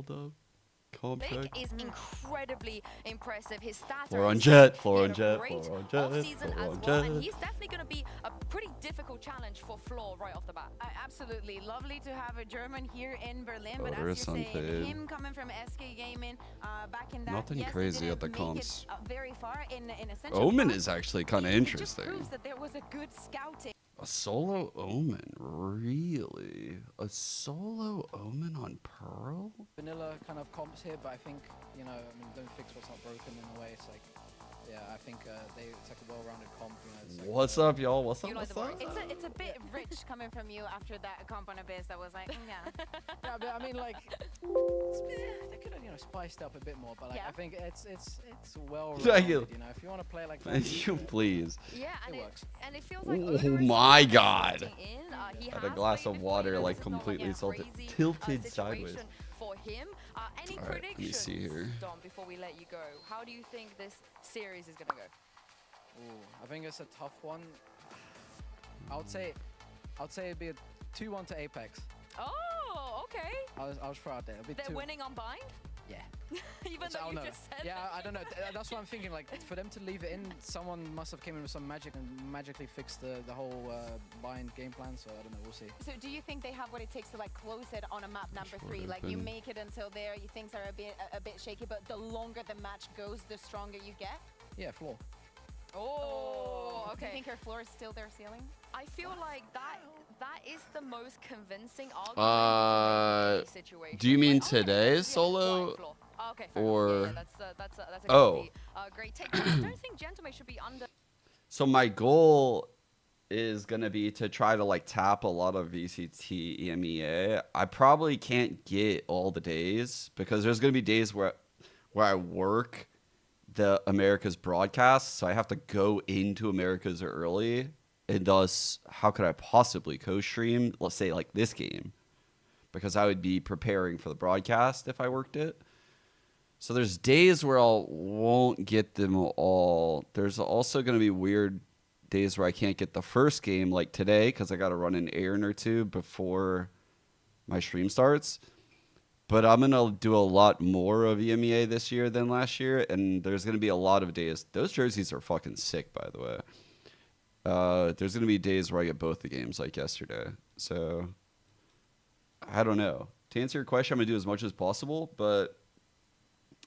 Hold up. Comp Vic check. is incredibly impressive. His stats Floor are on insane. jet, floor He on had a jet, great floor on jet, off-season floor as on well, jet. and he's definitely going to be a pretty difficult challenge for Floor right off the bat. Absolutely lovely to have a German here in Berlin, but Voters as you're saying, unpaid. him coming from SK Gaming back in that, Nothing yes, crazy they at the didn't make comps. it very far in essential. Omen is actually kind of It just interesting. proves that there was a good scouting. A solo Omen, really? A solo Omen on Pearl? Vanilla kind of comps here, but I think, you know, I mean, don't fix what's not broken in a way. It's like, yeah, I think it's like a well-rounded comp. You know, it's like, What's up, y'all? What's up? You like What's the up? voice? It's a bit rich coming from you after that comp on Abyss that was like, yeah. Yeah, but I mean, like, they could have, you know, spiced up a bit more. But like, Yeah. I think it's well Thank rounded. you. You know, if you want to play like that, Thank you, please. Yeah, and It it, works. and it feels like Oh Omer is my really God. slotting in. He Had a has glass played of before, water, you know, like, this is not completely a salted, crazy, tilted sideways. situation for him. Any All right, let me predictions, see here. Dom, before we let you go? How do you think this series is going to go? Ooh, I think it's a tough one. I would say it'd be a 2-1 to Apex. Oh, okay. I was throw out there. It'd be They're 2. winning on bind? Yeah. Even Which though I you don't know. just said Yeah, that. I don't know. That's what I'm thinking. Like, for them to leave it in, someone must have came in with some magic and magically fixed the whole bind game plan. So I don't know. We'll see. So do you think they have what it takes to like close it on a map number Sure 3? Like you open. make it until there, you things are a bit shaky, but the longer the match goes, the stronger you get. Yeah, floor. Oh, Do you okay. think her floor is still their ceiling? I feel like that is the most convincing argument Uh, in any situation. do you mean Like, okay, today's yeah, solo, white floor. Oh, okay, fair enough. or- yeah, that's a Oh. completely, great take. I don't think Gentleman should be under. So my goal is gonna be to try to like tap a lot of VCT EMEA. I probably can't get all the days because there's gonna be days where I work the Americas broadcast, so I have to go into Americas early, and thus how could I possibly co-stream, let's say like this game, because I would be preparing for the broadcast if I worked it. So there's days where I won't get them all. There's also going to be weird days where I can't get the first game, like today, because I got to run an errand or two before my stream starts. But I'm going to do a lot more of EMEA this year than last year, and there's going to be a lot of days. Those jerseys are fucking sick, by the way. There's going to be days where I get both the games, like yesterday. So I don't know. To answer your question, I'm going to do as much as possible, but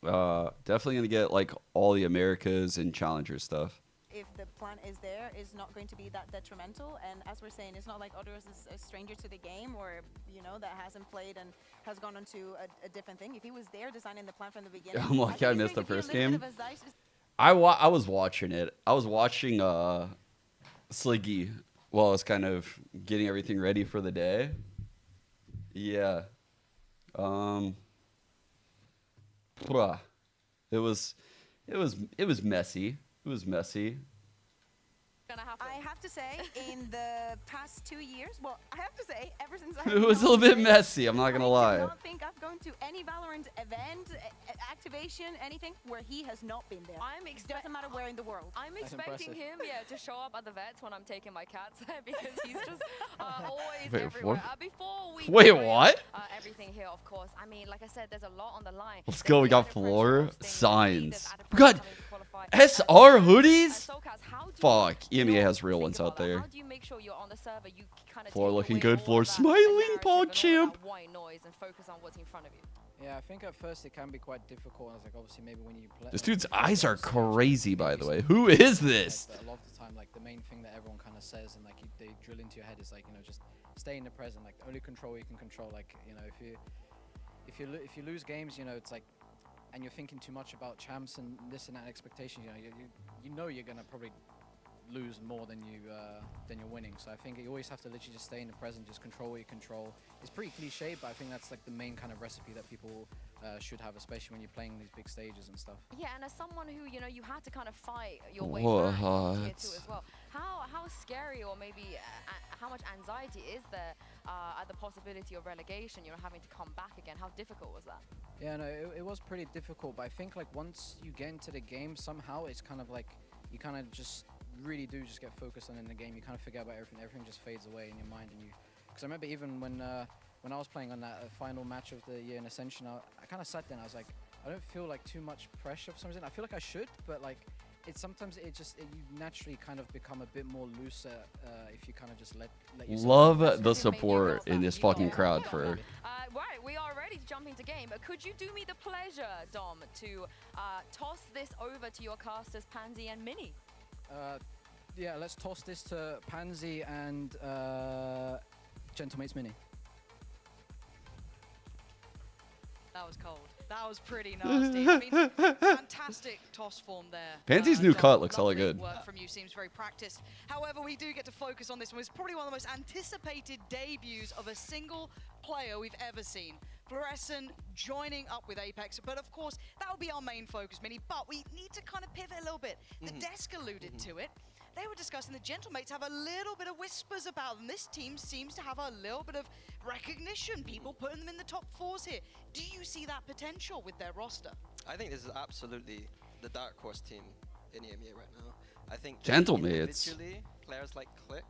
definitely going to get like all the Americas and Challenger stuff. If the plan is there, is not going to be that detrimental. And as we're saying, it's not like others is a stranger to the game, or you know that hasn't played and has gone on to a different thing. If he was there designing the plan from the beginning, I'm like, think I he's missed going the to first be a little game. bit of a dice- I was watching it. I was watching Sliggy while I was kind of getting everything ready for the day. Yeah. It was messy. It was messy. Gonna happen. I have to say, in the past 2 years, well, I have to say, ever since I It was a little bit messy, I'm not gonna lie. I don't think I've gone to any Valorant event, activation, anything where he has not been there. I'm It doesn't matter where in the world. I'm That's expecting impressive. him, to show up at the vets when I'm taking my cats because he's just always Wait, everywhere. what? Before we Wait, carry on, what? Everything here, of course. I mean, like I said, there's a lot on the line. Let's There's go, the we got added pressure floor of staying signs. there's added We pressure got having to qualify. SR And hoodies? Sokas, how do you, Fuck, you EMEA know, has real think ones about out that? there. How do you make sure you're on the server? You kind of Floor take looking away good, all floor of that smiling, narrative Paul and all of champ. that white noise and focus on what's in front of you. Yeah, I think at first it can be quite difficult. I was like, obviously, maybe when you play. This dude's eyes are crazy, by the way. Who is this? Like, a lot of the time, like the main thing that everyone kind of says and like they drill into your head is like, you know, just stay in the present. Like only control you can control. Like, you know, if you lose games, you know, it's like, and you're thinking too much about champs and this and that expectations. You know, you know you're gonna probably lose more than you're winning. So I think you always have to literally just stay in the present, just control what you control. It's pretty cliche, but I think that's like the main kind of recipe that people should have, especially when you're playing these big stages and stuff. Yeah, and as someone who, you know, you had to kind of fight your way What? back from tier 2 as well. How scary or maybe how much anxiety is there at the possibility of relegation, you know, having to come back again? How difficult was that? Yeah, no, it was pretty difficult, but I think like once you get into the game, somehow it's kind of like you kind of just really do just get focused on in the game. You kind of forget about everything. Everything just fades away in your mind, and you. Because I remember even when when I was playing on that final match of the year in Ascension, I kind of sat there and I was like, I don't feel like too much pressure for some reason. I feel like I should, but like sometimes you naturally kind of become a bit more looser if you kind of just let yourself. Love That's the really support amazing. in this You got fucking that. crowd You got for her. that. Right, we are ready to jump into game. Could you do me the pleasure, Dom, to toss this over to your casters, Pansy and Mini? Yeah, let's toss this to Pansy and Gentlemates Mini. That was cold. That was pretty nasty. I mean, fantastic toss form there. Pansy's new Dom, cut looks hella lovely good. Work from you, seems very practiced. However, we do get to focus on this one. It's probably one of the most anticipated debuts of a single player we've ever seen. Fluorescent joining up with Apex, but of course, that will be our main focus, Mini. But we need to kind of pivot a little bit. The desk alluded to it. They were discussing the Gentlemates have a little bit of whispers about them. This team seems to have a little bit of recognition, people putting them in the top fours here. Do you see that potential with their roster? I think this is absolutely the dark horse team in EMEA right now. I think Gentlemates. individually, players like Click,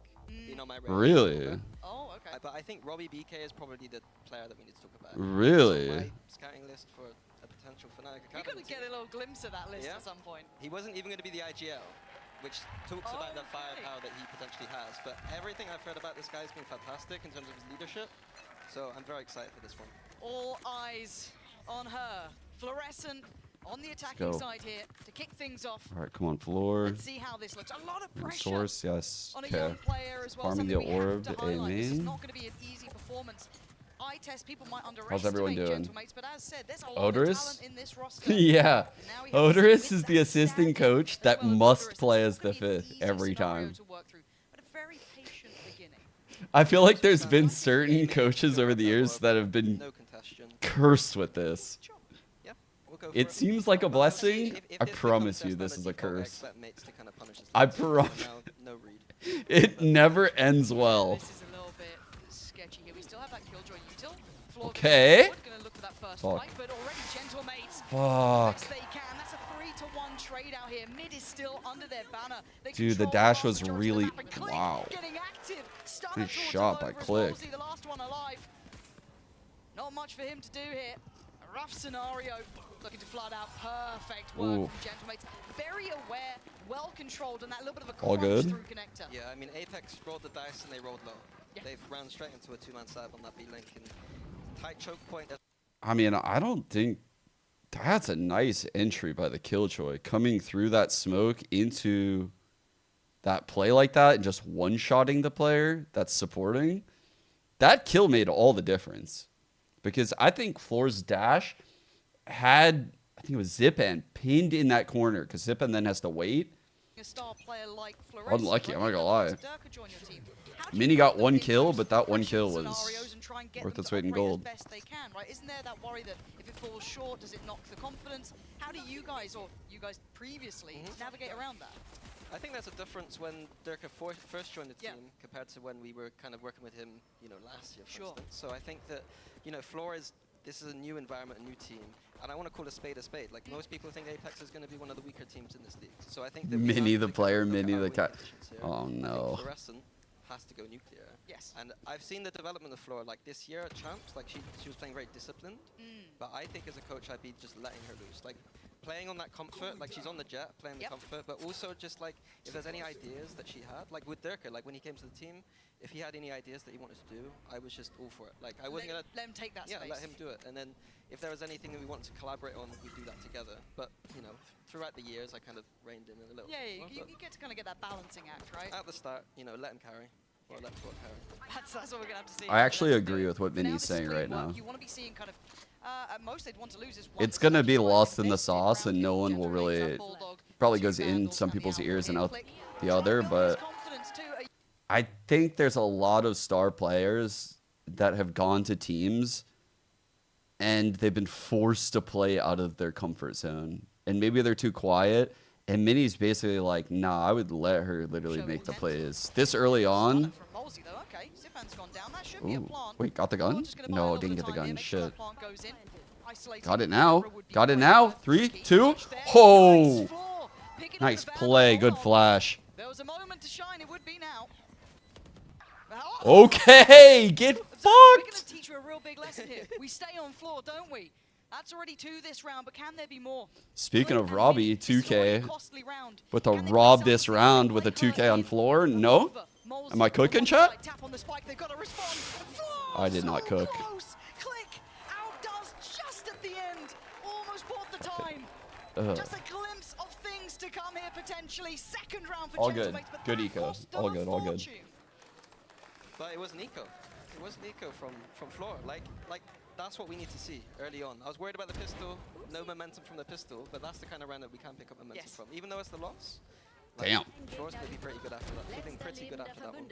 being on my radar. Really? Oh, okay. But I think Robbie BK is probably the player that we need to talk about. Really? He's on my scouting list for a potential Fnatic We're Academy going to get a team. little glimpse of that list Yeah. at some point. He wasn't even going to be the IGL, which talks about the Okay. firepower that he potentially has. But everything I've heard about this guy has been fantastic in terms of his leadership. So I'm very excited for this one. All eyes on her. Fluorescent on the attacking go. side here to kick things off. All right, come on, floor. Let's see how this looks. A lot of pressure Source, yes. on a Okay. young player as well. Farming Something the we have orb, to highlight. This is aiming. not going to be an easy performance. Eye test, people might underestimate everyone doing? Gentlemates, but as said, there's a lot Odorous? of talent in this roster. Yeah. Now we have Odorous to is with the that assistant standard coach as that well as must Odorous. play It's as not the gonna be an fifth easy every scenario time. to work through, but a very patient beginning. I feel like there's been certain coaches over the years that have been No contestation. cursed with this. Good job. Yeah, we'll go for It seems like a blessing. If I this promise becomes you their this is a standard default, I curse. expect mates to kind of punish this I league. promise. Now, no read. It never ends well. This is a little bit sketchy here. We still have that Killjoy util. Floor Okay. Going to look for that first Fuck. fight, but already Gentlemates. Fuck. Best they can. That's a 3-to-1 trade out here. Mid is still under their banner. They Dude, the control dash vast was majority of the really- map, and Click wow. Getting active. Stunner Nice towards shot him by over as Click. Wolsey, the last one alive. Not much for him to do here. A rough scenario. Looking to flood out. Perfect work Ooh. from Gentlemates. Very aware, well controlled, and that little bit of a All crunch good? through connector. Yeah, I mean, Apex rolled the dice and they rolled low. Yeah. They've ran straight into a two-man side on that B-link and tight choke point. I mean, I don't think that's a nice entry by the Killjoy coming through that smoke into that play like that and just one-shotting the player that's supporting. That kill made all the difference because I think Floor's dash had, I think it was Zipan pinned in that corner because Zipan then has to wait. A star player like Fluorescent, Unlucky, I'm not right? gonna lie. Durka join your team. How do you Mini got handle one in kill, those but that one pressure kill was scenarios and try and get worth them its to weight in operate gold. as best they can, right? Isn't there that worry that if it falls short, does it knock the confidence? How do you guys, or you guys previously, navigate around that? I think there's a difference when Durka first joined the Yeah. team compared to when we were kind of working with him, you know, last year, for Sure. instance. So I think that, you know, this is a new environment, a new team, and I want to call a spade a spade. Like, most people think Apex is going to be one of the weaker teams in this league. So I think that we Mini have the to kind player, of look Mini at our the cat. weaknesses here. Oh, I think no. Fluorescent has to go nuclear. Yes. And I've seen the development of Flora, like this year at Champs, like she was playing very disciplined. But I think as a coach, I'd be just letting her loose. Like, playing on that comfort, like she's on the jet, playing the Yep. comfort, but also just like, if there's any ideas that she had, like with Durka, like when he came to the team, if he had any ideas that he wanted to do, I was just all for it. Like, I wasn't let, gonna, let him take that yeah, space. let him do it. And then if there was anything that we wanted to collaborate on, we'd do that together. But, you know, throughout the years, I kind of reined in a little. Yeah, more, you but get to kind of get that balancing act, right? at the start, you know, let him carry, or let Flora carry. That's what we're gonna have to see. I actually That's agree good. with what But now Mini's this is saying clean right work. now. You want to be seeing kind of, at most they'd want to lose is one It's gonna side. be You want lost to in the invest sauce, and round no two, one get will the really- race up Bulldog, Probably two goes in vandals some on the people's outlet ears and here. out Click. the Try other, and build his but confidence too. I think there's a lot of star players that have gone to teams and they've been forced to play out of their comfort zone. And maybe they're too quiet. And Mini's basically like, nah, I would let her literally Show make the intent. plays. This early Stunner on. from Molsey, though. Okay, Zipan's gone down. That should be a Ooh, plant. wait, got the We're gun? just gonna buy a No, little didn't bit get the of time gun. here, make sure Shit. that plant goes in. Isolating Got it the now. Mibr would be Got it great. now. Keep 3, push 2. there. Oh, Nice floor. Picking up nice the play. Vandal. Good flash. There was a moment to shine. It would be now. Oh, Okay, get We're going to fucked? teach you a real big lesson here. We stay on floor, don't we? That's already 2 this round, but can there be more? Speaking Click of and Robbie, Mini, this is already a 2K, costly round. with a Can they rob play this something round like with a play 2K on Hurricane? floor? No? Over. Molesy Am I cooking, on chat? onside, tap on the spike, they've got to respond. I did not So cook. close. Click outdoes just at the end. Almost bought the time. Ugh. Just a glimpse of things to come here potentially. Second round for All good. Gentlemates, but Good that eco. cost them All a good, all good. fortune. But it was Nico. It was Nico from floor. Like that's what we need to see early on. I was worried about the pistol, no momentum from the pistol, but that's the kind of round that we can pick up momentum Yes. from. Even though it's the loss. Like, Damn. Floor's gonna be pretty good after that. Feeling pretty good after that one.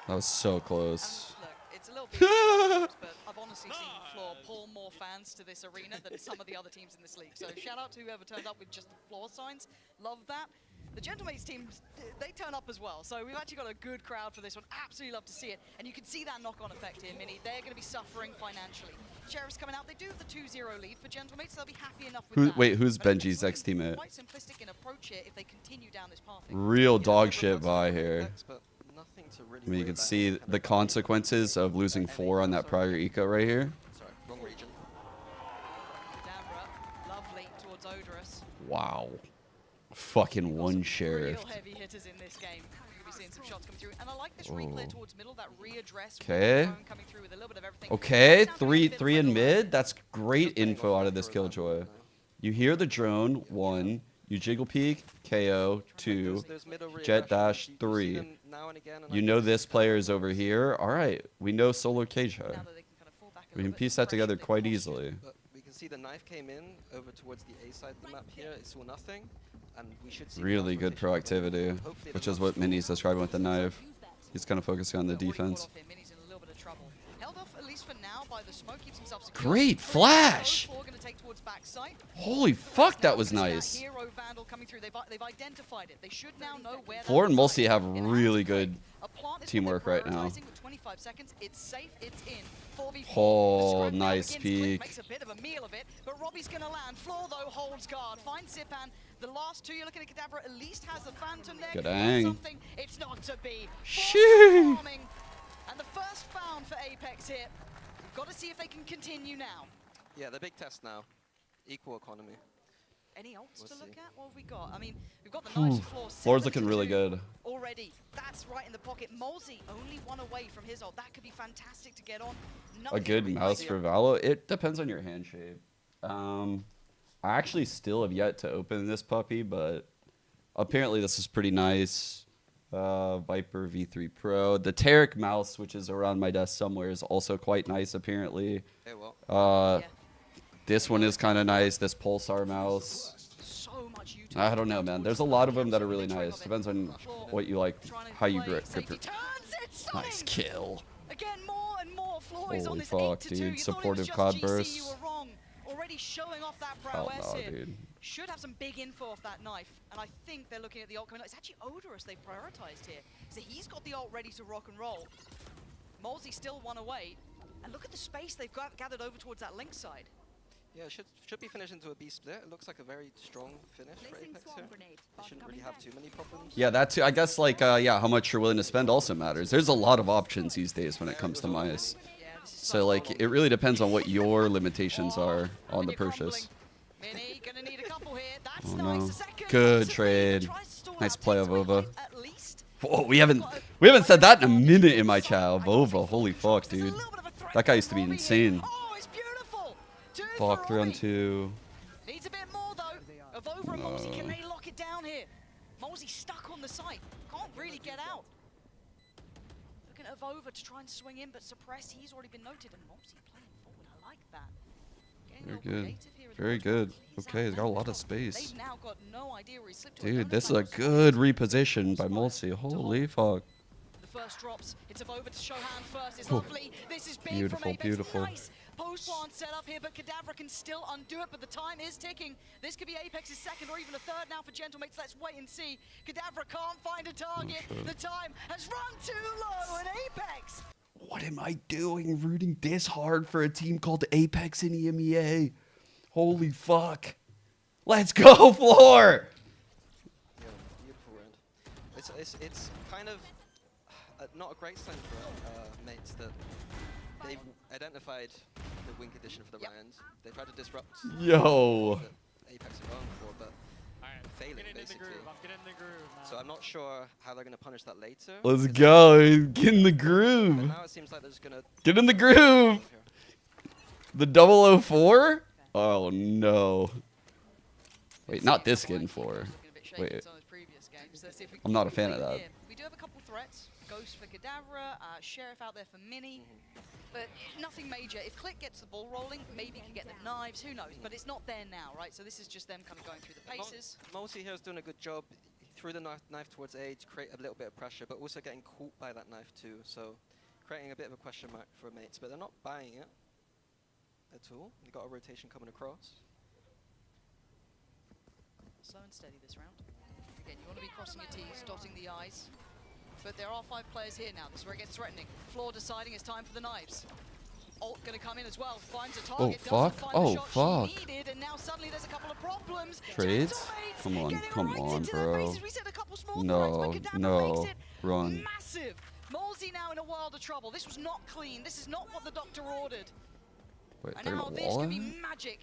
That was so close. Look, it's a little bit, but I've honestly seen Floor pull more fans to this arena than some of the other teams in this league. So shout out to whoever turned up with just the Floor signs. Love that. The Gentlemates teams, they turn up as well. So we've actually got a good crowd for this one. Absolutely love to see it. And you can see that knock-on effect here, Mini. They're going to be suffering financially. Sheriff's coming out. They do have the 2-0 lead for Gentlemates, so they'll be happy enough with that. Wait, who's But I think Benji's it's ex-teammate? quite simplistic in approach here if they continue down this path. Real dog Mibr shit got by some here. effects, but nothing to really I mean, you worry can about see kind of the consequences of losing 4 on that prior eco right here. Sorry, wrong region. Kadabra, lovely towards Odorous. Wow. Fucking Got one some sheriff. Real heavy hitters in this game. You'll be seeing some shots come through, and I like this replay Oh. towards middle. That readdress. Okay. Coming through with a little bit of everything. Okay, Right now, three bit three in further mid. That's great Just playing info off out of this for a round killjoy. now. You hear the drone, 1. You jiggle peek, KO, 2. There's middle Jet reaggressions. dash, You see 3. them now and again, and I You think know it's this just player is over here. All right, we know solo KJ. now that they can kind of fall back a We can little bit, piece the that together pressure they've quite lost. easily. But we can see the knife came in over towards the A side of the map here. It saw nothing, and we should see Really good cross rotation. proactivity, Hopefully which the is last what four Mini's describing with the knife. He's kind of focusing on the Already caught defense. off here. Mini's in a little bit of trouble. Held off at least for now by the smoke, keeps himself secure. Great Three flash! Four gonna take towards backside. Holy fuck, that Now was we can see nice. Hero Vandal coming through. They've identified it. They should now know where that Floor and resides. Mulsi have In hands really of Craig. good A plant is what teamwork they're right now. prioritizing with 25 seconds. It's safe. It's in. 4v4. Oh, The scrap now nice begins. Click peek. makes a bit of a meal of it, but Robbie's gonna land. Floor though holds guard. Finds Zipan. The last 2 you're looking at Kadabra at least has the Phantom there. Good Could be ang. something. It's not to be. Shoo. Farming. And the first found for Apex here. We've got to see if they can continue now. Yeah, the big test now. Equal economy. Any ults We'll to look see. at? What have we got? I mean, we've got the knives floor. Floor's looking really 7-2 good. already. That's right in the pocket. Molesy only 1 away from his ult. That could be fantastic to get on. A Nothing good really mouse like for Valo. It depends on your hand shape. I actually still have yet to open this puppy, but apparently this is pretty nice. Viper V3 Pro. The Tarek mouse, which is around my desk somewhere, is also quite nice apparently. Hey, well, Yeah. This one is kind of nice. This Pulsar mouse. So much YouTube I don't know, man. There's a lot of them that are really Trick nice. of it. Depends on Floor what you like, trying to how you play grip safety. your. Turns it, Nice stunning. kill. Again, more and more. Floor is on Holy this fuck, 8-2. dude. You thought it was Supportive just cloud GC, bursts. You were wrong. Already showing off that Hell prowess no, here. dude. Should have some big info off that knife. And I think they're looking at the ult coming out. It's actually Odorous they've prioritized here. So he's got the ult ready to rock and roll. Molesy still 1 away. And look at the space they've gathered over towards that link side. yeah, it should be finished into a B split. It looks like a very strong finish for Apex here. They shouldn't really have too many problems. Yeah, that too. I guess like yeah, how much you're willing to spend also matters. There's a lot of options these days when it comes to mice. Yeah, this is So like it really depends on what your limitations are on the purchase. Mini gonna need a couple here. That's Oh, nice. no. A second Good possibly. trade. Tries to stall Nice out, play takes of away Ova. life at least. Whoa, we haven't said that in a minute in my chat. Vova, holy fuck, There's a dude. little bit of a threat That guy from used to be Robbie insane. here. Oh, it's beautiful. 2 for Fuck, 3 on Robbie. 2. Needs a bit more though. Of Over and Molesy, can they lock it down here? Molesy stuck on the site. Can't really get out. Looking at Over to try and swing in, but suppress. He's already been noted, and Molesy playing forward. I like that. Getting a Very little good. creative here as Very well. good. He's Okay, he's got a lot of outnumbered. space. They've now got no idea where he slipped to. Dude, this is a good reposition by Mulsi. Holy fuck. The first drops. It's a Over to show hand first. It's Ooh. lovely. This is big Beautiful, from Apex. beautiful. Nice post plant set up here, but Kadabra can still undo it, but the time is ticking. This could be Apex's second or even a third now for Gentlemates. Let's wait and see. Kadabra can't find a target. shit. The time has run too low, and Apex. What am I doing rooting this hard for a team called Apex in EMEA? Holy fuck. Let's go, Floor! Yeah, beautiful round. It's kind of not a great sign for mates that they've identified the wing condition for the round. They tried to disrupt Yo. that Apex are going for, but failing basically. I'm getting in the groove, man. So I'm not sure how they're going to punish that later. Let's 'cause go. Get in the But groove. now it seems like they're just going to Get in the groove. The 004? Oh no. Wait, not this skin 4. Wait. I'm not a fan of that. We do have a couple threats. Ghost for Kadavra, Sheriff out there for Mini. But nothing major. If Click gets the ball rolling, maybe he can get the knives, who knows? But it's not there now, right? So this is just them kind of going through the paces. Multi here is doing a good job. He threw the knife towards A to create a little bit of pressure, but also getting caught by that knife too. So creating a bit of a question mark for mates, but they're not buying it at all. They got a rotation coming across. Slow and steady this round. Again, you want to be crossing your T's, dotting the I's. But there are 5 players here now. This is where it gets threatening. Floor deciding it's time for the knives. Ult going to come in as well. Finds a target. fuck. Doesn't find Oh, the shot fuck. she needed, and now suddenly there's a couple of problems. Trades? Gentlemen Come on, getting come right on, into their bro. faces. We said a couple small No, threats, but Kadavra no. makes it Run. massive. Molesy now in a world of trouble. This was not clean. This is not what the doctor ordered. Wait, And they're now gonna this wall could be it? magic.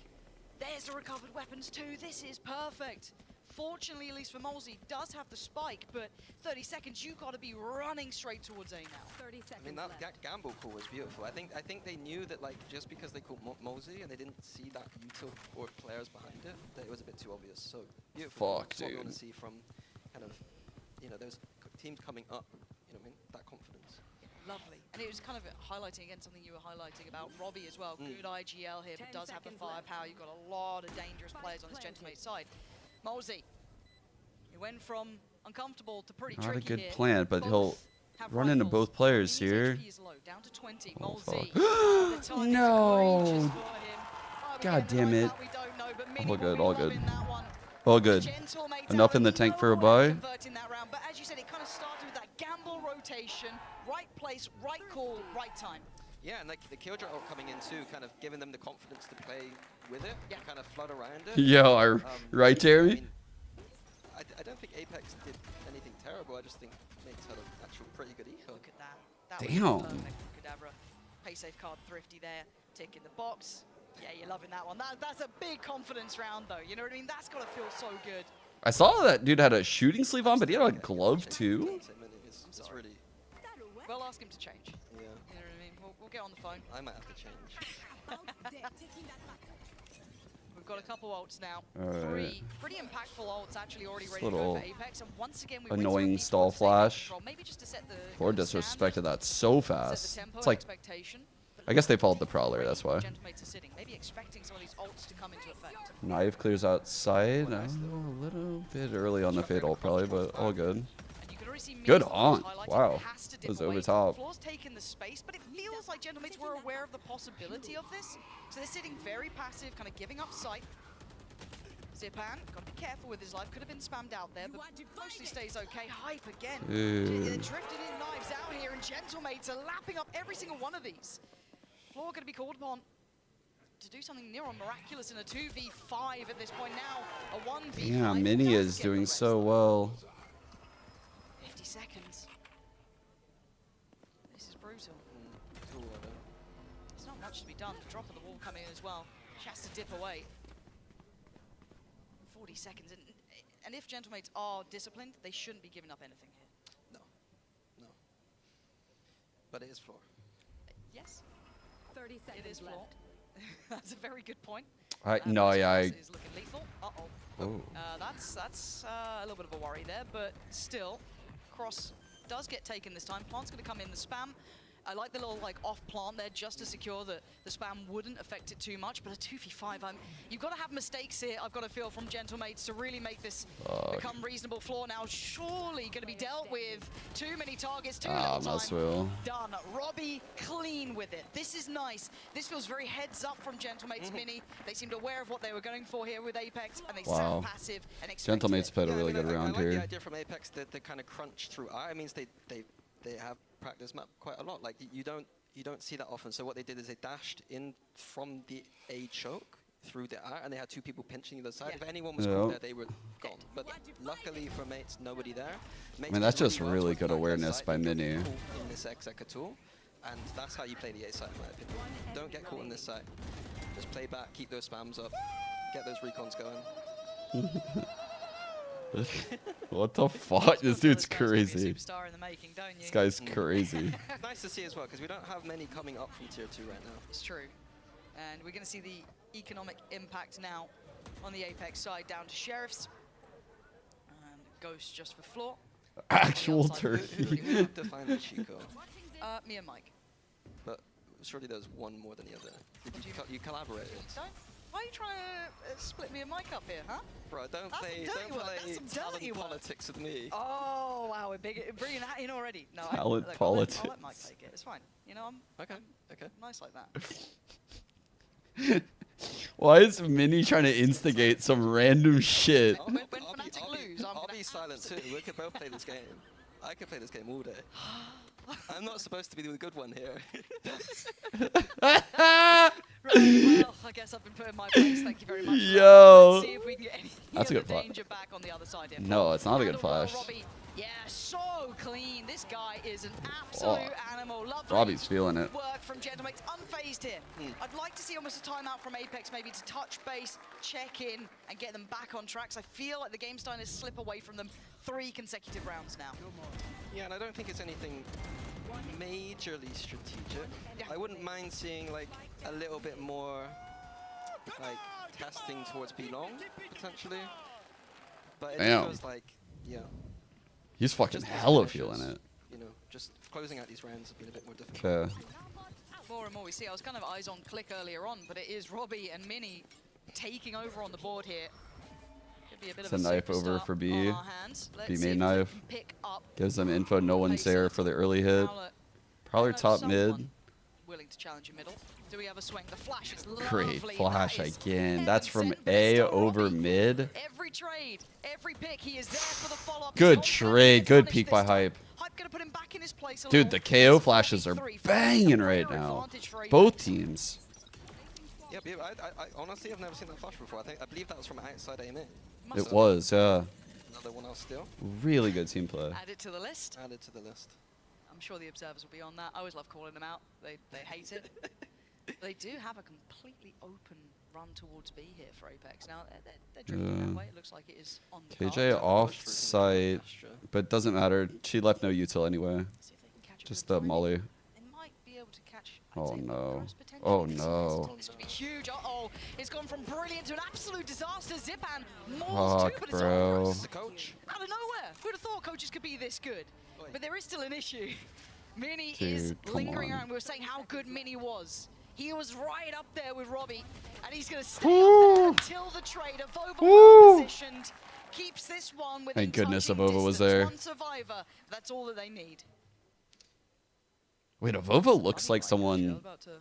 There's the recovered weapons too. This is perfect. Fortunately, at least for Molesy, does have the spike, but 30 seconds, you got to be running straight towards A now. 30 seconds I mean, that gamble call was beautiful. I think they knew that, like, just because they called Mosey and they didn't see that util or players behind it, that it was a bit too obvious. So beautiful. Fuck, That's what we want dude. to see from kind of, you know, those teams coming up. You know what I mean? That confidence. Lovely. And it was kind of highlighting, again, something you were highlighting about Robbie as well. Good IGL here, but 10 does have the seconds left. firepower. You've got a lot of dangerous players on his Gentlemate side. Molesy, he went from uncomfortable to pretty Not a tricky good here. plan, but he'll Both have run into rifles. both players Mini's here. HP is low, down to 20. Oh, Molesy. fuck. The target's No. egregious for him. Oh, God again, damn why it. that we don't know, but Mini All will good, be all good. loving that one. All good. Gentlemates Enough out in the of tank for a nowhere buy. converting that round. But as you said, it kind of started with that gamble rotation. Right place, right call, right time. Yeah, and like the Killjoy ult coming in too, kind of giving them the confidence to play with it, Yeah. kind of flood around it. Yo, right, Jeremy? I mean, I don't think Apex did anything terrible. I just think Mates had an actual pretty good eco. Look at that. That Damn. was perfect from Kadavra. Pay safe card thrifty there. Tick in the box. Yeah, you're loving that one. That's a big confidence round though. You know what I mean? That's got to feel so good. I saw that dude had a shooting sleeve on, but he had a glove too. It's really, We'll ask him to change. yeah. You know what I mean? We'll get on the phone. I might have to change. We've got a couple ults now. Alright. 3 pretty impactful ults actually already This ready to go little for Apex. And once again, we annoying went to a stall default state flash. control, maybe just to set the Or the standard, disrespected that so set the fast. tempo It's and like, expectation. I guess they followed the Prowler, that's why. Gentlemates are sitting, maybe expecting some of these ults to come into effect. Knife clears outside. A little bit early on the fade ult probably, but all good. And you can already see Good Mini's on. highlighted, Wow. has to That dip was away. over top. Floor's taken the space, but it feels like Gentlemates were aware of the possibility of this. So they're sitting very passive, kind of giving up sight. Zipan, got to be careful with his life. Could have been spammed out there, but mostly stays okay. Hype again. Dude. They're drifted in knives out here, and Gentlemates are lapping up every single one of these. Floor going to be called upon to do something near on miraculous in a 2v5 at this point now. A 1v5. Yeah, Mini does is get doing the so rest. well. 50 seconds. This is brutal. There's not much to be done. The drop of the wall coming in as well. She has to dip away. 40 seconds. And if Gentlemates are disciplined, they shouldn't be giving up anything here. No. But it is floor. Yes, 30 it seconds is floor. left. That's a very good point. No, Bryce yeah, Cross is looking lethal. Uh-oh. Oh. That's a little bit of a worry there, but still, Cross does get taken this time. Plant's going to come in the spam. I like the little off plant there just to secure that the spam wouldn't affect it too much. But a 2v5, you've got to have mistakes here. I've got to feel from Gentlemates to really make this become reasonable. Floor now surely going to be dealt with. Too many targets, too little time. Maswell. Done. Robbie clean with it. This is nice. This feels very heads up from Gentlemates Mini. They seemed aware of what they were going for here with Apex, and they Wow. sat passive and expected Gentlemates it. played a Yeah, I really mean, good I round like the here. idea from Apex that they kind of crunch through R. It means they have practiced map quite a lot. Like you don't see that often. So what they did is they dashed in from the A choke through the art, and they had 2 people pinching the other side. Yeah. If anyone was Yeah. caught there, they were gone. But luckily for Mates, nobody there. Mates mean, that's did just well really towards good the awareness side. by They got Mini. caught in this exec at all, and that's how you play the A side, in my opinion. Don't get caught on this side. Just play back, keep those spams up, get those recons going. What the fuck? This dude's Those guys are gonna be a crazy. Superstar in the making, don't you? This guy's crazy. Nice to see as well, because we don't have many coming up from tier 2 right now. It's true. And we're going to see the economic impact now on the Apex side down to Sheriffs. And Ghost just for floor. Actual Outside. Who turkey. do we have to find the Chico? Me and Mike. But surely there's one more than the other. Did What do you, you you collaborated? Don't. Why are you trying to split me and Mike up here, huh? Bro, don't That's play, some dirty don't work, play that's some talent dirty work. politics with me. Oh, wow, we're bringing that in already. No, Talent look, I'll let politics. Mike take it. It's fine. You know, I'm Okay, okay. nice like that. Why is Mini trying to instigate some random shit? When Fnatic lose, I'm I'll gonna be silent too. We could both play this game. I could play this game all day. I'm not supposed to be the good one here. Right, well, I guess I've been put in my place. Thank you very much. Yo. Let's see if we can get any That's a of good the flash. danger back on the other side here. No, it's not a good Handled well, flash. Robbie. Yeah, so clean. This guy is an absolute animal. Lovely Robbie's feeling it. work from Gentlemates. Unfazed here. I'd like to see almost a timeout from Apex, maybe to touch base, check in, and get them back on tracks. I feel like the game's starting to slip away from them 3 consecutive rounds now. Yeah, and I don't think it's anything majorly strategic. Yeah. I wouldn't mind seeing like a little bit more like testing towards B long potentially. But it just Damn. feels like, yeah, He's fucking just hella finishes, feeling it. You know, just closing out these rounds has been a bit more difficult. Okay. More and more we see. I was kind of eyes on Click earlier on, but it is Robbie and Mini taking over on the board here. Could be a bit It's of a knife over superstar for B. on our hands. Let's B see main if we knife. can pick up Gives them info. No one's there for the early hit. Fowler. Probably I know top mid. someone willing to challenge in middle. Do we have a swing? The flash is Great lovely. flash That is again. That's from heaven sent, but it's A still over Robbie. mid. Every trade, every pick, he is there for the follow-up. Good He's trade. Good punished peek this by time. Hype. Hype gonna put him back in his place a Dude, little. the KO It's flashes are 43. banging A right rare now. advantage for Apex. Both teams. Yeah, but I honestly have never seen that flash before. I believe that was from outside aim in. Must It have was, yeah. Another one else still Really good team play. added to the list. added to the list. I'm sure the observers will be on that. I always love calling them out. They hate it. They do have a completely open run towards B here for Apex. Now, they're drifting Yeah. that way. It looks like it is on the KJ cards. off site, but doesn't matter. She left no util anyway. See if they can catch a Just good the timing. molly. They might be able to catch. I'd Oh, say, no. Burst potentially. Oh, This is- no. This could be huge. Uh-oh. It's gone from brilliant to an absolute disaster. Zipan mauls Fuck, too, but it's bro. over. This is the coach. Out of nowhere. Who'd have thought coaches could be this good? Oi. But there is still an issue. Mini Dude, is come lingering on. around. We were saying how good Mini was. He was right up there with Robbie, and he's going to stay Woo. up there until the trade. Avova Woo. well positioned, keeps this one within Thank goodness touching Avova was distance. there. One survivor. That's all that they need. Wait, Avova looks like Right, someone. about to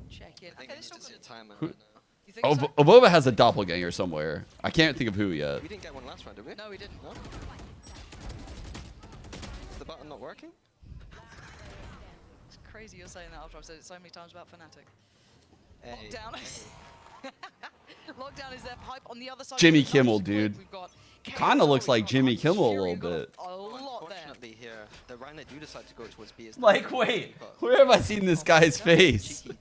check in. I think Okay, I this need to see a one- timeout Who- right now. you think Oh, so? Avova has a doppelganger somewhere. I can't think of who yet. We didn't get one last round, did we? No, we didn't. No? Is the button not working? It's crazy you're saying that after I've said it so many times about Fnatic. Hey. Lockdown. Lockdown is their pipe on the other side. Jimmy We've got Kimmel, Nice Quick, dude. we've got Kinda KO, looks we've like got Jimmy Hunter Kimmel a Fury, little we've got bit. A lot there. Unfortunately here, the round they do decide to go towards B is the Like, better wait, but where have I seen this guy's face? cheeky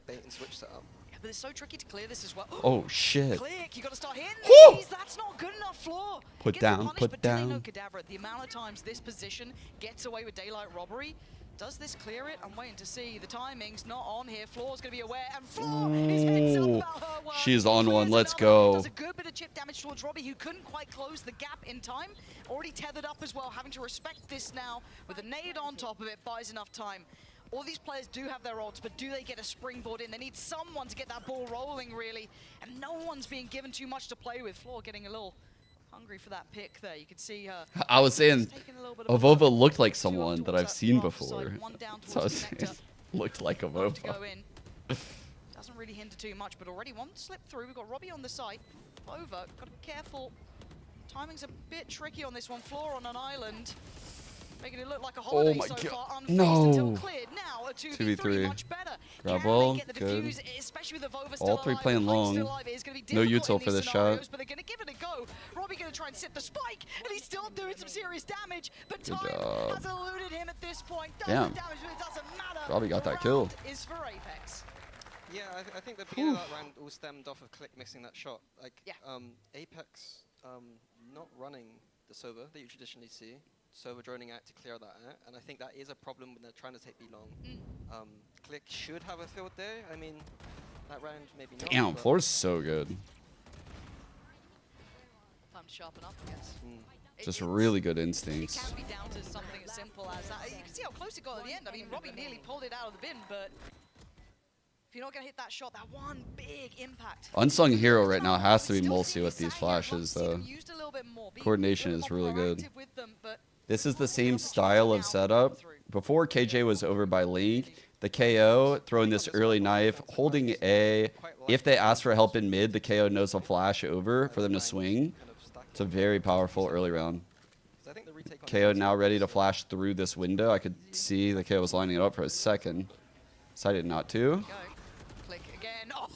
bait and switch setup. Yeah, but it's so tricky to clear this as well. Oh, shit. Click, you got to start hitting Whew. these. That's not good enough, Floor. Put Gets down, punished, put but do they know down. Cadaver, the amount of times this position gets away with daylight robbery, does this clear it? I'm waiting to see. The timing's not on here. Floor's going to be aware, and Floor is heads up Ooh. about her work. She's on one. Clears Let's another. go. Does a good bit of chip damage towards Robbie, who couldn't quite close the gap in time. Already tethered up as well, having to respect this now. With a nade on top of it, buys enough time. All these players do have their odds, but do they get a springboard in? They need someone to get that ball rolling, really. And no one's being given too much to play with. Floor getting a little hungry for that pick there. You can see her. I was saying, taking a little bit of a Avova look. looked like Two up someone that towards I've seen far before. side, one down So I was towards saying, connector. looked like To go Avova. in. Doesn't really hinder too much, but already one slip through. We've got Robbie on the site. Over. Got to be careful. Timing's a bit tricky on this one. Floor on an island. Making it look like a holiday my so God. far. Unfazed No. until cleared. Now a 2v3, 2v3. much better. Grab Can wall, they get the good. defuse, especially with the Vova All still three alive, playing the Pike's long. still alive. It is going to be No difficult util in for these this scenarios, shot. but they're going to give it a go. Robbie going to try and sit the spike, and he's still doing some serious damage, but Good time job. has eluded him at this point. Does Damn. the damage, but it doesn't matter. Robbie got The that kill. round is for Apex. Yeah, I think the beginning of that round all stemmed off of Click missing that shot. Like, Yeah. Apex not running the Sova that you traditionally see. Sova droning out to clear that out, and I think that is a problem when they're trying to take B long. Click should have a field day. I mean, that round maybe not. Damn, but- floor's so good. Time to sharpen up, I guess. Just It's- really good It instincts. can be down to something as simple as that. You can see how close it got at the end. I mean, Robbie nearly pulled it out of the bin, but if you're not going to hit that shot, that one big impact. Unsung hero right now has to be Still Mulsi see with these Sat here. Love to flashes, see though. them used a little bit more. Be Coordination a little is more really good. proactive with them, but This is the same style of setup. Before KJ was over by Link, the KO throwing this early knife, holding A. If they ask for help in mid, the KO knows a flash over for them to swing. Kind of stack It's a it. very powerful early round. 'Cause I think the retake on KO Apex now is ready to also- flash through this window. I could see the KO was lining it up for a second. Decided not to. go. Click again. Oh.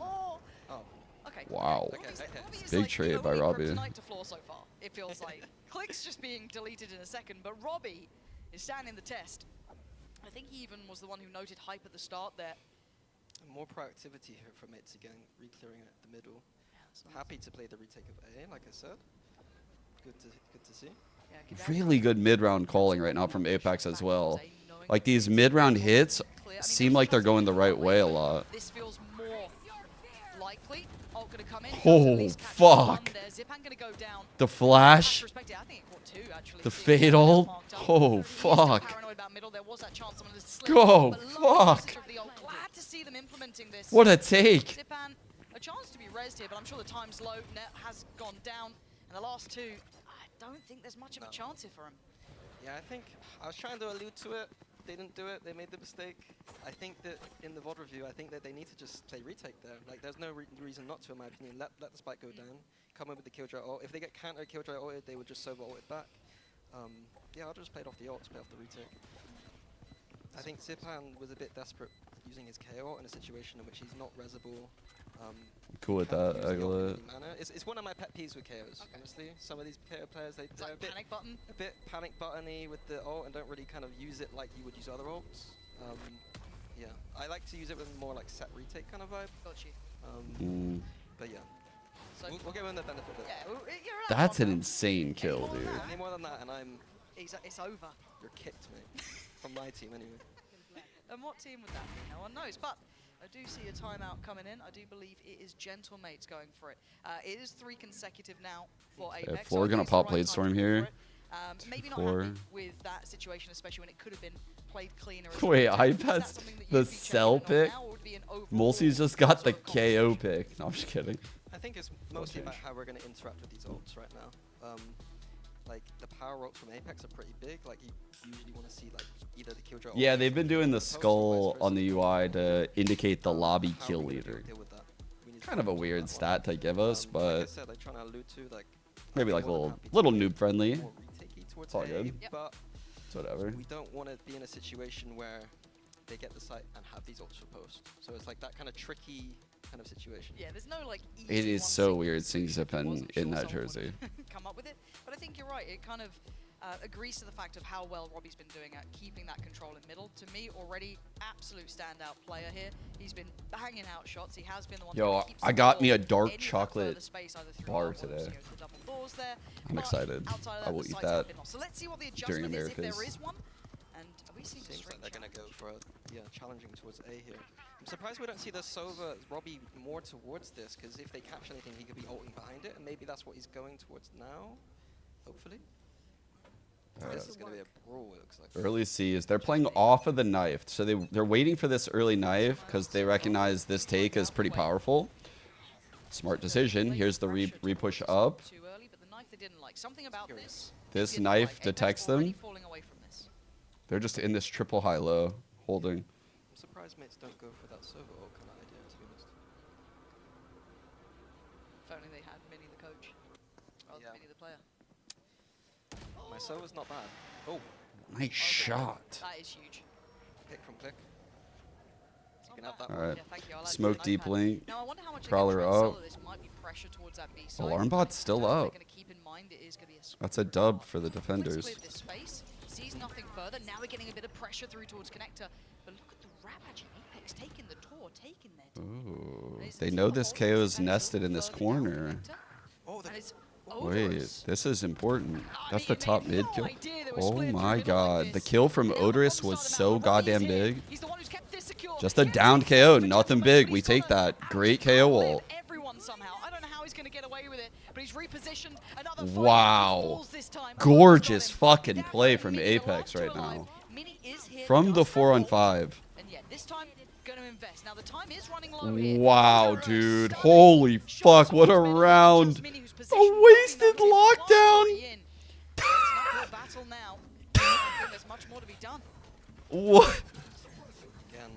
Oh. Oh, Okay. Wow. Okay, Robbie's- okay. Robbie is Big like the trade by only Robbie. kryptonite to floor so far. It feels like Click's just being deleted in a second, but Robbie is standing the test. I think he even was the one who noted hype at the start there. more proactivity here from mates again, re-clearing at the middle. Yeah, that's nice. Happy to play the retake of A, like I said. Good to see. Yeah, Kidari Really good mid-round calling right now from Apex as well. Like these mid-round hits seem like they're going the right way a lot. This feels more likely. Oh, gonna come in. Oh, Does at least catch one fuck. there. Zipan gonna go down. The flash, Respect it. I think it caught two, actually. the Seeing fatal. marked up. Oh, He's still fuck. paranoid about middle. There was that chance someone had slipped, Go, but lovely fuck. usage of the ult. Glad to see them implementing this. What a take. Zipan, a chance to be rezzed here, but I'm sure the time's low. Net has gone down. And the last two, I don't think there's much of a chance here for him. Yeah, I think I was trying to allude to it. They didn't do it. They made the mistake. I think that in the VOD review, I think that they need to just play retake there. Like, there's no reason not to, in my opinion. Let the spike go down. Come in with the killjoy ult. If they get counter killjoy ulted, they would just Sova ult it back. Yeah, I'll just play it off the ult, play off the retake. I think Zipan was a bit desperate using his KO in a situation in which he's not resable. Cool with can't that, use the ult in Aglet. any manner. It's one of my pet peeves with KOs, honestly. Some of these KO players, It's they're like panic button. a bit panic buttony with the ult and don't really kind of use it like you would use other ults. Yeah, I like to use it with more like set retake kind of vibe. Got you. But yeah, So, we'll give him the benefit of it. yeah, you're allowed That's one an now. insane kill, dude. Any more than that, and It's over. you're kicked, mate. From my team, anyway. And what team would that be? No one knows. But I do see a timeout coming in. I do believe it is Gentlemates going for it. It is 3 consecutive now for Apex. Four so gonna it is the pop right time Bladestorm to go here. for it. Maybe not 4. happy with that situation, especially when it could have been played cleaner. as Wait, well. I Is that bet something that the you'd be sell changing on pick. now, or would it be an overall Mulsi's just got the sort of KO conversation? pick. No, I'm just kidding. I think it's mostly about change. how we're going to interact with these ults right now. Like, the power ults from Apex are pretty big. Like, you usually want to see, like, either the killjoy ult Yeah, or they've been doing the post or skull vice on the versa. UI to indicate the lobby How are kill we gonna leader. deal with that? We need to Kind of a focus on weird that stat to give one. us, Like I but said, like trying to allude to, like, maybe I'm like more than little happy to little be noob friendly. more retake-y towards It's all A, good. Yep. but It's whatever. we don't want to be in a situation where they get the site and have these ults for post. So it's like that kind of tricky kind of situation. Yeah, there's no like. It easy is one so single weird seeing solution. Zipan Wasn't in sure that someone would jersey. come up with it, but I think you're right. It kind of agrees to the fact of how well Robbie's been doing at keeping that control in middle. To me, already absolute standout player here. He's been banging out shots. He has been the one. Yo, who keeps I the got ball me a in dark that chocolate further space, either through bar arc or, today. you know, the double doors there. I'm But excited. outside of I will the eat sights have that been off. So let's see what the during adjustment is, if Americas. there is one. And are we seeing a Seems like straight they're going to go challenge? for challenging towards A here. I'm surprised we don't see the Sova Robbie more towards this, because if they catch anything, he could be ulting behind it, and maybe that's what he's going towards now, hopefully. This is going to be a brawl, it looks like. Early C's. They're playing off of the knife, so they're waiting for this early knife because they recognize this take is pretty powerful. Smart decision. Here's the re-push up. Too early, but the knife they didn't like. Something about this. This didn't knife like. Apex detects already them. falling away from this. They're just in this triple high-low holding. I'm surprised mates don't go for that Sova ult kind of idea, to be honest. If only they had Minnie the coach rather Yeah. than Minnie the player. My solo's not bad. Oh, Nice shot. That is huge. pick from Click. You can have that All one. right. Yeah, thank you. I like Smoke the deep iPad. link. Now I wonder how much Crawler they can try and up. solo this might be pressure towards that B side. Alarm bot's still They're up. gonna keep in mind it is gonna be a That's a dub for the Quick's defenders. cleared this space, sees nothing further. Now they're getting a bit of pressure through towards Connector. But look at the Ravage and Apex taking the tour, taking their time. Ooh, There's a they team know of this holders KO's and nested it's in this further down corner. Connector, Oh, and it's Wait, Odorous. this is important. I That's mean, the top they had mid no kill. idea they were Oh split through my middle like god, the this. kill from Now, Odorous from the was start of so the map, Robbie is goddamn here. big. He's the one who's kept this secure. Just a He down has KO, for nothing Gentleman, big. but We he's take gotta that. Great outlive KO ult. everyone somehow. I don't know how he's going to get away with it, but he's repositioned another fight. Wow. He falls this time. Gorgeous Odorous got him. fucking That play one, from Mini, the Apex last two right alive. now. Mini is here, From does the have 4-on-5. ult, and yet this time going to invest. Now the time is running low here. Wow, Odorous dude. stunning Holy shots fuck, what a towards Mini, round. just Mini who's A positioned wasted well enough to lockdown. fly in. It's an uphill battle now. I think there's much more to be done. What? Again,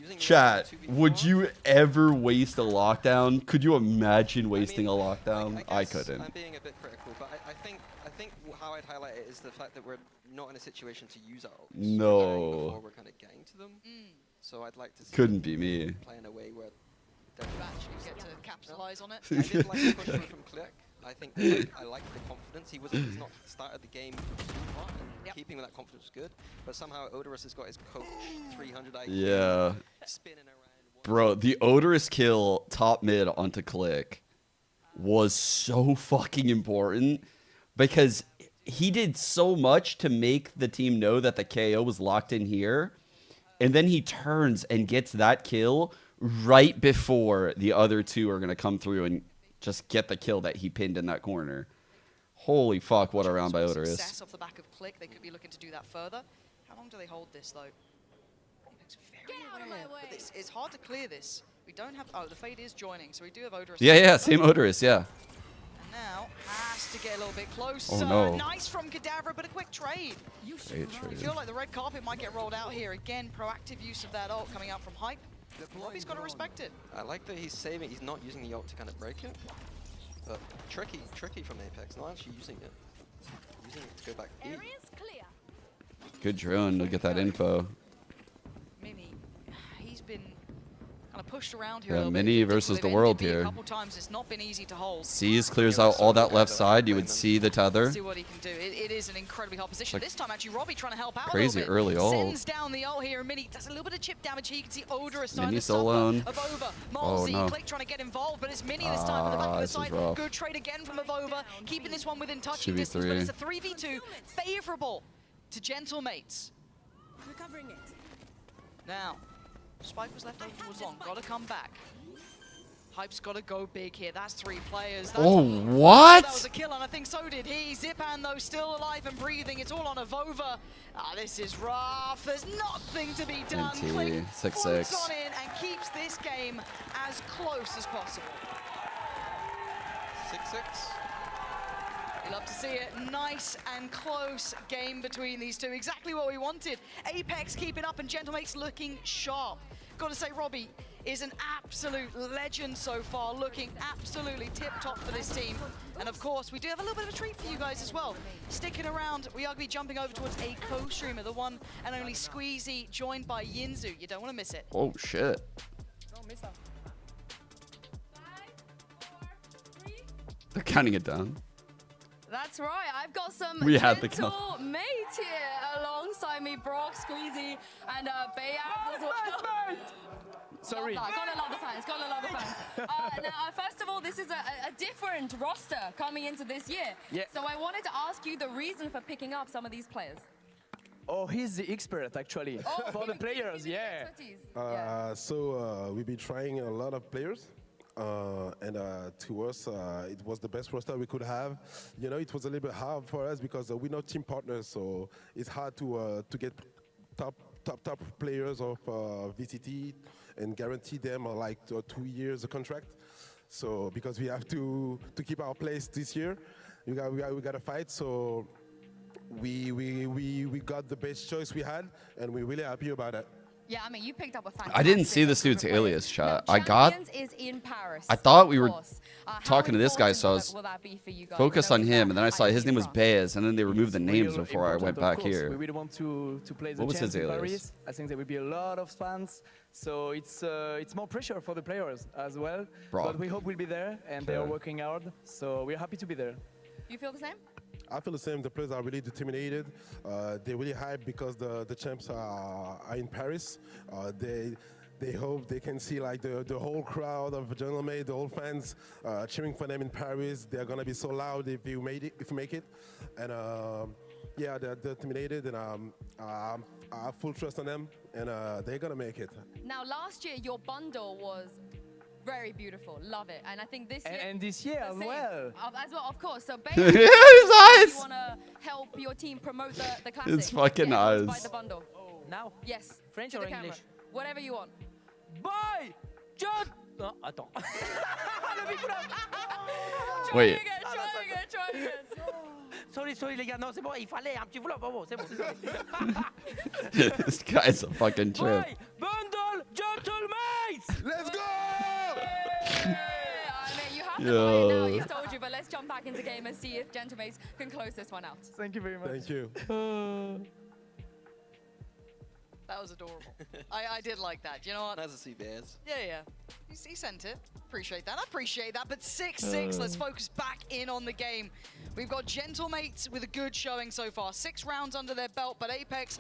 using the Chat, 2v4. would you ever waste a lockdown? Could you imagine wasting a lockdown? I guess couldn't. I'm being a bit critical, but I think how I'd highlight it is the fact that we're not in a situation to use our ults. No. Before we're kind of getting to them. So I'd like to see Couldn't be me. play in a way where they're Actually get to capitalize on it. I did like the push through from Click. I think I liked the confidence. He's not started the game too hot, and Yep. keeping with that confidence was good. But somehow Odorous has got his coach 300 IQ Yeah. spinning around. Bro, the Odorous kill top mid onto Click was so fucking important because he did so much to make the team know that the KO was locked in here. And then he turns and gets that kill right before the other two are going to come through and just get the kill that he pinned in that corner. Holy fuck, what a round by Odorous. Success off the back of Click. They could be looking to do that further. How long do they hold this, though? Apex very aware, but it's hard to clear this. We don't have... Oh, the Fade is joining, so we do have Odorous. Yeah, same Odorous, yeah. And now has to get a little bit closer. Oh, no. Nice from Cadaver, but a quick trade. Great I trade. feel like the red carpet might get rolled out here. Again, proactive use of that ult coming out from Hype. Robbie's got to respect it. I like that he's saving. He's not using the ult to kind of break it. But tricky from Apex. Not actually using it. Using it to go back B. Good drone to get that info. Mini, he's been kind of pushed around here. Yeah, a little bit. Mini He did versus live the in world DP here. A couple times. It's not been easy to hold. Seas clears out all that left side. You would see the tether. See what he can do. It is an incredibly hard position. Like this time, actually, Robbie trying to help out crazy a little early bit. ult. Sends down the ult here. Mini does a little bit of chip damage here. You can see Odorous starting Mini to suffer. alone. Avova, Oh, Malzy, no. Click trying to get involved, but it's Mini this time from the back of the this is side. rough. Good trade again from Avova, keeping this one within touching 2v3. distance, but it's a 3v2, favorable to Gentlemates. Recovering it. Now, Spike was left over towards long. Got to come back. Hype's got to go big here. That's 3 players. That's Oh, that was what? a kill, and I think so did he. Zipan, though, still alive and breathing. It's all on Avova. Ah, this is rough. There's nothing to be done. NT, Click 6-6. floats on in and keeps this game as close as possible. 6-6. You love to see it. Nice and close game between these two. Exactly what we wanted. Apex keeping up and Gentlemates looking sharp. Got to say, Robbie is an absolute legend so far, looking absolutely tip-top for this team. And of course, we do have a little bit of a treat for you guys as well. Sticking around, we are going to be jumping over towards a co-streamer, the one and only Squeezy, joined by Yinzu. You don't want to miss it. Oh, shit. Don't miss out. They're counting it down. That's right. I've got some We had the gentle mates here alongside me, Brock, Squeezy, and Bayaz as well. Sorry. Got a lot of fans. Got a lot of fans. Now, first of all, this is a different roster coming into this year. Yeah. So I wanted to ask you the reason for picking up some of these players. Oh, he's the expert actually for the players. Yeah. We've been trying a lot of players. And to us, it was the best roster we could have. You know, it was a little bit hard for us because we're not team partners, so it's hard to get top players of VCT and guarantee them like 2 years of contract. So because we have to keep our place this year, we got to fight. So we got the best choice we had, and we're really happy about it. Yeah, I mean, you picked up a fantastic I didn't see this group dude's of players. alias, chat. Now, I got- Champions is in Paris. I thought we of were- course. talking to this guy, so I was will that be for you guys? focused on knowing him, that and then I saw his name was France? Baez, and then they removed the It's names real before I went important, back of course. here. We really want to play the What was his champs in alias? Paris. I think there will be a lot of fans, so it's more pressure for the players as well. Bro. But we hope we'll be there, and they are working hard, so we're happy to be there. You feel the same? I feel the same. The players are really determined. They're really hyped because the champs are in Paris. They hope they can see like the whole crowd of Gentlemen, the whole fans cheering for them in Paris. They're gonna be so loud if you make it. And yeah, they're determined, and I have full trust on them, and they're gonna make it. Now, last year your bundle was very beautiful. Love it. And I think this year. And this year the as same. well. As well, of course. So His basically, you eyes. want to help your team promote the classic. His fucking Get everyone to buy eyes. the bundle. Now, Yes. French to or the camera. English? Whatever you want. Bye! John! Non, attends. Wait. Try again. Sorry les gars, non c'est bon, il fallait un petit vlog, bon, c'est bon, désolé. This guy's a fucking trip. Bye! Bundle Gentlemates! Let's go! I mean, you have to buy it now, he's told you, but let's jump back into game and see if Gentlemates can close this one out. Thank you very much. Thank you. That was adorable. I did like that. You know what? Nice to see Bears. Yeah. He sent it. Appreciate that. I appreciate that. But 6-6, let's focus back in on the game. We've got Gentlemates with a good showing so far. 6 rounds under their belt, but Apex,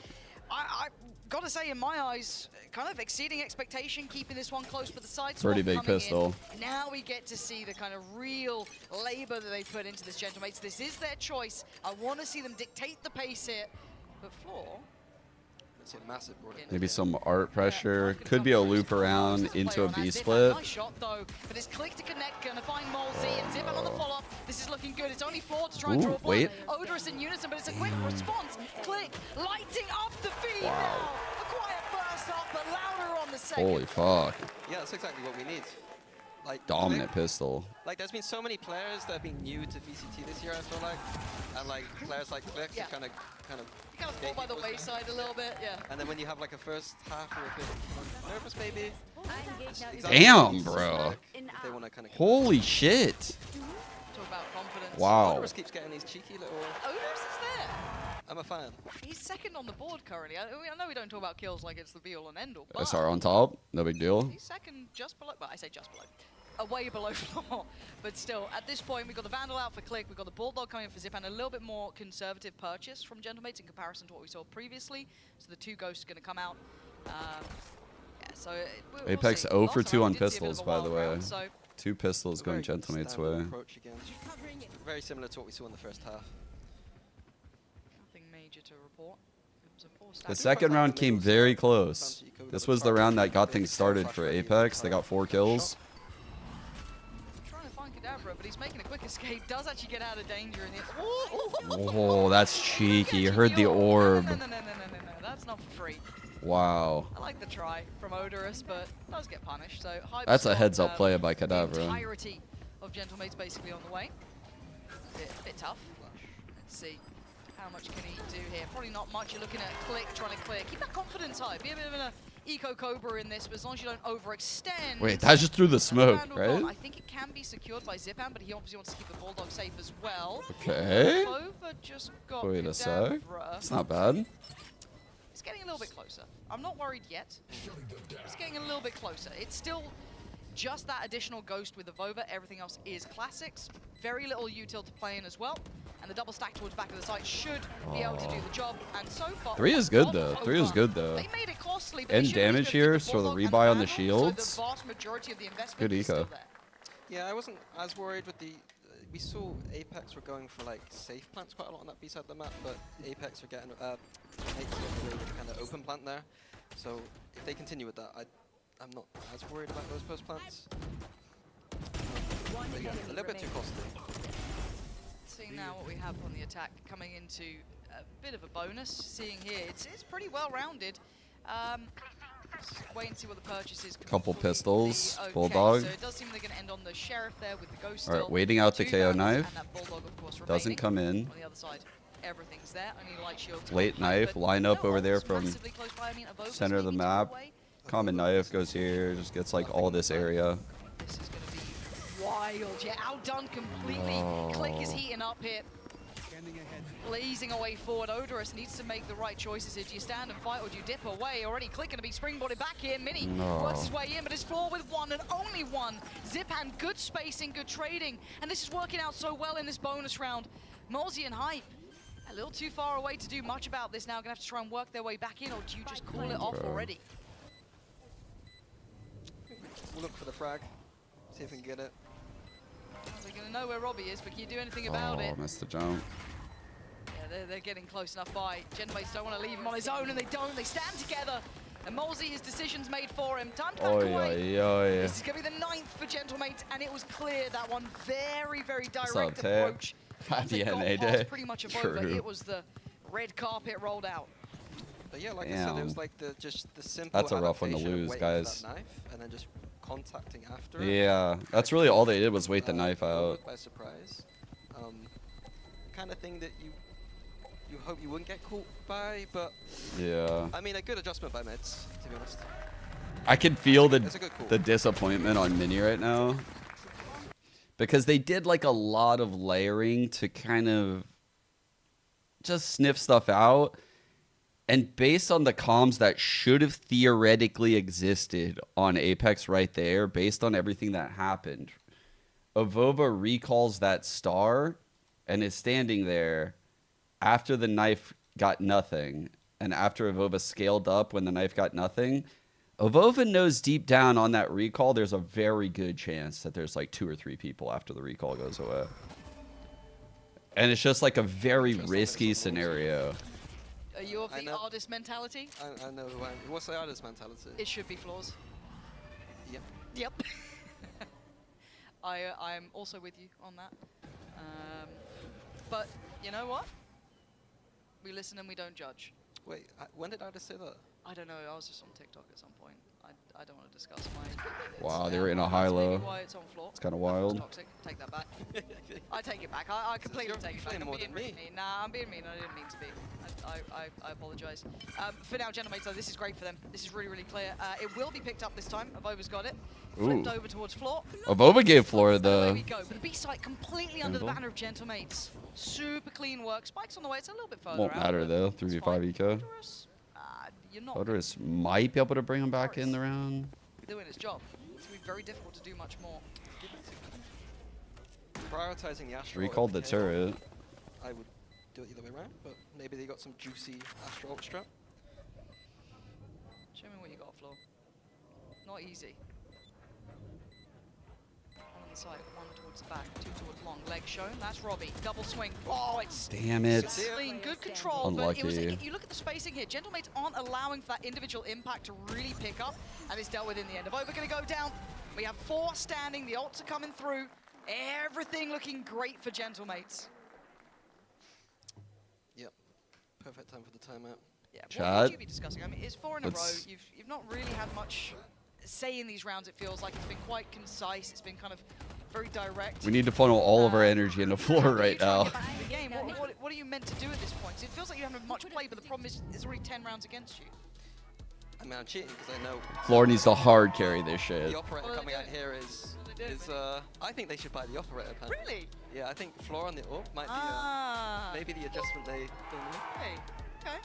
I got to say, in my eyes, kind of exceeding expectation, keeping this one close, but the side swap Pretty big coming pistol. in. Now we get to see the kind of real labor that they put into this Gentlemates. This is their choice. I want to see them dictate the pace here. But Floor... It's a massive board. Maybe some art pressure. Could be a loop around into a B split. Nice shot though, but it's Click to connect, gonna find Molzy and Zip on the follow-up. This is looking good. It's only Floor to try and draw a wait. Odorous in unison, but it's a quick response. Click lighting up the feed now. A quiet burst up, but louder on the second. Holy fuck. Yeah, that's exactly what we need. Like Dominant Click, pistol. like there's been so many players that have been new to VCT this year, I feel like, and like players like Click Yeah. kind of You kind of fall by the wayside a little bit, yeah. And then when you have like a first half or a bit nervous, maybe. Damn, bro. If they want to kind of. Holy shit. Talk about confidence. Wow. Odorous keeps getting these cheeky little. Odorous is there. I'm a fan. He's second on the board currently. I know we don't talk about kills like it's the be all and end all, but SR on top. No big deal. he's second just below, well, I say just below. Way below Floor, but still, at this point, we've got the Vandal out for Click, we've got the Bulldog coming in for Zip, and a little bit more conservative purchase from Gentlemates in comparison to what we saw previously. So the 2 Ghosts are going to come out. Yeah, so we'll Apex see. 0 for Last 2 round on we did see a bit of pistols, a by the wild way. round, so 2 pistols going Very Gentlemates standard way. approach again. Very similar to what we saw in the first half. nothing major to report. It was a 4-stack. The second round came very close. This was the round that got things started for Apex. They got 4 kills. Trying to find Kadabra, but he's making a quick escape. Does actually get out of danger in the. Oh, that's cheeky. Heard the orb. No, that's not for free. Wow. I like the try from Odorous, but does get punished. So hype That's a spot, heads-up play by The Kadabra. entirety of Gentlemates basically on the way. Bit tough. Let's see. How much can he do here? Probably not much. You're looking at Click, trying to clear. Keep that confidence high. Be a bit of an eco Cobra in this, but as long as you don't overextend. Wait, that's just through the smoke, Vandal gone. I right? think it can be secured by Zipan, but he obviously wants to keep the Bulldog safe as well. Okay. Clover just got Wait a sec. Kadabra. It's not bad. It's getting a little bit closer. I'm not worried yet. It's getting a little bit closer. It's still just that additional Ghost with the Vova. Everything else is classics. Very little util to play in as well. And the double stack towards back of the site should be able to do the job. And so far, 3 is good though. 3 is good though. They made it costly, but And they should at least damage be able here, to so the Bulldog and rebuy on the Vandal, so shields. the vast majority of the investment Good is still eco. there. Yeah, I wasn't as worried with the. We saw Apex were going for like safe plants quite a lot on that B side of the map, but Apex are getting Apex are getting away with the kind of open plant there. So if they continue with that, I'm not as worried about those post plants. But yeah, a little bit too costly. Seeing now what we have on the attack coming into a bit of a bonus. Seeing here, it's pretty well rounded. Wait and see what the purchase is. Couple pistols, Okay, Bulldog. So it does seem they're going to end on the Sheriff there with the Ghost All right, still. waiting out the 2 KO Vandals knife. and that Bulldog, of course, Doesn't remaining. come in. On the other side, everything's there. Only light shield to Late hold, knife, but line up no over there ults from massively close by. I mean, Avoca's center of the maybe 2 map. away. Common knife goes here, just gets like all this area. This is going to be wild. Yeah, outdone completely. Click is heating up here. Blazing away forward. Odorous needs to make the right choices here. Do you stand and fight or do you dip away? Already Click going to be springboarded back here. Mini works his way in, but his floor with one and only one. Ziphand, good spacing, good trading. And this is working out so well in this bonus round. Molzy and Hype, a little too far away to do much about this now. Going to have to try and work their way back in, or do you just call it off already? We'll look for the frag, see if we can get it. We're going to know where Robbie is, but can you do anything about it? Missed the jump. Yeah, they're getting close enough by. Genmates don't want to leave him on his own, and they don't. They stand together. And Molzy, his decision's made for him. Time to back away. This is going to be the 9th for Gentlemates, and it was clear that one very, very direct approach. Happy NA day. Pretty much a vote, but it was the red carpet rolled out. But yeah, like I said, it was like just the simple. That's a rough one to adaptation of lose, waiting guys. for that knife, and then just contacting after. Yeah, that's really all they did was wait the knife out. By surprise, kind of thing that you hope you wouldn't get caught by, but yeah. I mean, a good adjustment by Meds, to be honest. I can feel the call. disappointment on Mini right now. Because they did like a lot of layering to kind of just sniff stuff out. And based on the comms that should have theoretically existed on Apex right there, based on everything that happened, Avova recalls that star and is standing there after the knife got nothing. And after Avova scaled up when the knife got nothing, Avova knows deep down on that recall, there's a very good chance that there's like 2 or 3 people after the recall goes away. And it's just like a very risky scenario. Are you of the artist mentality? I know. What's the artist mentality? It should be flaws. Yep. Yep. I'm also with you on that. But you know what? We listen and we don't judge. Wait, when did artist say that? I don't know. I was just on TikTok at some point. I don't want to discuss my. Wow, they were in a high-low. Why it's on floor. It's kind of wild. Toxic. Take that back. I take it back. I completely take it back. I'm being really mean. Nah, I'm being mean. I didn't mean to be. I apologize. For now, Gentlemates, though, this is great for them. This is really, really clear. It will be picked up this time. Avova's got it. Flipped over towards floor. Avova gave Flora There we the... go. But B-site completely under the banner of Gentlemates. Super clean work. Spike's on the way. It's a little bit further Won't out. matter though, 3v5 eco. You're not Odorous might be able to bring him back in the round. doing his job. It's going to be very difficult to do much more. Prioritizing the Astro. Recalled the turret. I would do it either way around, but maybe they got some juicy Astro ult strap. Show me what you got, Flo. Not easy. One on the side, one towards the back, 2 towards long. Leg shown. That's Robbie. Double swing. Oh, it's Damn it. clean. Good control. Unlucky. But it was, you look at the spacing here. Gentlemates aren't allowing for that individual impact to really pick up, and it's dealt with in the end. Avova going to go down. We have 4 standing. The ults are coming through. Everything looking great for Gentlemates. Yep. Perfect time for the timeout. Yeah, Chat. what would you be discussing? I mean, it's 4 in a row. You've not really had much say in these rounds, it feels like. It's been quite concise. It's been kind of very direct. We need to funnel all of our energy into floor right now. Back to the game. What are you meant to do at this point? 'Cause it feels like you haven't had much play, but the problem is there's already 10 rounds against you. I mean, I'm cheating because I know Floor needs to hard carry this shit. the operator coming out here is I think they should buy the operator panel. Really? Yeah, I think floor on the up might be maybe the adjustment they need. Hey, okay.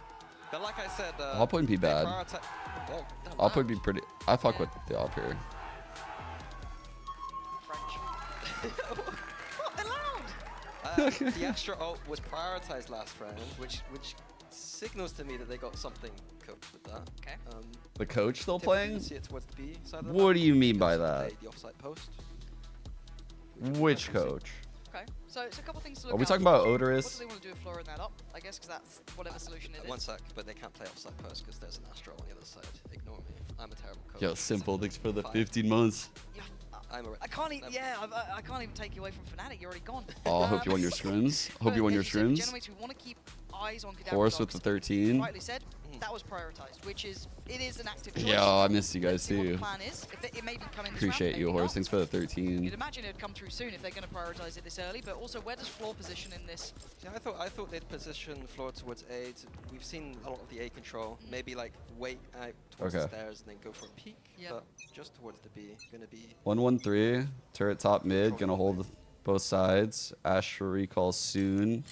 But like I said, Op wouldn't be bad. Oh, Op would be pretty. I fuck with the op here. What? They're loud. The Astra ult was prioritized last round, which signals to me that they got something cooked with that. Okay. The coach still typically playing? you see it towards the B side of the What map do you mean by because that? The offside post. Which coach? Okay. So it's a couple things to look Are we out talking for. about What Odorous? do they want to do with Flora in that up? I guess because that's whatever solution it is. One sec, but they can't play offside post because there's an Astro on the other side. Ignore me. I'm a terrible coach. Yo, simple. Thanks for the Fine. 15 months. Yeah, I'm a I can't even. Yeah, I can't even take you away from Fnatic. You're already gone. Oh, I hope you won your scrims. Hope you won your scrims. Gentlemates, we want to keep eyes on Kadabra Force with Dogs. the 13. Rightly said. That was prioritized, which is, it is an active choice. Yo, I missed you guys Let's see what the too. plan is. If it may be coming this Appreciate round, you, maybe Horse. not. Thanks for the 13. You'd imagine it would come through soon if they're going to prioritize it this early, but also where does floor position in this? Yeah, I thought they'd position floor towards A. We've seen a lot of the A control. Maybe like wait out towards the stairs and then go for a peek. Yeah. But just towards the B, gonna be 1-1-3. Turret top mid. Gonna hold both sides. Ash for recall soon.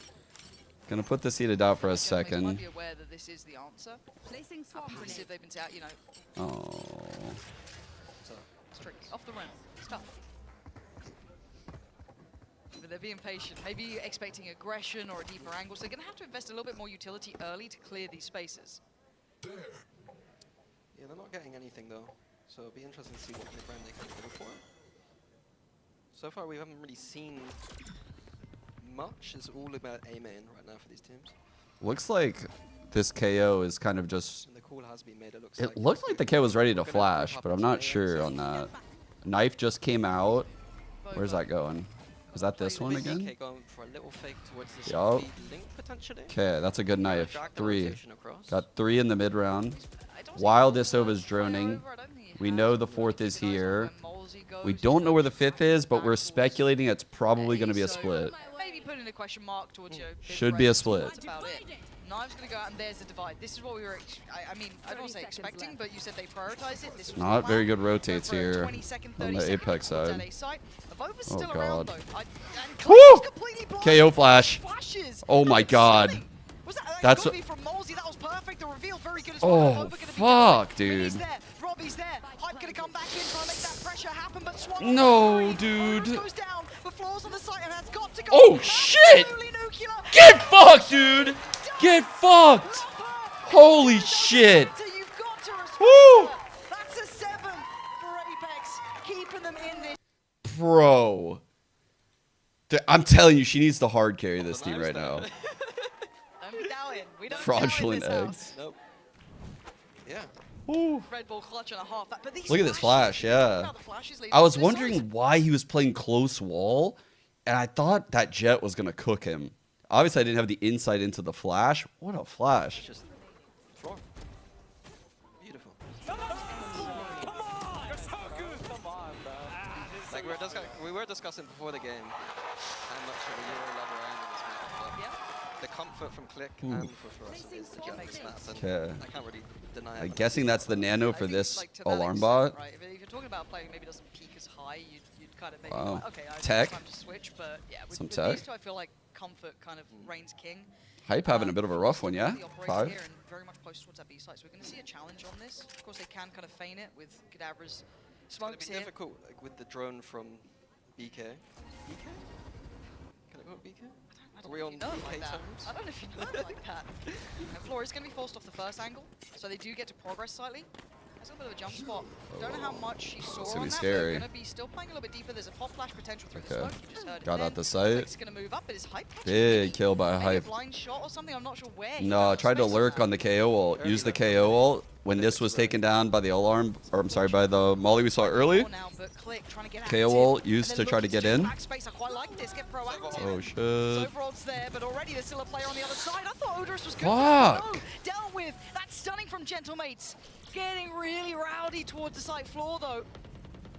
Gonna put the seed of doubt for a Gentlemen, you might second. be aware that this is the answer. Placing swamp See if they've been out, you know, Oh. it's tricky. Off the rim. Stuff. But they're being patient. Maybe expecting aggression or a deeper angle. So they're going to have to invest a little bit more utility early to clear these spaces. yeah, they're not getting anything though. So it'll be interesting to see what Mibr they can go for. So far we haven't really seen much. It's all about A main right now for these teams. Looks like this KO is kind of just. And the call has been made. It looks It looked like the KO was ready to flash, but I'm not sure on that. Knife just came out. Where's that going? Is that this one again? BK going for a little fake towards this Yup. B link potentially. Okay, that's a good knife. Drag the 3. rotation across. Got 3 in the mid round. While this Ova's droning, we know the 4th is here. We don't know where the 5th is, but we're speculating it's probably going to be a split. Maybe put in a question mark towards your Should be a split. That's about it. Knives going to go out and there's the divide. This is what we were, I mean, I don't want to say expecting, but you said they prioritize it. This was Not the very plan. good rotates Go for a here 20-second, on the 30-second Apex towards side. that A site. Evova's Oh, still God. around, though. And Woo! Clay's completely blind. KO flash. Flashes. Oh my That's god. stunning. Was that That's gotta a- be from Molesy. That was perfect. The reveal very good as Oh, well. Evova gonna be fuck, down. Minnie's dude. there. Robbie's there. Hype gonna come back in, trying to make that pressure happen, but Swan No, free. dude. Owners goes down, but Floor's on the site and has got to go. Oh, shit. Absolutely nuclear. Get fucked, dude. Get fucked. Holy shit. You've got to respect Woo. her. That's a 7 for Apex, keeping them in this. Bro. I'm telling you, she needs to hard carry this team right now. Don't be doubting. We don't Fraudulent doubt in this eggs. house. Nope. Yeah. Woo. Red Bull clutch and a half. But these Look at this flashes, flash, yeah. now the flashes lead I was to this wondering side. why he was playing close wall, and I thought that Jet was going to cook him. Obviously, I didn't have the insight into the flash. What a flash. Just floor. Beautiful. Like we were discussing before the game how much of a Euro lover I am in this match. Yeah. The comfort from Click and for Fluorescent is the Jet makes mass, and Okay. I can't really deny I'm it. guessing that's the nano I for think, this like, to that alarm extent, bot. Right, if you're talking about a player who maybe doesn't peak as high, you'd kind of maybe Wow. like, okay, I Tech. time to switch, but yeah, with, Some with tech. these two, I feel like comfort kind of reigns king. Hype having a bit of a rough one, yeah? The operator 5. here and very much close towards that B site, so we're going to see a challenge on this. Of course, they can kind of feign it with Cadaver's It's going to smokes be here. difficult like, with the drone from BK. BK? Can I go with BK? I don't Are we know on if you know it BK like that. terms? I don't know if you know it like that. And Floor is going to be forced off the first angle, so they do get to progress slightly. Has a little bit of a jump spot. Don't know how much she saw It's on gonna be that, scary. but going to be still playing a little bit deeper. There's a pop flash potential through the Okay. smoke. You just heard it Got then. out the sight. It's going to move up, but is Hype catching Big it? kill by Maybe a Hype. blind shot or something. I'm not sure where. he No, I found tried to space lurk that. on the KO ult. Use the KO ult when this was taken down by the alarm, or I'm sorry, by the molly we saw early. Now, but Click trying to get KO active, ult and used then to try to looking get in. backspace. I quite like this. Get proactive. Oh shit. Sobrod's there, but already there's still a player on the other side. I thought Odorous was good. Fuck. No, dealt with. That's stunning from Gentlemates. Getting really rowdy towards the site floor, though.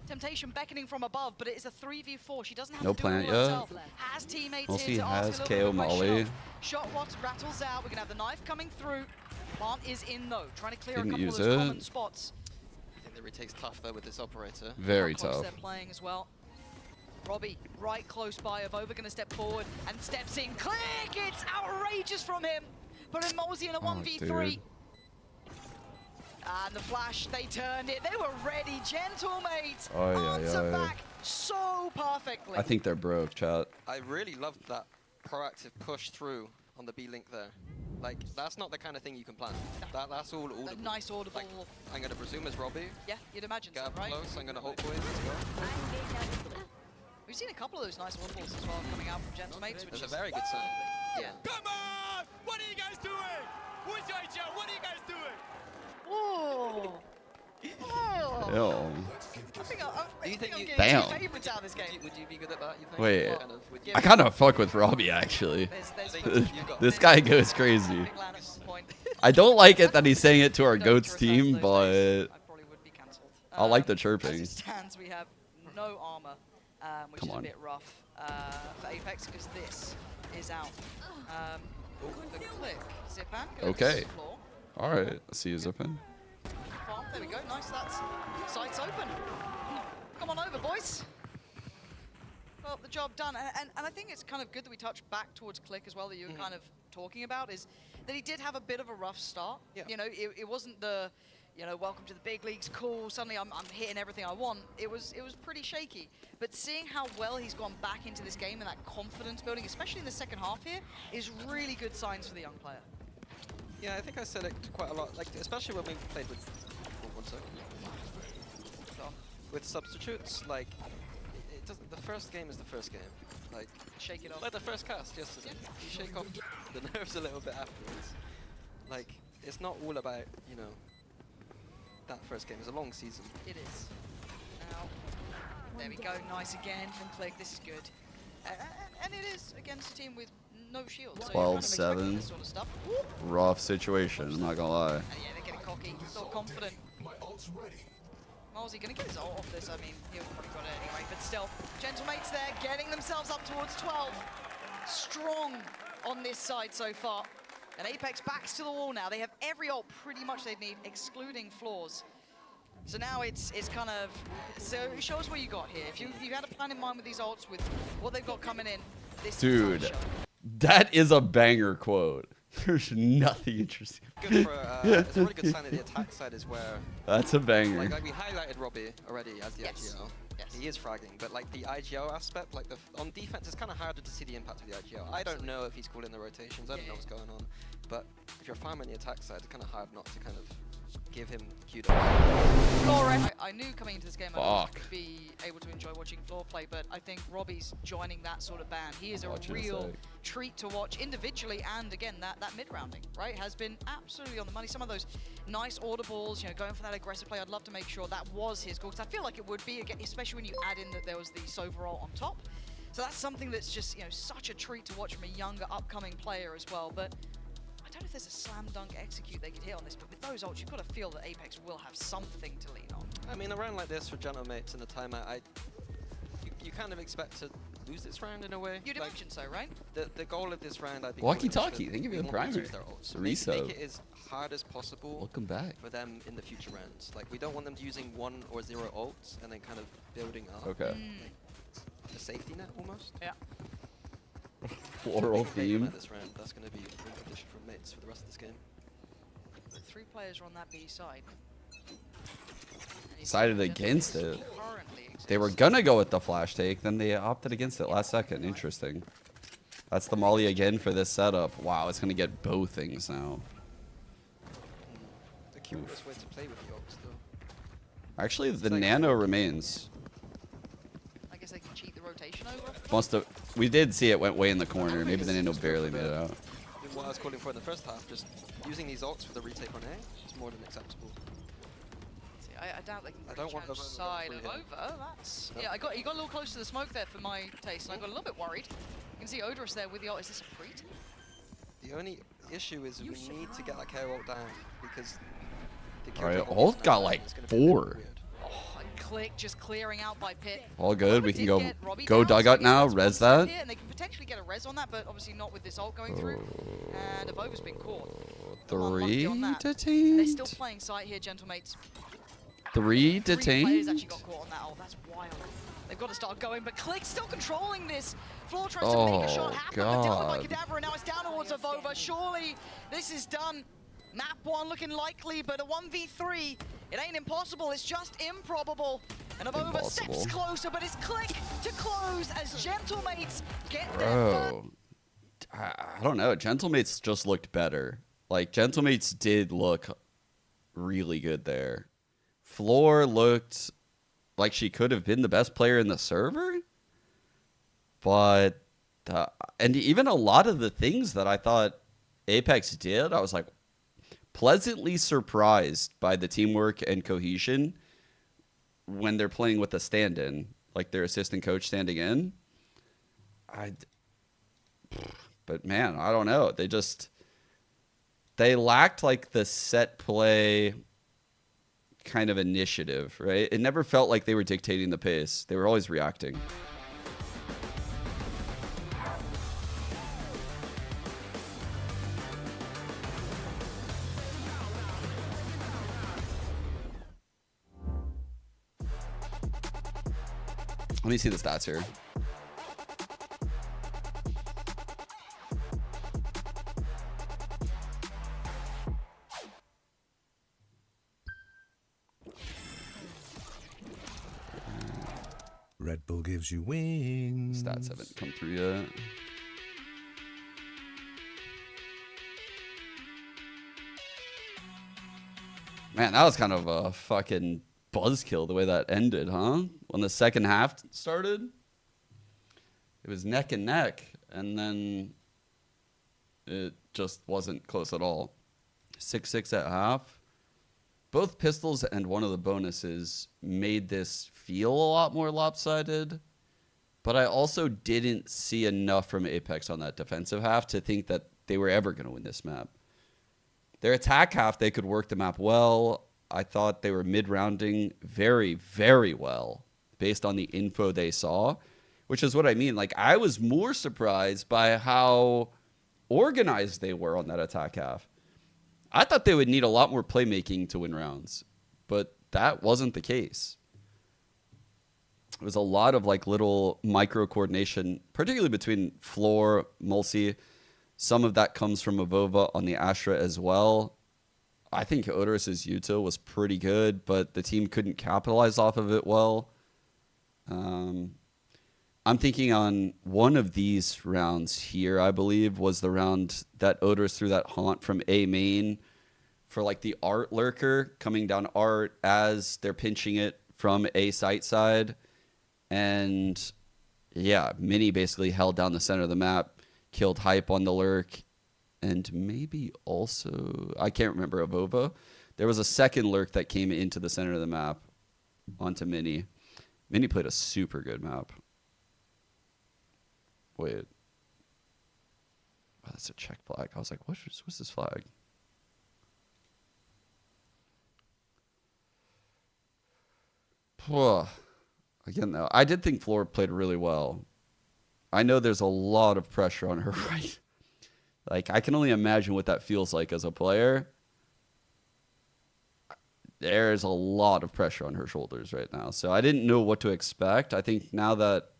Temptation beckoning from above, but it is a 3v4. She doesn't have No to do it plant all yet. herself. Has teammates We'll see, here to ask has a little KO bit of a Molly. question. Shot what rattles out. We're going to have the knife coming through. Plant is in, though. Trying to clear Didn't a couple use of those it. common spots. I think the retake's tough though with this operator. Very How close tough. they're playing as well. Robbie, right close by. Avova going to step forward and steps in. Click! It's outrageous from him. But in Mosey in a 1v3. dude. And the flash, they turned it. They were ready. Gentlemates Oy, oy, answer oy. back so perfectly. I think they're broke, chat. I really loved that proactive push through on the B link there. Like, that's not the kind of thing you can plan. That's all audible. A nice audible. Like, I'm going to presume it's Robbie. Yeah, you'd imagine Get so, up right? close, I'm going to hold boys as well. We've seen a couple of those nice audibles as well coming out from Gentlemates, which That's a is very good sign. Yeah. Come on! What are you guys doing? Who's right here? What are you guys doing? Oh. Oh. Yo. I think Do you think I'm you- getting Damn. two favorites out of this game. Would you be good at that, you think? Wait. Or kind of, would you- I kind of fuck with Robbie, actually. There's You got- This guy goes crazy. Big Lannis point. I don't like it that he's saying it to our Don't goats return team, those but days, I probably would be cancelled. I like the As chirping. it stands, we have no armor, which Come is on. a bit rough for Apex because this is out. The click, Zipan goes Okay. floor. All right, let's see you zipping. Farm, there we go, nice, that's sights open. Come on over, boys. Well, the job done, and I think it's kind of good that we touch back towards Click as well, that you were kind of talking about, is that he did have a bit of a rough start. Yeah. You know, it wasn't the, you know, welcome to the big leagues, cool, suddenly I'm hitting everything I want. It was pretty shaky. But seeing how well he's gone back into this game and that confidence building, especially in the second half here, is really good signs for the young player. Yeah, I think I said it quite a lot, like especially when we played with. Oh, one second. With substitutes, like it doesn't. The first game is the first game. Like Shake it off. Like the first cast yesterday. You shake off the nerves a little bit afterwards. Like it's not all about, you know, that first game. It's a long season. It is. Now, there we go, nice again from Click, this is good. And it is against a team with no shield. So you're kind of expecting 12-7. this sort of stuff. Rough situation, I'm not gonna lie. And yeah, they're getting cocky, so confident. Malsey gonna get his ult off this, I mean, he'll probably got it anyway, but still. Gentlemates there, getting themselves up towards 12. Strong on this side so far. And Apex backs to the wall now. They have every ult pretty much they need, excluding floors. So now it's kind of, so it shows what you got here. If you had a plan in mind with these ults, with what they've got coming in, this Dude, is that is a banger quote. There's nothing interesting. Good for it's a really good sign that the attack side is where. That's a banger. Like we highlighted Robbie already as the IGL. Yes. He is fragging, but like the IGL aspect, like on defense, it's kind of harder to see the impact of the IGL. I don't know if he's calling the rotations. I don't know what's going on, but if you're farming the attack side, it's kind of hard not to kind of give him kudos. I knew coming into this game I would be able to enjoy watching Floor play, but I think Robbie's joining that sort of band. He is a real treat to watch individually, and again, that mid-rounding, right, has been absolutely on the money. Some of those nice audibles, you know, going for that aggressive play, I'd love to make sure that was his goal, because I feel like it would be, again, especially when you add in that there was the Sova roll on top. So that's something that's just, you know, such a treat to watch from a younger, upcoming player as well, but I don't know if there's a slam dunk execute they could hit on this, but with those ults, you've got to feel that Apex will have something to lean on. I mean, a round like this for Gentlemates in the timeout, you kind of expect to lose this round in a way. You'd imagine so, right? The goal of this round, I think. Walkie-talkie, think of the primary. Make it as hard as possible. Welcome back. For them in the future rounds. Like, we don't want them using 1 or 0 ults and then kind of building up. Okay. A safety net almost. Yeah. Floral theme. This round, that's going to be a competition from mates for the rest of this game. The 3 players are on that B side. Decided against it. They were gonna go with the flash take, then they opted against it last second. Interesting. That's the molly again for this setup. Wow, it's gonna get both things now. The cutest way to play with the ults, though. Actually, the nano remains. I guess they can cheat the rotation over. Must have. We did see it went way in the corner. Maybe the nano barely made it out. What I was calling for in the first half, just using these ults for the retake on A, is more than acceptable. See, I doubt they can don't want reach them outside over of here. over. That's Nope. yeah. He got a little close to the smoke there for my taste, and I got a little bit worried. You can see Odorous there with the ult. Is this a preet? The only issue is we need to get that KO ult down because the All right, kill ult got like 4. Oh, and Click just clearing out by Pit. All good. We Did can go get Robbie go down, so I dugout guess now. that's one Res step that. here, and they can potentially get a res on that, but obviously not with this ult going through. And Avova's been caught. 3 And they're detained. still playing site here, Gentlemates. 3 Three players detained. actually got caught on that ult. That's wild. They've got to start going, but Click still controlling this. Floor tries to make a shot happen, but dealt with by God. Cadaver, and now it's down towards Avova. Surely this is done. Map 1 looking likely, but a 1v3, it ain't impossible, it's just improbable. And Avova steps Impossible. closer, but it's Click to close as Gentlemates get their Bro, I don't know. Gentlemates just looked better. Like, Gentlemates did look really good there. Floor looked like she could have been the best player in the server. But, and even a lot of the things that I thought Apex did, I was like pleasantly surprised by the teamwork and cohesion when they're playing with a stand-in, like their assistant coach standing in. But man, I don't know. They just, they lacked like the set play kind of initiative, right? It never felt like they were dictating the pace. They were always reacting. Let me see the stats here. Red Bull gives you wings. Stats haven't come through yet. Man, that was kind of a fucking buzzkill the way that ended, huh? When the second half started, it was neck and neck, and then it just wasn't close at all. 6-6 at half. Both pistols and one of the bonuses made this feel a lot more lopsided, but I also didn't see enough from Apex on that defensive half to think that they were ever going to win this map. Their attack half, they could work the map well. I thought they were mid-rounding very, very well based on the info they saw, which is what I mean. Like, I was more surprised by how organized they were on that attack half. I thought they would need a lot more playmaking to win rounds, but that wasn't the case. It was a lot of like little micro coordination, particularly between Floor, Mulsi. Some of that comes from Avova on the Astra as well. I think Odorous' util was pretty good, but the team couldn't capitalize off of it well. I'm thinking on one of these rounds here, I believe, was the round that Odorous threw that haunt from A main for like the Art lurker coming down Art as they're pinching it from A side. And yeah, Mini basically held down the center of the map, killed Hype on the lurk, and maybe also, I can't remember, Avova. There was a second lurk that came into the center of the map onto Mini. Mini played a super good map. Wait. Oh, that's a check flag. I was like, what's this flag? Again, though, I did think Floor played really well. I know there's a lot of pressure on her right. Like, I can only imagine what that feels like as a player. There's a lot of pressure on her shoulders right now. So I didn't know what to expect. I think now that...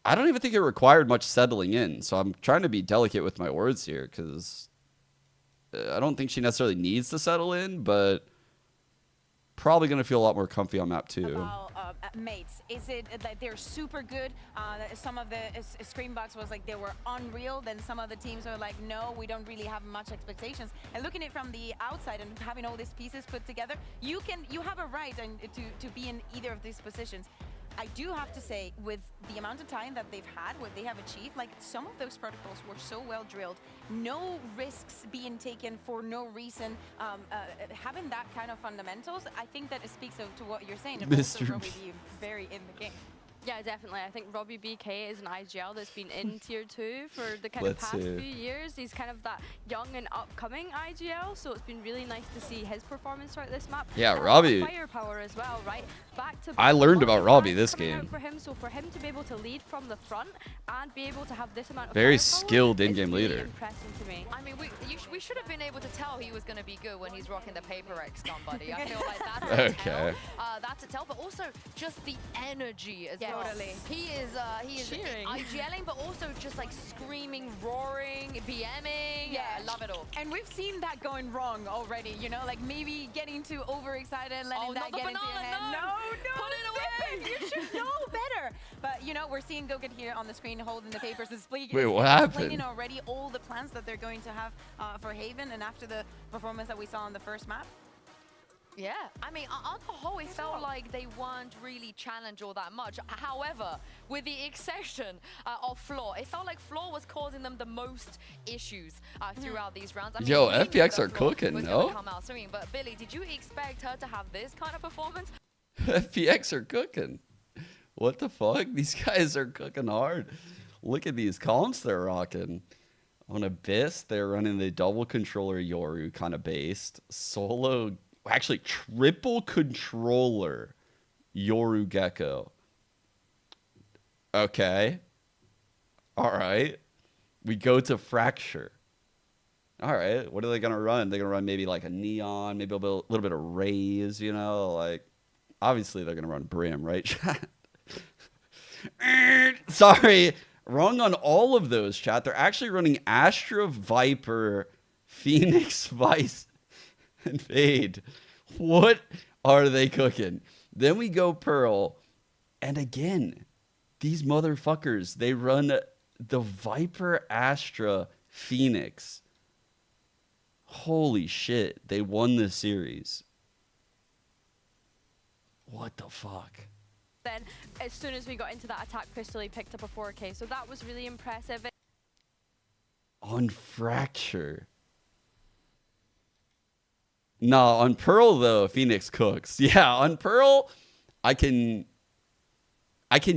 I don't even think it required much settling in. So I'm trying to be delicate with my words here because I don't think she necessarily needs to settle in, but probably going to feel a lot more comfy on map 2. About mates, is it that they're super good? Some of the Screambox was like they were unreal. Then some of the teams are like, no, we don't really have much expectations. And looking at it from the outside and having all these pieces put together, you have a right to be in either of these positions. I do have to say, with the amount of time that they've had, what they have achieved, like some of those protocols were so well drilled, no risks being taken for no reason. Having that kind of fundamentals, I think that it speaks to what you're saying. And also probably being very in the game. Yeah, definitely. I think Robbie BK is an IGL that's been in tier 2 for the kind of past few years. He's kind of that young and upcoming IGL, so it's been really nice to see his performance throughout this map. Yeah, Robbie. Firepower as well, right? Back to I learned about Robbie this game. For him, so for him to be able to lead from the front and be able to have this amount of very firepower, skilled in-game really leader. Impressive to me. I mean, we should have been able to tell he was going to be good when he's rocking the Paper X gun, buddy. I feel like that's a tell. That's a tell, but also just the energy as well. Totally. He is IGLing, but also just like screaming, roaring, BMing. Yeah, I love it all. And we've seen that going wrong already, you know, like maybe getting too overexcited, letting that get into your head. No, put it away. You should know better. But you know, we're seeing Gogan here on the screen holding the papers and Wait, what happened? Explaining already all the plans that they're going to have for Haven, and after the performance that we saw on the first map. Yeah, I mean, on the whole, it felt like they weren't really challenged all that much. However, with the exception of Floor, it felt like Floor was causing them the most issues throughout these rounds. I mean, yo, FPX are cooking, no? Come out swinging, but Billy, did you expect her to have this kind of performance? FPX are cooking. What the fuck? These guys are cooking hard. Look at these comps they're rocking. On Abyss, they're running the double controller Yoru kind of based. Solo, actually triple controller Yoru Gecko. Okay. All right. We go to Fracture. All right. What are they going to run? They're going to run maybe like a Neon, maybe a little bit of Rays, you know? Like, obviously they're going to run Brim, right, chat? Sorry. Wrong on all of those, chat. They're actually running Astra, Viper, Phoenix, Vice, and Fade. What are they cooking? Then we go Pearl. And again, these motherfuckers, they run the Viper, Astra, Phoenix. Holy shit. They won this series. What the fuck? Then, as soon as we got into that attack pistol, he picked up a 4K. So that was really impressive. On Fracture. No, on Pearl, though, Phoenix cooks. Yeah, on Pearl, I can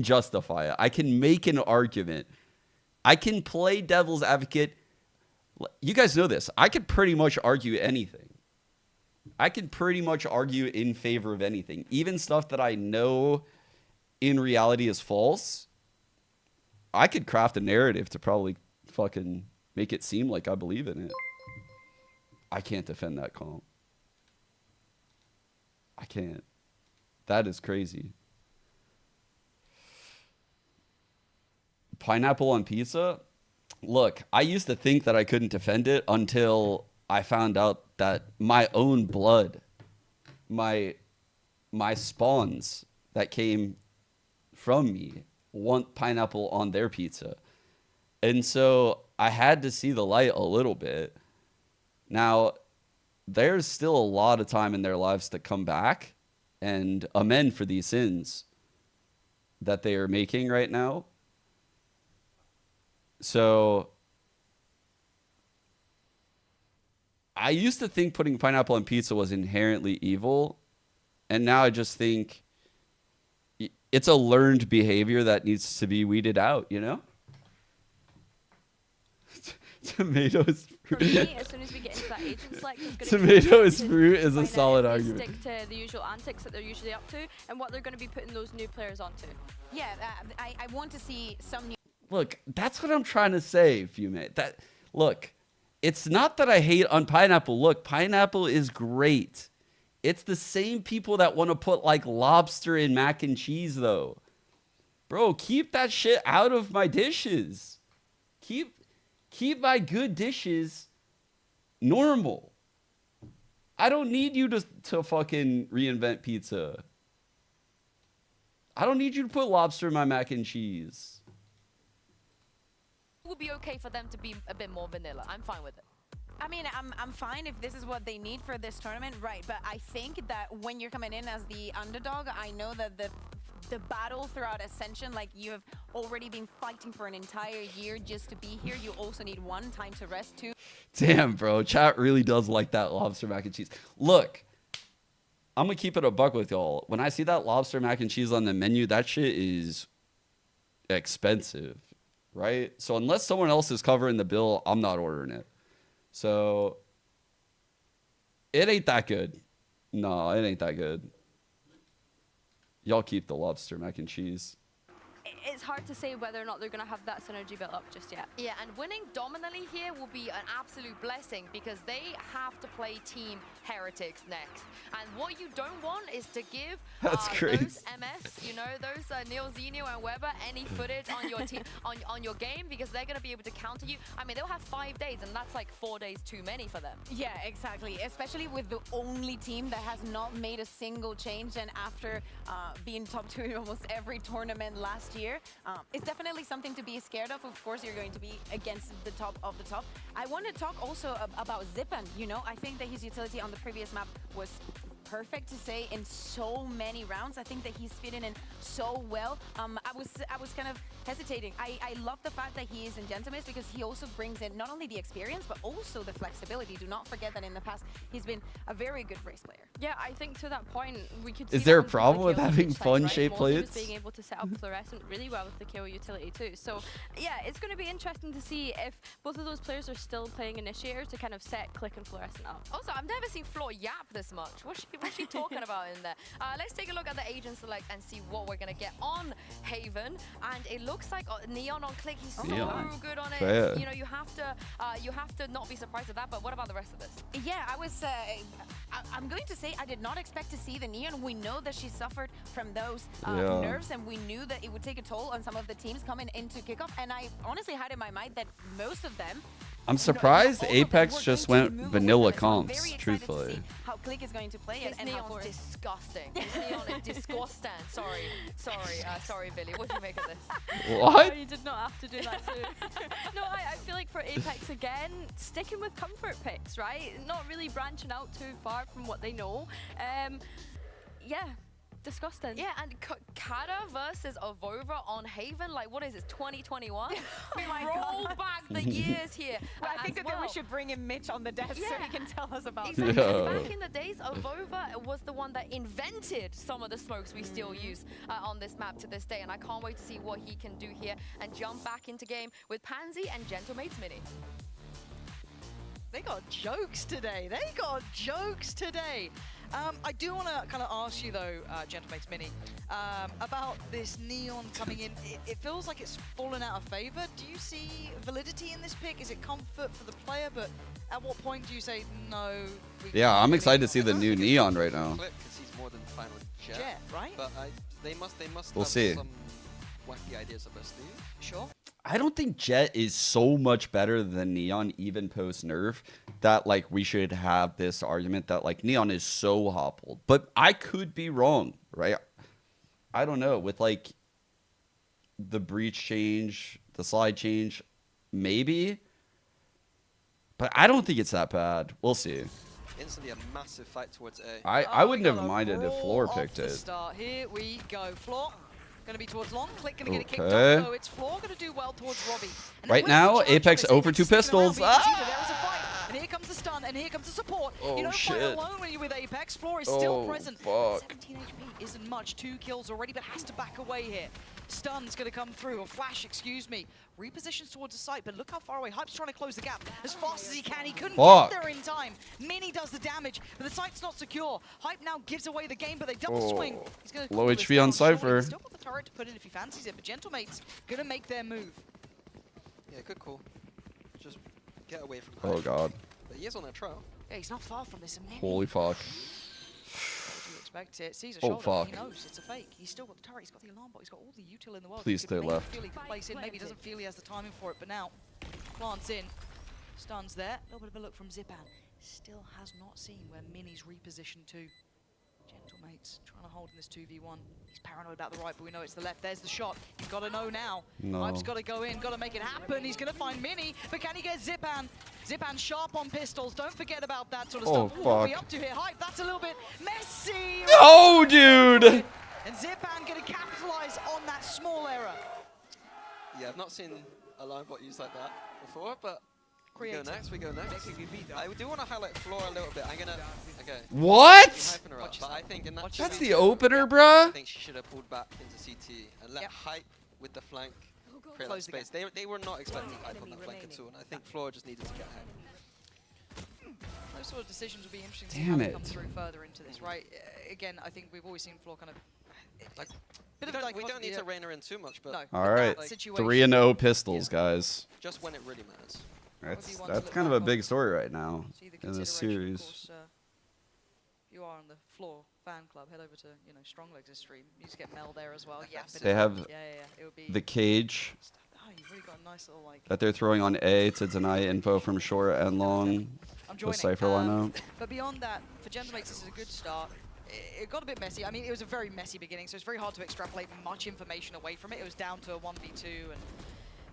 justify it. I can make an argument. I can play devil's advocate. You guys know this. I could pretty much argue anything. I can pretty much argue in favor of anything. Even stuff that I know in reality is false. I could craft a narrative to probably fucking make it seem like I believe in it. I can't defend that comp. I can't. That is crazy. Pineapple on pizza? Look, I used to think that I couldn't defend it until I found out that my own blood, my spawns that came from me want pineapple on their pizza. And so I had to see the light a little bit. Now, there's still a lot of time in their lives to come back and amend for these sins that they are making right now. So I used to think putting pineapple on pizza was inherently evil. And now I just think it's a learned behavior that needs to be weeded out, you know? Tomatoes For me, as soon as we get into that agent select, it's going tomato is fruit is a solid argument. Stick to the usual antics that they're usually up to and what they're going to be putting those new players onto. Yeah, I want to see some new. Look, that's what I'm trying to say, Fume. Look, it's not that I hate on pineapple. Look, pineapple is great. It's the same people that want to put like lobster in mac and cheese, though. Bro, keep that shit out of my dishes. Keep my good dishes normal. I don't need you to fucking reinvent pizza. I don't need you to put lobster in my mac and cheese. It would be okay for them to be a bit more vanilla. I'm fine with it. I mean, I'm fine if this is what they need for this tournament, right? But I think that when you're coming in as the underdog, I know that the battle throughout Ascension, like you have already been fighting for an entire year just to be here. You also need one, time to rest, two. Damn, bro. Chat really does like that lobster mac and cheese. Look, I'm going to keep it a buck with y'all. When I see that lobster mac and cheese on the menu, that shit is expensive, right? So unless someone else is covering the bill, I'm not ordering it. So it ain't that good. No, it ain't that good. Y'all keep the lobster mac and cheese. It's hard to say whether or not they're going to have that synergy built up just yet. Yeah, and winning dominantly here will be an absolute blessing because they have to play Team Heretics next. And what you don't want is to give those MFs, you know, those Neil Zenio and Weber any footage on your team, on your game, because they're going to be able to counter you. I mean, they'll have 5 days, and that's like 4 days too many for them. Yeah, exactly. Especially with the only team that has not made a single change, and after being top 2 in almost every tournament last year, it's definitely something to be scared of. Of course, you're going to be against the top of the top. I want to talk also about Zipan. You know, I think that his utility on the previous map was perfect to say in so many rounds. I think that he's fitting in so well. I was kind of hesitating. I love the fact that he is in Gentleman because he also brings in not only the experience but also the flexibility. Do not forget that in the past he's been a very good race player. Yeah, I think to that point we could. Is see there that a with problem the with kill having usage, fun right? shape Morty was plates? being able to set up Fluorescent really well with the KO utility too. So yeah, it's going to be interesting to see if both of those players are still playing Initiator to kind of set Click and Fluorescent up. Also, I've never seen Floor yap this much. What's she talking about in there? Let's take a look at the agent select and see what we're going to get on Haven. And it looks like Neon on Click. He's so good on it. Fair. You know, you have to not be surprised at that. But what about the rest of this? Yeah, I'm going to say I did not expect to see the Neon. We know that she suffered from those nerves, and we knew that it would take a toll on some of the teams coming into Kickoff. And I honestly had in my mind that most of them. I'm surprised Apex just went vanilla comps, truthfully. How Click is going to play it, and Neon's disgusting. His Neon is disgusting. Sorry, Billy. What do you make of this? What? No, you did not have to do that too. No, I feel like for Apex again, sticking with comfort picks, right? Not really branching out too far from what they know. Yeah. Disgusting. Yeah, and Kata versus Avova on Haven, like what is this, 2021? Roll back the years here. I think that we should bring in Mitch on the desk so he can tell us about exactly. Back in the days, Avova was the one that invented some of the smokes we still use on this map to this day, and I can't wait to see what he can do here and jump back into game with Pansy and Gentlemates Mini. They got jokes today. I do want to kind of ask you though, Gentlemates Mini, about this Neon coming in. It feels like it's fallen out of favor. Do you see validity in this pick? Is it comfort for the player? But at what point do you say no? Yeah, I'm excited to see the new Neon right now. Because he's more than fine with Jet, right? But they must we'll have see. some wacky ideas up their sleeve. Sure. I don't think Jet is so much better than Neon, even post nerf, that like we should have this argument that like Neon is so hoppled. But I could be wrong, right? I don't know. With like the breach change, the slide change, maybe. But I don't think it's that bad. We'll see. Instantly a massive fight towards A. I wouldn't have minded if Floor picked it. Start. Here we go. Floor. Going to be towards long. Click going to get it kicked Okay. off. So it's Floor going to do well towards Robbie. And Right now, Apex over 2 pistols. There is a fight. And here comes the stun. And here comes the support. Oh, you don't fight shit. alone when you're with Apex. Floor is still present. Fuck. 17 HP isn't much. 2 kills already, but has to back away here. Stun's going to come through. Or flash, excuse me. Repositions towards the site, but look how far away. Hype's trying to close the gap as fast as he can. He couldn't get there in time. Mini does the damage, but the site's not secure. Hype now gives away the game, but they double swing. He's going to low HP on Cypher. Still got the turret to put in if he fancies it, but Gentlemate's going to make their move. Yeah, good call. Just get away from Oh Hype. god. But he is on a trail. Yeah, he's not far from this. Holy fuck. What do you expect it? Sees a Oh, shoulder. fuck. He knows it's a fake. He's still got the turret. He's got the alarm bot. He's got all the util in the world. Please He stay maybe left. Feel he can place in. Maybe he doesn't feel he has the timing for it, but now plants in. Stuns there. A little bit of a look from Zipan. Still has not seen where Mini's repositioned to. Gentlemates trying to hold in this 2v1. He's paranoid about the right, but we know it's the left. There's the shot. He's got to know now. No. Hype's got to go in, got to make it happen. He's going to find Mini, but can he get Zipan? Zipan sharp on pistols. Don't forget about that sort of Oh, stuff. What are we fuck. up to here? Hype, that's a little bit messy. No, dude! And Zipan going to capitalize on that small error. Yeah, I've not seen a line bot used like that before, but we go next. I do want to highlight Floor a little bit. I'm going to... Okay. What? Hyping her up, but I think in that That's 2v2, the opener, bruh. I think she should have pulled back into CT and let Hype with the flank create that Close the space. They were not expecting Hype on that flank at all, and I think Floor just needed to get ahead. Those sort of decisions will be interesting to see Damn how they it. come through further into this, right? Again, I think we've always seen Floor kind of... Like, bit we of don't need dichotomy, to rein her in too much, but No. All right. That situation- 3-0 pistols, guys. just when it really matters. That's kind of a big story right now See the in this consideration, of series. course, if you are on the Floor fan club, head over to Stronglegs' stream. You just get Mel there as well. Yeah, They have it would be the cage Oh, you've really got a nice little like. that they're throwing on A to deny info from short and long. I'm The joining. Cypher lineup. But beyond that, for Gentlemates, this is a good start. It got a bit messy. I mean, it was a very messy beginning, so it's very hard to extrapolate much information away from it. It was down to a 1v2, and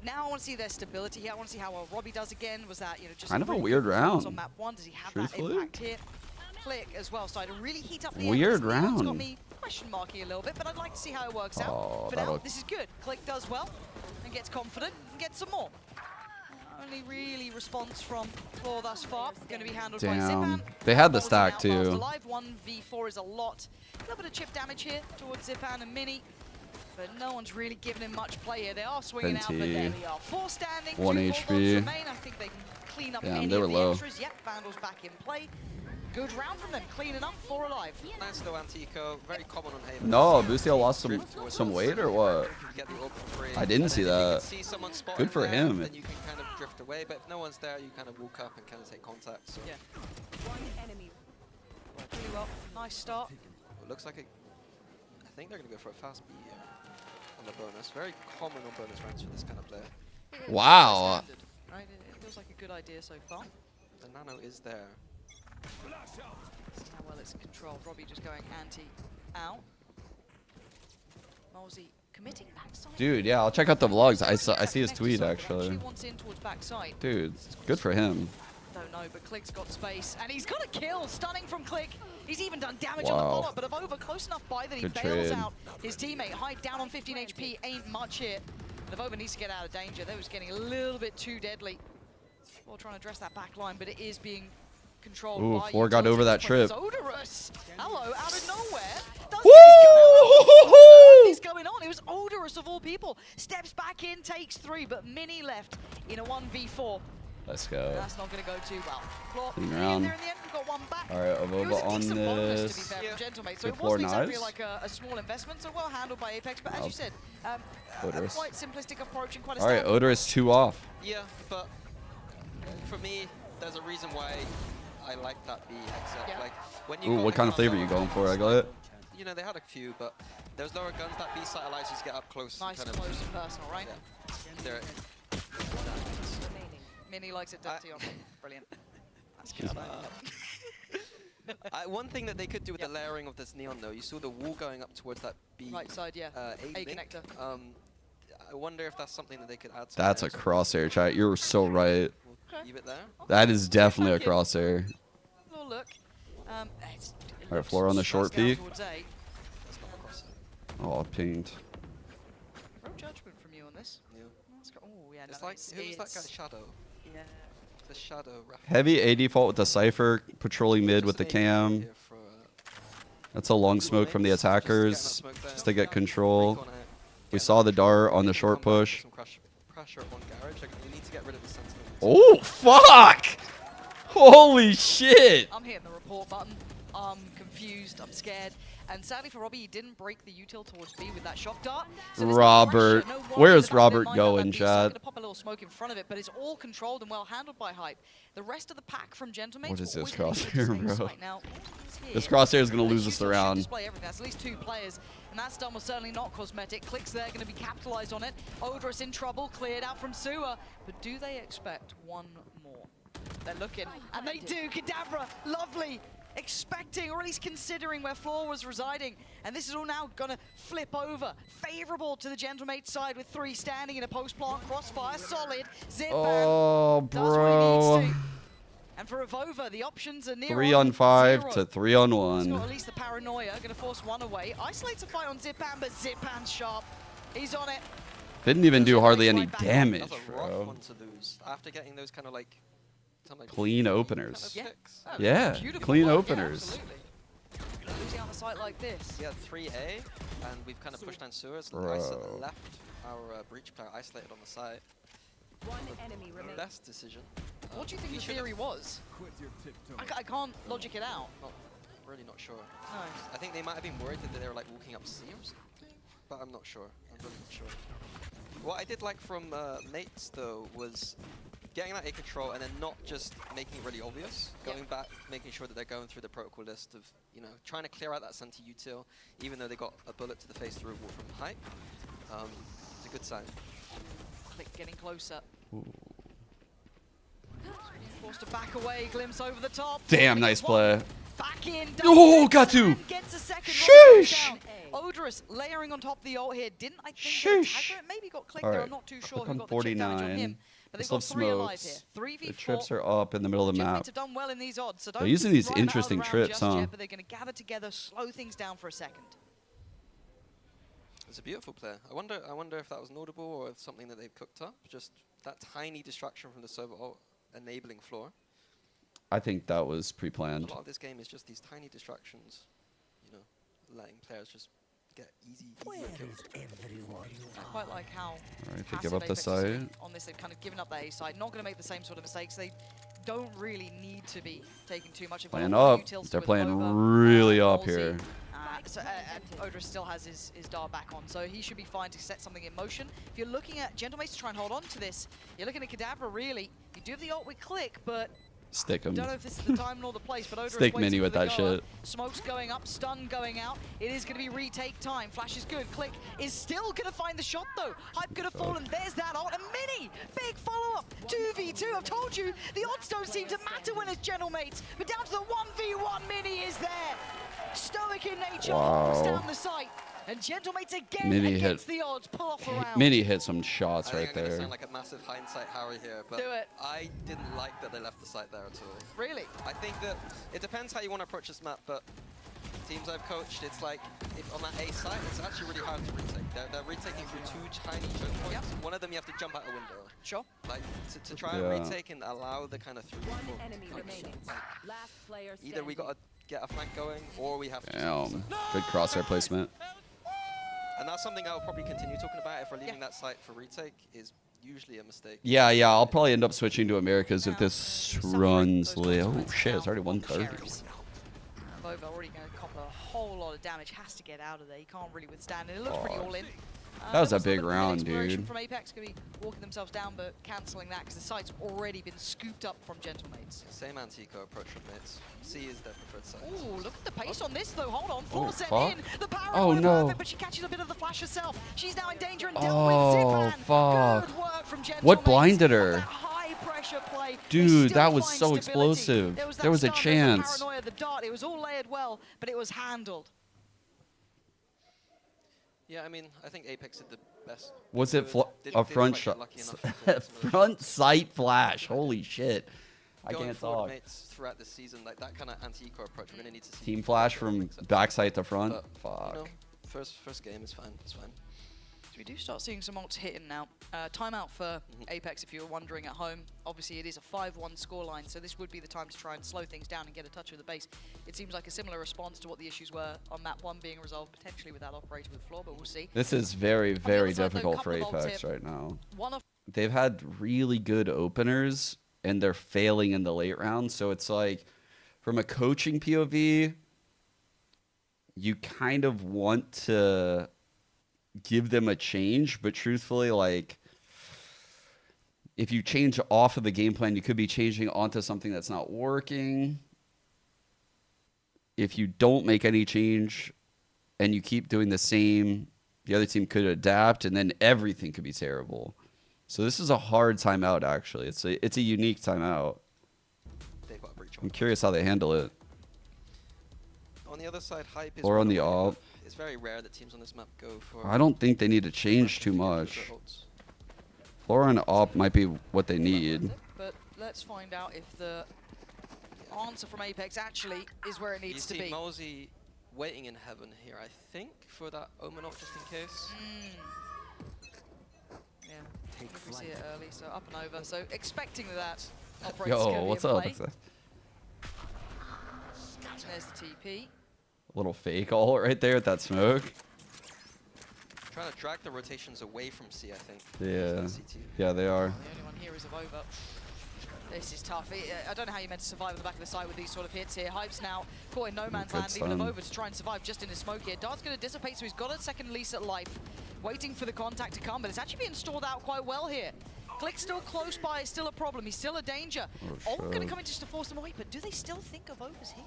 now I want to see their stability here. I want to see how well Robbie does again. Was that just Kind of a really weird good performance round, on map 1? Does he have truthfully. that impact here? Click as well, starting to really heat up the Weird air. This neon's got round. me question marking a little bit, but I'd like to see how it works Oh, out. For now, that'll- this is good. Click does well and gets confident and gets some more. Only really response from Floor thus far. Going to be handled by Damn. Zipan. They had the Bolton stack outmasked too. alive. 1v4 is a lot. A little bit of chip damage here towards Zipan and Mini. But no one's really giving him much play here. They are swinging out, but there Venti. they are. 4 standing, 1 2 HP. bulldogs remain. I think they can clean up Damn, any they were of the low. extras. Yep, Vandal's back in play. Good round from them, clean enough, 4 alive. Nice though, Antico. Very common on Haven. No, Bustiel lost some weight or what? Get the orb for free. I didn't see And then if you that. can see someone spotting Good for there, him. Then you can kind of drift away, but if no one's there, you kind of walk up and kind of take contact. So Yeah. One enemy. Pretty well. Nice start. it looks like I think they're going to go for a fast B on the bonus. Very common on bonus rounds for this kind of player. Wow. Standard, right? It feels like a good idea so far. The nano is there. See how well it's controlled. Robbie just going anti out. Mosey committing backside. Dude, yeah, I'll check out the vlogs. I see his Connector tweet side, actually. wants in towards backside. Dude, good for him. Don't know, but Click's got space. And he's got a kill. Stunning from Click. He's even done damage on the Wow. follow-up, but Avova close enough by that he Good bails trade. out his teammate. Hyde down on 15 HP, ain't much here. And Avova needs to get out of danger. That was getting a little bit too deadly. Well, trying to address that back line, but it is being controlled Ooh, by Floor got over that Utility. trip. Odorous. Hello, out of nowhere. Does Woo! What is going on? It was Odorous of all people. Steps back in, takes 3, but Mini left in a 1v4. Let's go. That's not going to go too well. Floor Clean in round. there in the end, got one back. All right, It was Avova a on decent bonus, to be this. fair, from Gentlemate. So Good it Floor wasn't exactly knives. like a small investment, so well handled by Apex. But as Wow. you said, a Odorous. quite simplistic approach and quite a All right, standard. Odorous 2 off. Yeah, but for me, there's a reason why I like that B except Yeah. like when you Ooh, got what the kind of guns flavor that you were going for? I close, got it. You know, they had a few, but those lower guns, that B site allows you to get up close. Nice, kind close and personal, right? Yeah. They're- Mini likes it dirty on. Brilliant. That's good. One thing that they could do with the layering of this neon, though, you saw the wall going up towards that B. Right side, yeah. A link. connector. I wonder if that's something that they could add to That's a there. crosshair, chat. You're so right. We'll leave it there. That is definitely a crosshair. Little look. It All right, looks Floor on the short stressed down peak. towards A. That's not a crosshair. Oh, pinged. No judgment from you on this. Yeah. Oh, yeah. It's no, like, who was that guy? it's- Shadow. Yeah. The Shadow ref. Heavy A default with the Cypher, patrolling mid with the Just aiming cam. here for, That's a long smoke from the mates, just getting that attackers, smoke there. just to get control. Recon out. We Get saw that the control. dart on We the can short come back with push. some pressure on Garage. Like, we need to get rid of the sentiment. Oh, fuck! Holy shit! I'm hitting the report button. I'm confused. I'm scared. And sadly for Robbie, he didn't break the util towards B with that shock dart. So there's no Robert. pressure, no worry Where's that that Robert mid might have going, that B side. Chad? Gonna pop a little smoke in front of it, but it's all controlled and well handled by Hype. The rest of the pack from Gentlemen. What is this crosshair, crosshair, bro? Now, This crosshair is gonna Let's lose use us the the round. Display everything. That's at least 2 players, and that stun was certainly not cosmetic. Clicks there, going to be capitalized on it. Odorous in trouble, cleared out from Sewer. But do they expect one more? They're looking, and they do. Kadabra, lovely. Expecting, or at least considering where Floor was residing. And this is all now going to flip over. Favorable to the Gentlemate side with 3 standing in a post-plant crossfire. Solid. Zip Oh, does what he needs bro. to. And for Avova, the options are near 3 on 5 to 3 on He's got 1. at least the paranoia, going to force one away. Isolates a fight on Zipan, but Zipan's sharp. He's on it. Didn't even do hardly any That's damage, a rough bro. one to lose. After getting those kind of like... Clean openers. Yeah. Yeah, Beautiful clean work, openers. Yeah, absolutely. Losing on the site like this. Yeah, 3A, and we've kind of pushed down sewers. The guys to the Bro. left, our breach player isolated on the side. One enemy remains. Best decision. What do you think we the should've- theory was? I can't logic it out. Not, really not sure. No. I think they might have been worried that they were like walking up C or something, but I'm not sure. I'm really not sure. What I did like from mates though was getting that A control and then not just making it really obvious. Going back, making sure that they're going through the protocol list of, you know, trying to clear out that center util, even though they got a bullet to the face through a wall from Hype. It's a good sign. Click getting closer. Forced to back away, glimpse over the top. Damn, nice play. Back in. Oh, got to. And gets a second. Sheesh. Down. Odorous layering on top of the ult here. Didn't I think Sheesh. maybe got clicked All there. right. I'm not too Click sure who on got the chip damage on 49. him. But they've Just got love 3 alive here. smokes. 3v4. The trips are up in the middle of the map. Gentlemen have done well in these odds, so They're don't using these run 'em out of the interesting round trips, just huh? yet, but they're going to gather together, slow things down for a second. It's a beautiful player. I wonder if that was notable or if something that they've cooked up. Just that tiny distraction from the server ult enabling floor. I think that was A pre-planned. lot of this game is just these tiny distractions, you know, letting players just get easier kills. I quite like how All right, they passive give up the Apex are site. on this. They've kind of given up their A side. Not going to make the same sort of mistakes. They don't really need to be taking too much. They've got a Playing lot of up. utils They're with playing Nova, really up Halsey. here. And Odorous still has his dart back on, so he should be fine to set something in motion. If you're looking at Gentlemates to try and hold on to this, you're looking at Kadabra really. You do have the ult with Click, but Stick him. don't know if this is the time nor the place, but Odorous Stick waiting Mini for with the that goer. shit. Smoke's going up, stun going out. It is going to be retake time. Flash is good. Click is still going to find the shot though. Hype could have fallen. There's that ult. And Mini, big follow-up. 2v2. I've told you, the odds don't seem to matter when it's Gentlemates, but down to the 1v1, Mini is there. Stoic in nature, holds Wow. down the site. And Gentlemates again Mini against hit. the odds. Pull off a round. Mini hit some shots I think right I'm going to there. sound like a massive hindsight Harry here, but Do it. I didn't like that they left the site there at all. Really? I think that it depends how you want to approach this map, but teams I've coached, it's like if on that A site, it's actually really hard to retake. They're retaking through 2 tiny choke points. Yep. One of them you have to jump out a window. Sure. Like to try and Yeah. retake and allow the kind of through. Enemy remaining. Last player Either we standing. got to get a flank going, or we have to. Damn. Good crosshair placement. And that's something I'll probably continue talking about if we're leaving that site for retake. Is usually a mistake. Yeah, I'll probably end up switching to Americas if this runs late. Oh shit, it's already 1:30. Bova already going to cop a whole lot of damage. Has to get out of there. He can't really withstand it. It looks pretty all in. That was a looks like big bit of round, exploration dude. From Apex going to be walking themselves down, but cancelling that because the site's already been scooped up from Gentlemates. Same anti-eco approach from mates. C is their preferred site. Ooh, look at the pace on this though. Hold on, 4 set fuck. in. The power Oh, is no. perfect, but she catches a bit of the flash herself. She's now in danger and dealt Oh, with Zipan. fuck. Good work from Gentlemates. What blinded On her? that high pressure play. They Dude, still that was find so stability. explosive. There was, There was a stun, chance. Paranoia, the dart. It was all layered well, but it was handled. Yeah, I mean, I think Apex did the best. Was it Didn't a front quite shot? get lucky enough to pull this one. Front sight flash. Holy shit. I Going can't forward, talk. mates, throughout the season, like that kind of anti-eco approach, we're gonna need to see. Team flash from backside to front. But, Fuck. You know, first game is fine. It's fine. So we do start seeing some ults hitting now. Timeout for Apex, if you were wondering at home. Obviously, it is a 5-1 scoreline, so this would be the time to try and slow things down and get a touch of the base. It seems like a similar response to what the issues were on map 1 being resolved, potentially with that operator with floor, but we'll see. This is very, very other side, though, difficult for couple of ults Apex here. right now. One of They've had really good openers, and they're failing in the late rounds. So it's like, from a coaching POV, you kind of want to give them a change, but truthfully, like, if you change off of the game plan, you could be changing onto something that's not working. If you don't make any change and you keep doing the same, the other team could adapt, and then everything could be terrible. So this is a hard timeout, actually. It's a unique timeout. They've got a breach on. I'm curious how they handle it. On the other side, hype is. Or on one the away, alt. but It's very rare that teams on this map go for. I don't think they need to change too much. Flora and op might be what they need. But let's find out if the answer from Apex actually is where it You needs to see be. Mosey waiting in heaven here, I think, for that Omen ult just in case. Yeah, if we see it early, so up and over. So expecting that operator's Yo, gonna be what's in up? play. There's the TP. Little fake ult right there at that smoke. Trying to drag the rotations away from C, I think. Yeah. That's CT. Yeah, they are. The only one here is Avova. This is tough. I don't know how you're meant to survive on the back of the site with these sort of hits here. Hype's now caught in no man's Good land, leaving stun. Avova to try and survive just in his smoke here. Dart's going to dissipate, so he's got a second lease at life, waiting for the contact to come, but it's actually being stalled out quite well here. Click's still close by, it's still a problem. He's still a danger. All going to shit. come in just to force them away, but do they still think Avova's here?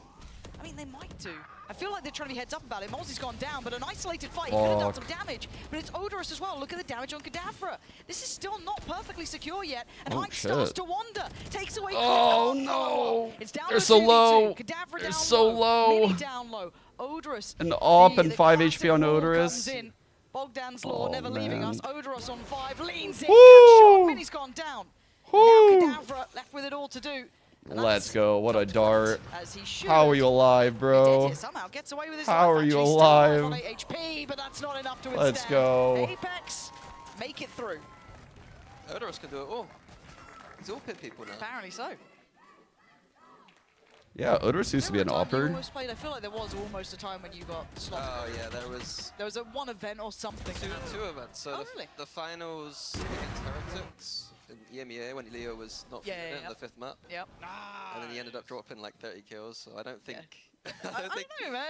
I mean, they might do. I feel like they're trying to be heads up about it. Mozzi's gone down, but an isolated fight. He could have done some damage, but it's Odorous as well. Look at the damage on Kadabra. This is still not perfectly secure yet, and Oh, Hype starts shit. to wander. Takes away. Oh, Click. no. It's down They're to so 2v2. low. Kadabra They're down so low. Mini down low. Odorous. An op The and 5 classic HP on wall Odorous. comes in. Bogdan's Law Oh, never leaving man. us. Odorous on 5, leans in. Woo! Good shot. Mini's gone down. Woo! Now Kadavra left with it all to do. And Let's that's go. What a dart. as he should. How are you alive, He did bro? here, somehow gets away with his How life, are you actually. Still alive alive? on 8 HP, but that's not enough to Let's withstand. go. Apex make it through. Odorous can do it all. He's all pit people now. Apparently so. Yeah, Odorous used to be an Remember a time you upper. almost played? I feel like there was almost a time when you got sloppy. Oh yeah, there was a one event or something. two events. So Oh, the, really? the finals against Heretics in EMEA when Leo was not Yeah, feeling yeah, it in the 5th map. Yep. And then he ended up dropping like 30 kills. So I don't think. I don't know, man.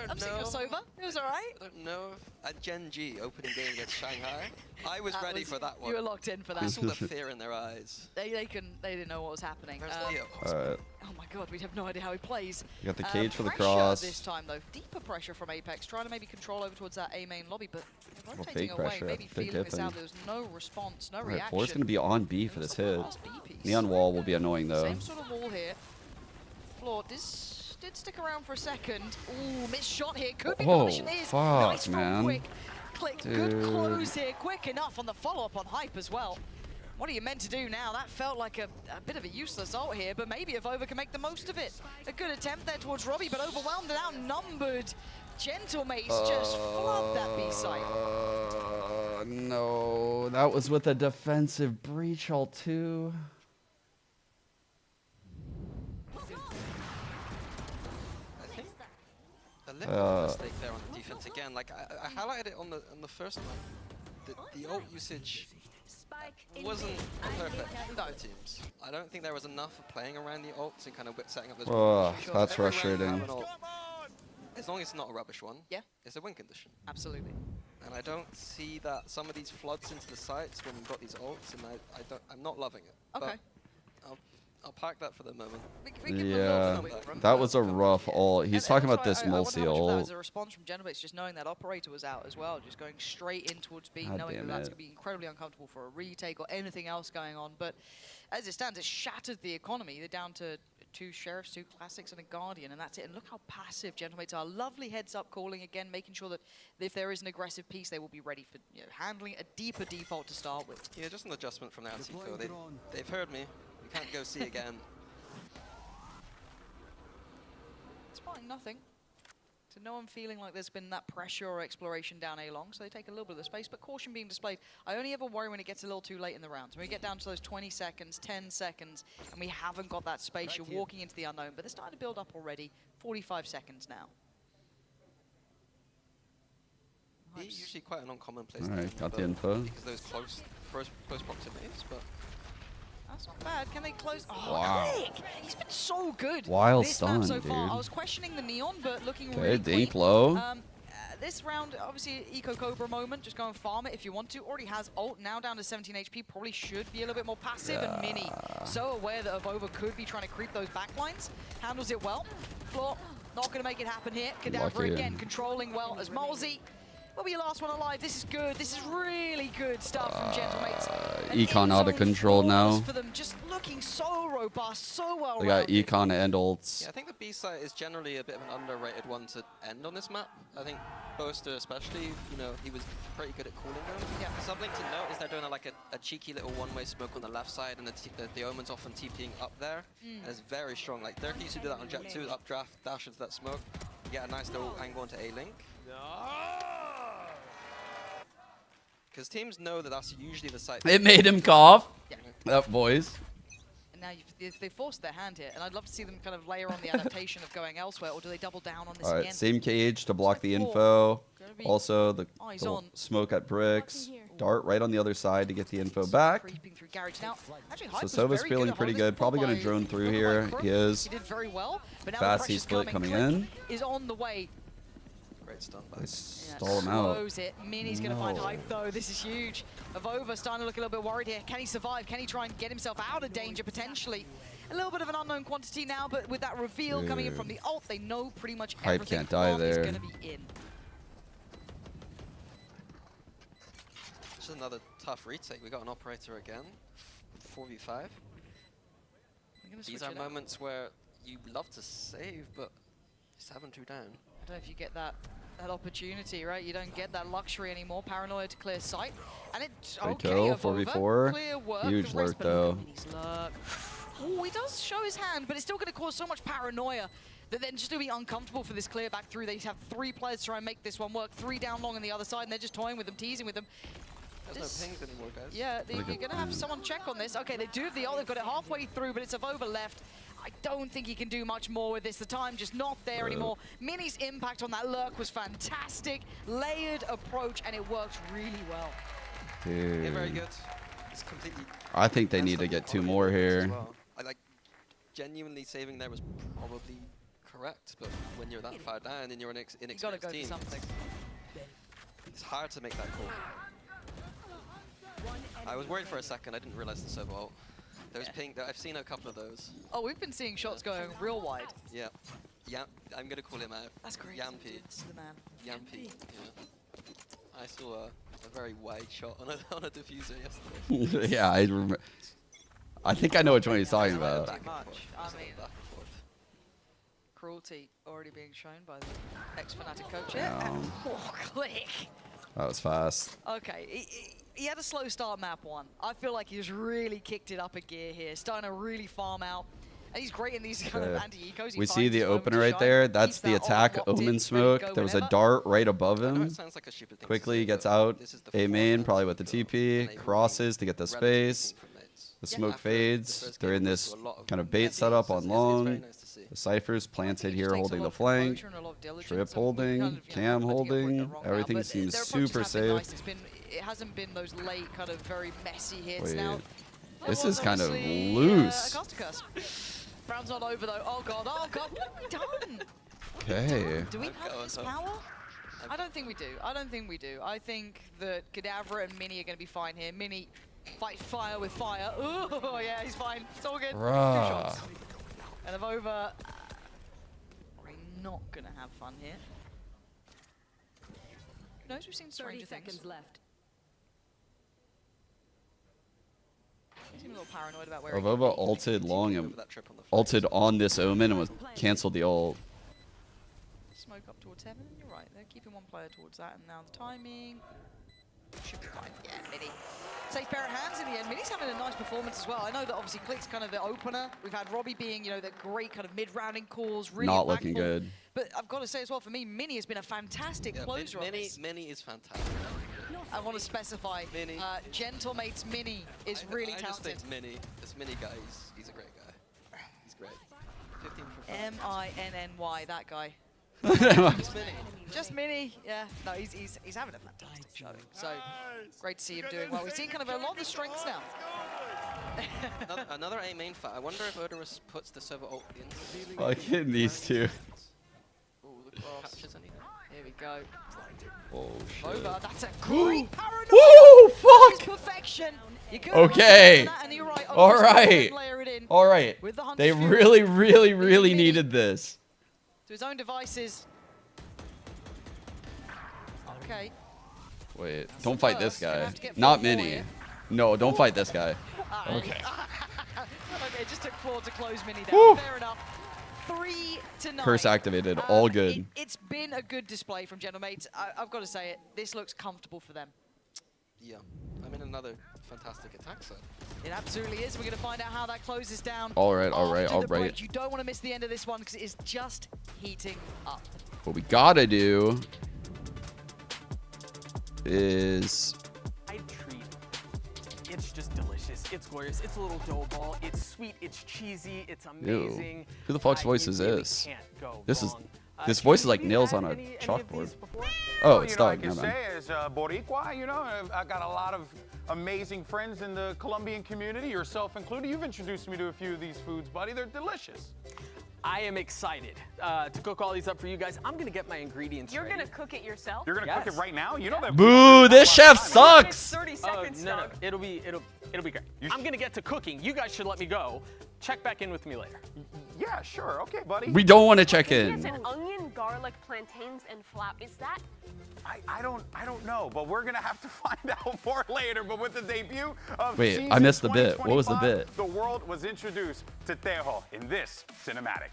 I'm seeing you're sober. It was alright. I don't know if at Gen G opening game against Shanghai, I was ready for that one. You were locked in for that. I saw the fear in their eyes. They didn't know what was happening. Alright. Oh my god, we have no idea how he plays. You got the cage for the pressure cross. this time though, deeper pressure from Apex, trying to maybe control over towards that A main lobby, but Well, rotating fake away, pressure. maybe Big feeling this hit out. thing. There was no response, no Alright, reaction. 4's gonna be on B for this hit. Last B piece. Neon wall will be annoying though. Same sort of wall here. Floor did stick around for a second. Ooh, missed shot here. Could be Oh, permission is. fuck, Nice from man. Quick. Click. Good Dude. close here. Quick enough on the follow-up on Hype as well. What are you meant to do now? That felt like a bit of a useless ult here, but maybe if Over can make the most of it. A good attempt there towards Robbie, but overwhelmed and outnumbered. Gentlemates just flood that B site. No, that was with a defensive breach ult too. I think a little mistake there on the defense again. Like I highlighted it on the first one. The ult usage wasn't perfect for the teams. I don't think there was enough of playing around the ults and kind of setting up those. Oh, Sure, that's every round you frustrating. have an ult, as long as it's not a rubbish one, yeah, it's a win condition. Absolutely. And I don't see that some of these floods into the sites when you've got these ults, and I'm not loving it. Okay. But I'll park that for the moment. Yeah, that was a rough ult. He's talking about this multi ult. As a response from Gentlemates, just knowing that Operator was out as well, just going straight in towards B, God knowing that damn that's it. going to be incredibly uncomfortable for a retake or anything else going on. But as it stands, it shattered the economy. They're down to 2 Sheriffs, 2 Classics, and a Guardian, and that's it. And look how passive Gentlemates are. Lovely heads-up calling again, making sure that if there is an aggressive piece, they will be ready for handling a deeper default to start with. Yeah, just an adjustment from the anti-co. They've heard me. We can't go C again. It's fine, nothing. So no one feeling like there's been that pressure or exploration down A long, so they take a little bit of the space, but caution being displayed. I only ever worry when it gets a little too late in the rounds. When we get down to those 20 seconds, 10 seconds, and we haven't got that space, you're walking into the unknown, but they're starting to build up already. 45 seconds now. B usually quite an uncommon place. Alright, to got the but info. Because those close proximities, but That's not bad. Can they close? Oh, Wow. Quick! He's been so good. Wild this map stun, so far. dude. I was questioning the Neon, but looking Okay, really dink clean. low. This round, obviously, Eco Cobra moment. Just go and farm it if you want to. Already has ult, now down to 17 HP. Probably should be a little bit more passive. And Mini, so aware that Avova could be trying to creep those backlines. Handles it well. Floor, not going to make it happen here. Kadavra Lucky. again, controlling well as Molzy will be your last one alive. This is good. This is really good stuff from Gentlemates. And Econ out of in-zone control now. flaws for them, just looking so robust, so well They got rounded. Econ and ults. yeah, I think the B site is generally a bit of an underrated one to end on this map. I think Boaster especially, he was pretty good at cooling them. Yeah. Something to note is they're doing a cheeky little one-way smoke on the left side, and the Omen's often TPing up there. And it's very strong. Like Dirk used to do that on Jet 2, updraft, dash into that smoke. You get a nice little angle into A-Link. Because teams know that that's usually the site. It made him cough. Yeah. That boys. And now they forced their hand here, and I'd love to see them kind of layer on the adaptation of going elsewhere, or do they double down on this All right, again? same cage to block the Four. info. Gonna be Also, the eyes little on. smoke at bricks. Dart right on the other side to get the info back. Creeping through garage now. Actually, So Hype was Sova's very feeling at pretty holding good. this Probably ball going to by- drone through by here. Crook. He is. He did very well, but now Fast the pressure's C-split coming. coming Click in. is on the way. Great stun. They stall him out. Slows it. Mini's going to find No. Hype, though. This is huge. Avova starting to look a little bit worried here. Can he survive? Can he try and get himself out of danger, potentially? A little bit of an unknown quantity now, but with that reveal coming in from the ult, they know pretty much Hype everything can't die Bomb is there. going to be in. Just another tough retake. We got an operator again. 4v5. These are moments where you love to save, but just having 2 down. I don't know if you get that that opportunity, right? You don't get that luxury anymore. Paranoia to clear sight. And it's Great okay, kill, Avova, 4v4. clear work. Huge The rest lurk, but though. Mini's lurk. Oh, he does show his hand, but it's still going to cause so much paranoia that then just going to be uncomfortable for this clear back through. They have 3 players to try and make this one work. 3 down long on the other side, and they're just toying with them, teasing with them. There's no pings anymore, guys. Yeah, you're going to have someone check on this. Okay, they do have the ult. They've got it halfway through, but it's Avova left. I don't think he can do much more with this. The time just not there anymore. Mini's impact on that lurk was fantastic. Layered approach, and it works really well. Dude. Yeah, very good. It's completely. I think they need to get 2 more here. Well. Like, genuinely saving there was probably correct, but when you're that far down and you're an inexperienced team, it's hard to make that call. I was worried for a second. I didn't realize the server ult. There was ping. I've seen a couple of those. Oh, we've been seeing shots going real wide. Yeah. Yeah. I'm gonna call him out. That's great. Yampy. It's the man. Yampy. Yeah. I saw a very wide shot on a diffuser yesterday. Yeah, I think I know which one he's talking about. Too much. I mean, cruelty already being shown by the ex-Fnatic coach. Yeah. And click. That was fast. Okay. He had a slow start map 1. I feel like he's really kicked it up a gear here, starting to really farm out. And he's great in these kind of anti-ecos. We see the opener right there. That's the attack omen smoke. There was a dart right above him. Quickly gets out. A main, probably with the TP. Crosses to get the space. The smoke fades. They're in this kind of bait setup on long. The Cypher's planted here holding the flank. Trip holding. Cam holding. Everything seems super safe. It hasn't been those late, kind of very messy hits. Wait, Now, this is kind of loose. Brown's not over though. Oh god, what have we done? Okay. Do we have this power? I don't think we do. I don't think we do. I think that Kadavra and Mini are going to be fine here. Mini fight fire with fire. Oh yeah, he's fine. It's all good. 2 shots. And Avova, we're not going to have fun here. Who knows? We've seen stranger 30 seconds things. left. He seemed a little paranoid about where Avova ulted long and ulted on this omen and was canceled the ult. Smoke up towards heaven. You're right. They're keeping 1 player towards that, and now the timing should be fine. Yeah, Mini. Safe pair of hands in the end. Mini's having a nice performance as well. I know that obviously Click's kind of the opener. We've had Robbie being, you know, the great kind of mid-rounding calls, really Not looking impactful. good. But I've got to say as well, for me, Mini has been a fantastic closer on this. Mini is fantastic. I want to specify, Gentlemate's Mini is really I just talented. think this Mini guy, he's a great guy. He's great. 15 for 5. M-I-N-N-Y, that guy. Just Mini. Just Mini, yeah. No, he's having a fantastic showing. So great to see him doing well. We've seen kind of a lot of the strengths now. another A main fight. I wonder if Odorous puts the server ult in. Fucking these 2. Ooh, the captures anything. Here we go. Oh shit. Over. That's a great paranoia. Woo! Fuck! Perfection. Okay. All right. All right. With the Hunter's They Fury. really needed this. To his own devices. Okay. Wait, don't fight this guy. Not Mini. No, don't fight this guy. Okay. Okay, it just took 4 to close Mini down. Woo. Fair enough. 3-9. Curse activated. All good. It's been a good display from Gentlemates. I've got to say it. This looks comfortable for them. Yeah. I'm in another fantastic attack set. It absolutely is. We're going to find out how that closes down. All right. after the break. You don't want to miss the end of this one because it is just heating up. What we gotta do is... I treat. It's just delicious. It's glorious. It's a little dough ball. It's sweet. It's cheesy. It's amazing. Ew. Who the fuck's voice is this? This voice is like nails on a chalkboard. Oh, it's Doug. All I can say is Boricua, you know, I've got a lot of amazing friends in the Colombian community, yourself included. You've introduced me to a few of these foods, buddy. They're delicious. I am excited to cook all these up for you guys. I'm gonna get my ingredients You're ready. gonna cook it yourself? You're gonna cook it right now? You know that. Boo! This chef sucks. 30 seconds. No, it'll be great. I'm gonna get to cooking. You guys should let me go. Check back in with me later. Yeah, sure. Okay, buddy. We don't want to check It's in. an onion, garlic, plantains, and flap. Is that? I don't know, but we're gonna have to find out more later. But with the debut of Wait, season I missed the bit. What was the 2025, bit? The world was introduced to Tejo in this cinematic.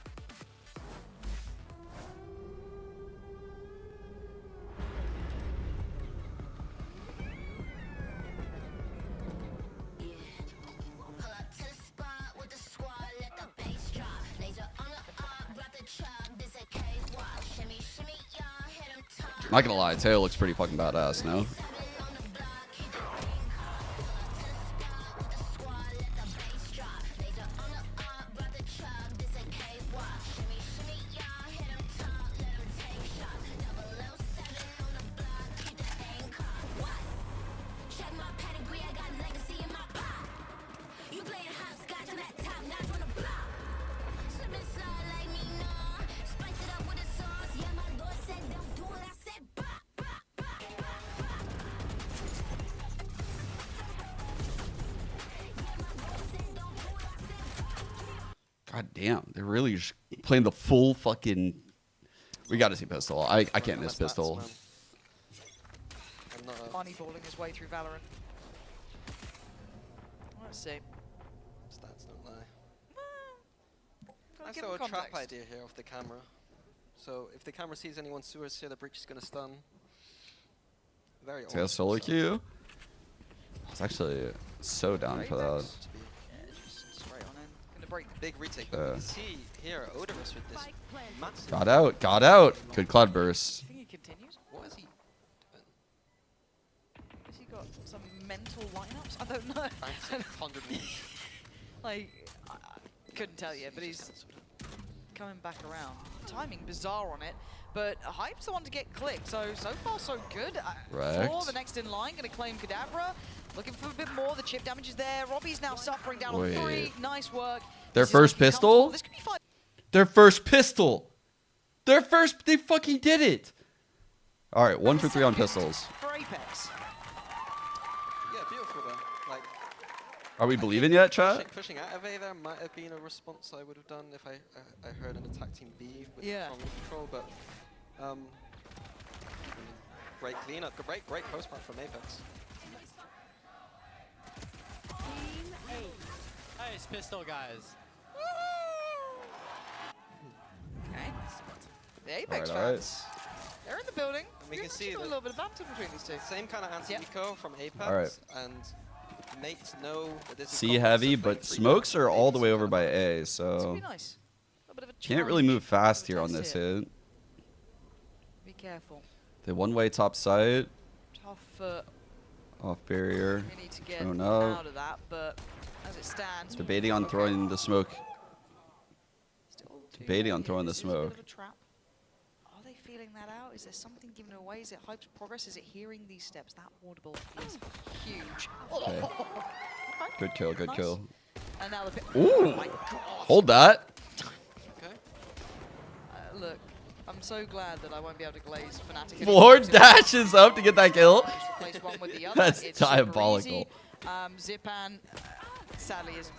Not gonna lie, Tail looks pretty fucking badass, no? God damn, they're really just playing the full fucking. We got to see Pistol. I can't miss Pistol. Moneyballing his way through Valorant. Let's see. Stats don't lie. Gotta Nice give him little trap context. idea here off the camera. So if the camera sees anyone sewers here, the breach is gonna stun. Very Tail awesome. solo queue. It's actually so down for that. Straight on in. Gonna break the Big retake, but we can see here Odorous with this massive. Got out. Got out. Good cloud burst. I think he continues. What is he doing? Has he got some mental lineups? I don't know. 100 meters. Like, I couldn't tell you, but he's coming back around. Timing bizarre on it, but Hype's the one to get clicked. So far so good. Right. Floor, the next in line, gonna claim Kadabra. Looking for a bit more. The chip damage is there. Robbie's now suffering down on 3. Nice work. Their This is first looking pistol? comfortable. This could be fun. Their first pistol. Their first. They fucking did it. All right, 1 for 3 on pistols. For Apex. Yeah, beautiful though. Like, Are we believing yet, chat? pushing out of A there might have been a response I would have done if I heard an attack team B with strong control, but great cleanup, great post plant from Apex. Nice pistol, guys. Okay. The Apex All right. fans. They're in the building. And we You're can see actually got a little bit of banter between these two. Same kind of anti-eco from Apex, All right. and mates know that this is C heavy, but smokes are all the way over by A, This so would be nice. A little bit of a can't really move fast here on Test this here. hit. Be careful. The one-way top side, Tough off barrier, you need to get thrown out out. of that, but as it stands, Debating on throwing the smoke. Still Debating on throwing the this is a bit smoke. of a trap. Are they feeling that out? Is there something given away? Is it Hype's progress? Is it hearing these steps? That audible is huge. Okay. Good kill, good Nice. kill. And now the Ooh! Oh my God. Hold that. Okay. Look, I'm so glad that I won't be able to glaze Fnatic. Floor dashes up to get that kill. Replace one with the other. That's It's super diabolical. easy. Zipan, sadly, is.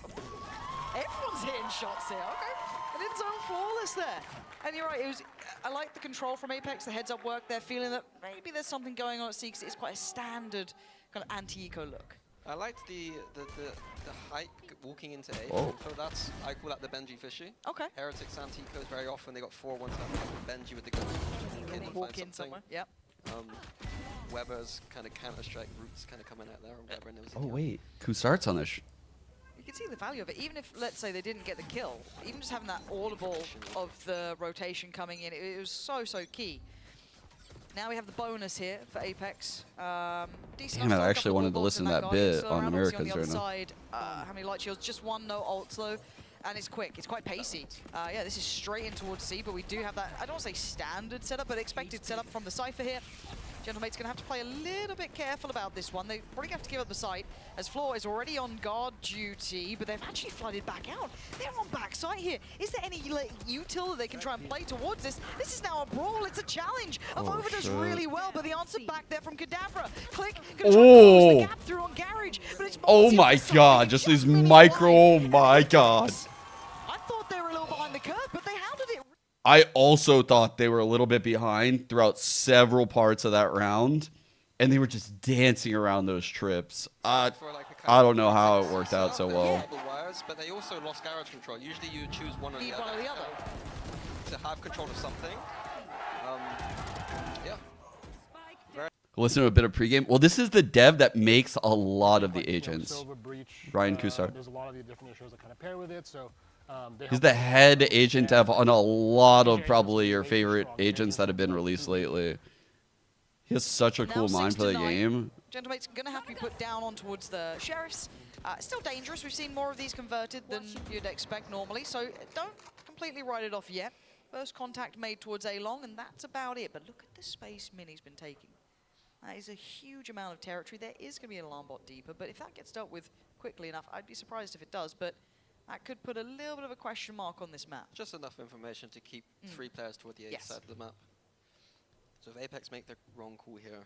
Everyone's hitting shots here. Okay. And it's so flawless there. And you're right, it was. I like the control from Apex, the heads-up work. They're feeling that maybe there's something going on at C, because it's quite a standard kind of anti-eco look. I liked the hype walking into A. Oh. So that's, I call that the Benji fishy. Okay. Heretics anti-ecos very often they got 4 1-tap Benji with the gun. Walk in somewhere. Yep. Weber's kind of Counter-Strike roots kind of coming out there. Weber knows Oh wait, Kusart's on this. You can see the value of it. Even if, let's say, they didn't get the kill, even just having that audible of the rotation coming in, it was so key. Now we have the bonus here for Apex. Decent Damn it, enough I for a actually couple wanted of to bullets listen in to that Guardian bit slow on round. Obviously Americans on right the now. other side, how many light shields? Just 1, no ult slow. And it's quick, it's quite pacey. Yeah, this is straight in towards C, but we do have that, I don't want to say standard setup, but expected setup from the Cypher here. Gentlemate's going to have to play a little bit careful about this one. They probably have to give up the site, as Floor is already on guard duty, but they've actually flooded back out. They're on backside here. Is there any util that they can try and play towards this? This is now a brawl, it's a challenge. Avova does really well, but the answer back there from Kadabra. Click, gonna try and close the gap through on Garage, but it's Oh ballsy my on the side. god, just these micro, oh my god. I thought they were a little behind the curve, but they hounded it. I also thought they were a little bit behind throughout several parts of that round, and they were just dancing around those trips. I don't know how it worked out so well. Wires, but they also lost garage control. Usually you choose one or the other. To have control of something. Yeah. Listen to a bit of pregame. Well, this is the dev that makes a lot of the agents. Ryan Kusar. There's a lot of the different issues that kind of pair with it, so He's the head agent dev on a lot of probably your favorite agents that have been released lately. He has such a Now cool mind 6 for to the 9. game. Gentlemate's going to have to be put down on towards the Sheriffs. Still dangerous. We've seen more of these converted than you'd expect normally, so don't completely write it off yet. First contact made towards A-Long, and that's about it. But look at the space Mini's been taking. That is a huge amount of territory. There is going to be an alarm bot deeper, but if that gets dealt with quickly enough, I'd be surprised if it does. But that could put a little bit of a question mark on this map. Just enough information to keep 3 players toward the A side of the map. So if Apex make the wrong call here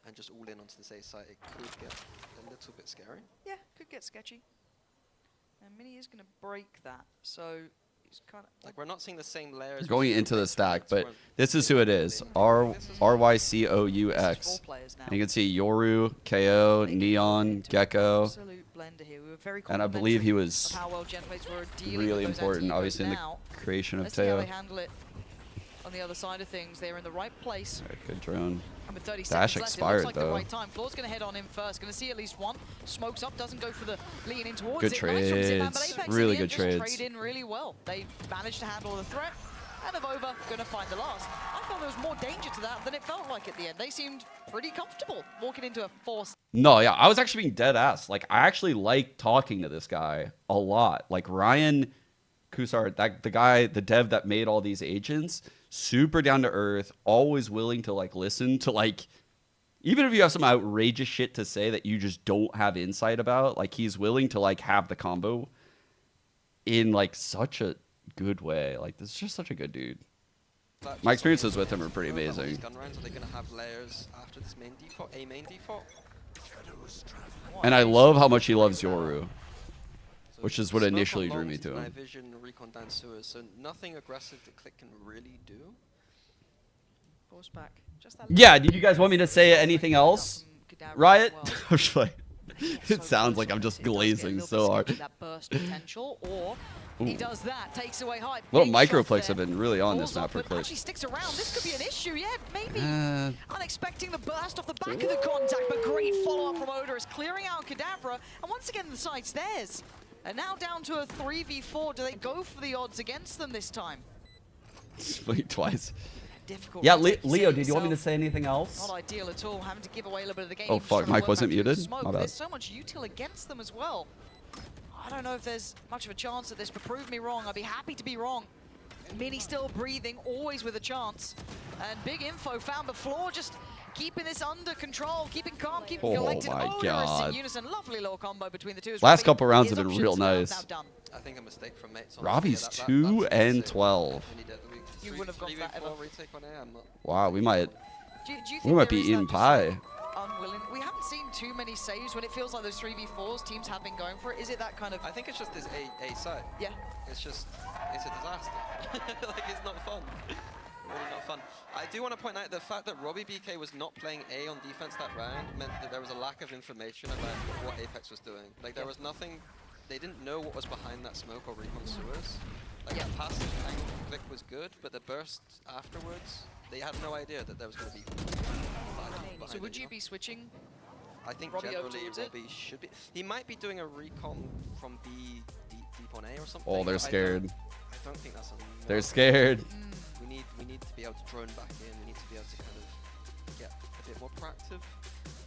and just all in onto this A side, it could get a little bit scary. Yeah, could get sketchy. And Mini is going to break that, so he's kind of... Like, we're not seeing the same layers. Going into the stack, but this is who it is. RYCOUX. And you can see Yoru, KO, Neon, Gecko. And I believe he was really important, obviously, in the creation of Let's see how Teo. they handle it on the other side of things. They're in the right place. Good drone. And with 30 Dash seconds expired, left, it looks like though. the right time. Floor's going to head on in first. Going to see at least one. Smokes up, doesn't go for the lean in towards Good it. Nice from Zipman, but trades. Apex Really in the good end just trades. trade in really well. They managed to handle the threat. And Avova going to find the last. I thought there was more danger to that than it felt like at the end. They seemed pretty comfortable walking into a force. No, yeah, I was actually being dead ass. Like, I actually like talking to this guy a lot. Like, Ryan Kusar, the dev that made all these agents, super down to earth, always willing to, like, listen to, like, even if you have some outrageous shit to say that you just don't have insight about, like, he's willing to, like, have the combo in, like, such a good way. Like, this is just such a good dude. My experiences with him are pretty amazing. Gun rounds, are they going to have layers after this main default, a main default? And I love how much he loves Yoru, which is what initially drew me to him. Night vision, recon down sewers, so nothing aggressive that Click can really do. Force back. Just that Yeah, did you guys want me to say anything else? Riot? I'm just like, it sounds like I'm just glazing so hard. That burst potential, or he does that, takes away high. Little Big shot microplex there. have been really on this Falls map off, for but Click. actually sticks around. This could be an issue, yeah, maybe. Uh, Unexpecting the burst off the back of the contact, but great follow-up from Odorous, clearing out Kadabra, and once again the side's theirs. And now down to a 3v4. Do they go for the odds against them this time? Wait, twice. Difficult. Yeah, to take Leo, the did you want me to yourself. say anything else? Not ideal at all, having to give away a little bit of the game. Oh, fuck, Mike wasn't muted? Smoke. My bad. There's so much util against them as well. I don't know if there's much of a chance at this, but prove me wrong. I'd be happy to be wrong. Mini still breathing, always with a chance. And big info found, but Floor just keeping this under control, keeping calm, keeping collected. my Odorous God. in unison. Lovely little combo between the two. as Last Robbie couple rounds his have been options real are nice. now done. I think a mistake from mates. Robbie's 2 and 12. You wouldn't have got that ever. Retake on A, I'm not. Wow, we might Do you think we might there be is eating that pie. unwilling? We haven't seen too many saves when it feels like those 3v4s teams have been going for it. Is it that kind of... I think it's just this A side. Yeah. It's just, it's a disaster. Like, it's not fun. Really not fun. I do want to point out the fact that Robbie BK was not playing A on defense that round meant that there was a lack of information about what Apex was doing. Like, there was nothing, they didn't know what was behind that smoke or recon sewers. Like, the passive angle Click was good, but the burst afterwards, they had no idea that there was going to be behind So would it, you be switching? I think Robbie over generally towards it? Robbie should be. He might be doing a recon from B deep on A or something. Oh, they're but scared. I don't think that's enough. They're scared. We need to be able to drone back in. We need to be able to kind of get a bit more proactive.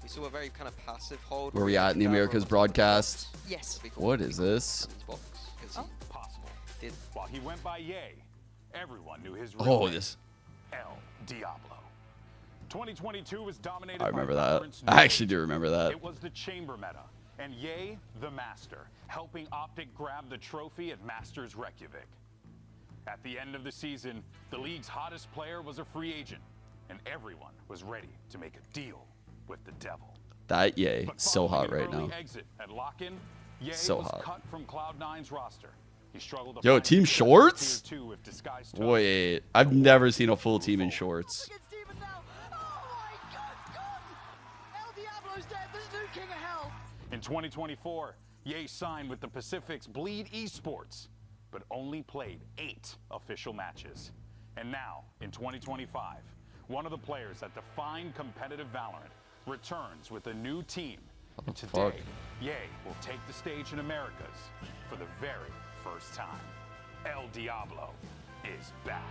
We saw a very kind of passive hold. Where we at in the Americas broadcast? Yes. What is this? Possible. While he went by Ye, everyone knew his real Oh, name, this. El Diablo. 2022 was dominated I remember by that. Valorant's I new actually do remember that. It was the chamber meta, and Ye, the master, helping Optic grab the trophy at Masters Reykjavik. At the end of the season, the league's hottest player was a free agent, and everyone was ready to make a deal with the devil. That Yay, But so hot following right an early now. Exit at lock-in, Ye So was hot. cut from Cloud9's roster. He struggled to Yo, find team success in shorts? Tier 2 with Disguised Toast. Wait, I've never seen a full team in shorts. In 2024, Ye signed with the Pacific's Bleed Esports, but only played 8 official matches. And now, in 2025, one of the players that defined competitive Valorant returns with a new team. And today, fuck? Ye will take the stage in Americas for the very first time. El Diablo is back.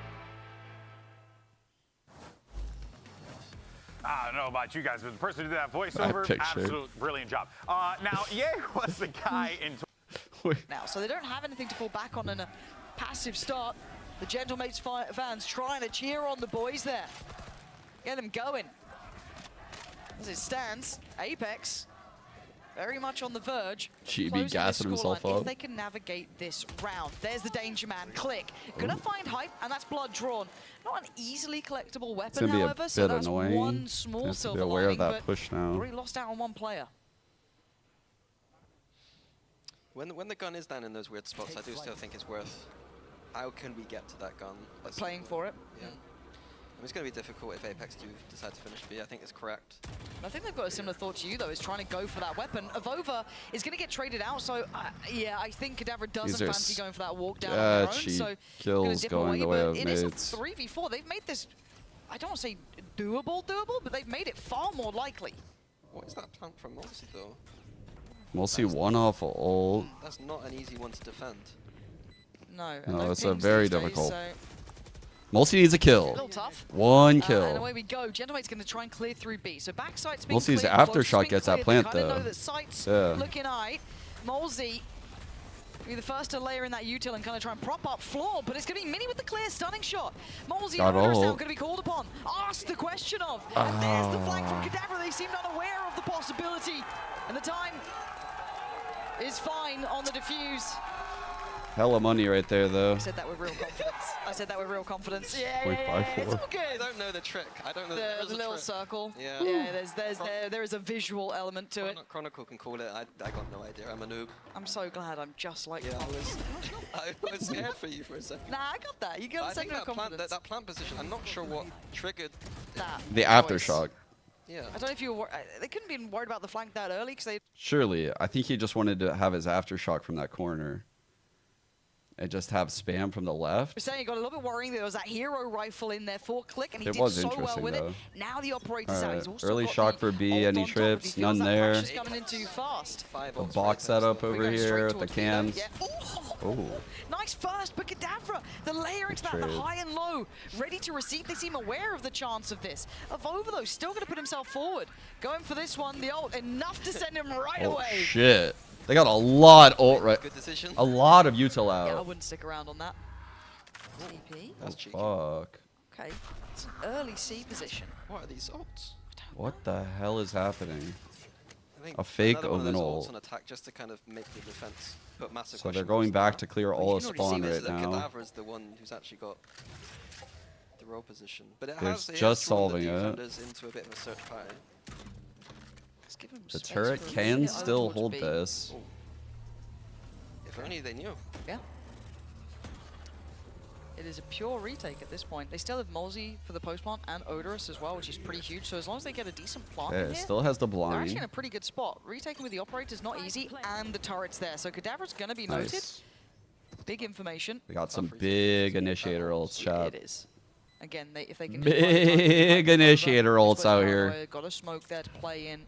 I don't know about you guys, but the person who did that voiceover, absolute brilliant job. Now, Ye was the guy in. Now, so they don't have anything to fall back on in a passive start. The Gentlemates fans trying to cheer on the boys there. Get them going. As it stands, Apex very much on the verge. GB gassing himself If up. they can navigate this round. There's the Danger Man. Click. Gonna find Hype, and that's blood drawn. Not an easily collectible weapon, It's gonna be however, a so bit that's annoying. one small Has to be silver aware of lining, that but push now. already lost out on one player. When the gun is down in those weird spots, I do still think it's worth. How can we get to that gun? Like playing for it. Yeah. I mean, it's going to be difficult if Apex do decide to finish B. I think it's correct. I think they've got a similar thought to you, though, is trying to go for that weapon. Avova is going to get traded out, so yeah, I think Kadavra doesn't fancy going for that walk down on their own. So kills going the way of it is a mates. 3v4. They've made this, I don't want to say doable, but they've made it far more likely. What is that plant from Multi, though? Mostly one off of ult. That's not an easy one to defend. No, No, it's a very these days, difficult. so Multi needs a a kill. little tough. One And kill. away we go. Gentlemate's going to try and clear through B. So backside's being Multi's cleared, after close shot being gets that cleared. plant, They kinda though. know that sight's Yeah. looking eye. Molzy be the first to layer in that util and kind of try and prop up floor, but it's going to be Mini with the clear stunning shot. Molzy Got now ult. going to be called upon. Asked the question of. And there's the flank from Kadavra. They seemed unaware of the possibility. And the time is fine on the defuse. Hella money right there, though. I said that with real confidence. I said that with real confidence. Yeah, 0.54. it's all good. I don't know the trick. I don't know The little circle. Yeah. Yeah, there is a visual element to it. Chronicle can call it. I got no idea. I'm a noob. I'm so glad I'm just like Yeah, Flowers. I was scared for you for a second. Nah, I got that. You But I got to think no that plant, confidence. that plant position, I'm not sure what triggered that. The choice. aftershock. Yeah. I don't know if you were. They couldn't have been worried about the flank that early because they. Surely, I think he just wanted to have his aftershock from that corner. And just have spam from the left. We're saying it got a little bit worrying that there was that hero rifle in there for Click, and he It did was so well interesting, with though. it. Now the operator's out. Alright, He's also early got shock the for B, ult any on top, trips, but he feels none that there. pressure's coming in too fast. The box setup over going here straight with the towards B, though. cans. Yeah. Oh. Nice first, but Kadavra, the layer into that, the trade. high and low, ready to receive. They seem aware of the chance of this. Avova, though, still going to put himself forward. Going for this one, the ult, enough to send him right Oh, away. shit. They got a lot ult right. Good decision. A lot of util out. Yeah, I wouldn't stick around on that. TP. That's cheeky. Fuck. Okay, it's an early C position. What are these ults? What the hell is happening? I think A fake another one of omen those ult. ults on attack just to kind of make the defense put massive So they're question going marks back there. to clear Well, all you of can already spawn see this, right that now. Kadavra's the one who's actually got the role position. But it They're has just drawn solving the it. defenders into a bit of a search party. Let's give him The space turret for a can minute still towards hold B. this. If only they knew. Yeah. It is a pure retake at this point. They still have Molzy for the post plant and Odorous as well, which is pretty huge. So as long as they get a decent plant Yeah, in it here, still has the they're actually in blind. a pretty good spot. Retaking with the operator is not easy, and the turret's there. So Kadavra's going to be noted. Nice. Big information. They got some big initiator ults, chat. It is. Again, if they can Big initiator ults out here. Got a smoke there to play in.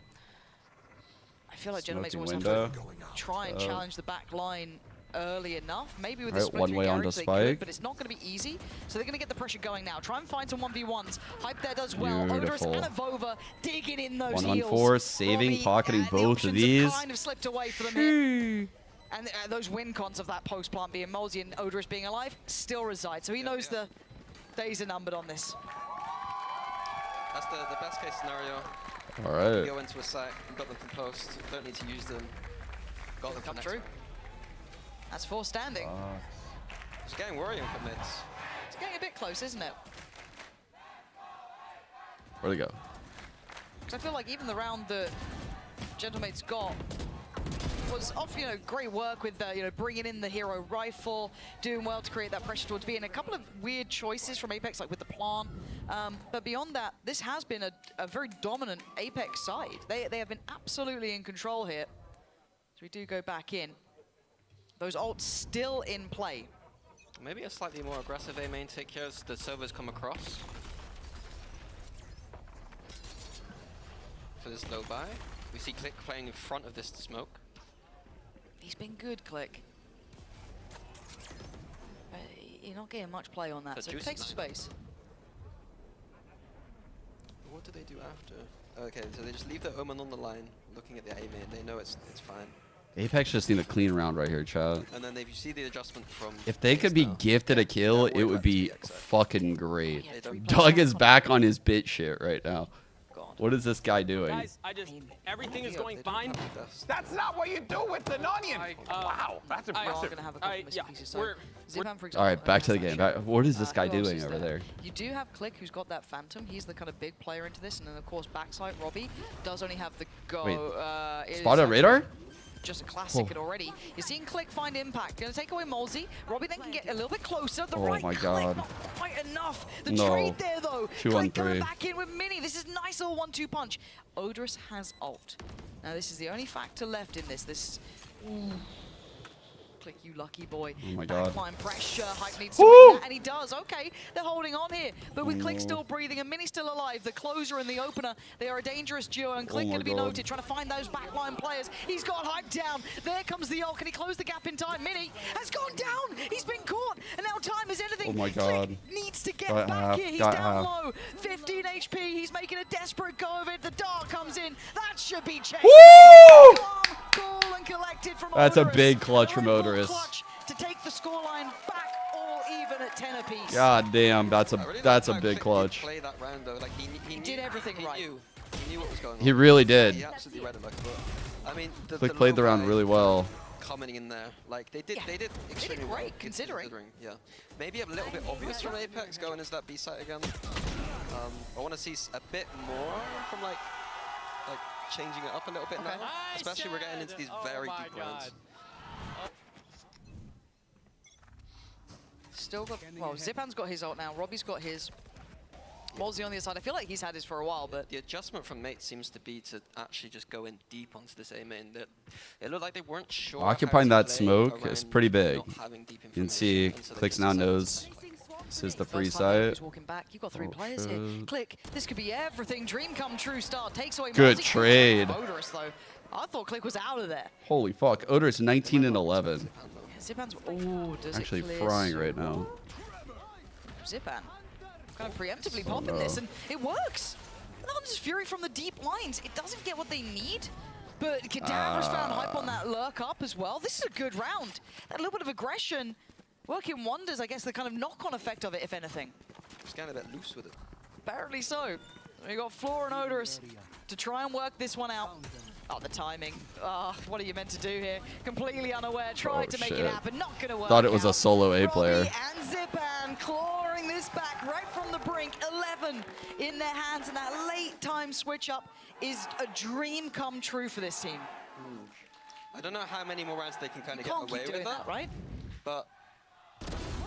I feel like Gentlemates Smoking always window. have to try and challenge the back line early enough. Maybe with the Right, split one through way onto garage they spike. could, but it's not going to be easy. So they're going to get the pressure going now. Try and find some 1v1s. Hype there does well. Odorous Beautiful. and Avova digging in those 1-on-4, heals. saving, Robbie, pocketing the both of options these. have kind of slipped away for them here. And those win cons of that post plant being Molzy and Odorous being alive still reside. So he knows the days are numbered on this. That's the best case scenario. All right. You go into a site, you got them from post, don't need to use them. Got them Come from true. next. That's 4 standing. It's getting worrying for mids. It's getting a bit close, isn't it? Where'd they go? Because I feel like even the round that Gentlemates got was off, great work with, bringing in the hero rifle, doing well to create that pressure towards B, and a couple of weird choices from Apex, like with the plant. But beyond that, this has been a very dominant Apex side. They have been absolutely in control here. So we do go back in. Those ults still in play. Maybe a slightly more aggressive A main take here as the servers come across. For this low buy. We see Click playing in front of this smoke. He's been good, Click. But you're not getting much play on that, The so it juice takes is space. What do they do after? Okay, so they just leave the Omen on the line, looking at the A main. They know it's fine. Apex just need a clean round right here, chat. And then if you see the adjustment from... If they could be gifted a kill, it would be fucking great. Doug is back on his bit shit right now. What is this guy doing? Guys, everything is going fine. That's not what you do with an onion. Wow, that's impressive. All right, back to the game. What is this guy doing over there? You do have Click, who's got that Phantom. He's the kind of big player into this. And then, of course, backside, Robbie does only have the go. Wait, spotted radar? Just a classic it already. You're seeing Click find impact. Gonna take away Molzy. Robbie then can get a little bit closer. The right my Click, God. not quite enough. The No. trade there though. 2 on Click coming 3. back in with Mini. This is nice little 1-2 punch. Odorous has ult. Now this is the only factor left in this. Ooh. Click, you lucky boy. Oh my God. Backline pressure. Hype needs to Woo! win that, and he does. Okay, they're holding on here. But with Click still breathing and Mini still alive, the closer and the opener, they are a dangerous duo. And Click my going to be God. noted, trying to find those backline players. He's got Hype down. There comes the ult. Can he close the gap in time? Mini has gone down. He's been caught. And now time is anything. Oh my God. Click needs to get Got back half, here. He's got down half. low. 15 HP. He's making a desperate go of it. The dart comes in. That should be chased. Woo! Calm, cool, and collected from That's a Odorous. big clutch from Red Bull Odorous. clutch to take the scoreline back all even at 10 apiece. God damn, that's I really a like how big Click clutch. Did play that round though. Like he did everything right. He knew what was going on. He really did. He absolutely read it like a book. I mean, Click played the round really well. Coming in there, like they did extremely great, well, considering. Yeah, maybe a little bit obvious from Apex going as that B site again. I want to see a bit more from like changing it up a little bit now. Especially we're getting into these very deep rounds. Still got, well, Zipan's got his ult now. Robbie's got his. Molzy on the other side. I feel like he's had his for a while, but The adjustment from Mate seems to be to actually just go in deep onto this A main. It looked like they weren't sure. Occupying how to that play smoke is around pretty big. not having deep You can see information, and so they Clicks just now decided to knows this is the free first time site. he's walking back. You've got 3 Oh, players here. shit. Click. This could be everything. Dream come true. Start takes away. Good Molzy. trade. Odorous though. I thought Click was out of there. Holy fuck, Odorous 19 and 11. Zipan's. Oh, does Actually it clear frying right now. Zipan kind of preemptively popping this, and it works. Hunter's Fury from the deep lines. It doesn't get what they need, but Cadaver's found Hype on that lurk up as well. This is a good round. That little bit of aggression working wonders, I guess, the kind of knock-on effect of it, if anything. Just getting a bit loose with it. Apparently so. We got Floor and Odorous to try and work this one out. Oh, the timing. Oh, what are you meant to do here? Completely unaware. Tried to make it shit. happen. Not going to work Thought it was a out. solo A Robbie player. and Zipan clawing this back right from the brink. 11 in their hands, and that late time switch up is a dream come true for this team. I don't know how many more rounds they can kind of get Can't away keep with doing that, right? But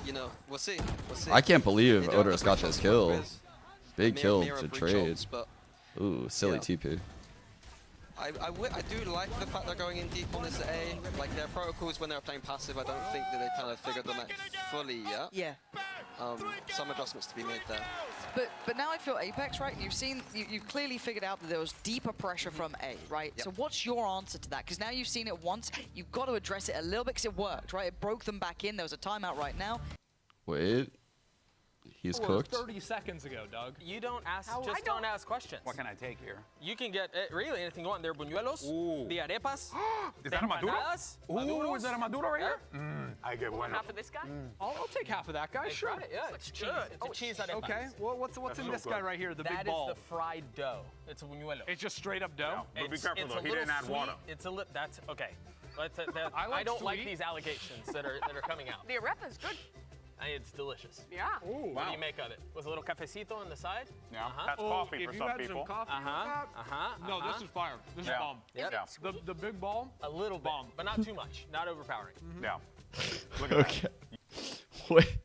you know, we'll see. We'll see. I can't believe They do have Odorous the got breach this ults kill. for Riz. Big Mirror- kill mirror to breach trade. ults, but Ooh, silly yeah. TP. I do like the fact they're going in deep on this A. Like their protocols when they're playing passive, I don't think that they kind of figured them out fully yet. Yeah. Some adjustments to be made there. But now I feel Apex, right? You've clearly figured out that there was deeper pressure from A, right? Yep. So what's your answer to that? Because now you've seen it once, you've got to address it a little bit because it worked, right? It broke them back in. There was a timeout right now. Wait. He's cooked. 30 seconds ago, Doug. You don't ask, don't ask questions. What can I take here? You can get really anything you want. There are buñuelos, the arepas, Is that a Maduro? empanadas, Ooh, maduros. is that a Maduro right here? I get one. Half of this guy? I'll take half of that guy, sure. Right, yeah, it's cheese. It's a cheese arepas. Okay, well, what's in so this guy good. right here, the That big ball? is the fried dough. It's a buñuelo. It's just straight up dough? But be It's- careful it's though, a he little didn't add sweet. water. It's a that's okay. I don't like sweet. these allegations that are coming out. The arepa's good. It's delicious. Yeah. Ooh, What do you make of it? With a little cafecito on the side? Yeah, Uh-huh. that's Oh, coffee if for you some had people. some coffee with that, no, this is fire. This is bomb. Yep. Yeah. The big ball, A little bit, Bomb. but not too much. Not overpowering. Yeah. Look at Okay. Wait.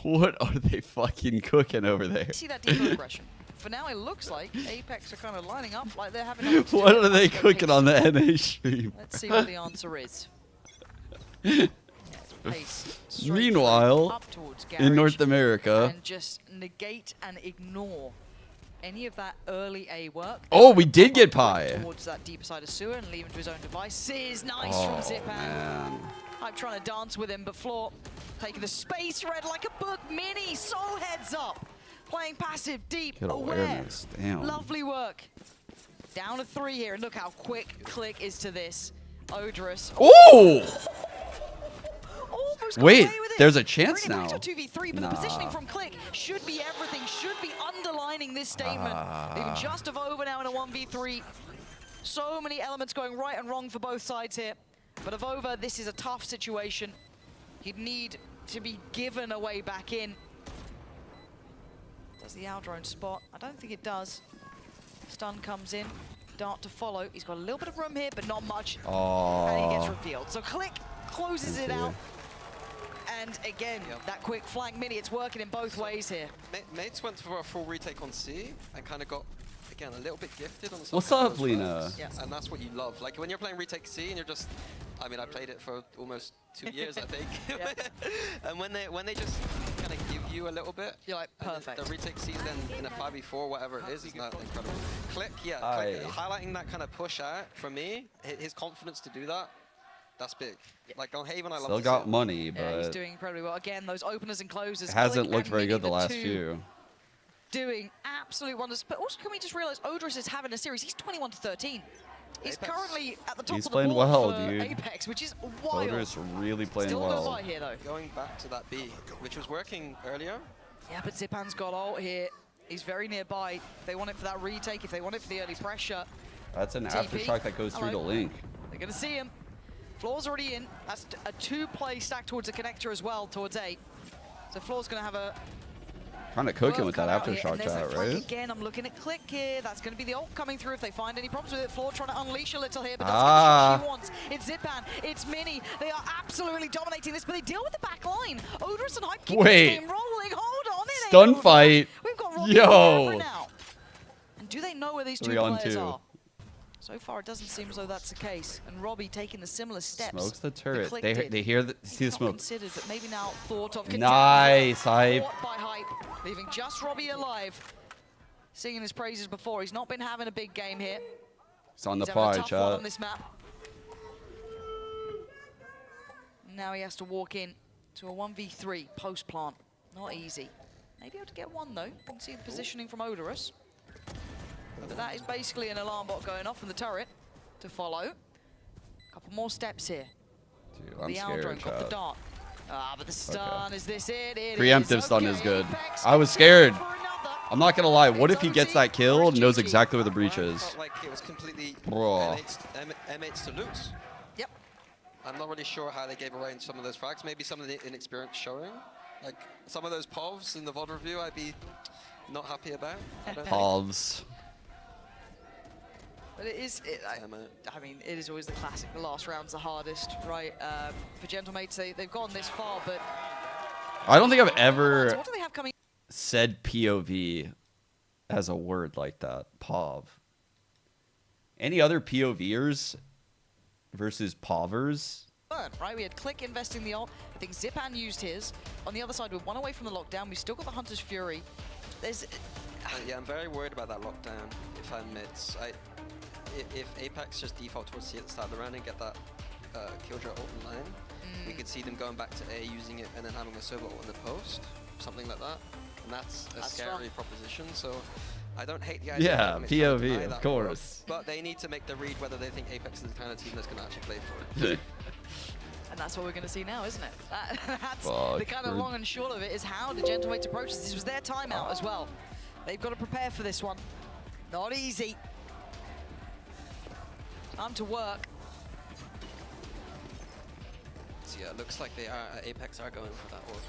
What are they fucking cooking over there? See that deeper aggression. For now, it looks like Apex are kind of lining up like they're having a What are they cooking on the NA stream? Let's see what the answer is. Pace straight Meanwhile, up towards in North Garage America. and just negate and ignore any of that early A work. Oh, we did get Pi. Towards that deeper side of sewer and leave him to his own devices. Nice Oh, from Zipan. man. I'm trying to dance with him, but Floor taking the space red like a book. Mini, so heads up. Playing passive, deep, Good aware. awareness. Damn. Lovely work. Down to 3 here, and look how quick Click is to this. Odorous. Ooh! Almost got Wait, away with it. there's a chance Bringing it now. back to 2v3, but the positioning from Click should be everything, should be underlining this statement. Leaving just of over now in a 1v3. So many elements going right and wrong for both sides here. But of over, this is a tough situation. He'd need to be given a way back in. Does the Al drone spot? I don't think it does. Stun comes in. Dart to follow. He's got a little bit of room here, but not much. And he gets revealed. So Click closes it out. And again, that quick flank mini, it's working in both ways here. Mates went for a full retake on C and kind of got, again, a little bit gifted on the What's up, Lena? Yeah. And that's what you love. Like when you're playing retake C and you're just, I mean, I played it for almost 2 years, I think. And when they just kind of give you a little bit, you're like, perfect. The retake C then in a 5v4, whatever it is not incredible. Click, Click, highlighting that kind of push out, for me, his confidence to do that, that's big. Like on Haven, I love Still got money, but he's doing incredibly well. Again, those openers and closers. hasn't looked very good the last few. Doing absolute wonders. But also, can we just realize Odorous is having a series? He's 21-13. He's currently at the top of the playing board well, for dude. Apex, which is wild. Odorous really playing Still well. goes by here, though. Going back to that B, which was working earlier. Yeah, but Zipan's got ult here. He's very nearby. If they want it for that retake, if they want it for the early pressure. That's an TP. aftershock that goes through the link. They're going to see him. Floor's already in. That's a 2-play stack towards the connector as well, towards A. So Floor's going to have a... Kind of cooking with that aftershock shot, right? Again, I'm looking at Click here. That's going to be the ult coming through if they find any problems with it. Floor trying to unleash a little here, but that's the shot she wants. It's Zipan, it's Mini. They are absolutely dominating this, but they deal with the back line. Odorous and Hype keep this game rolling. Hold on, it Stun ain't over. fight. We've got Rocky Yo. now. And do they know where these two 3 on players 2. are? So far, it doesn't seem as though that's the case. And Robbie taking the similar steps. Smokes the turret. Click They did. hear the see the Not smoke. considered, but maybe now thought of. Nice, Hype. Caught by Hype, leaving just Robbie alive. Singing his praises before. He's not been having a big game here. It's on the He's having a pie, tough one on chat. this map. Now he has to walk in to a 1v3 post plant. Not easy. Maybe able to get one though. You can see the positioning from Odorous. But that is basically an alarm bot going off in the turret to follow. A couple more steps here. Dude, I'm the scared, Aldrin got the chat. dart. But the stun, is this it? It Preemptive is. stun Okay, is good. Apex I was scared. I'm not gonna lie. What if he gets that kill and knows exactly where the breach is? Felt like it was completely Bro. M8's to lose. Yep. I'm not really sure how they gave away in some of those frags. Maybe some of the inexperience showing. Like some of those povs in the VOD review, I'd be not happy about. I don't think. Povs. But it is, I mean, it is always the classic. The last round's the hardest, right? For Gentlemates, they've gone this far, but... I don't think I've So ever what do they have coming? said POV as a word like that. POV. Any other POVers versus POVers? Right, we had Click investing the ult. I think Zipan used his. On the other side, we're one away from the lockdown. We've still got the Hunter's Fury. There's... Yeah, I'm very worried about that lockdown, if I'm mids. If Apex just default towards C at the start of the round and get that Killjoy ult in line, we could see them going back to A, using it, and then having a server ult in the post, something like that. And that's a scary proposition, so I don't hate the idea. Yeah, of having it try to POV, deny of that course. growth, but they need to make the read whether they think Apex is the kind of team that's going to actually play for it. And that's what we're going to see now, isn't it? That's Fuck, the kind of we're- long and short of it, is how the Gentlemates approach this. This was their timeout as well. They've got to prepare for this one. Not easy. Time to work. So yeah, it looks like they are, Apex are going for that ult.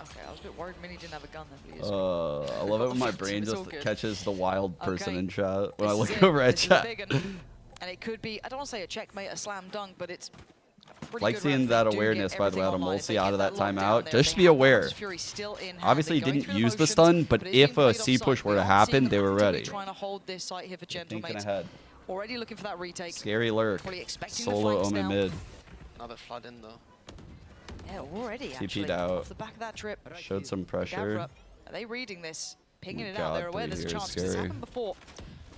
Okay, I was a bit worried Mini didn't have a gun then, but he is. I love it when my brain It's all just good. catches the wild person Okay. in chat when I This look is it. over at This is a chat. big one. And it could be, I don't want to say a checkmate, a slam dunk, but it's a pretty Like good seeing round. that They do awareness, get by the way, out of everything online. If they Mulsi out get of that lockdown timeout. there, Just they be have aware. Hunter's Fury still in hand. Obviously, he They're going didn't through the use the motions, stun, but it is being if a played C offside. push were We to are happen, seeing they them were actively ready. Trying to hold this site here for Thinking Gentlemates. ahead. Already looking for that retake. Scary lurk. Probably expecting the Solo flanks Omen now. mid. Another flood in though. Yeah, already TP'd actually. out. Off the back of that trip. Showed some pressure. Gavra, are they reading this? Pinging Oh it out. God, They're aware there's a Bleed here is chance because it's scary. happened before.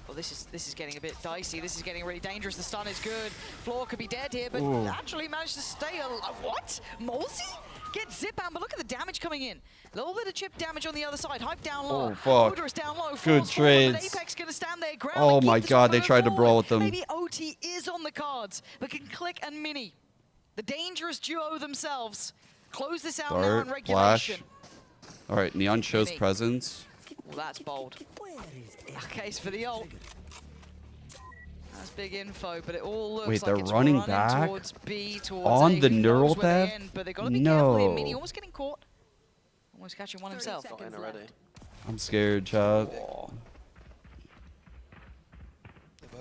Well, this is getting a bit dicey. This is getting really dangerous. The stun is good. Floor could be dead here, but Ooh. actually managed to stay alive. What? Molzy gets zip out, but look at the damage coming in. A little bit of chip damage on the other side. Hype down low. Oh, fuck. Odorous down low. Good Floor's falling, but trades. Apex gonna stand their ground Oh and my keep this god, they moving tried to brawl forward. with them. Maybe OT is on the cards, but can Click and Mini, the dangerous duo themselves, close this out now in Dart, regulation. flash. All right, Neon shows Mini. presence. Well, that's bold. Case for the ult. That's big info, but it all looks Wait, like they're it's running back towards B, towards on A. the Who neural knows where they dev? end, but they gotta be careful here. Mini No. almost getting caught. Almost catching one himself. Got in already. I'm scared, chat.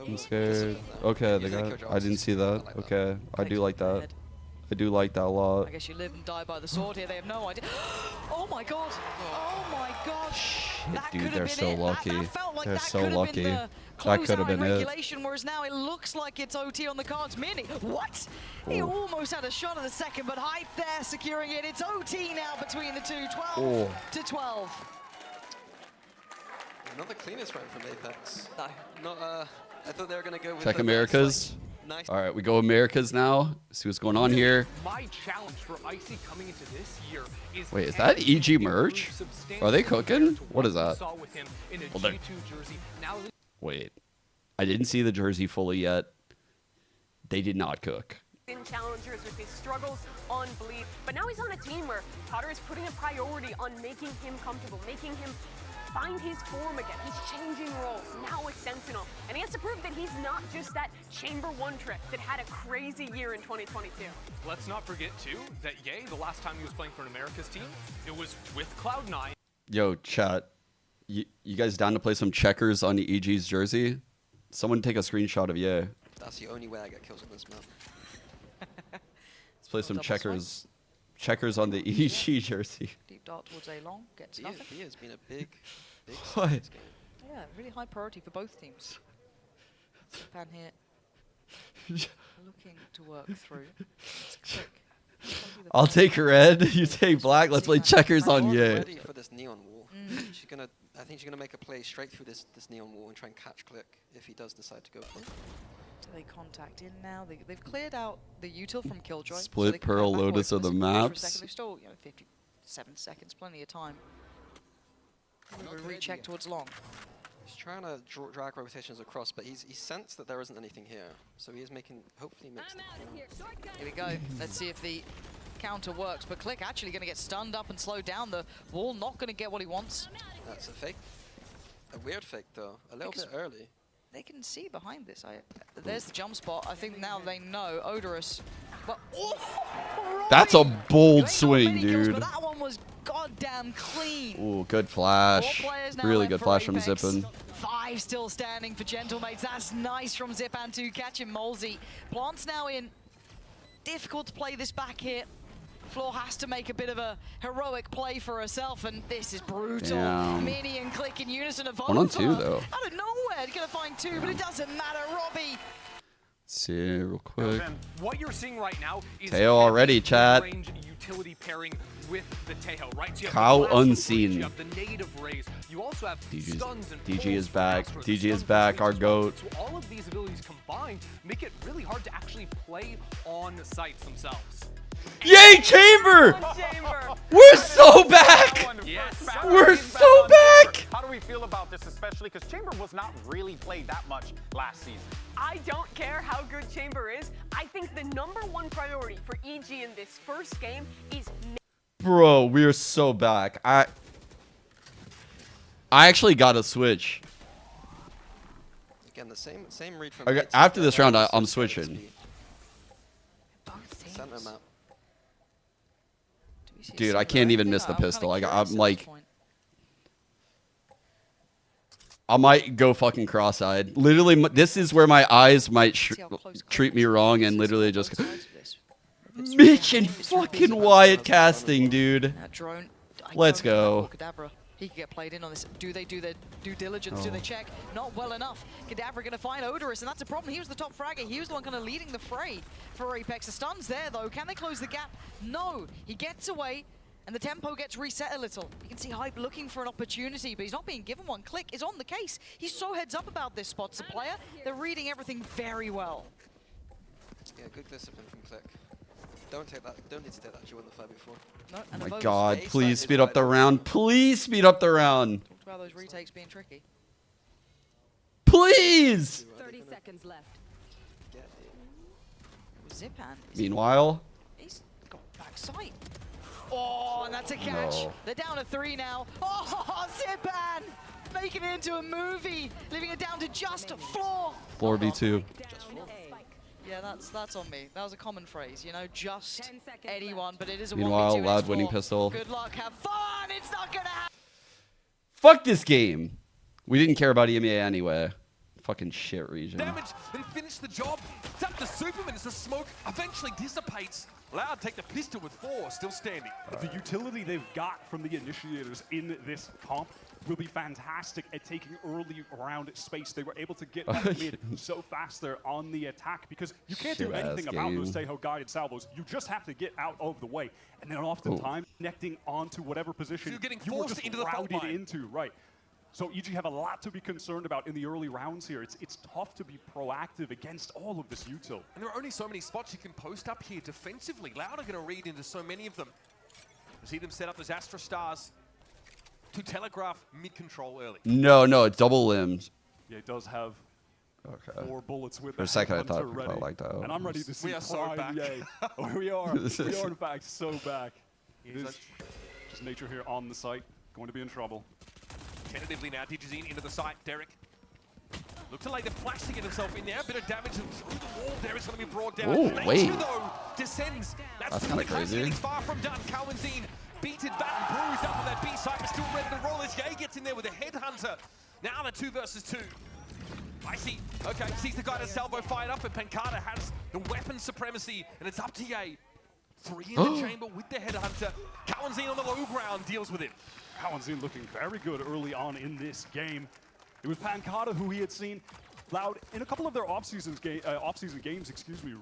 I'm scared. Okay, they got. I didn't see that. Okay, I do like that. I do like that a lot. I guess you live and die by the sword here. They have no idea. Oh my god! Oh my gosh! That Dude, could they're have so been it. lucky. That felt like They're that so could have lucky. been the That could have closeout in been it. regulation, whereas now it looks like it's OT on the cards. Mini, what? He Oh. almost had a shot at the second, but Hype there securing it. It's OT now between the two, 12 Oh. to 12. Not the cleanest round from Apex. No. Not, I thought they were going to go with Check the Americas. nice. All right, we go Americas now. See what's going on here. My challenge for Icy coming into this year is Wait, is that EG merch? Are they cooking? What is that? saw with him in a Well, they're- G2 jersey. Now Wait, I didn't see the jersey fully yet. They did not cook. In challengers with his struggles on Bleed, but now he's on a team where Potter is putting a priority on making him comfortable, making him find his form again. He's changing roles, now with Sentinel, and he has to prove that he's not just that Chamber 1 trick that had a crazy year in 2022. let's not forget too that Ye, the last time he was playing for an America's team, it was with Cloud9. Yo, chat. You guys down to play some checkers on the EG's jersey? Someone take a screenshot of yeah. That's the only way I get kills on this map. Let's play some checkers. Checkers on the EG jersey. Deep dart towards A long, gets nothing. B has been a big What? this game. Yeah, really high priority for both teams. Pan here. Looking to work through. Let's click. I'll take red. You take black. Let's play checkers on yeah. Ready for this neon wall. I think she's gonna make a play straight through this neon wall and try and catch Click if he does decide to go for it. Do they contact in now? They've cleared out the util from Killjoy. so Split they can Pearl come back Lotus away of from the this for a maps. second. They've still, 57 seconds, plenty of time. We recheck towards long. He's trying to drag rotations across, but he's sensed that there isn't anything here, so he is making hopefully makes. Here we go. Let's see if the counter works. But Click actually going to get stunned up and slowed down. The wall not going to get what he wants. That's a fake. A weird fake though. A little bit early. They can see behind this. There's the jump spot. I think now they know. Odorous. But, That's a bold Not swing, many kills, dude. but that one was goddamn clean. Ooh, good flash. 4 players now Really left good for flash from Apex. Zippin. 5 still standing for Gentlemates. That's nice from Zipan to catch him, Molzy. Plant's now in. Difficult to play this back here. Floor has to make a bit of a heroic play for herself, and this is brutal. Damn. Mini and Click in unison of 1 on 2 though. Out of nowhere, they're gonna find 2, but it doesn't matter. Robbie. Let's see real quick. What you're seeing right now is Teo already, chat. range utility pairing with the Tejo, right? So you have Cow the blast with unseen. range, you have the native rays. You also have stuns and DG pulls is for back. Astros, DG is stuns for back. Fleets Our as well. goat. So all of these abilities combined make it really hard to actually play on the sites themselves. Yay, Chamber! We're so back! We're so back! How do we feel about this, especially because Chamber was not really played that much last season? I don't care how good Chamber is. I think the #1 priority for EG in this first game is Bro, we are so back. I actually got a switch. Again, the same read from. Okay, Mates, after but this round, also I'm speed. switching. Center map. Dude, I can't even miss the pistol. I'm like, I might go fucking cross-eyed. Literally, this is where my eyes might treat me wrong and literally just go, Mission fucking Wyatt casting, dude. Drone. Let's go. Kadabra. He can get played in on this. Do they do their due diligence? Do they check? Not well enough. Kadabra going to find Odorous, and that's a problem. He was the top fragger. He was the one kind of leading the fray for Apex. The stun's there, though. Can they close the gap? No. He gets away, And the tempo gets reset a little. You can see Hype looking for an opportunity, but he's not being given one. Click is on the case. He's so heads up about this Spots a player. They're reading everything very well. Yeah, good discipline from Click. Don't need to take that duel in the fight before. No, Oh and my the God, Bowser's please face speed up the round. Please speed up the round. Talked about those retakes being tricky. Please! 30 seconds left. Zipan. Meanwhile, He's got backside. Oh, and that's a catch. No. They're down to 3 now. Oh, Zipan! Making it into a movie, leaving it down to just floor. floor B2. Yeah, that's on me. That was a common phrase, you know, just anyone, but it is a 1v2 Meanwhile, and Loud it's winning floor. pistol. Good luck, have fun. It's not gonna happen. Fuck this game. We didn't care about EMEA anyway. Fucking shit region. Damage and finish the job. It's up to Superman as the smoke eventually dissipates. Loud take the pistol with 4, still standing. The utility they've got from the initiators in this comp will be fantastic at taking early round space. They were able to get up mid so fast there on the attack because you can't do Shoot-ass anything about those game. Tejo guided salvos. You just have to get out of the way. And then oftentimes connecting onto whatever position You're getting you were forced just into the fault routed line. into. Right. So EG have a lot to be concerned about in the early rounds here. It's tough to be proactive against all of this util. And there are only so many spots you can post up here defensively. Loud are going to read into so many of them. You see them set up as Astra Stars to telegraph mid-control early. No, it's double limbs. Yeah, it does have 4 bullets with For a the second, I Hunter thought ready. I liked that. And I'm ready to see We are so Prime back. Yay. We are in fact so back. It is just nature here on the site. Going to be in trouble. Tentatively now, Digizine into the site. Derek looks like the flash to get himself in there. A bit of damage through the wall. Derek's going to be brought down. Ooh, Nature, wait. though, descends. That's kinda crazy. He's far from done. Cowanzine beaten back and bruised up on that B side, but still ready to roll as Ye gets in there with a headhunter. Now the 2 versus 2. I see. Okay, sees the guy to salvo fired up, and Pancata has the weapon supremacy, and it's up to Ye. 3 in the chamber with the headhunter. Cowanzine on the low ground deals with it. Cowanzine looking very good early on in this game. It was Pancata who he had seen Loud in a couple of their off-season games,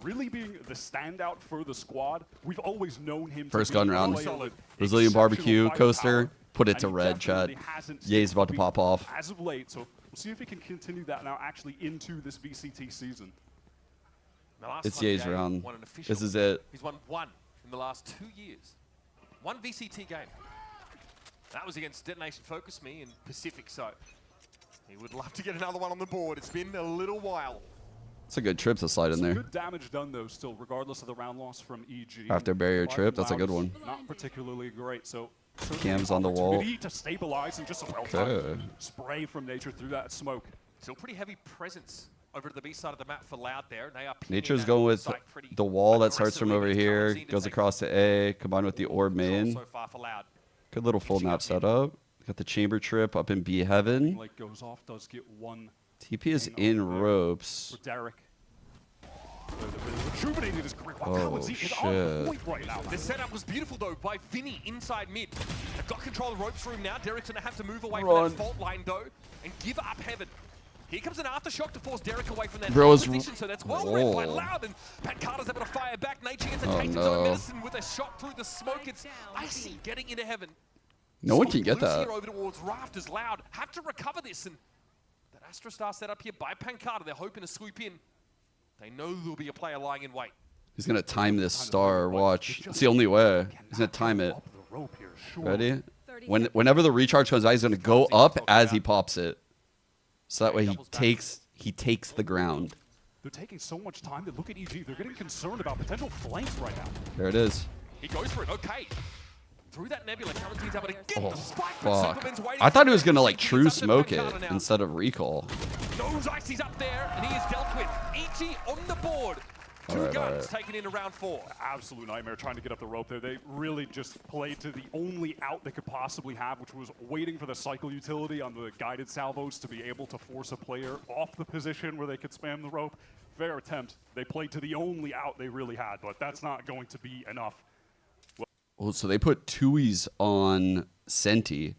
really being the standout for the squad. We've always known him First to gun be round. solid, Brazilian exceptional barbecue firepower, coaster. Put it and to he red, Chad. definitely hasn't Ye's about to been pop off. as of late. So we'll see if he can continue that now actually into this VCT season. The last It's time Ye's Ye round. won an official. This is it. He's won 1 in the last 2 years. 1 VCT game. That was against Detonation Focus Me in Pacific, so he would love to get another one on the board. It's been a little while. It's a good trip to slide in Some there. good damage done though, still, regardless of the round loss from EG. After barrier Martin trip, that's a good Loud one. is Not particularly great, so Cams on the wall. opportunity to stabilize and just a well-timed spray from Nature through that smoke. Still pretty heavy presence over to the B side of the map for Loud there. They are Nature's going with the wall that starts from over here, goes across to A, combined with the orb main. so far for Loud. Good little full map setup. Got the chamber trip up in B heaven. Like goes off, does get one TP is in ropes. for Derek. Rejuvenated his career. Wow, Oh, Cowanzine is on point shit. right now. The setup was beautiful though by Vinny inside mid. They've got control of the ropes room now. Derek's going to have to move away Run. from that fault line though and give up heaven. Here comes an aftershock to force Derek away from that Bro's position, so that's well read by Whoa. Loud, and Pancata's able to fire back. Nature gets a Oh, taste of his own no. medicine with a shot through the smoke. It's icy getting into heaven. No one So can get loose that. here over towards Rafters. Loud have to recover this, and that Astra Star set up here by Pancata. They're hoping to swoop in. They know there'll be a player lying in wait. He's going to time this star. Watch. It's the only way. He's going to time it. Ready? Whenever the recharge comes out, he's going to go up as he pops it. So that way he takes the ground. They're taking so much time to look at EG. They're getting concerned about potential flanks right now. There it is. He goes for it. Okay. Through that nebula, Cowanzine's able to get Oh, the spike, but fuck. Superman's waiting I thought he was for going to, it. like, He's true up to smoke it Pancata now. instead of recall. Those ices up there, and he is dealt with. EG on the board. Two All guns right. taken into round 4. Absolute nightmare trying to get up the rope there. They really just played to the only out they could possibly have, which was waiting for the cycle utility on the guided salvos to be able to force a player off the position where they could spam the rope. Fair attempt. They played to the only out they really had, but that's not going to be enough. Oh, so they put Tui's on Senti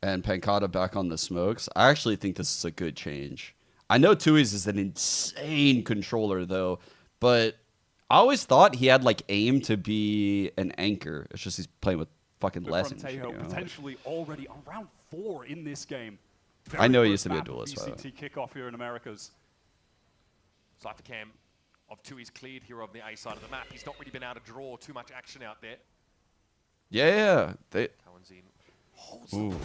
and Pancata back on the smokes. I actually think this is a good change. I know Tui's is an insane controller, though, but I always thought he had like aim to be an anchor. It's just he's playing with fucking But lessons. from Tejo, You know? potentially already on round 4 in this game. I know he Very used to be a first map of duelist, by the way. VCT kickoff here in Americas. Cypher Cam of 2 is cleared here on the A side of the map. He's not really been able to draw too much action out there. Yeah, they. Cowanzine holds the Ooh. ball.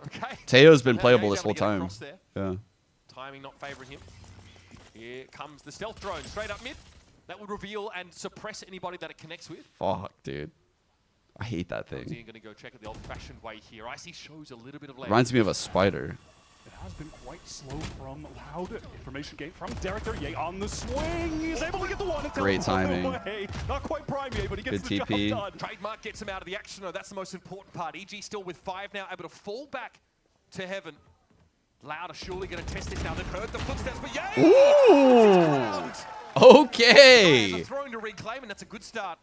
Okay. Teo's been Now playable he's this whole able to get time. across there. Yeah. Timing not favouring him. Here comes the stealth drone straight up mid. That would reveal and suppress anybody that it connects with. Fuck, dude. I hate that thing. Cowanzine going to go check it the old-fashioned way here. Icy shows a little bit of lag. Reminds me of a spider. It has been quite slow from Loud. Information gain from Derek there. Ye on the swing. He's able to get the one. Great timing. Away. Not quite prime Ye, but he gets Good the TP. job done. Trademark gets him out of the action, though. That's the most important part. EG still with 5 now, able to fall back to heaven. Loud are surely going to test this now. They've heard the footsteps, but yeah! Ooh! Okay! Throwing to reclaim, and that's a good start.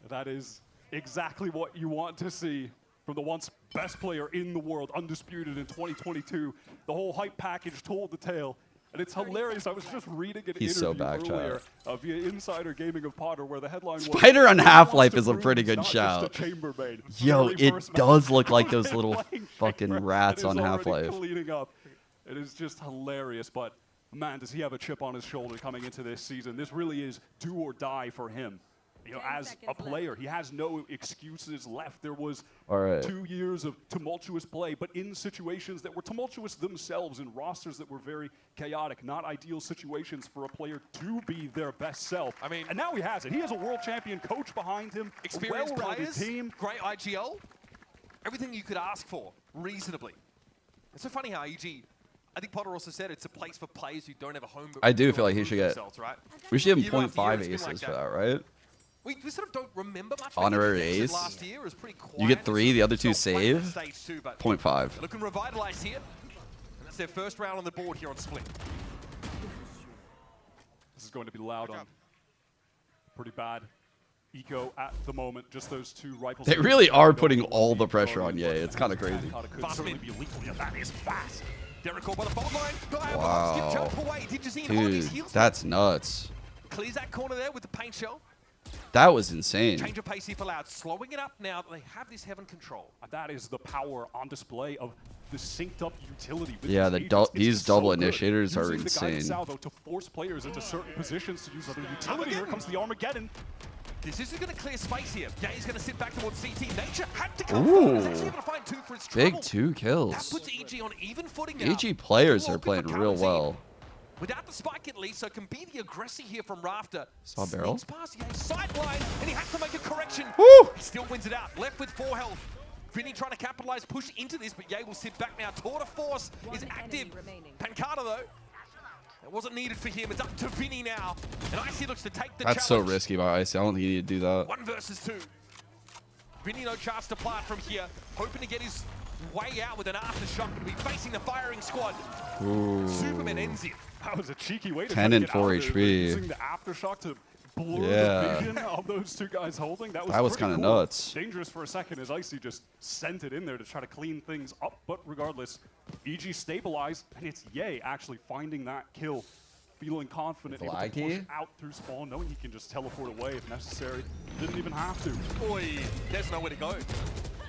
That is exactly what you want to see from the once best player in the world, undisputed in 2022. The whole hype package told the tale. And it's hilarious. I was just reading an He's so interview back, earlier via Insider Gaming of Potter where the headline was Spider on "He Half-Life wants is to a prove pretty he's good not just a shout. chambermaid." Yo, Very it first does match look like when those they're little playing fucking chamber, rats and on is already Half-Life. cleaning up. It is just hilarious, but man, does he have a chip on his shoulder coming into this season. This really is do or die for him. You know, as a player, he has no excuses left. There was All right. 2 years of tumultuous play, but in situations that were tumultuous themselves, in rosters that were very chaotic, not ideal situations for a player to be their best self. I mean, and now he has it. He has a world champion coach behind him, Experienced a well-rounded players, team. great IGL, everything you could ask for, reasonably. It's so funny how EG, I think Potter also said it's a place for players who don't have a home. I do feel like he should get. themselves, right? We should give him Year after year, 0.5 it's been aces like for that. that, right? We sort of don't remember much. Honorary Maybe the ace. Last year was pretty quiet. You get 3, the other 2 It's not playing save. that stage too, but 0.5. Looking revitalized here. And that's their first round on the board here on Split. This is going to be Loud on. Pretty bad eco at the moment. Just those 2 rifles. They really are putting all the pressure on Ye. It's kind of crazy. Fast Certainly be lethal. Yeah, that is fast. Derek by the fault line. Wow. Jump away. Did you see him on his Dude, heels? that's nuts. Clears that corner there with the paint shell. That was insane. Change of pace here for Loud. Slowing it up now that they have this heaven control. That is the power on display of the synced up utility. With Yeah, these the agents. It's these just double so good. initiators are Using the guided insane. salvo to force players into certain positions to use other utility. Here comes the Armageddon. This is going to clear space here. Yeah, he's going to sit back towards CT. Nature had to come Ooh. forward. He's actually able to find 2 for his trouble. Big 2 That kills. puts EG on even footing now. EG players Too are open playing for real Cowanzine. well. Without the spike at least, so can be the aggressor here from Rafter. Saw a barrel. Sneaks past Ye, sideline, and he has to make a correction. Woo! He still wins it out. Left with 4 health. Vinny trying to capitalize, push into this, but Ye will sit back now. Tour de Force is active. Pancata, though, it wasn't needed for him. It's up to Vinny now. And Icy looks to take the That's so challenge. risky by Icy. I don't think you need to do that. 1 versus 2. Vinny no chance to plant from here. Hoping to get his way out with an aftershock, but he'll be facing the firing squad. Ooh. Superman ends it. That was a cheeky way to 10 try to and get 4 out of there, HP. using the aftershock to blur Yeah. the vision of those 2 guys holding. That was kind of cool. nuts. Dangerous for a second as Icy just sent it in there to try to clean things up. But regardless, EG stabilized, and it's Ye actually finding that kill. Feeling confident, able to push Laggy? out through spawn, knowing he can just teleport away if necessary. Didn't even have to. Boy, there's nowhere to go.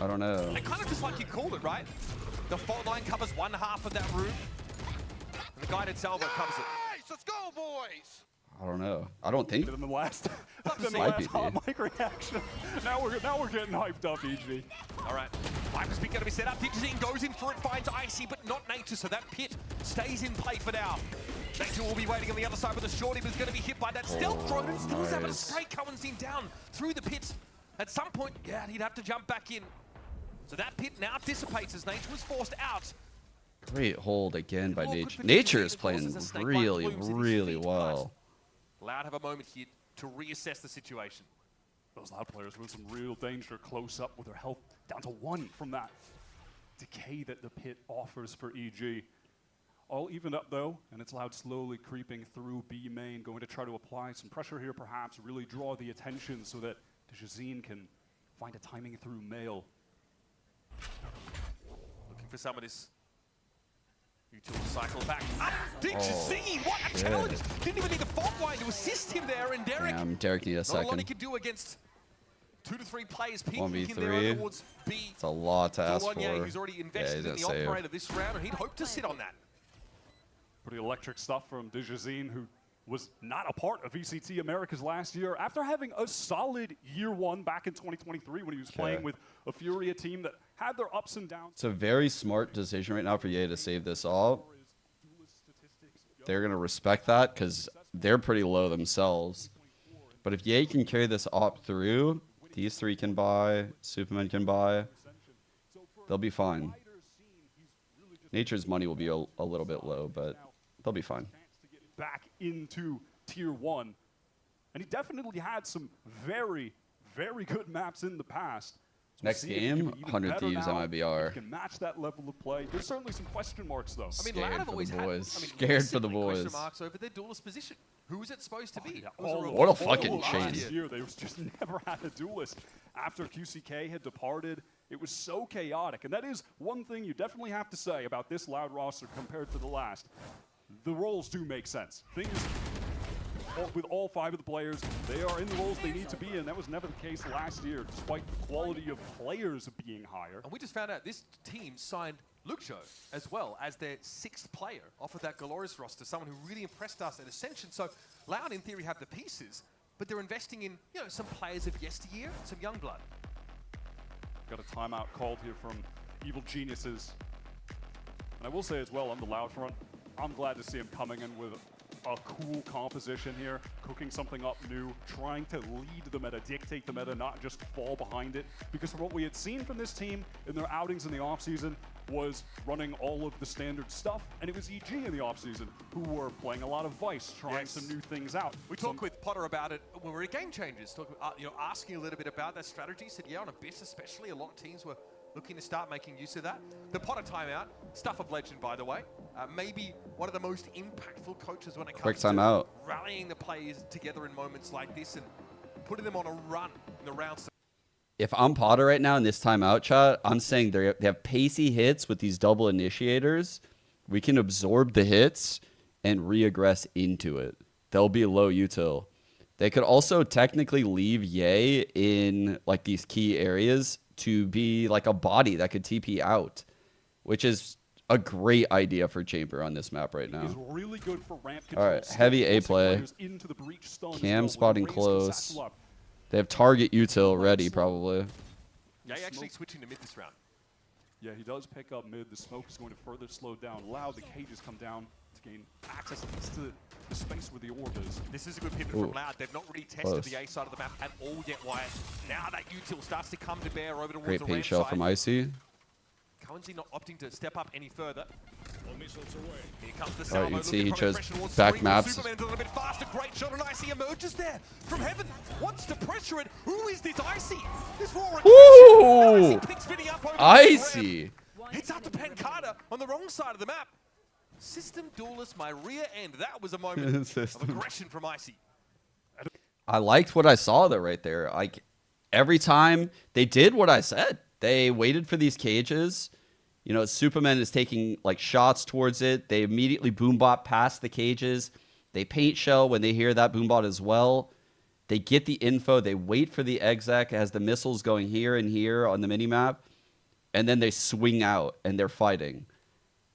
I don't know. And kind of just like you called it, right? The fault line covers 1/2 of that room. And the guided salvo covers it. Let's go, boys! I don't know. I don't think. Than the last, than the Might last be, hot dude. mic reaction. Now we're getting hyped up, EG. All right. Viper's Peak going to be set up. Digizine goes in for it, finds Icy, but not Nature, so that pit stays in play for now. Nature will be waiting on the other side, but the shorty was going to be hit by that stealth drone and still is able to nice. spray Cowanzine down through the pit. At some point, yeah, he'd have to jump back in. So that pit now dissipates as Nature was forced out. Great hold again by Well, good Nature. for Nature Digizine, is of course, playing as a snake bite really, blooms at his really feet, well. Loud have a moment here to reassess the situation. Those Loud players with some real danger close up with their health down to 1 from that decay that the pit offers for EG. All evened up though, and it's Loud slowly creeping through B main, going to try to apply some pressure here perhaps, really draw the attention so that Digizine can find a timing through Mail. Looking for some of this Util cycle back. Did you see what a challenge? Didn't even need the fault line to assist him there, and Derek. Damn, Derek need a Not a lot he second. could do against 2 to 3 players peeking in there 1v3. towards B. It's a lot to ask Zolonye, for. who's already Yeah, invested he's in gonna the save. operator this round, and he'd hope to sit on that. Pretty electric stuff from Dijazine, who was not a part of VCT Americas last year after having a solid year one back in 2023 when he was playing with a Furia team that had their ups and downs. It's a very smart decision right now for Ye to save this all. They're going to respect that because they're pretty low themselves. But if Ye can carry this op through, these three can buy, Superman can buy, they'll be fine. Nature's money will be a little bit low, but they'll be fine. Back into Tier 1. And he definitely had some very, very good maps in the past. So Next we'll see if he game, can be even 100 better Thieves now, MIBR. if he can match that level of play. There's certainly some question marks, though. I mean, Scared Loud have for always the had boys. I mean, Scared for the massively boys. question marks over their duelist position. Who is it supposed to be? What a fucking all chain. last year, they just never had a duelist. After QCK had departed, it was so chaotic. And that is one thing you definitely have to say about this Loud roster compared to the last. The roles do make sense. Things with all 5 of the players, they are in the roles they need to be in. That was never the case last year, despite the quality of players being higher. And we just found out this team signed Luxo as well as their 6th player off of that Glorious roster, someone who really impressed us at Ascension. So Loud, in theory, have the pieces, but they're investing in, you know, some players of yesteryear, some young blood. Got a timeout called here from Evil Geniuses. And I will say as well, on the Loud front, I'm glad to see him coming in with a cool composition here, cooking something up new, trying to lead the meta, dictate the meta, not just fall behind it. Because from what we had seen from this team in their outings in the offseason was running all of the standard stuff, and it was EG in the offseason who were playing a lot of Vice, trying some new things out. We talked with Potter about it when we were at Game Changers, asking a little bit about that strategy. He said, yeah, on Abyss especially, a lot of teams were looking to start making use of that. The Potter timeout, stuff of legend, by the way. Maybe one of the most impactful coaches when it comes to rallying the players together in moments like this and putting them on a run in the rounds. If I'm Potter right now in this timeout chat, I'm saying they have pacey hits with these double initiators. We can absorb the hits and re-aggress into it. They'll be low util. They could also technically leave Ye in like these key areas to be like a body that could TP out, which is a great idea for Chamber on this map right now. Is really good for ramp control. All right, heavy A play. Cam spotting close. They have target util ready probably. Yeah, actually switching to mid this round. Yeah, he does pick up mid. The smoke is going to further slow down. Loud, the cages come down to gain access at least to the space where the orb is. This is a good pivot from Loud. They've not really tested the A side of the map at all yet, Wyatt. Now that util starts to come to bear over towards Great the paint ramp shell side. from Icy. Currency not opting to step up any further. Here comes the All right, salvo, you can see looking he for chose pressure towards back Scream. maps. Superman's a little bit faster. Great shot, and Icy emerges there from heaven. Wants to pressure it. Who is this Icy? This raw Woo! Icy picks Vinny up over Icy. Hits up to Pancada on the wrong side of the map. System duelist, my rear end. That was a moment of aggression from Icy. I liked what I saw though right there. Like every time they did what I said. They waited for these cages. You know, Superman is taking like shots towards it. They immediately boombot past the cages. They paint shell when they hear that boombot as well. They get the info. They wait for the exec as the missiles going here and here on the minimap. And then they swing out and they're fighting.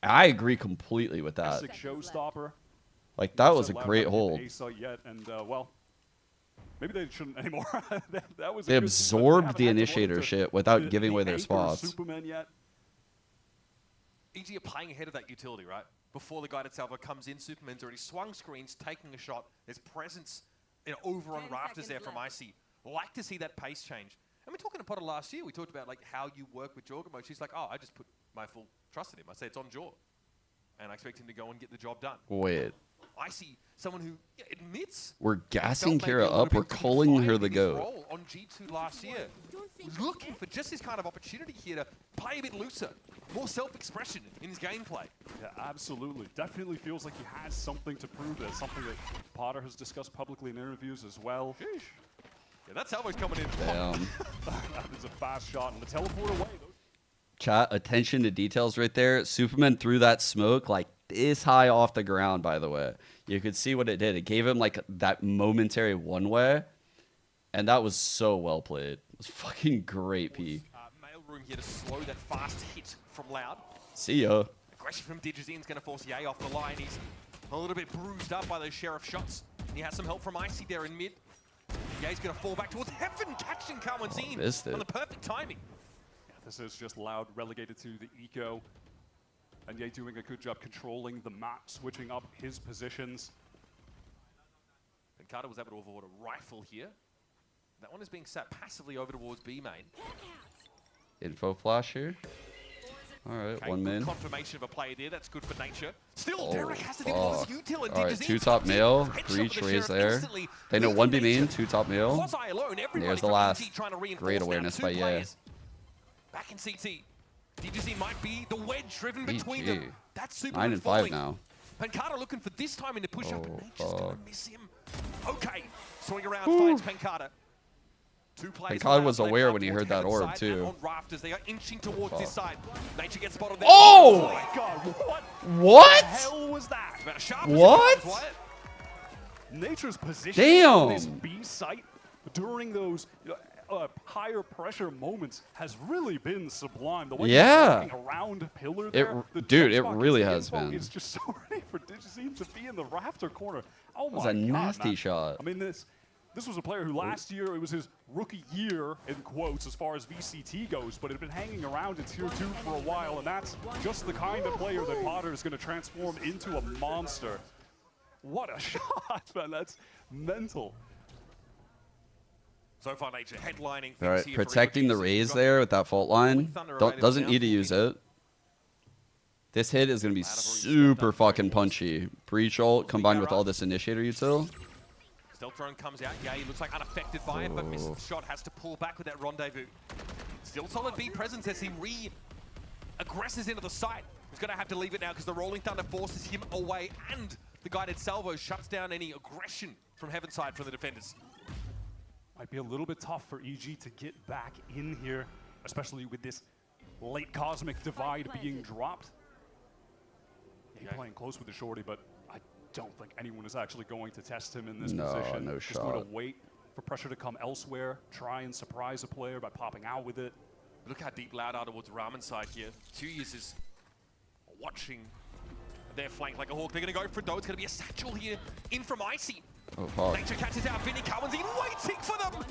I agree completely with that. Showstopper. Like that was a great hold. Yet, and well, maybe they shouldn't anymore. that was They absorbed the initiator shit without giving away their spots. Superman yet. EG are playing ahead of that utility, right? Before the guided salvo comes in, Superman's already swung screens, taking a shot. There's presence over on rafters there from Icy. Like to see that pace change. And we're talking to Potter last year. We talked about like how you work with Jorgamo. She's like, oh, I just put my full trust in him. I say it's on Jaw. And I expect him to go and get the job done. Wait. Icy, someone who admits We're gassing Kira up. We're calling her the GOAT. role on G2 last year. Was looking for just this kind of opportunity here to play a bit looser, more self-expression in his gameplay. Yeah, absolutely. Definitely feels like he has something to prove there, something that Potter has discussed publicly in interviews as well. Sheesh. Yeah, that salvo's coming in. Damn. That is a fast shot, and the teleport away. Chat, attention to details right there. Superman threw that smoke like this high off the ground, by the way. You could see what it did. It gave him like that momentary one-way, and that was so well played. It was fucking great peek. Mailroom here to slow that fast hit from Loud. See ya. Aggression from Digizin's going to force Yay off the line. He's a little bit bruised up by those Sheriff shots. And he has some help from Icy there in mid. Yay's going to fall back towards Heaven, catching Kawanzin on the perfect timing. Yeah, this is just Loud relegated to the eco. And Yay doing a good job controlling the map, switching up his positions. And Carter was able to avoid a rifle here. That one is being set passively over towards B main. Info flash here. All right, Okay, one min. Confirmation of a player there. That's good for nature. Still, Oh, Derek has to deal with fuck. his util and All right, Digizine 2 top male. headshot Breach with the raise Sheriff there. instantly. They know Losing 1B nature. main, 2 top male. Quasi alone, everybody There's the from last. EG trying to reinforce Great now. awareness 2 by Ye. players. Back in CT. Digizine might be the wedge driven between them. That's super 9 and 5 now. Pancata looking for this time in the push up, and Nature's fuck. gonna miss him. Okay, swing around, finds Pancata. 2 players. Pancata was allowed, aware led when he up heard that towards orb, Heaven side, too. and on rafters, they are inching towards Fuck. this side. Nature gets spotted there. Oh! My God, what? What? The hell was that? About as sharp What? as it comes, Nature's position Damn. on this B site during those higher pressure moments has really been sublime. The way Yeah. he's walking around pillar It- there, the dude, jump it spot really gets the has info. been. It's just so ready for Digizine to be in the rafter corner. Oh That was my a God, nasty man. shot. I mean, this was a player who last year, it was his rookie year, in quotes, as far as VCT goes, but had been hanging around in Tier 2 for a while, and that's just the kind of player that Potter is going to transform into a monster. What a shot, man. That's mental. So far, Nature headlining. All right, protecting the raise there with that fault line. Doesn't need to use it. This hit is going to be super fucking punchy. Breach ult combined with all this initiator util. Stealth drone comes out. Yeah, he looks like unaffected by it, but misses the shot. Has to pull back with that rendezvous. Still solid B presence as he re-aggresses into the site. He's going to have to leave it now because the Rolling Thunder forces him away, and the guided salvo shuts down any aggression from Heaven side from the defenders. Might be a little bit tough for EG to get back in here, especially with this late Cosmic Divide being dropped. He's playing close with the shorty, but I don't think anyone is actually going to test him in this position. No Just going shot. to wait for pressure to come elsewhere, try and surprise a player by popping out with it. Look how deep Loud are towards Ramen side here. 2 users watching their flank like a hawk. They're going to go for it, though. It's going to be a satchel here in from Icy. Oh, fuck. Nature catches out Vinny Cowan's waiting for them.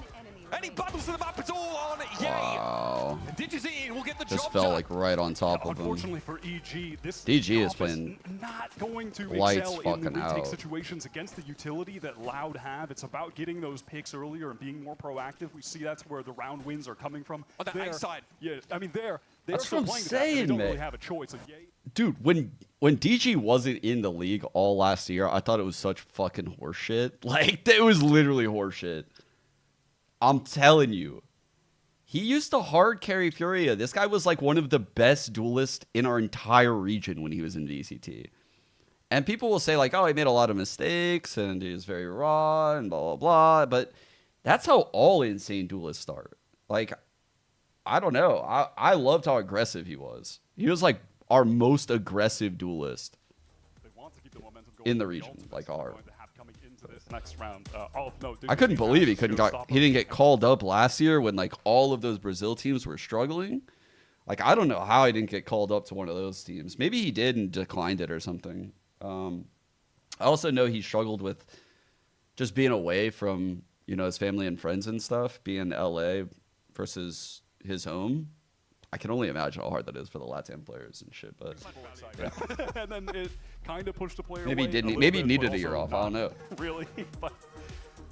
And he bundles them up. It's all on Yay. Wow. And Digizine will get the Just job fell done. like right on top of him. Unfortunately for EG, this DG is comp playing not going to lights excel in the fucking retake out. situations against the utility that Loud have. It's about getting those picks earlier and being more proactive. We see that's where the round wins are coming from. On that A side. Yeah, I mean, they're That's still what I'm playing to that, but saying, they don't man. really have a choice. And Yay, Dude, when DG wasn't in the league all last year, I thought it was such fucking horseshit. Like, it was literally horseshit. I'm telling you. He used to hard carry Furia. This guy was like one of the best duelists in our entire region when he was in VCT. And people will say like, oh, he made a lot of mistakes and he was very raw and blah, blah, blah. But that's how all insane duelists start. Like, I don't know. I loved how aggressive he was. He was like our most aggressive duelist in the region, like our. next round. I couldn't believe he didn't get called up last year when like all of those Brazil teams were struggling. Like, I don't know how he didn't get called up to one of those teams. Maybe he did and declined it or something. I also know he struggled with just being away from, you know, his family and friends and stuff, being in LA versus his home. I can only imagine how hard that is for the LATAM players and shit. But yeah. And then it kind of pushed the player Maybe he away didn't. a Maybe he little bit, needed but a year also off. I don't know. not Really, but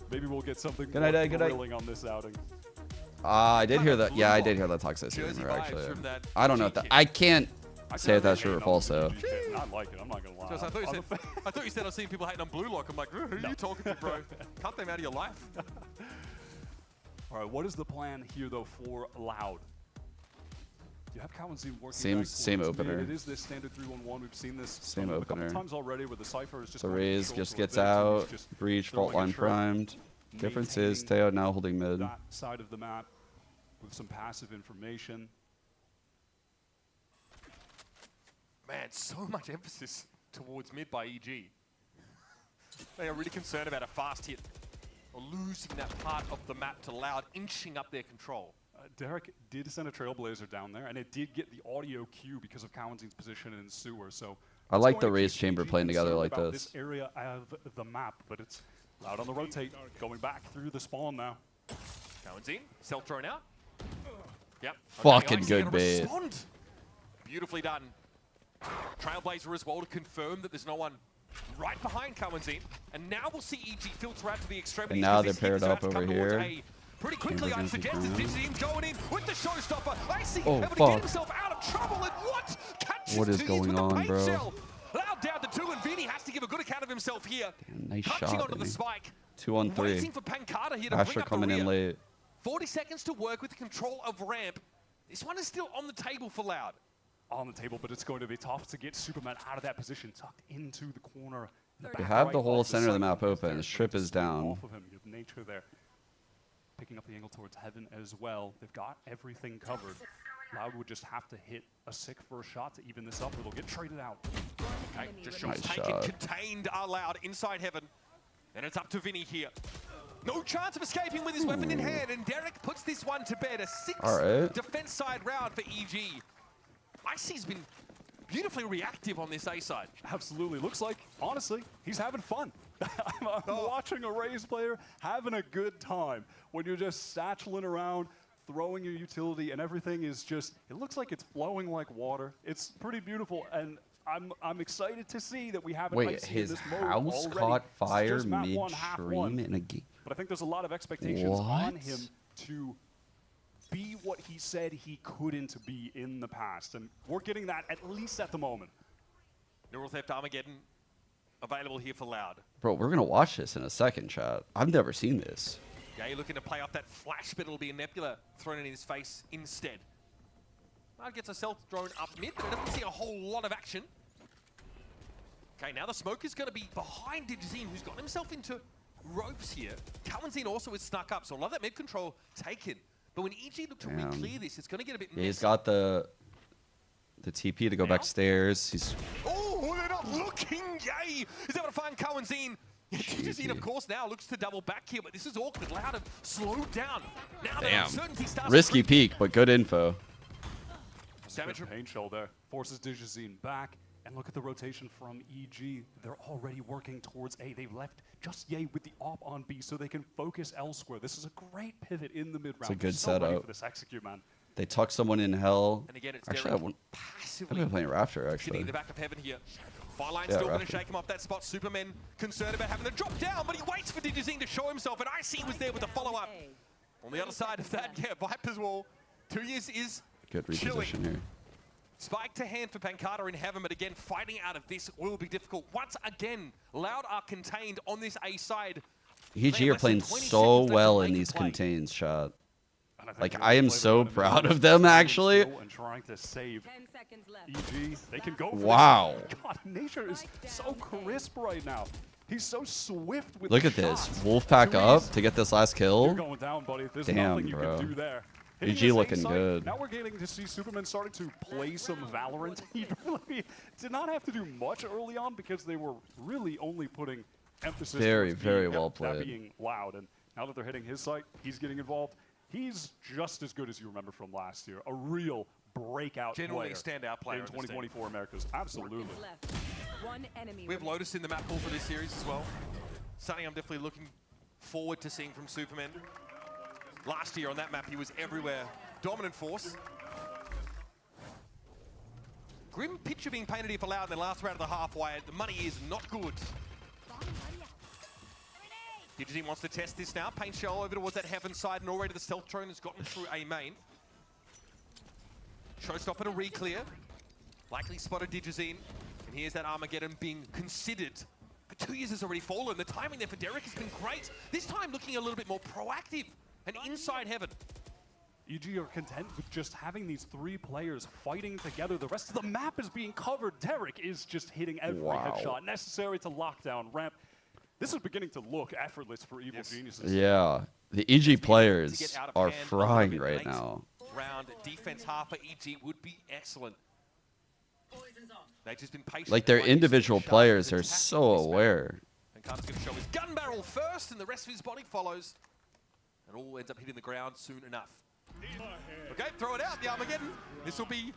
maybe we'll get something Good more night, good night. thrilling on this outing. I did hear that. Yeah, I did hear that Toxicity rumor, actually. I don't know if that. I can't say if that's true or false, though. I like it. I'm not gonna lie. Just, I thought you said I was seeing people hating on Blue Lock. I'm like, who are you talking to, bro? Cut them out of your life. All right, what is the plan here though for Loud? You have Kawanzin working Same towards opener. mid. It is this standard 3-1-1. We've seen this Same a opener. couple times already where the Cypher is just The going to Raze control just for a gets bit, so he's out. just Breach, throwing fault a line trap, primed. Difference is maintaining Teo now holding mid. that side of the map with some passive information. Man, so much emphasis towards mid by EG. They are really concerned about a fast hit or losing that part of the map to Loud, inching up their control. Derek did send a Trailblazer down there, and it did get the audio cue because of Cowan's position in sewer. So I like the Raise Chamber playing together like this area of the map, but it's Loud on the rotate, going back through the spawn now. Cowan's in, self thrown out. Yep. Fucking okay, good bait. Respond. Beautifully done. Trailblazer as well to confirm that there's no one right behind Cowan's in. And now we'll see EG filter out to the extremities. And now they're paired up over here. Pretty quickly, I suggest that Digim's going in with the showstopper. I see oh, able to get himself out of trouble, and what? Catches what is going on, bro? Shell. Loud down to 2, and Vinny has to give a good account of himself here. Damn, nice Punching shot, onto the spike. 2 on 3. Waiting for Pancata here to Asher bring up coming the rear. in late. 40 seconds to work with the control of ramp. This one is still on the table for Loud. On the table, but it's going to be tough to get Superman out of that position, tucked into the corner. We have the whole center of the map open. The strip is down. Off of him, you have nature there. Picking up the angle towards heaven as well. They've got everything covered. Loud would just have to hit a sick first shot to even this up, or they'll get traded out. Okay, just shots taken, contained are Loud inside heaven. And it's up to Vinny here. No chance of escaping with his weapon in hand, and Derek puts this one to bed. A 6 defense side round for EG. Icy's been beautifully reactive on this A side. Absolutely. Looks like, honestly, he's having fun. I'm watching a Raze player having a good time when you're just satcheling around, throwing your utility, and everything is just, it looks like it's flowing like water. It's pretty beautiful, and I'm excited to see that we have an Icy in this mode already. Wait, his house caught fire midstream in a game? But I think there's a lot of expectations on him to be what he said he couldn't be in the past, and we're getting that at least at the moment. Neural Theft Armageddon available here for Loud. Bro, we're gonna watch this in a second, chat. I've never seen this. Yeah, you're looking to play off that flash, but it'll be a Nebula thrown in his face instead. Loud gets a self-drone up mid, but it doesn't see a whole lot of action. Okay, now the smoke is gonna be behind Digizine, who's gotten himself into ropes here. Cowanzine also is snuck up, so a lot of that mid control taken. But when EG look to re-clear this, it's going to get a bit messy. He's got the TP to go back stairs. He's they're not looking. Yay! He's able to find Cowanzine. Digizine, of course, now looks to double back here, but this is awkward. Loud have slowed down. Now the uncertainty starts. Risky peek, but good info. Damage from Pain Shell there forces Digizine back. And look at the rotation from EG. They're already working towards A. They've left just Ye with the op on B so they can focus elsewhere. This is a great pivot in the mid-round. It's a good setup. setup. For this execute, man. They tuck someone in hell. And again, it's actually, I've been playing Raptor, actually. In the back of heaven here. Fireline's still going to shake him off that spot. Superman concerned about having to drop down, but he waits for Digizine to show himself, and Icy was there with the follow-up. On the other side of that, Viper's Wall. 2 years is good reposition here. Spike to hand for Pancata in heaven, but again, fighting out of this will be difficult. Once again, Loud are contained on this A side. EG are playing so well in these contains, shot. Like, I am so proud of them, actually. And trying to save 10 seconds left. EG, they can go for wow. This. God, Nature is so crisp right now. He's so swift with Look at this. Wolfpack up to get this last kill. You're going down, buddy. There's damn, nothing you bro. can do there. EG looking good. Now we're getting to see Superman starting to play some Valorant. He really did not have to do much early on because they were really only putting emphasis very well played. That being Loud. And now that they're hitting his site, he's getting involved. He's just as good as you remember from last year. A real breakout Generally standout player in 2024 Americas. Absolutely. We have Lotus in the map pool for this series as well. Something I'm definitely looking forward to seeing from Superman. Last year on that map, he was everywhere. Dominant force. Grim picture being painted here for Loud in the last round of the halfway. The money is not good. Digizine wants to test this now. Paint Shell over towards that heaven side, and already the stealth drone has gotten through A main. Showstopper to re-clear. Likely spotted Digizine. And here's that Armageddon being considered. But 2 years has already fallen. The timing there for Derek has been great. This time looking a little bit more proactive. And inside heaven. EG are content with just having these 3 players fighting together. The rest of the map is being covered. Derek is just hitting every headshot necessary to lock down ramp. This is beginning to look effortless for Evil Geniuses. Yeah, the EG players are frying right now. Round defense half for EG would be excellent. They've just been patient. Like their They're using individual the sharp players to are attack so this barrel. aware. And Carter's going to show his gun barrel first, and the rest of his body follows. And all ends up hitting the ground soon enough. Okay, throw it out, the Armageddon. This will be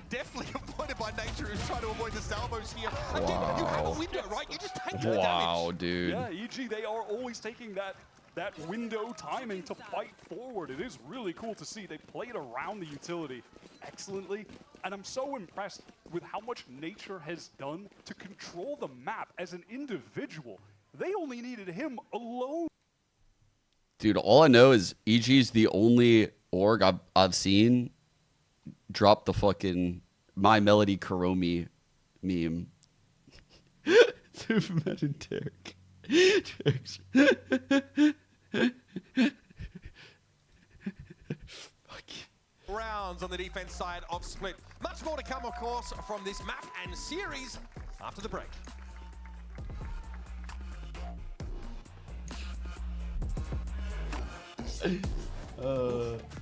definitely avoided by Nature, who's trying to avoid the salvos here. And dude, you have a window, right? You just take the Wow, damage. dude. Yeah, EG, they are always taking that window timing to fight forward. It is really cool to see. They played around the utility excellently, and I'm so impressed with how much Nature has done to control the map as an individual. They only needed him alone. Dude, all I know is EG's the only org I've seen drop the fucking My Melody Kuromi meme. Superman and Derek. Rounds on the defense side of Split. Much more to come, of course, from this map and series after the break.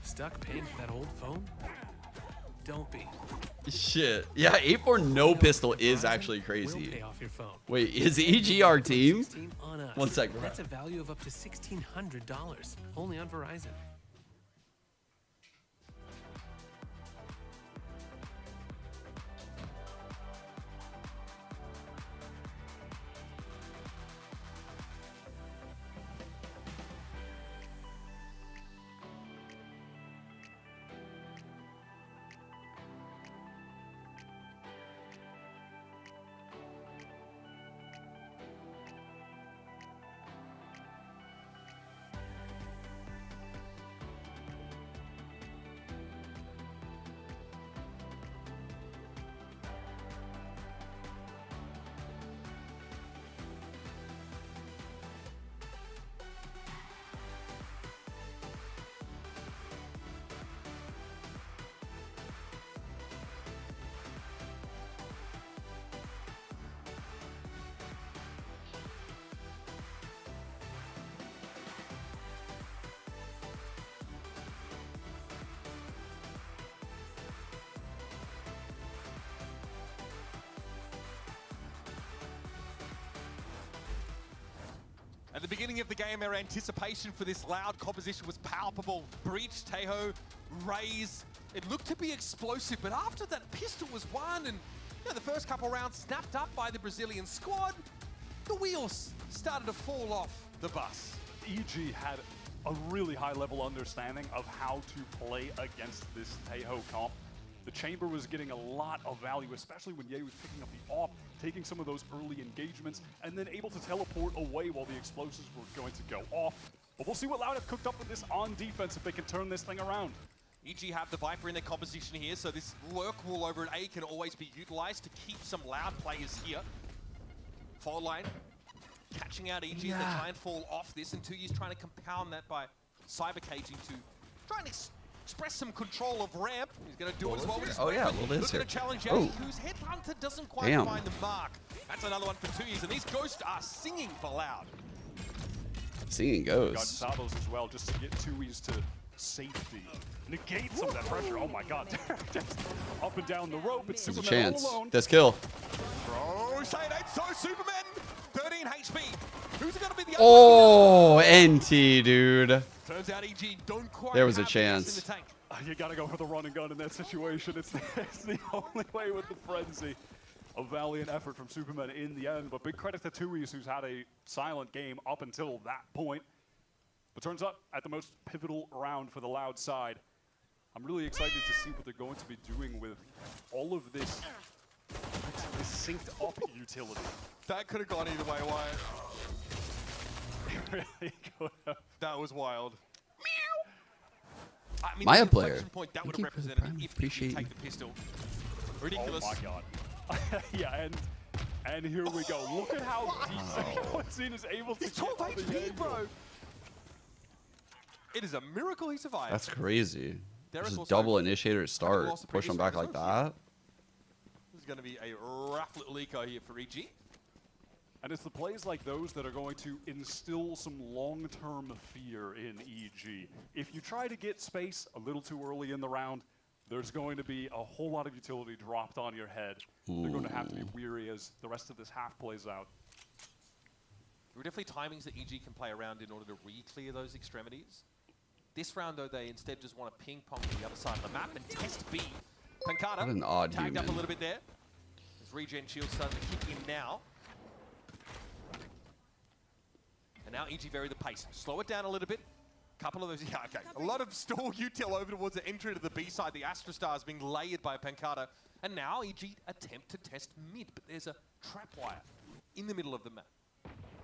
Stuck paying for that old phone? Don't be. Shit. Yeah, 8-4 no pistol is actually crazy. Pay off your phone. Wait, is EG our team? 16 on us. 1 sec. That's a value of up to $1,600, only on Verizon. At the beginning of the game, our anticipation for this loud composition was palpable. Breach, Tejo, Raze. It looked to be explosive, but after that pistol was won and the first couple rounds snapped up by the Brazilian squad, the wheels started to fall off the bus. EG had a really high-level understanding of how to play against this Tejo comp. The Chamber was getting a lot of value, especially when Ye was picking up the off, taking some of those early engagements, and then able to teleport away while the explosives were going to go off. But we'll see what Loud have cooked up with this on defense if they can turn this thing around. EG have the Viper in their composition here, so this lurk wall over at A can always be utilized to keep some Loud players here. Fall line catching out EG as they try and fall off this, and 2U's trying to compound that by cyber caging to try and express some control of ramp. He's going to do it as well with his weapon. Looking to challenge Ye, whose Headhunter doesn't quite find the mark. That's another one for 2U's, and these ghosts are singing for Loud. Singing Got ghosts. Savos as well, just to get 2U's to safety. Negate some of that pressure. Oh my god. Just up and down the rope. It's There's a Superman chance. all alone. Let's kill. Bro, say that. So Superman, 13 HP. Who's it going to be the other Oh, NT, dude. Turns out EG don't quite There was a have the chance. gas in the tank. You gotta go for the run and gun in that situation. It's the only way with the frenzy. A valiant effort from Superman in the end, but big credit to 2U's, who's had a silent game up until that point. But turns out at the most pivotal round for the Loud side. I'm really excited to see what they're going to be doing with all of this synced up utility. That could have gone either way, Wyatt. It really could have. That was wild. I mean, Maya the player. inflection point that would Thank have you for the represented prime. if you Appreciate take you. the pistol. Ridiculous. Oh my god. Yeah, and here we go. Look at how Quincy is able to He's 12 get on the HP, angle. bro. It is a miracle he survived. That's crazy. There is Just also- double initiator to start. lost the Push them previous back round like as well. that. This is going to be a rough little eco here for EG. And it's the plays like those that are going to instill some long-term fear in EG. If you try to get space a little too early in the round, there's going to be a whole lot of utility dropped on your head. They're going to have to be weary as the rest of this half plays out. There are definitely timings that EG can play around in order to re-clear those extremities. This round, though, they instead just want to ping-pong to the other side of the map and test B. Pancada What an odd tagged up a human. little bit there. His regen shield starting to kick in now. And now EG vary the pace. Slow it down a little bit. Couple of those, yeah, okay. A lot of stall util over towards the entry to the B side. The Astra Star is being layered by Pancada. And now EG attempt to test mid, but there's a trap wire in the middle of the map.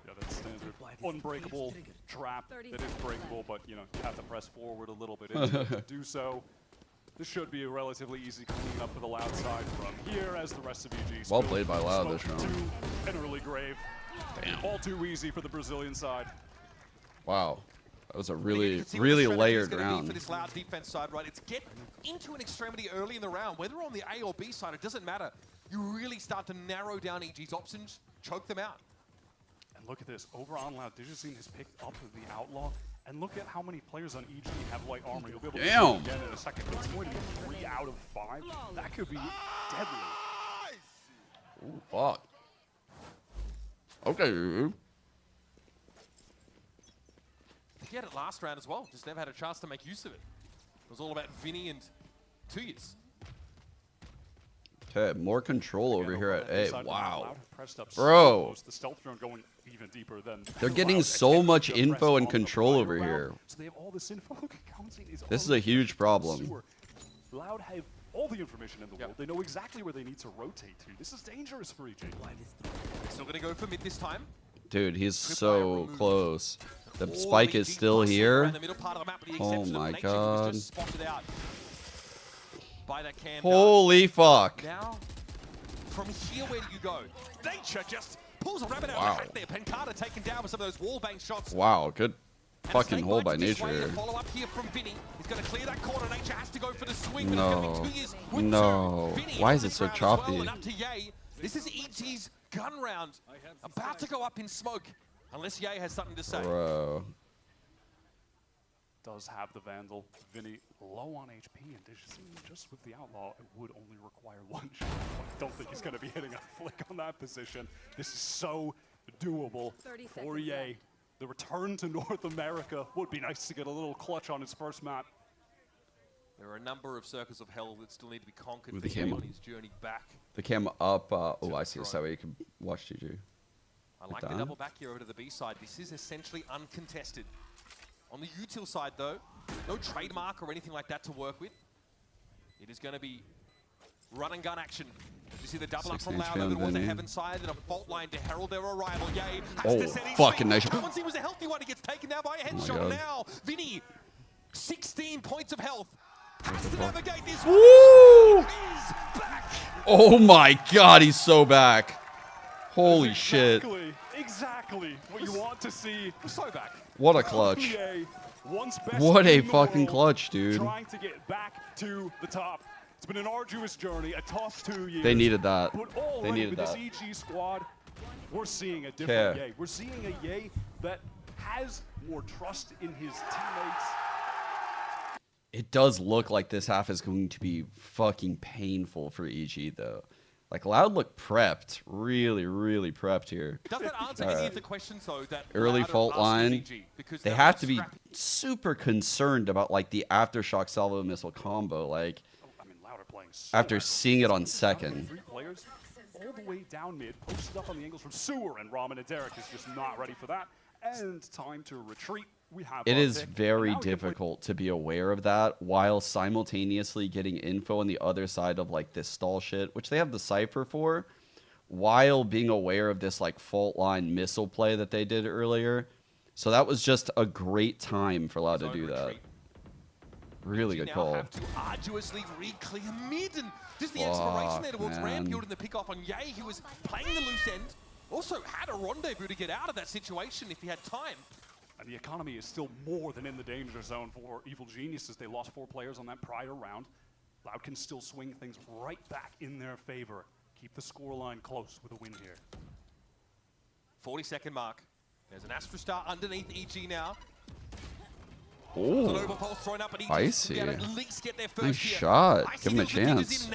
Yeah, that's standard unbreakable trap that is breakable, but you know, you have to press forward a little bit into it to do so. This should be a relatively easy cleanup for the Loud side from here as the rest of EG. Well played by Loud this round. To an early grave. Damn. All too easy for the Brazilian side. Wow. That was a really layered round. For this Loud defense side, right? It's get into an extremity early in the round. Whether on the A or B side, it doesn't matter. You really start to narrow down EG's options, choke them out. And look at this. Over on Loud, Digicine has picked up the Outlaw. And look at how many players on EG have light armor. You'll be able to see it again in a second. But it's going to be 3 out of 5. That could be deadly. Ooh, fuck. Okay. He had it last round as well, just never had a chance to make use of it. It was all about Vinny and Tuyas. Okay, more control over here at A. Wow. Bro. The stealth drone going even deeper than they're getting so much info and control over here. So they have all this info. This is a huge problem. Loud have all the information in the world. They know exactly where they need to rotate to. This is dangerous for EG. Still going to go for mid this time. Dude, he's so close. The spike is still here. Oh my god. Holy fuck. Now, from here, where do you go? Nature just pulls a rabbit out of the hat there. Pancada taken down with some of those wall bang shots. Wow, good fucking hole by Nature. Follow up here from Vinny. He's going to clear that corner. Nature has to go for the swing. No. No. Why is it so choppy? Well, up to Ye. This is EG's gun round. About to go up in smoke. Unless Ye has something to say. Bro. Does have the Vandal. Vinny low on HP and Digicine just with the Outlaw. It would only require 1 shot. I don't think he's going to be hitting a flick on that position. This is so doable for Ye. The return to North America would be nice to get a little clutch on his first map. There are a number of circles of hell that still need to be conquered the for Ye on his journey back. The cam up. Oh, I see. So you can watch GG. I like the double back here over to the B side. This is essentially uncontested. On the util side, though, no trademark or anything like that to work with. It is going to be run and gun action. You see the double up from Loud over towards the heaven side and a fault line to herald their arrival. Ye has to set his fucking nice. He was a healthy one. He gets taken down by a headshot. Now, Vinny, 16 points of health. Has to navigate this. Woo! Back. Oh my god, he's so back. Holy shit. Exactly what you want to see. So back. What a clutch. What a fucking clutch, dude. Trying to get back to the top. It's been an arduous journey, a tough 2 years. They needed that. But They needed with that. this EG squad, we're seeing a different Ye. We're seeing a Ye that has more trust in his teammates. It does look like this half is going to be fucking painful for EG, though. Like, Loud look prepped. Really, really prepped here. Does that answer any of the questions, though? That early Loud fault line. They have to be scrappy. super concerned about, like, the aftershock salvo missile combo. Like, I mean, Loud are playing so after seeing it on second. 3 players all the way down mid, posted up on the angles from Sewer, and Ramen and Derek is just not ready for that. And time to retreat. It is very difficult to be aware of that while simultaneously getting info on the other side of like this stall shit, which they have the cipher for, while being aware of this like fault line missile play that they did earlier. So that was just a great time for Loud to do that. Really good call. Have to arduously re-clear mid, and just the exploration there towards Rambuild and the pick-off on Ye, who was playing the loose end. Also had a rendezvous to get out of that situation if he had time. And the economy is still more than in the danger zone for Evil Geniuses. They lost 4 players on that prior round. Loud can still swing things right back in their favor. Keep the scoreline close with a win here. 40-second mark. There's an Astra Star underneath EG now. Oh, icy. Nice shot. Give him a chance.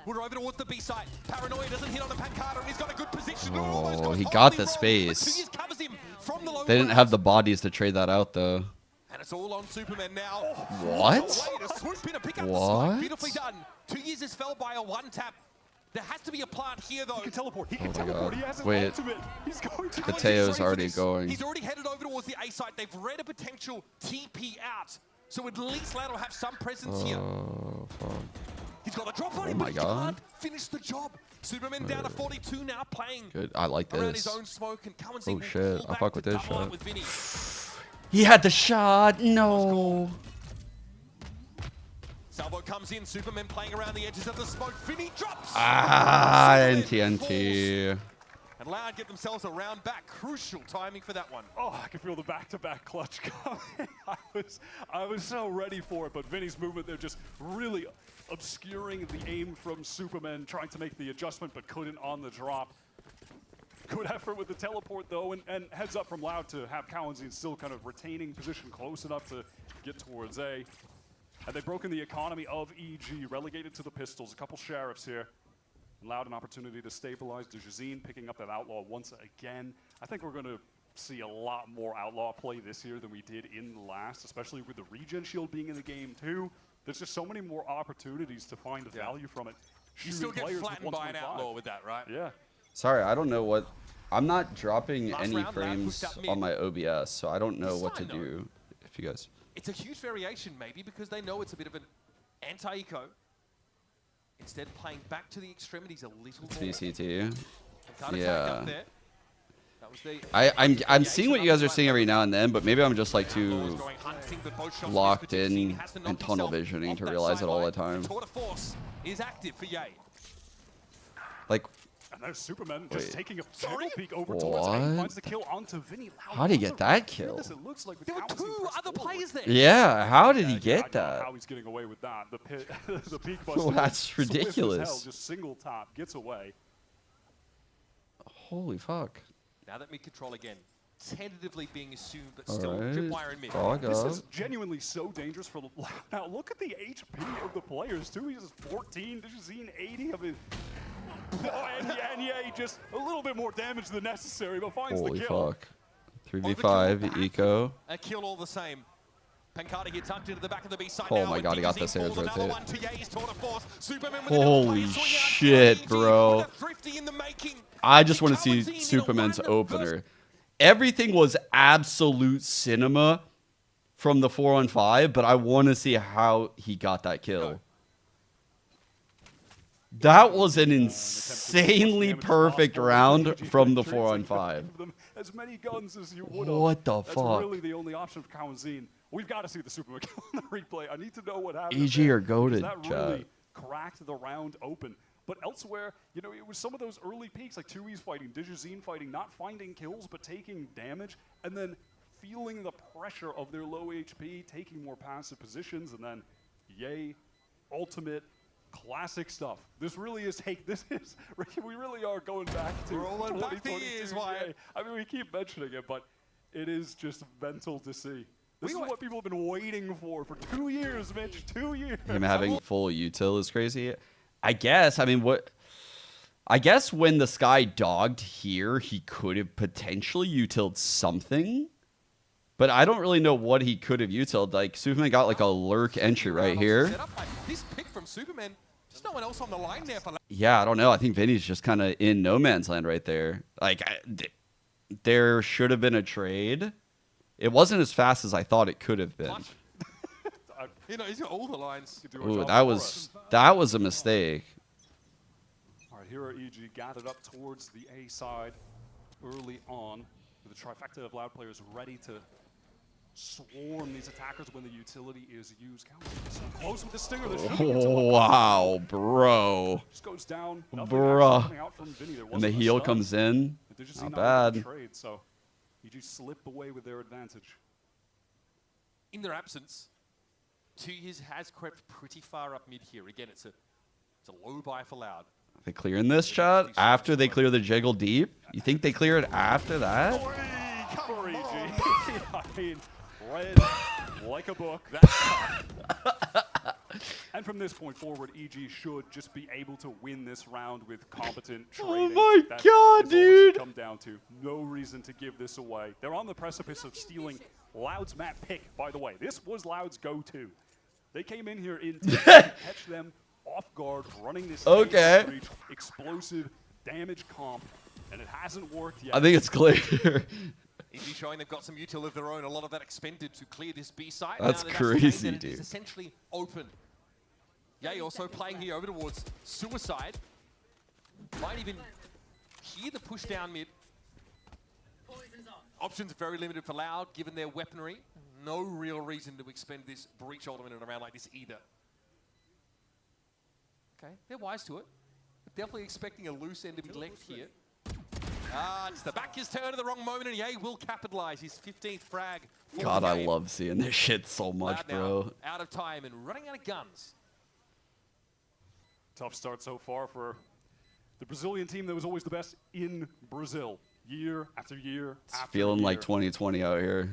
We're over towards the B side. Paranoia doesn't hit on the Pancada, and he's got a good position. Oh, he got the space. They didn't have the bodies to trade that out, though. And it's all on Superman now. What? Way to swoop in and pick up the What? spike. Beautifully done. 2 years is fell by a one tap. There has to be a plant here, though. He can teleport. He can teleport. He has his Wait. ultimate. He's going to Mateo's already going. He's already headed over towards the A site. They've read a potential TP out. So at least Loud will have some presence here. Oh, fuck. He's got a drop on Oh him, my but he God. can't finish the job. Superman down to 42 now, playing Good. I like around his this. own smoke, and Currency Oh, will shit. pull I back fuck to with this double up shot. with Vinny. He had the shot. No. Salvo comes in, Superman playing around the edges of the smoke. Vinny drops. Ah, Superman NTNT. And Loud get themselves a round back. Crucial timing for that one. Oh, I can feel the back-to-back clutch coming. I was so ready for it, but Vinny's movement there just really obscuring the aim from Superman, trying to make the adjustment, but couldn't on the drop. Good effort with the teleport, though, and heads up from Loud to have Kalenzine still kind of retaining position close enough to get towards A. And they've broken the economy of EG, relegated to the pistols. A couple sheriffs here. Loud an opportunity to stabilize Dejazine, picking up that outlaw once again. I think we're going to see a lot more outlaw play this year than we did in the last, especially with the regen shield being in the game too. There's just so many more opportunities to find the value from it. You still get flattened by an outlaw with that, right? Yeah. Sorry, I don't know what. I'm not dropping Last any round, Loud frames pushed up mid. on my OBS, so I don't know It's what to fine, though. do. If you guys. It's a huge variation, maybe, because they know it's a bit of an anti-eco. Instead, playing back to the extremities a little It's more. VCT. Pancada Yeah. tagged up there. That was the I'm seeing what you guys are seeing every now and then, but maybe I'm just like too locked in and tunnel visioning to realize it all the time. Tour de force is active for Ye. Like, And there's Superman Wait. just taking a middle peek over What? towards A, finds the kill onto Vinny. Loud How'd he does get a that really kill? weirdness. It looks like with There were Kalenzine two pressed other forward. players there. Yeah, how did he I get don't know that? how he's getting away with that. The peak Well, bust. that's swift as ridiculous. hell, just single tap, gets away. Holy fuck. Now that mid control again, tentatively being assumed, but All still right. tripwire in mid. Frog This up. is genuinely so dangerous for Loud. Now look at the HP of the players too. He's 14, Dejazine 80. I mean, and yeah, just a little bit more damage than necessary, but finds Holy the kill. fuck. 3v5 eco. A kill all the same. Pancada here tucked into the back of the B side Oh now, my and God, he got Dejazine the Sayers falls another rotate. one to Ye's tour de force. Superman with a double Holy play, swing out, shit, EG bro. with a thrifty in the making. I just want to see Kalenzine in a Superman's one opener. Everything was absolute cinema from the 4-on-5, but I want to see how he got that kill. That was an insanely perfect round from the 4-on-5. Give them as many guns as you would have. What the That's fuck? really the only option for Kalenzine. We've got to see the Superman kill in the replay. I need to know what happened. EG there, are goated, because that really chat. cracked the round open. But elsewhere, you know, it was some of those early peaks, like 2E's fighting, Dejazine fighting, not finding kills, but taking damage, and then feeling the pressure of their low HP, taking more passive positions, and then, yay, ultimate, classic stuff. This really is, we really are going back to Rolling back the 2022. years, Wyatt. Yay. I mean, we keep mentioning it, but it is just mental to see. This is what people have been waiting for 2 years, Mitch, 2 years. Him having full util is crazy. I guess. I mean, what? I guess when the Sky dogged here, he could have potentially utiled something. But I don't really know what he could have utiled. Like, Superman got like a lurk entry right here. This pick from Superman, there's no one else on the line there for Yeah, I don't know. I think Vinny's just kind of in no man's land right there. Like, there should have been a trade. It wasn't as fast as I thought it could have been. You know, he's got all the lines. Ooh, that was a mistake. All right, here are EG gathered up towards the A side early on, with the trifecta of Loud players ready to swarm these attackers when the utility is used. So close with the stinger. Wow, bro. Just goes down. Bruh. Out from Vinny. There And the wasn't a heel stun. comes in. But Dejazine Not not bad. able to trade, so EG slip away with their advantage. In their absence, 2 years has crept pretty far up mid here. Again, it's a low buy for Loud. They clearing this shot after they clear the jiggle deep? You think they clear it after that? For EG. I mean, red like a book. And from this point forward, EG should just be able to win this round with competent trading. my That God, is all it should dude. come down to. No reason to give this away. They're on the precipice of stealing Loud's map pick, by the way. This was Loud's go-to. They came in here in to catch them off guard, running this Okay. breach, explosive damage comp, and it hasn't worked yet. I think it's clear. EG showing they've got some util of their own. A lot of that expended to clear this B side. That's now crazy, it dude. is essentially open. Yay also playing here over towards Suicide. Might even hear the push down mid. Options very limited for Loud, given their weaponry. No real reason to expend this breach ultimate in a round like this either. Okay, they're wise to it. Definitely expecting a loose end to be left here. It's the back is turned at the wrong moment, and Ye will capitalize his 15th frag. God, I love seeing this shit so much, Loud now, bro. out of time and running out of guns. Tough start so far for the Brazilian team that was always the best in Brazil. Year after year It's after feeling year. like 2020 out here.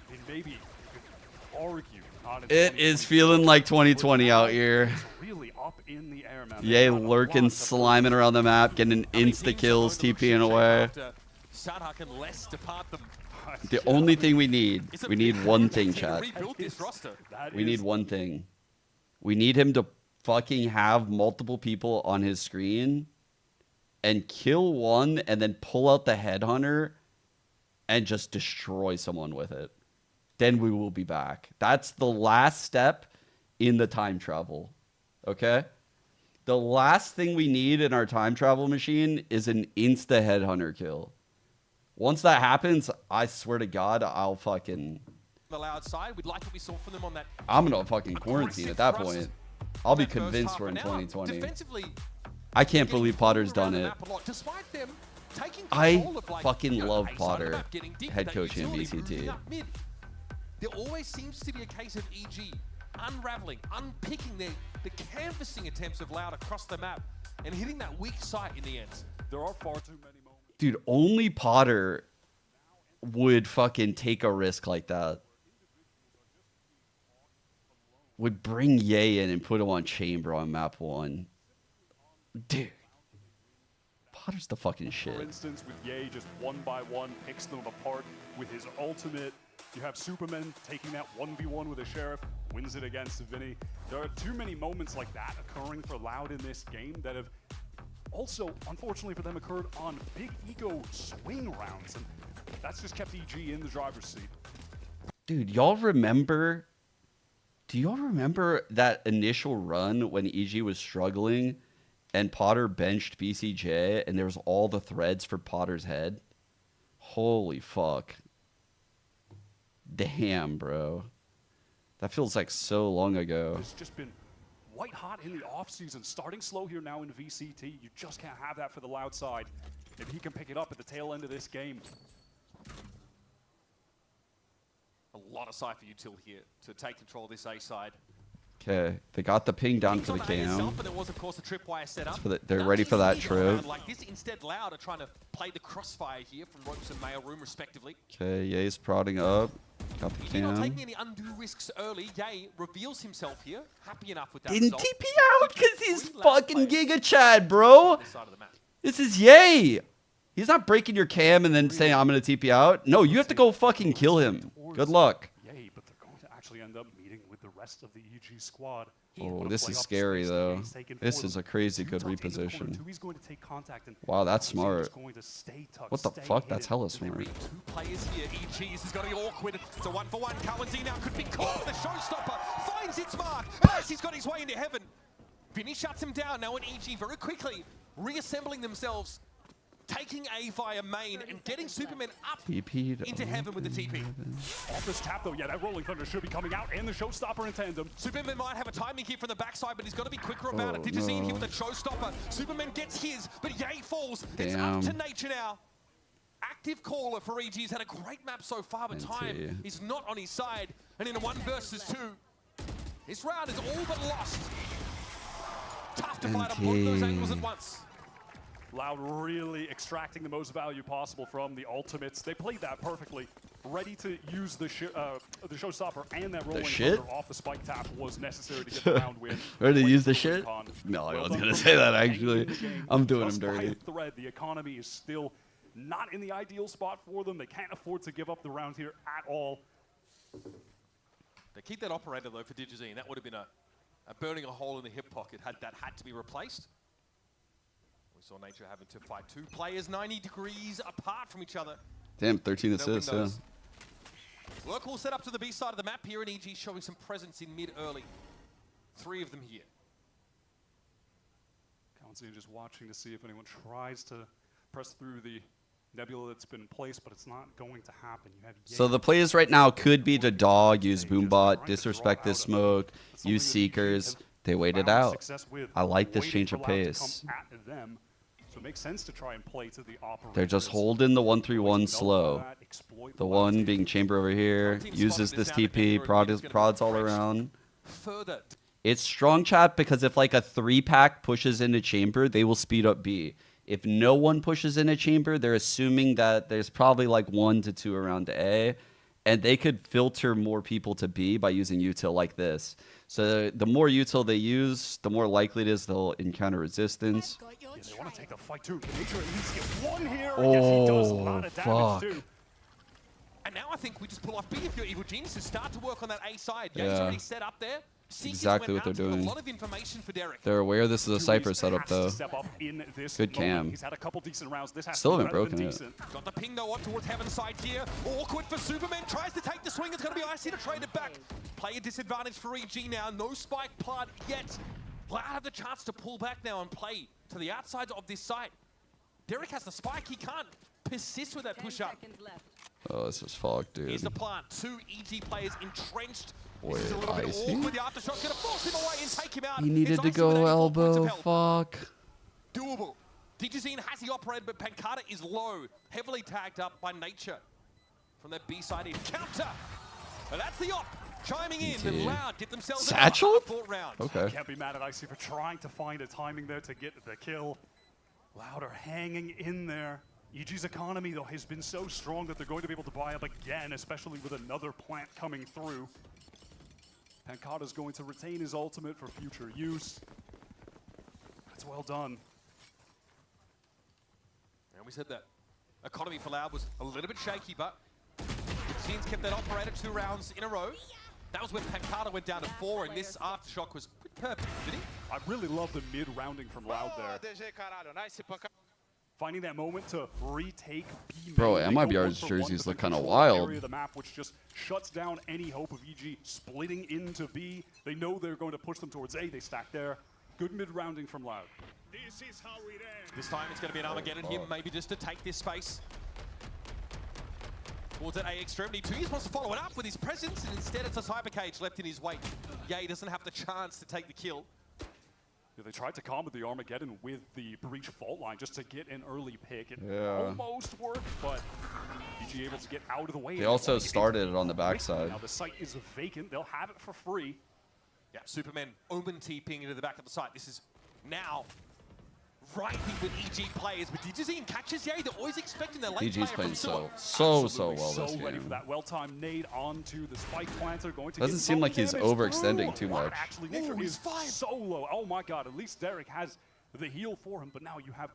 I mean, maybe you could argue not in It is feeling like 2020 out here. It's really up in the air, man. Yay, lurking, sliming around the map, getting insta kills, TPing away. Sadhak can less depart them. The only thing we need one thing, chat. Rebuild this roster. We need one thing. We need him to fucking have multiple people on his screen and kill one and then pull out the headhunter and just destroy someone with it. Then we will be back. That's the last step in the time travel. Okay? The last thing we need in our time travel machine is an insta headhunter kill. Once that happens, I swear to God, I'll fucking... The Loud side, we'd like what we saw from them on that. I'm gonna fucking quarantine at that point. I'll be convinced we're in 2020. I can't believe Potter's done it. I fucking love Potter, head coaching at VCT. There always seems to be a case of EG unraveling, unpicking the canvassing attempts of Loud across the map and hitting that weak site in the end. There are far too many moments. Dude, only Potter would fucking take a risk like that. Would bring Ye in and put him on Chamber on map 1. Dude. Potter's the fucking shit. For instance, with Ye just one by one picks them apart with his ultimate. You have Superman taking that 1v1 with a Sheriff, wins it against Vinny. There are too many moments like that occurring for Loud in this game that have also, unfortunately for them, occurred on big ego swing rounds. And that's just kept EG in the driver's seat. Dude, y'all remember... Do y'all remember that initial run when EG was struggling and Potter benched BCJ and there was all the threads for Potter's head? Holy fuck. Damn, bro. That feels like so long ago. It's just been white hot in the offseason, starting slow here now in VCT. You just can't have that for the Loud side. If he can pick it up at the tail end of this game. A lot of Cypher util here to take control of this A side. Okay, they got the ping down for the cam. But there was, of course, a tripwire set up. They're ready for that trip. Like this, instead, Loud are trying to play the crossfire here from ropes and mailroom, respectively. Okay, Ye's prodding up. Got the Not cam. taking any undue risks early. Ye reveals himself here, happy enough with that Didn't result. TP out because he's fucking Giga Chad, bro. This is Ye. He's not breaking your cam and then saying, I'm going to TP out. No, you have to go fucking kill him. Good luck. Yay, but they're going to actually end up meeting with the rest of the EG squad. Oh, this is scary, though. This is a crazy good reposition. Wow, that's smart. What the fuck? That's hella smart. Two players here. EG's has got to be awkward. It's a 1-for-1. Kawanzi now could be caught. The showstopper finds its mark. Yes, he's got his way into heaven. Vinny shuts him down. Now an EG very quickly reassembling themselves, taking A via main and getting Superman up into heaven with the TP. Off this tap though, yeah, that Rolling Thunder should be coming out and the Showstopper in tandem. Superman might have a timing here from the backside, but he's got to be quicker about it. Did you see him here with the Showstopper? Superman gets his, but Ye falls. It's up to nature now. Active caller for EG's had a great map so far, but time is not on his side. And in a 1 versus 2, this round is all but lost. Tough to fight on both those angles at once. Loud really extracting the most value possible from the ultimates. They played that perfectly. Ready to use the showstopper and that rolling thunder off the spike tap was necessary to get the round win. Ready to use the shit? No, I was gonna say that actually. I'm doing him dirty. Thread, the economy is still not in the ideal spot for them. They can't afford to give up the round here at all. They keep that operator though for Digizine. That would have been a burning a hole in the hip pocket had that had to be replaced. We saw Nature having to fight two players 90 degrees apart from each other. Damn, 13 assists, yeah. Work all set up to the B side of the map here, and EG showing some presence in mid early. 3 of them here. County just watching to see if anyone tries to press through the nebula that's been placed, but it's not going to happen. You have So the plays right now could be to dog, use Boombot, disrespect this smoke, use Seekers. They waited out. I like this change of pace. So it makes sense to try and play to the operator. They're just holding the 1-3-1 slow. The one being Chamber over here uses this TP, prods all around. It's strong chat because if like a 3-pack pushes into Chamber, they will speed up B. If no one pushes into Chamber, they're assuming that there's probably like 1 to 2 around A, and they could filter more people to B by using util like this. So the more util they use, the more likely it is they'll encounter resistance. Yeah, they want to take the fight too. Can Nature at least get 1 here? Oh, yes, he does. A lot of damage too. And now I think we just pull off B if you're Evil Geniuses. Start to work on that A side. Yeah. Game's already set up there. Exactly what they're doing. A lot of information for Derek. They're aware this is a Cypher setup though. Good cam. He's had a couple decent rounds. This has Still to be haven't broken it. decent. Got the ping though up towards Heaven's side here. Awkward for Superman. Tries to take the swing. It's going to be Icy to trade it back. Player disadvantage for EG now. No spike plant yet. Loud have the chance to pull back now and play to the outsides of this site. Derek has the spike. He can't persist with that push up. Oh, this is fucked, dude. Here's the plant. 2 EG players entrenched. Wait, This is a little bit Icy? awkward. The aftershot's going to force him away and take him out. He needed It's to Icy with go 84 points of elbow, health. fuck. Doable. Digizine has the operator, but Pancata is low. Heavily tagged up by Nature. From that B-side in counter. And that's the op. Chiming in and Loud get themselves Satchel? a full round. Okay. Can't be mad at Icy for trying to find a timing there to get the kill. Loud are hanging in there. EG's economy, though, has been so strong that they're going to be able to buy up again, especially with another plant coming through. Pancata's going to retain his ultimate for future use. That's well done. And we said that economy for Loud was a little bit shaky, but Scenes kept that operator 2 rounds in a row. That was when Pancata went down to 4, and this aftershock was perfect, did he? I really love the mid-rounding from Loud there. Finding that moment to retake B. Bro, They go 1 MIBR's for 1 jerseys to look the kinda control wild. area of the map, which just shuts down any hope of EG splitting into B. They know they're going to push them towards A. They stack there. Good mid-rounding from Loud. This time it's going to be an Armageddon here, maybe just to take this space. Towards that A extremity. 2 years wants to follow it up with his presence, and instead it's a Cyber Cage left in his wake. Ye doesn't have the chance to take the kill. Yeah, they tried to combo the Armageddon with the Breach fault line just to get an early pick. It Yeah. almost worked, but EG able to get out of the way. They also started it on the backside. Now the site is vacant. They'll have it for free. Yeah, Superman Omen TPing into the back of the site. This is now right with EG players, but Digizine catches Ye. They're always expecting their late DG's player playing from so Absolutely well so this ready for game. that well-timed nade onto the spike planter. Going to Doesn't get seem like some he's damage overextending through. too What? much. Actually, Nature is so low. Oh my god, at least Derek has the heal for him, but now you have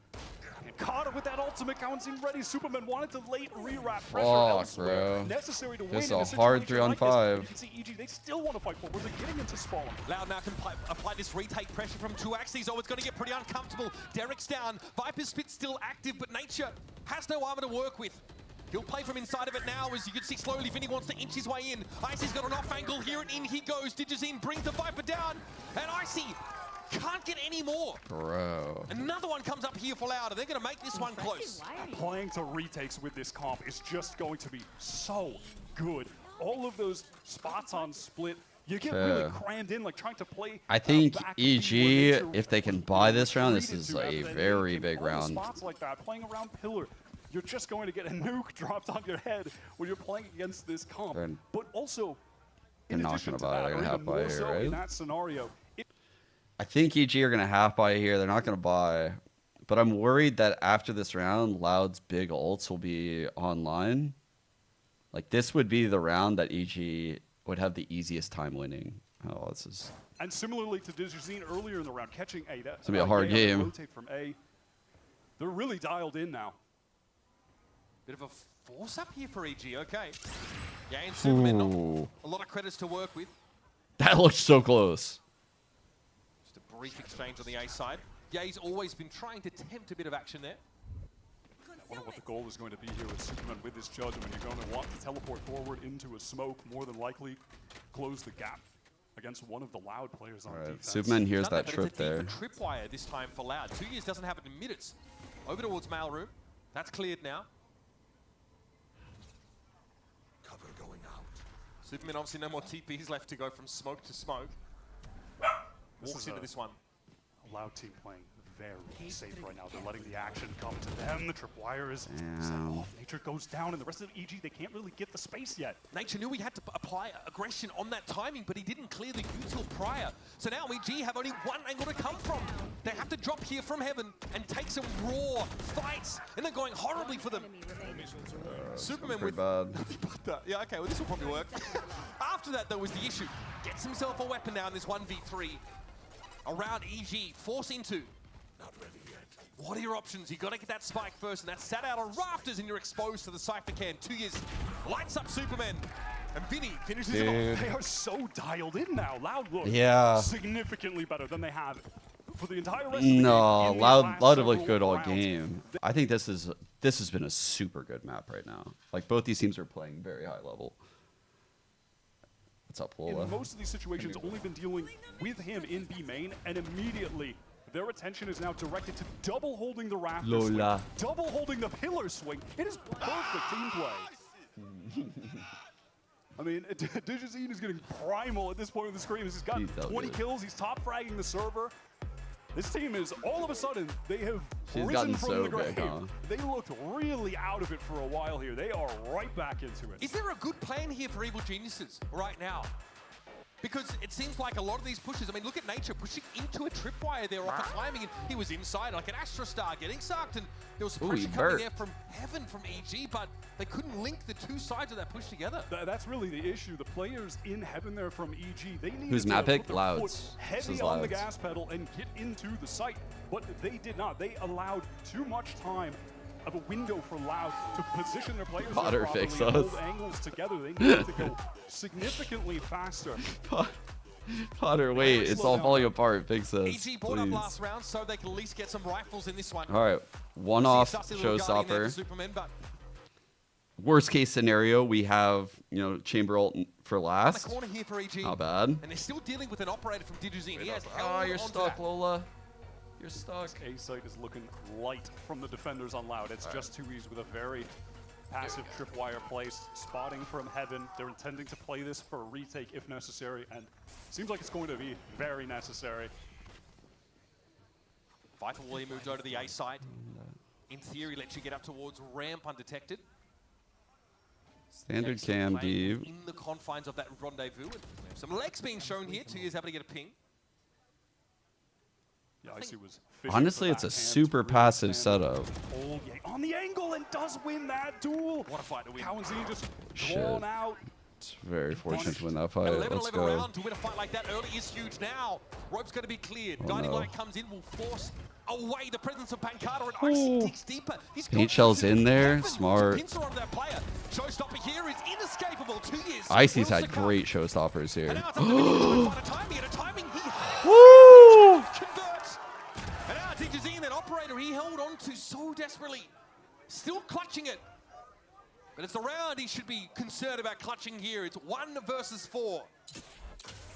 Carter with that ultimate counting ready. Superman wanted to late rewrap pressure Fuck, elsewhere. bro. Necessary to win This in is a a hard situation 3 on like this. 5. You can see EG, they still want to fight forward. They're getting into spawn. Loud now can apply this retake pressure from 2 axes. Oh, it's going to get pretty uncomfortable. Derek's down. Viper's Spit still active, but Nature has no armor to work with. He'll play from inside of it now, as you can see slowly. Vinny wants to inch his way in. Icy's got an off angle here, and in he goes. Digizine brings the Viper down, and Icy can't get any more. Bro. Another one comes up here for Loud, and they're going to make this one close. Playing to retakes with this comp is just going to be so good. All of those spots on split, you get really crammed in, like trying to play. I think back EG, nature if they can buy this round, this is treated a to, very and big all the round. Spots like that, playing around pillar, you're just going to get a nuke dropped on your head when you're playing against this comp. But also, They're in not addition going to to buy it. that, They're or going to have even buy more here, so in right? that scenario, I think EG are going to half buy here. They're not going to buy. But I'm worried that after this round, Loud's big ults will be online. Like, this would be the round that EG would have the easiest time winning. Oh, this is... And similarly to Digizine earlier in the round, catching A. It's going to be a hard game. Rotate from A. They're really dialed in now. Bit of a force up here for EG, okay. Yeah, and Superman, not a lot of credits to work with. That looks so close. Just a brief exchange on the A side. Ye's always been trying to tempt a bit of action there. I wonder what the goal is going to be here with Superman with this judge. I mean, you're going to want to teleport forward into a smoke, more than likely close the gap against one of the Loud players on defense. Superman hears that But trip it's a there. deeper tripwire this time for Loud. 2 years doesn't have it in minutes. Over towards mailroom. That's cleared now. Cover going out. Superman obviously no more TPs left to go from smoke to smoke. Walks into this one. A Loud team playing very safe right now. They're letting the action come to them. The tripwire is set off. Nature goes down, and the rest of EG, they can't really get the space yet. Nature knew he had to apply aggression on that timing, but he didn't clear the util prior. So now EG have only one angle to come from. They have to drop here from heaven and take some raw fights, and they're going horribly for them. Superman with... bad. Yeah, okay, well, this will probably work. After that, though, was the issue. Gets himself a weapon now in this 1v3. Around EG, force into. Not ready yet. What are your options? You got to get that spike first, and that's sat out on rafters, and you're exposed to the Cypher can. 2 years lights up Superman, and Vinny finishes it off. They are so dialed in now. Loud look significantly better than they have for the entire rest of the game. No, in Loud last have looked several good all rounds. game. I think this has been a super good map right now. Like, both these teams are playing very high level. What's up, Lola? In most of these situations, only been dealing with him in B main, and immediately their attention is now directed to double holding the rafters Lola. swing, double holding the pillar swing. It is perfect team play. I mean, Digizine is getting primal at this point of the screen. He's got 20 kills. He's top fragging the server. This team is, all of a sudden, they have risen from the grave. They looked really out of it for a while here. They are right back into it. Is there a good plan here for Evil Geniuses right now? Because it seems like a lot of these pushes, I mean, look at Nature pushing into a tripwire there off the climbing, and he was inside like an Astra Star getting sucked, and there was pressure coming there from heaven from EG, but they couldn't link the two sides of that push together. That's really the issue. The players in heaven there from EG, they needed Who's to map put pick? their Louds. foot heavy This is on the Louds. gas pedal and get into the site, but they did not. They allowed too much time of a window for Loud to position their players Potter there properly fix and hold us. angles together. They needed to go significantly faster. Potter, wait, it's all falling apart. Fix us, EG bought up please. last round so they can at least get some rifles in this one. All right, one-off showstopper. Worst case scenario, we have, you know, Chamber ult for last. Corner here for EG. Not bad. And they're still dealing with an operator from Digizine. He has held you're onto stuck, that. Lola. You're stuck. A site is looking light from the defenders on Loud. It's just 2Es with a very passive tripwire placed, spotting from heaven. They're intending to play this for a retake if necessary, and seems like it's going to be very necessary. Vital William moved over to the A side. In theory, lets you get up towards ramp undetected. Standard Jackson cam, playing Dave. in the confines of that rendezvous. And some legs being shown here. 2 years having to get a ping. Yeah, Icy was Honestly, it's a super passive setup. Old Yang on the angle and does win that duel. What a fight to win. Cowanzine just Shit. drawn out. It's very fortunate to win that fight. 11 Let's 11 go. round to win a fight like that early is huge now. Rope's going to be cleared. Oh, Guiding no. Light comes in, will force away the presence of Pancata, and Icy digs deeper. He's Paint shells in there. Smart. pincer onto that player. Showstopper here is inescapable. 2 years. Icy's will had succumb. great showstoppers here. And now it's up to Vinny to find a timing, and a timing he Woo! converts. And now Digizine, that operator, he held on to so desperately. Still clutching it. But it's the round he should be concerned about clutching here. It's 1 versus 4.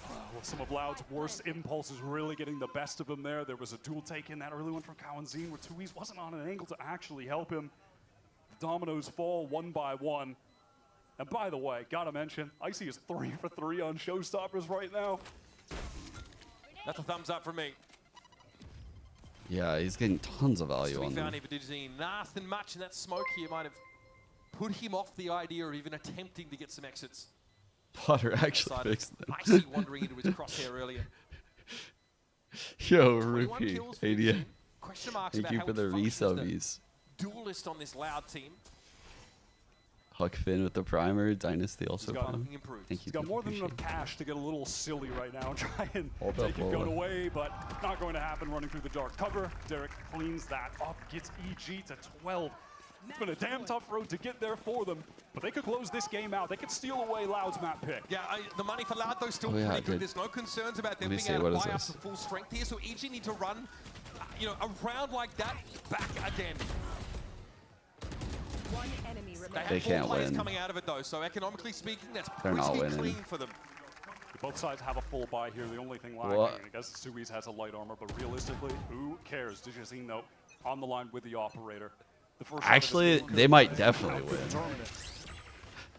Well, some of Loud's worst impulses really getting the best of him there. There was a duel take in that early one from Cowanzine where 2Es wasn't on an angle to actually help him. The dominoes fall one by one. And by the way, gotta mention, Icy is 3 for 3 on showstoppers right now. That's a thumbs up from me. Yeah, he's getting tons of value So we on found them. here for Digizine. Nothing much in that smoke here might have put him off the idea of even attempting to get some exits. Potter actually Outside of fixed them. Icy wandering into his crosshair earlier. Yo, 21 Rupee, kills for 88. Digizine. question marks Thank about you how for it the functions as the resubbies. duelist on this Loud team. Huck Finn with the primer. Dynasty also. got Prime. nothing improved. Thank you. He's got more than appreciate enough cash to get a little silly right now and try and Hold take up, it going Lola. away, but not going to happen running through the dark cover. Derek cleans that up, gets EG to 12. It's been a damn tough road to get there for them, but they could close this game out. They could steal away Loud's map pick. Yeah, the money for Loud, though, still Oh, yeah, pretty I good. did. There's no concerns about them Let me being see, able what to is buy up this? to full strength here, so EG need to run, a round like that back again. One enemy They remaining. have They 4 can't players win. coming out of it, though, so economically speaking, that's They're not pretty winning. clean for them. Both sides have a full buy here. The only thing lacking, What? I guess Suiz has a light armor, but realistically, who cares? Did you see, though, on the line with the operator. The first shot of this Actually, game they might definitely win.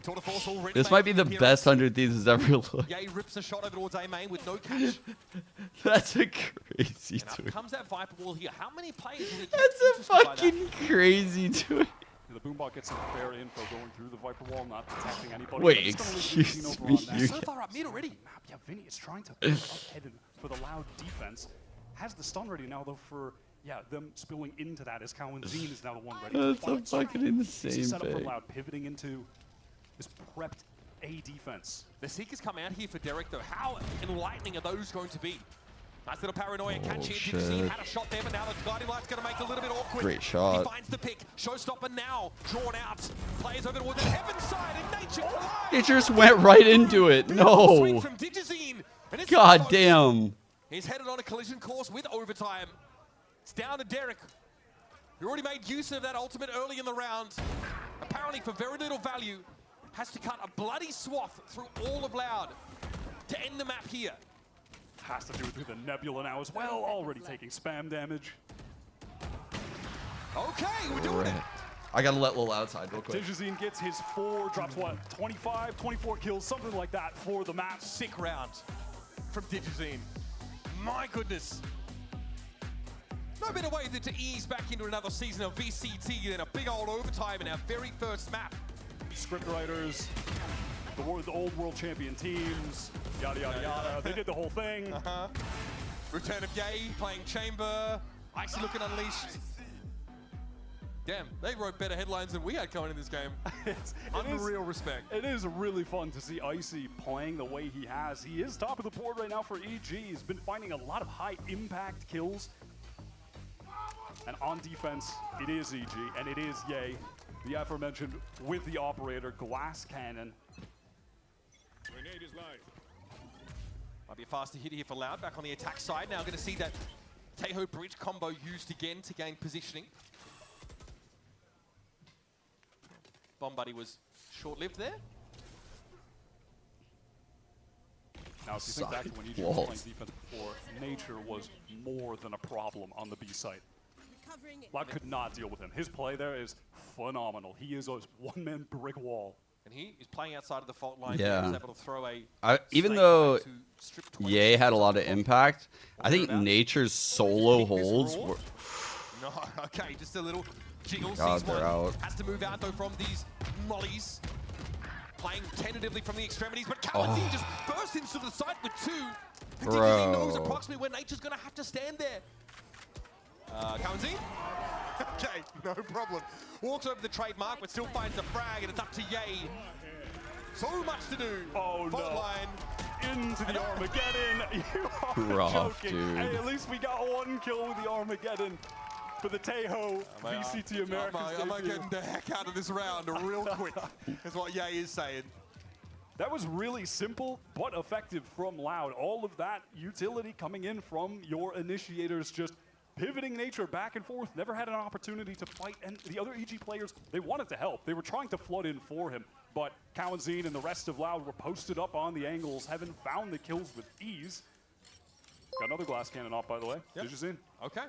Tour de Force already This made might be the appearance. best 100 Thieves ever looked. Yay rips a shot over towards A main with no catch. That's a crazy And up tweet. comes that Viper wall here. How many players will it take That's a interested by that? fucking crazy tweet. The Boombot gets some fair info going through the Viper wall, not detecting anybody. Wait, but it's gonna leave excuse Eugene over me, on that. you So So far up mid already. map, yeah, Vinny is trying to push up headed for the Loud defense. Has the stun ready now, though, for, them spilling into that as Cowan Zine is now the one ready. That's to a fight. So fucking insane easy setup for pick. Loud, pivoting into this prepped A defense. The Seekers come out here for Derek, though. How enlightening are those going to be? Nice little paranoia Oh, catch here. shit. Dipsy had a shot there, but now the guiding light's going to make it a little bit awkward. Great shot. He finds the pick. Showstopper now drawn out. Players over towards the heaven side, and Nature collides. It just went right into it. Swing No. from Digizine. And it's God close. damn. He's headed on a collision course with overtime. It's down to Derek, who already made use of that ultimate early in the round. Apparently, for very little value, has to cut a bloody swath through all of Loud to end the map here. Has to do it through the Nebula now as well, already taking spam damage. Okay, we're doing it. I gotta let Lil outside real quick. Digizine gets his 4, drops what, 25, 24 kills, something like that for the map. Sick round from Digizine. My goodness. No better way than to ease back into another season of VCT than a big old overtime in our very first map. Scriptwriters, the old world champion teams, yada, yada, yada. They did the whole thing. Return of Yay playing Chamber. Icy looking unleashed. Damn, they wrote better headlines than we had coming in this game. Unreal respect. It is really fun to see Icy playing the way he has. He is top of the board right now for EG. He's been finding a lot of high impact kills. And on defense, it is EG and it is Yay. The aforementioned with the operator, Glass Cannon. Grenade is live. Might be a faster hit here for Loud. Back on the attack side. Now going to see that Teho Bridge combo used again to gain positioning. Bomb Buddy was short-lived there. Now, if you think back to when EG was playing defense before, Nature was more than a problem on the B site. Loud could not deal with him. His play there is phenomenal. He is a one-man brick wall. And he is playing outside of the fault line. Yeah. He was able to throw a Even snake though line to strip 20 Ye had a lot of impact, I think Nature's solo holds were... No, okay, just a little jiggle. God, Sees they're one. out. Has to move out though from these mollies. Playing tentatively from the extremities, but Kaladin just bursts into the site with 2. The Digizine knows Bro. approximately where Nature's gonna have to stand there. Kaladin? Okay, no problem. Walks over the trademark, but still finds the frag, and it's up to Yay. So much to do. Oh, Fault no. line. Into the Armageddon. You are Rough, joking. dude. Hey, at least we got 1 kill with the Armageddon for the Teho VCT Americas Am I debut. getting the heck out of this round real quick? Is what Yay is saying. That was really simple but effective from Loud. All of that utility coming in from your initiators, just pivoting Nature back and forth. Never had an opportunity to fight, and the other EG players, they wanted to help. They were trying to flood in for him, but Cowan Zine and the rest of Loud were posted up on the angles, having found the kills with ease. Got another glass cannon off, by the way. Yep. Digizine. Okay.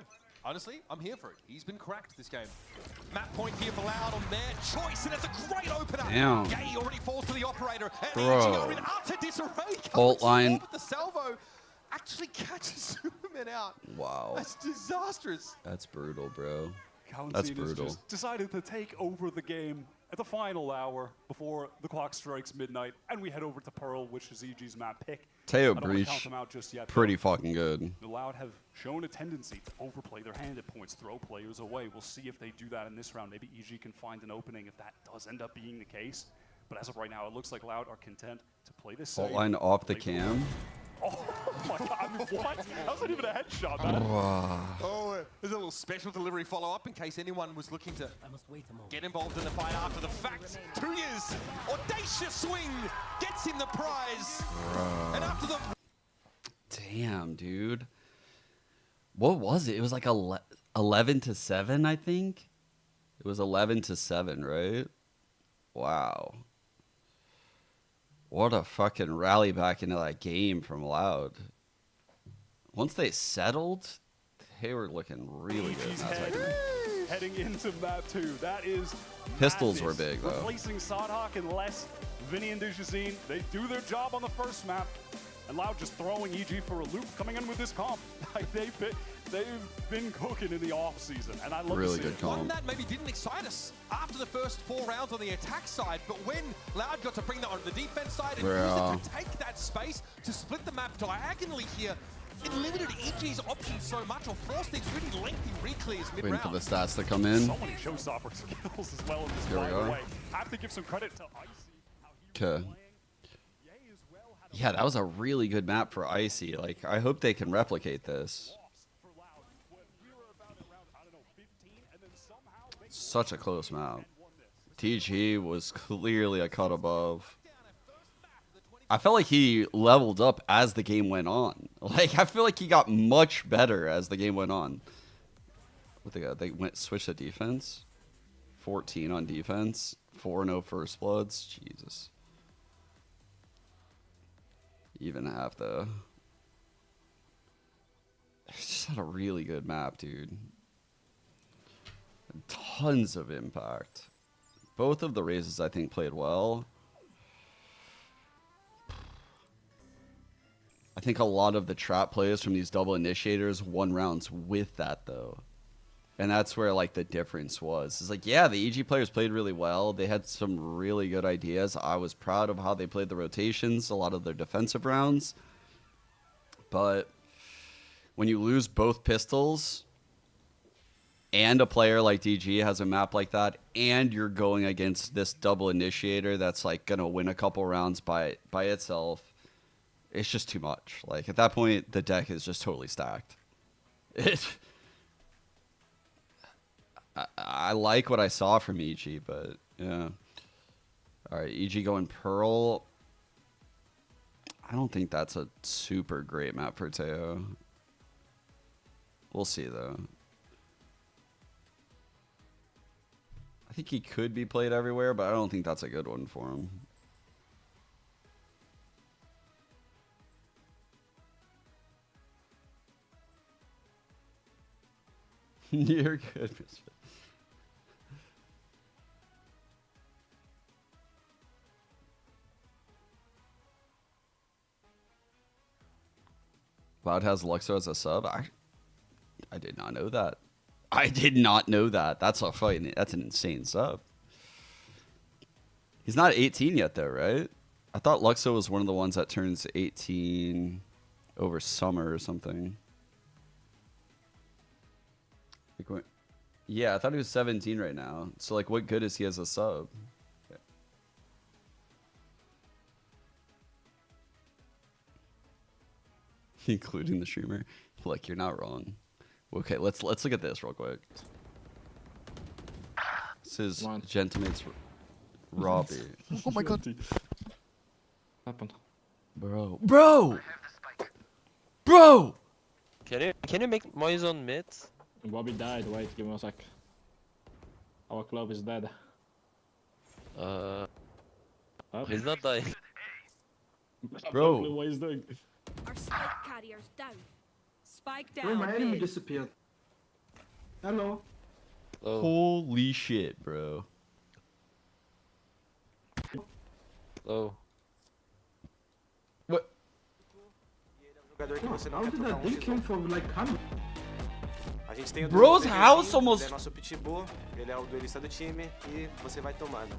Honestly, I'm here for it. He's been cracked this game. Map point here for Loud on their choice, and it's a great opener. Damn. Yay already falls to the operator. And Bro. EG are in utter disarray. Fault line. With the salvo actually catches Superman out. Wow. That's disastrous. That's brutal, bro. Cowan That's Zine has brutal. just decided to take over the game at the final hour before the clock strikes midnight, and we head over to Pearl, which is EG's map pick. Teo I don't wanna Breach, count them out just yet, pretty though. fucking good. The Loud have shown a tendency to overplay their hand at points, throw players away. We'll see if they do that in this round. Maybe EG can find an opening if that does end up being the case. But as of right now, it looks like Loud are content to play this safe. Line off the cam. Oh my god, I mean, what? That wasn't even a headshot, man. Oh, there's a little special delivery follow-up in case anyone was looking to get involved in the fight after the fact. 2 years, audacious swing, gets him the prize. And after the... Damn, dude. What was it? It was like 11-7, I think. It was 11-7, right? Wow. What a fucking rally back into that game from Loud. Once they settled, they were looking really good. Heading into map 2. That is Pistols madness. were big, though. Replacing Sadhawk and less Vinny and Dijazine. They do their job on the first map. And Loud just throwing EG for a loop, coming in with this comp. They've been cooking in the off season, and I love really to see good it. comp. One that maybe didn't excite us after the first 4 rounds on the attack side, but when Loud got to bring that onto the defense side and use it to take that space to split the map diagonally here, it limited EG's options so much, or forced these really lengthy re-clears mid-round. Waiting for the stats to come in. So many showstopper skills as well in this, Here we by go. the way. I have to give some credit to Icy. Okay. Yeah, that was a really good map for Icy. Like, I hope they can replicate this. Such a close map. TG was clearly a cut above. I felt like he leveled up as the game went on. Like, I feel like he got much better as the game went on. What they got? They switched to defense. 14 on defense. 4-0 first bloods. Jesus. Even half though. It's just had a really good map, dude. Tons of impact. Both of the raises I think played well. I think a lot of the trap plays from these double initiators won rounds with that though. And that's where like the difference was. It's like, yeah, the EG players played really well. They had some really good ideas. I was proud of how they played the rotations, a lot of their defensive rounds. But when you lose both pistols and a player like DG has a map like that, and you're going against this double initiator that's like going to win a couple rounds by itself, it's just too much. Like at that point, the deck is just totally stacked. I like what I saw from EG, but yeah. All right, EG going Pearl. I don't think that's a super great map for Teo. We'll see, though. I think he could be played everywhere, but I don't think that's a good one for him. You're good, Misfit. Cloud has Luxo as a sub. I did not know that. I did not know that. That's a fight. That's an insane sub. He's not 18 yet, though, right? I thought Luxo was one of the ones that turns 18 over summer or something. Like, yeah, I thought he was 17 right now. So, like, what good is he as a sub? Yeah. Including the streamer. Look, you're not wrong. Okay, let's look at this real quick. This is Gentimate's Robbie. Oh my god. What happened? Bro. Can you make noise on mid? Bobby died. Wait, give me a sec. Our club is dead. He's not dying. Bro. What he's doing? Our spike carrier's down. Spike down. Bro, my enemy mid. disappeared. Hello. Holy shit, bro. Oh. What? How did that thing kill for like 100? A gente tem o Bro's Bebezinho, house ele almost. é nosso pitbull, ele é o duelista do time e você vai tomando.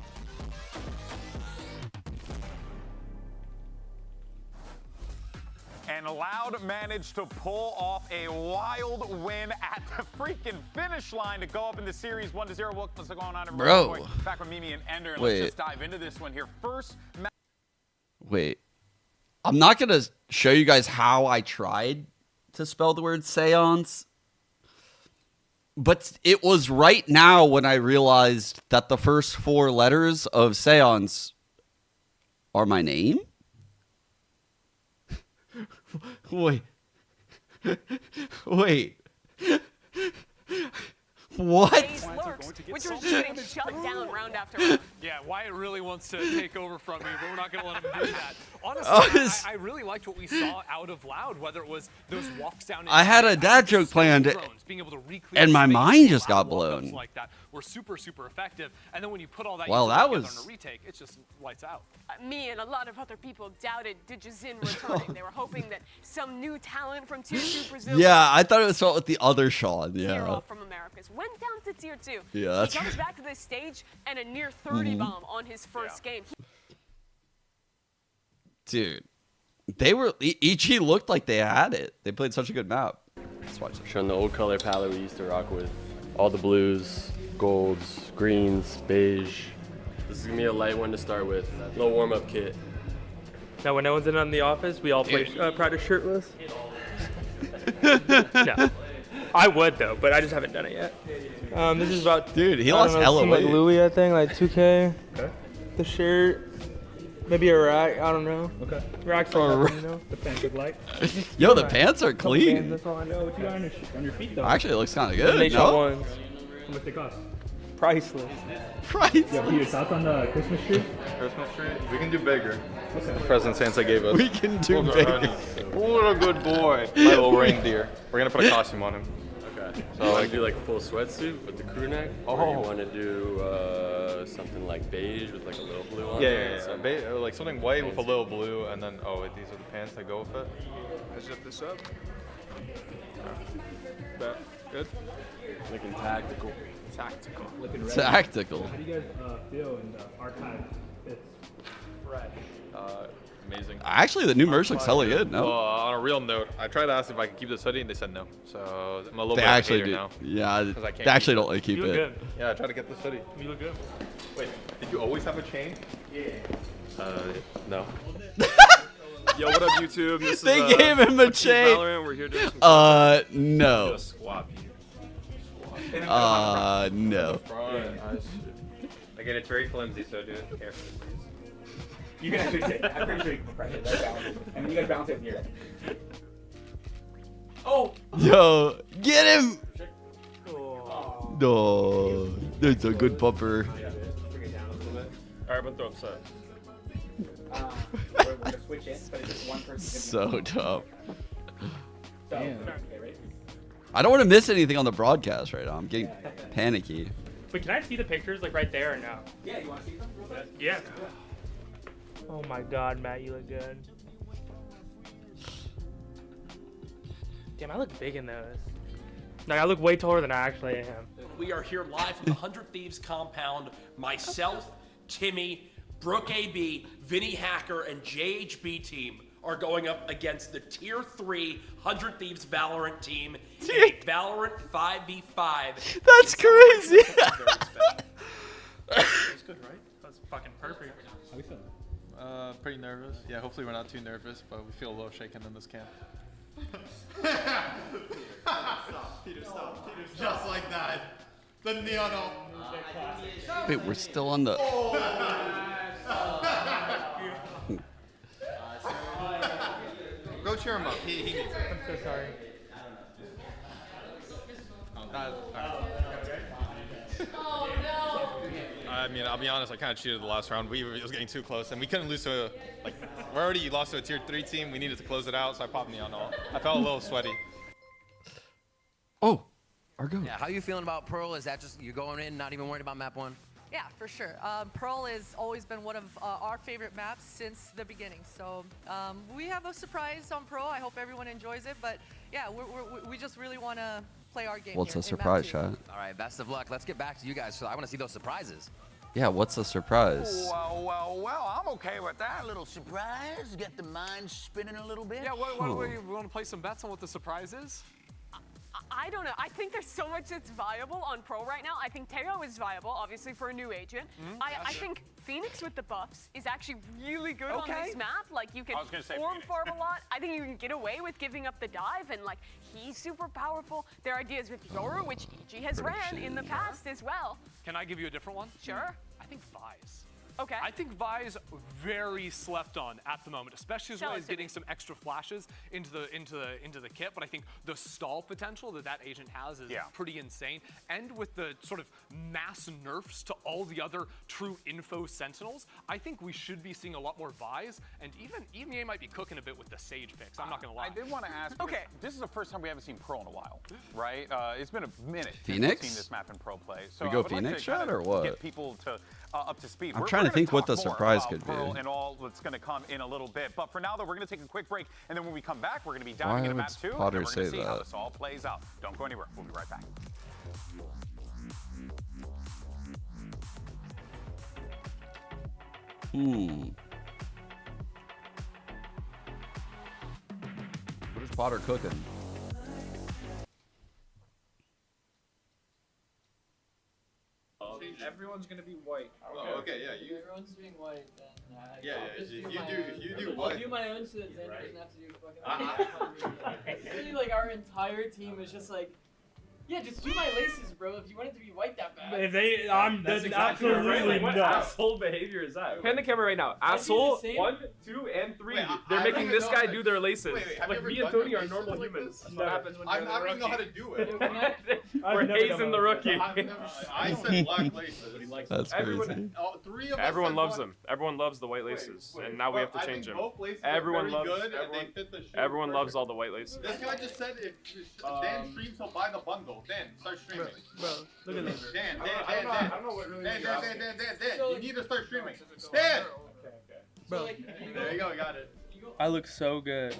And Loud managed to pull off a wild win at the freaking finish line to go up in the series 1-0. What's going on? Bro. Back with Mimi and Ender. Wait. Let's just dive into this one here. First. Wait. I'm not going to show you guys how I tried to spell the word seance. But it was right now when I realized that the first 4 letters of seance are my name. Wait. Wait. What? Lurks, which was just getting shut down round after round. Yeah, Wyatt really wants to take over from me, but we're not going to let him do that. Honestly, I really liked what we saw out of Loud, whether it was those walks down. I had a dad joke planned, being able to recreate and my space, mind just got walk-ups blown. like that were super, super effective. And then when you put all that, Well, together that on was- a retake, it's just lights out. Me and a lot of other people doubted Digizin returning. They were hoping that some new talent from Tier 2 Brazil Yeah, I thought it was spelled with the other Sean. Tier Yeah. off from Americas went down to Tier 2. Yeah, that's he comes right. back to this stage and a near 30 Mhm. bomb on his first game. Dude, they were. EG looked like they had it. They played such a good map. Let's watch this. Showing the old color palette we used to rock with. All the blues, golds, greens, beige. This is gonna be a light one to start with. Little warm-up kit. Now, when no one's in the office, we all play practice shirtless. No, I would though, but I just haven't done it yet. This is about. Dude, he I lost don't know, hella some, like weight. Louis, I think, like 2K. Okay. The shirt, maybe a rack. I don't know. Okay. Racks A like ra- nothing, you know. The pants look like. Yo, the pants are Couple clean. bands, that's all I know. What you got on your feet though? Actually, it looks kind of good. Nation No? ones. How much they cost? Priceless. Priceless. Yo, Peter, thoughts on the Christmas tree? Christmas tree? We can do bigger. Okay. The present Santa gave us. We can do bigger. What a good boy. My little reindeer. We're gonna put a costume on him. Okay. So So like like do like full sweatsuit with the crew neck, or you want to do something like beige with like a little blue on it. yeah. Like something white with a little blue, and then these are the pants that go with it. Let's zip this up. That good? Looking tactical. Tactical. Looking ready. Tactical. How do you guys feel in the archive? It's fresh. Amazing. Actually, the new merch looks hella good. No. Well, on a real note, I tried to ask if I could keep this hoodie, and they said no. So I'm a little They bit of a actually hater do. now. Yeah, 'cause I can't they actually keep don't let you keep You look it. good. Yeah, I tried to get this hoodie. You look good. Wait, did you always have a chain? No. Yo, what up, YouTube? This They is, gave him a Team chain. Valorant. We're here doing some No. Just swap you. No. Again, it's very flimsy, so do it carefully, please. You can actually take it. I'm pretty sure you can press it. That's balanced. And then you gotta bounce it here. Oh! Yo, get him! No, that's a good pupper. Bring it down a little bit. Alright, I'm gonna throw up set. We're gonna switch in, but it's just one person. So tough. So, okay, right? I don't want to miss anything on the broadcast right now. I'm getting panicky. But can I see the pictures like right there or no? Yeah, you wanna see them real quick? Yeah. Oh my God, Matt, you look good. Damn, I look big in those. Like, I look way taller than I actually am. We are here live from the 100 Thieves compound. Myself, Timmy, Brooke AB, Vinny Hacker, and JHB team are going up against the Tier 3 100 Thieves Valorant team in a Valorant 5v5. That's crazy. That's good, right? That's fucking perfect. How we feeling? Pretty nervous. Yeah, hopefully we're not too nervous, but we feel a little shaken in this camp. Peter, stop. Just like that. The neon. Wait, we're still on the. Go cheer him up. He needs it. I'm so sorry. I mean, I'll be honest, I kind of cheated the last round. It was getting too close, and we couldn't lose to we already lost to a Tier 3 team. We needed to close it out, so I popped Neon all. I felt a little sweaty. Oh, Argo. Yeah, how you feeling about Pearl? Is that just you're going in, not even worried about map 1? Yeah, for sure. Pearl has always been one of our favorite maps since the beginning. So we have a surprise on Pearl. I hope everyone enjoys it. But yeah, we just really want to play our game. What's here a in surprise map 2. shot? All right, best of luck. Let's get back to you guys. So I want to see those surprises. Yeah, what's a surprise? Well, I'm okay with that. A little surprise, get the mind spinning a little bit. Yeah, what you want to play some bets on what the surprise is? I don't know. I think there's so much that's viable on Pro right now. I think Teo is viable, obviously, for a new agent. I think Phoenix with the buffs is actually really good on this map. Like, you can form farm a lot. I think you can get away with giving up the dive, and, like, he's super powerful. There are ideas with Yoru, which EG has ran in the past as well. Can I give you a different one? Sure. I think Vise. Okay. I think Vi's very slept on at the moment, especially as well as getting some extra flashes into the kit. But I think the stall potential that agent has is pretty insane. And with the sort of mass nerfs to all the other true info sentinels, I think we should be seeing a lot more Vi's. And even EMEA might be cooking a bit with the Sage picks. I'm not gonna lie. I did want to ask. This is the first time we haven't seen Pro in a while, right? It's been a minute since Phoenix? we've seen this map in Pro play. So We go I would like Phoenix to kind shot of or what? Get people to up to speed. I'm trying to think what the surprise could be. And all that's going to come in a little bit. But for now, though, we're going to take a quick break. And then when we come back, we're going to be diving into map 2. And Potter we're going to say see how that? this all plays out. Don't go anywhere. We'll be right back. What is Potter cooking? Everyone's gonna be white. Oh, okay, yeah. If everyone's doing white, then If you do white. I'll do my own so that Zen doesn't have to do fucking. Really, like our entire team is just like, yeah, just do my laces, bro. If you want it to be white that bad. If they, that's exactly Absolutely what not. asshole behavior is that? Pan the camera right now. Asshole 1, 2, and 3. They're making this guy do their laces. Like me and Tony are normal humans. That's what happens when you're I don't even know how to do it. We're hazing the rookie. I said black laces. That's crazy. Everyone loves them. Everyone loves the white laces, and now we have to change them. Everyone loves. Everyone loves all the white laces. This guy just said if Dan streams, he'll buy the bundle. Dan, start streaming. Bro, look at this. Dan. I don't know what really. Dan. You need to start streaming. Dan. Bro, There you go. We got it. I look so good.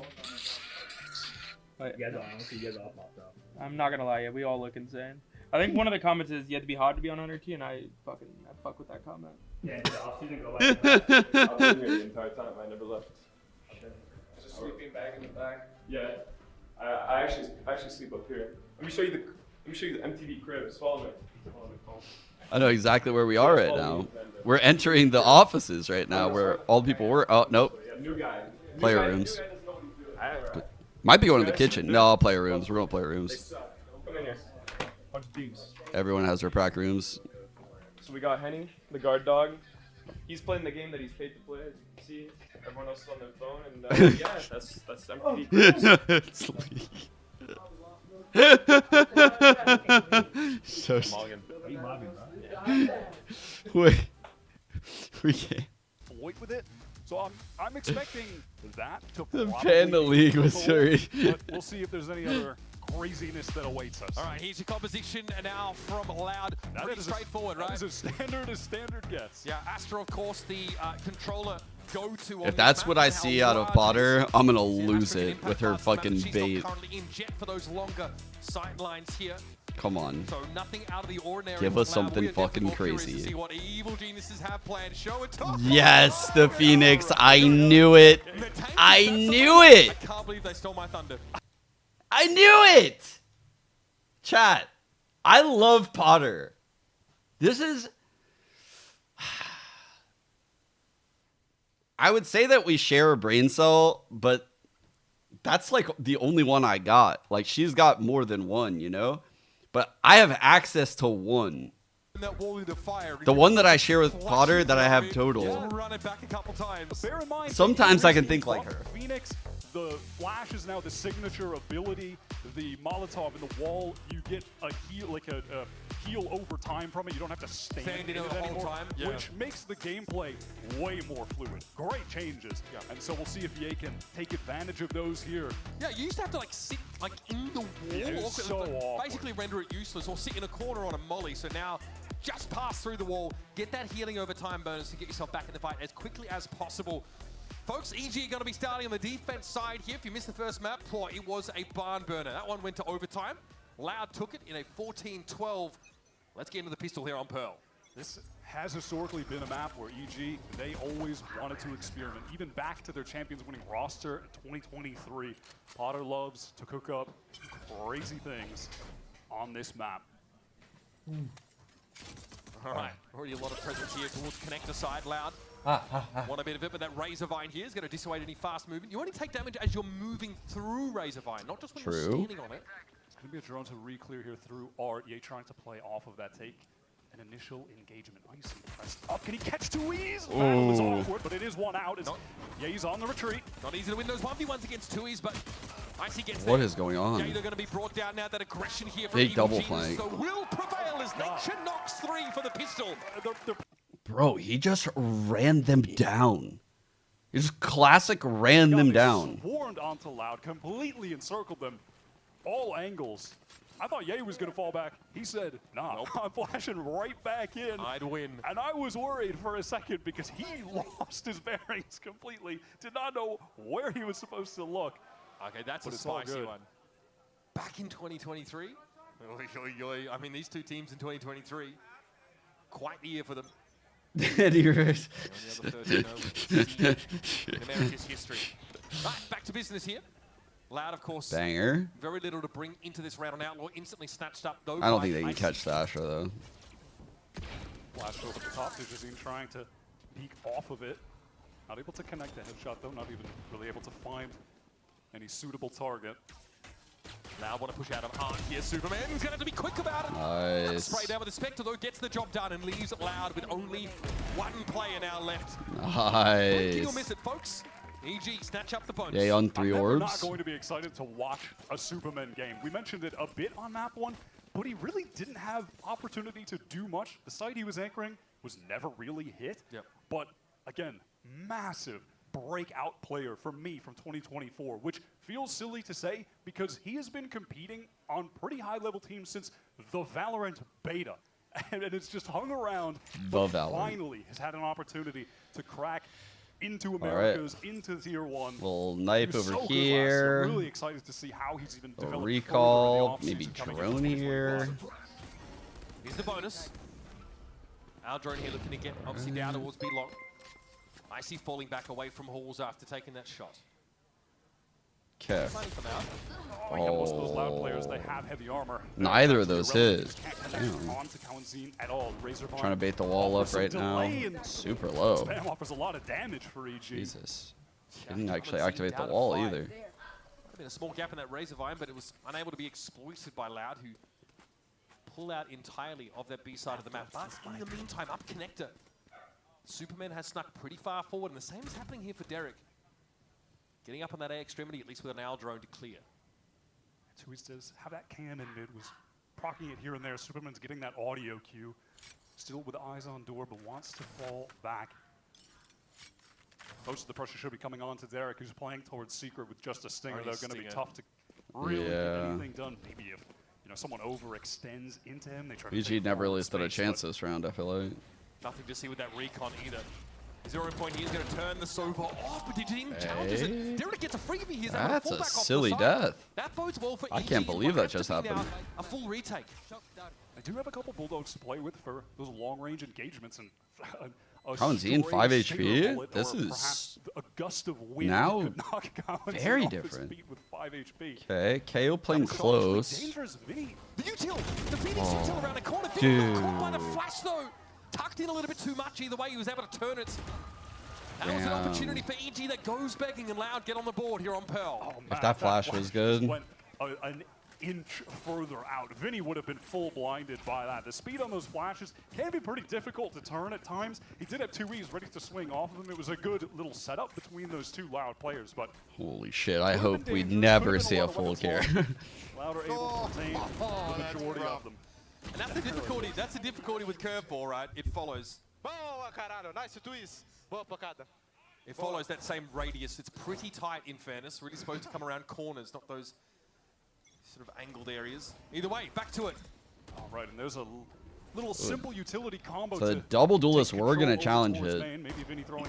Wait, I'm not gonna lie, yeah, we all look insane. I think one of the comments is you have to be hot to be on 100T, and I fuck with that comment. Yeah, I've been here the entire time. I never left. Just sleeping bag in the back. Yeah, I actually sleep up here. Let me show you the MTV cribs. Follow me. I know exactly where we are right now. We're entering the offices right now where all the people were. Oh, nope. New guy. Player rooms. Might be going to the kitchen. No, player rooms. We're going to player rooms. Come in here. Bunch of thieves. Everyone has their prac rooms. So we got Henny, the guard dog. He's playing the game that he's paid to play. As you can see, everyone else is on their phone, and yeah, that's MTV. So Morgan. Wait. We can't. Void with it. So I'm expecting that to The probably Panda be League was difficult, sorry. but we'll see if there's any other craziness that awaits us. All right, here's your composition now from Loud. Pretty straightforward, right? That is as standard gets. Yeah, Astra, of course, the controller go-to. If that's what I see out of Potter, I'm gonna lose it with her fucking bait. Currently in jet for those longer sidelines here. Come on. So nothing out of the ordinary. Give us something fucking crazy. See what evil geniuses have planned. Show it to Yes, the Phoenix. I knew it. I knew it. I can't believe they stole my thunder. I knew it. Chat. I love Potter. This is... I would say that we share a brain cell, but that's like the only one I got. Like, she's got more than one, you know? But I have access to one. The one that I share with Potter that I have total. Sometimes I can think like her. Phoenix, the flash is now the signature ability. The Molotov in the wall, you get a heal, like a heal over time from it. You don't have to stand in it anymore, which makes the gameplay way more fluid. Great changes, and so we'll see if Ye can take advantage of those here. Yeah, you used to have to like sit like in the wall, it's so awkward. basically render it useless, or sit in a corner on a molly. So now, just pass through the wall, get that healing over time bonus to get yourself back in the fight as quickly as possible. Folks, EG are going to be starting on the defense side here. If you missed the first map, it was a barn burner. That one went to overtime. Loud took it in a 14-12. Let's get into the pistol here on Pearl. This has historically been a map where EG, they always wanted to experiment. Even back to their champions winning roster in 2023, Potter loves to cook up crazy things on this map. All right, already a lot of presence here towards connector side. Loud. Want a bit of it, but that Razorvine here is going to dissuade any fast movement. You only take damage as you're moving through Razorvine, not just when you're standing on it. It's going to be a drone to re-clear here through Art. Ye trying to play off of that take. An initial engagement. Icy pressed up. Can he catch 2Es? Battle is awkward, but it is one out. Ye's on the retreat. Not easy to win those 1v1s against 2Es, but Icy gets What there. is going on? Ye, they're going to be brought down now. That aggression here from Big Evil double Genius, flank. so will prevail as Nature knocks 3 for the pistol. Bro, he just ran them down. He just classic ran them down. Swarmed onto Loud, completely encircled them. All angles. I thought Ye was going to fall back. He said, nah, nope. I'm flashing right back in. I'd win. And I was worried for a second because he lost his bearings completely. Did not know where he was supposed to look. Okay, that's a spicy one. Back in 2023. I mean, these two teams in 2023, quite the year for them. Anyways. In America's history. Right, back to business here. Loud, of course. Banger. Very little to bring into this round on Outlaw. Instantly snatched up, though. I don't think they can catch Sasha, though. Flash over the top. Digizine trying to peek off of it. Not able to connect the headshot, though. Not even really able to find any suitable target. Now want to push out of Art here. Superman is going to have to be quick about it. Nice. Spray down with the Spectre, though, gets the job done and leaves Loud with only one player now left. Nice. Blink you'll miss it, folks. EG, snatch up the bonus. Yeah, on 3 orbs. I'm not going to be excited to watch a Superman game. We mentioned it a bit on map 1, but he really didn't have opportunity to do much. The site he was anchoring was never really hit. Yep. But again, massive breakout player for me from 2024, which feels silly to say because he has been competing on pretty high-level teams since the Valorant beta. And it's just hung around, but finally has had an opportunity to crack into Americas, into Tier 1. Little knife over so here. I'm really excited to see how he's even developed. Recall, maybe drone here. Here's the bonus. Our drone here looking to get obviously down towards B-Lock. Icy falling back away from Halls after taking that shot. Okay. Most of those Loud players, they have heavy armor. Neither of those hit. Damn. At all. Trying to bait the wall up right now. Super low. Spam offers a lot of damage for EG. Jesus. Didn't actually activate the wall either. There's been a small gap in that Razorvine, but it was unable to be exploited by Loud, who pull out entirely of that B side of the map. But in the meantime, up connector. Superman has snuck pretty far forward, and the same is happening here for Derek. Getting up on that A extremity, at least with an owl drone to clear. Tui says, have that cam in mid, was procking it here and there. Superman's getting that audio cue. Still with eyes on door, but wants to fall back. Most of the pressure should be coming on to Derek, who's playing towards Secret with just a stinger. They're going to be tough to really get anything done. Maybe if someone overextends into him, they try to BG never really stood a chance this round, I feel like. Nothing to see with that recon either. 0 point, he's going to turn the Sova off, but Digizine challenges it. Derek gets a freebie. He's able to fall back off the silly side. death. That bodes well for I EG. can't believe that just happened. A full retake. I do have a couple Bulldogs to play with for those long-range engagements, and Kawanzine 5 HP. This is a gust of wind now could knock Kawanzine very off his different. feet with 5 HP. Okay, KO playing close. Dangerous Vinny. The util, the Phoenix util around the corner. Dude. Caught by the flash though. Tucked in a little bit too much. Either way, he was able to turn it. That was an opportunity for EG that goes begging, and Loud get on the board here on Pearl. If that flash was good. Went an inch further out. Vinny would have been full blinded by that. The speed on those flashes can be pretty difficult to turn at times. He did have 2Es ready to swing off of them. It was a good little setup between those two Loud players, but holy shit, I hope we never see a full care. Loud are able to contain the majority of them. And that's the difficulty. That's the difficulty with curveball, right? It follows. Nice twist. It follows that same radius. It's pretty tight, in fairness. Really supposed to come around corners, not those sort of angled areas. Either way, back to it. All right, and there's a little simple utility combo. So the to double duelists take were gonna control challenge towards it. main. Maybe Vinny throwing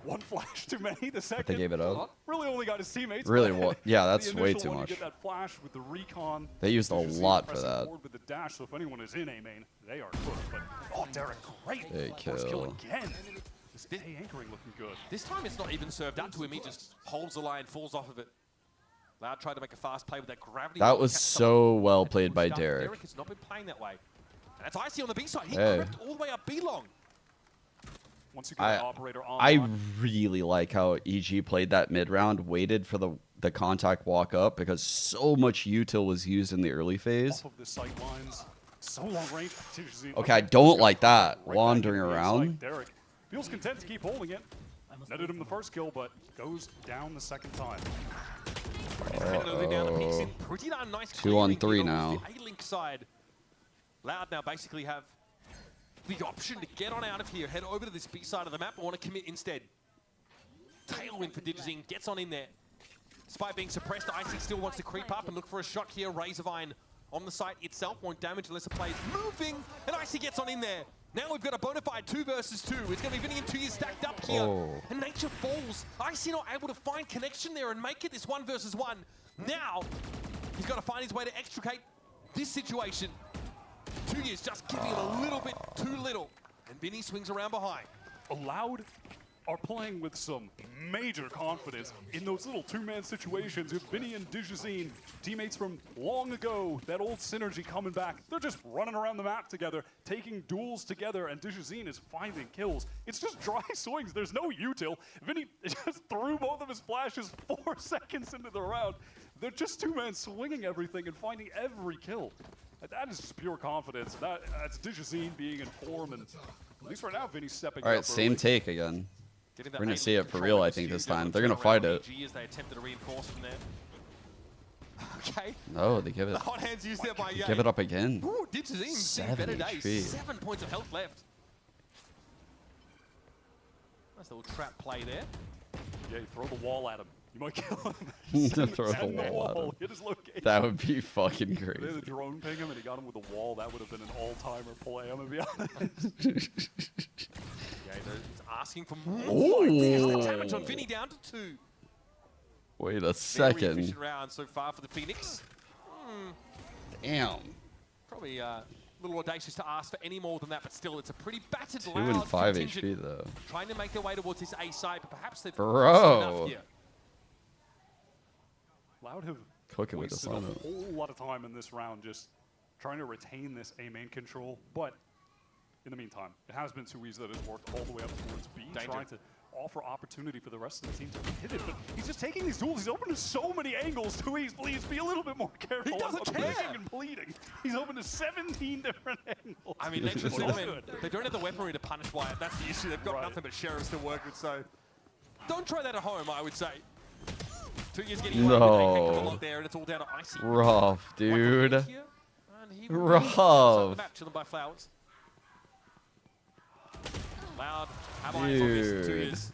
one flash too many. The second, But they gave it up. Really only got his teammates. Really, but what? Yeah, the that's way initial too one, you much. get that flash with the recon. They used a Dizzy lot for pressing that. forward with the dash, so if anyone is in A main, they are cooked. But oh, Derek, great They first kill kill. again. This A anchoring looking good. This time it's not even served up to him. He just holds the line, falls off of it. Loud tried to make a fast play with that gravity. That was so well played by Derek. Derek has not been playing that way. And that's Icy on the B side. He Hey. crept all the way up B long. Once you get an operator on. I really like how EG played that mid round, waited for the contact walk up because so much util was used in the early phase. Off of the sight lines. So long range. Okay, I don't like that Right wandering back into the around. like Derek feels content to keep holding it. Netted him the first kill, but goes down the second time. Uh-oh. Pretty darn nice 2 on clearing 3 here on now. The A-Link side. Loud now basically have the option to get on out of here, head over to this B side of the map, or want to commit instead. Tailwind for Digizine, gets on in there. Despite being suppressed, Icy still wants to creep up and look for a shot here. Razorvine on the site itself, won't damage unless the play is moving, and Icy gets on in there. Now we've got a bona fide 2 versus 2. It's going to be Vinny and 2 years stacked up here. Oh. And Nature falls. Icy not able to find connection there and make it this 1 versus 1. Now, he's got to find his way to extricate this situation. 2 years just giving him a little bit too little. And Vinny swings around behind. Loud are playing with some major confidence in those little two-man situations with Vinny and Digizine, teammates from long ago, that old synergy coming back. They're just running around the map together, taking duels together, and Digizine is finding kills. It's just dry swings. There's no util. Vinny just threw both of his flashes 4 seconds into the round. They're just two-man swinging everything and finding every kill. That is just pure confidence. That's Digizine being in form, and at least right now, Vinny's stepping up. All right, same early. take again. Getting We're that gonna see it for control real, of I the think, this studio, time. but They're gonna turn fight around it. EG as they attempt to reinforce from there. Okay. No, they give it. The hot hands used there by Ye. Give it up again. Ooh, Digizine seeing 7 better days. HP. 7 points of health left. Nice little trap play there. Yeah, you throw the wall at him. You might kill him. To throw the Send wall at him. Hit his location. That would be fucking If they had crazy. the drone ping him and he got him with a wall, that would have been an all-timer play, I'm gonna be honest. Yeah, he's asking for more. Ooh. There's the damage on Vinny down to 2. Wait a Very second. efficient round so far for the Phoenix. Damn. Probably a little audacious to ask for any more than that, but still, it's a pretty battered 2 Loud and 5 contingent HP though. trying to make their way towards this A side, but perhaps they've Bro. seen enough here. Loud have Cooking with the wasted a silent. whole lot of time in this round just trying to retain this A main control, but in the meantime, it has been 2 that has worked all the way up towards B, Danger. trying to offer opportunity for the rest of the team to hit it, but he's just taking these duels. He's open to so many angles. 2 please be a little bit more careful. He doesn't I'm care. begging and pleading. He's open to 17 different angles. I mean, Nature's Lawmen, they don't have the weaponry to punish Wyatt. That's the issue. They've got nothing but sheriffs to work with, so don't try that at home, I would say. 2 years getting away with a heck of a lot there, and it's all down to Icy. Rough, dude. And he Rough. map chilling by Flowers. Loud, have eyes on this 2 years.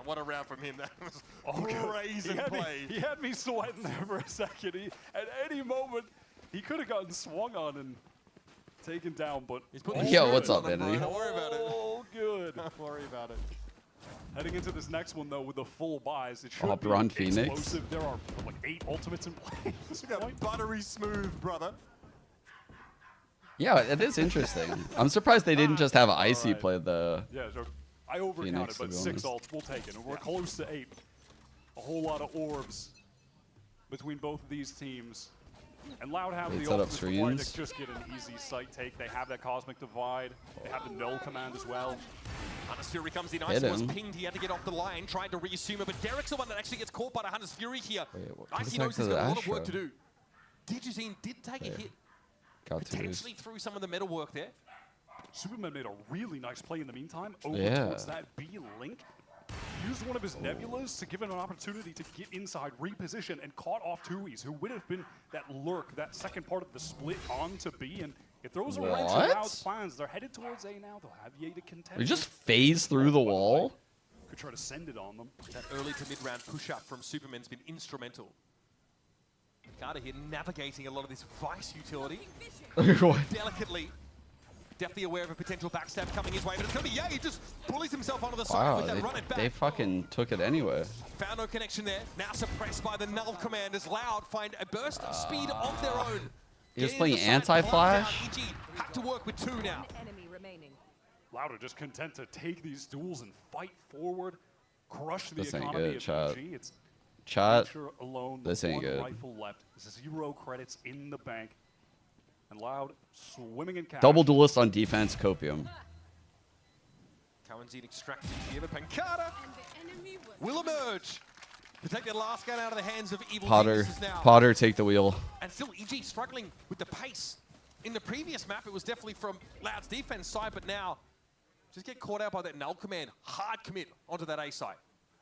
What a round from him. That was crazy play. He had me sweating there for a second. At any moment, he could have gotten swung on and taken down, but Yo, what's up, Andy? Don't worry about it. all good. Don't worry about it. Heading into this next one, though, with the full buys, it should be Run Phoenix. explosive. There are like 8 ultimates in play. Buttery smooth, brother. Yeah, it is interesting. I'm surprised they didn't just have Icy play the. Yeah, so I overcounted, Phoenix, to but be 6 honest. ults, we'll take it. And we're close to 8. A whole lot of orbs between both of these teams. And Loud have They the set up ultimates required screens. to just get an easy sight take. They have that Cosmic Divide. They have the Null command as well. Hunter's Fury comes in. Hit Icy was him. pinged. He had to get off the line, tried to reassume it, but Derek's the one that actually gets caught by the Hunter's Fury here. Icy knows he's got a lot of work to do. Digizine did take a hit. Got to Potentially through some of the metal work there. Superman made a really nice play in the meantime over Yeah. towards that B link. Used one of his nebulas to give him an opportunity to get inside, reposition, and caught off 2es, who would have been that lurk, that second part of the split onto B. And it throws a wrench in What? Loud's plans. They're headed towards A now. They'll have Ye to contend. We just with. phased through the wall. Could try to send it on them. That early to mid-round push-up from Superman's been instrumental. Carter here navigating a lot of this Vice utility. What? Delicately. Definitely aware of a potential backstab coming his way, but it's going to be Ye. He just bullies himself onto the side Wow, with that run it back. they fucking took it anyway. Found no connection there. Now suppressed by the null commanders. Loud find a burst of speed on their own. He was playing anti-flash. EG had to work with 2 now. Louder just content to take these duels and fight forward, crush the This ain't economy good, of chat. EG. It's Chat, nature alone, this the ain't one good. rifle left, 0 credits in the bank, and Loud swimming in cash. Double duelist on defense, Copium. Cowanzine extracted here, but Pancata will emerge to take that last gun out of the hands of Evil Potter, Geniuses now. Potter, take the wheel. And still EG struggling with the pace. In the previous map, it was definitely from Loud's defense side, but now just get caught out by that null command. Hard commit onto that A side.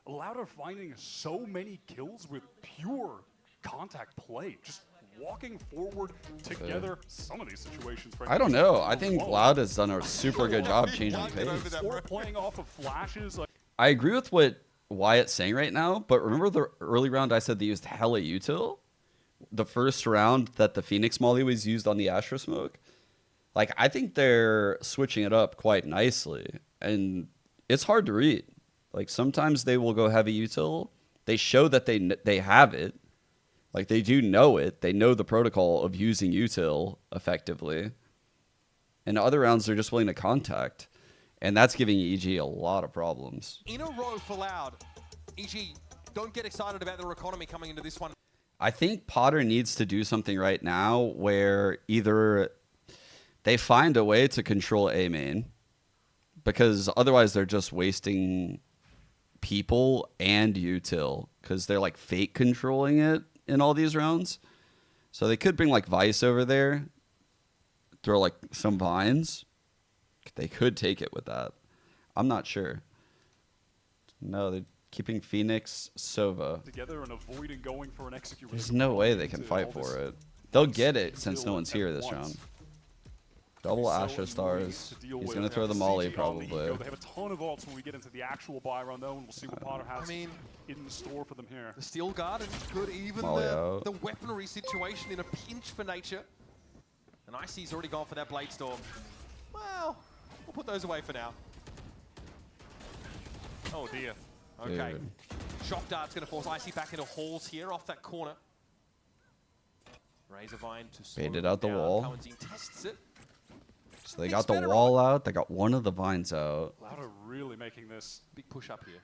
Loud are finding so many kills with pure contact play, just walking forward together. Some of these situations, I don't know. I think Loud has done a super good job changing pace. Or playing off of flashes. Like I agree with what Wyatt's saying right now, but remember the early round I said they used hella util? The first round that the Phoenix Molly was used on the Astra Smoke? Like, I think they're switching it up quite nicely, and it's hard to read. Like, sometimes they will go heavy util. They show that they have it. Like, they do know it. They know the protocol of using util effectively. And other rounds, they're just willing to contact. And that's giving EG a lot of problems. In a row for Loud. EG, don't get excited about their economy coming into this one. I think Potter needs to do something right now where either they find a way to control A main, because otherwise they're just wasting people and util, because they're like fake controlling it in all these rounds. So they could bring like Vice over there, throw like some vines. They could take it with that. I'm not sure. No, they're keeping Phoenix, Sova. together and avoiding going for an execute. There's no way they can fight for it. They'll get it since no one's here this round. Double Astra Stars. He's going to throw the Molly probably. They have a ton of ults when we get into the actual buy round though, and we'll see what Potter has in store for them here. The Steel Guard and good even the weaponry situation in a pinch for Nature. And Icy's already gone for that Blade Storm. Well, we'll put those away for now. Oh dear. Okay. Dude. Shock Dart's going to force Icy back into halls here off that corner. Razorvine to slow Baited out the down. wall. Cowanzine tests it. So they got the wall out. They got one of the vines out. Loud are really making this big push up here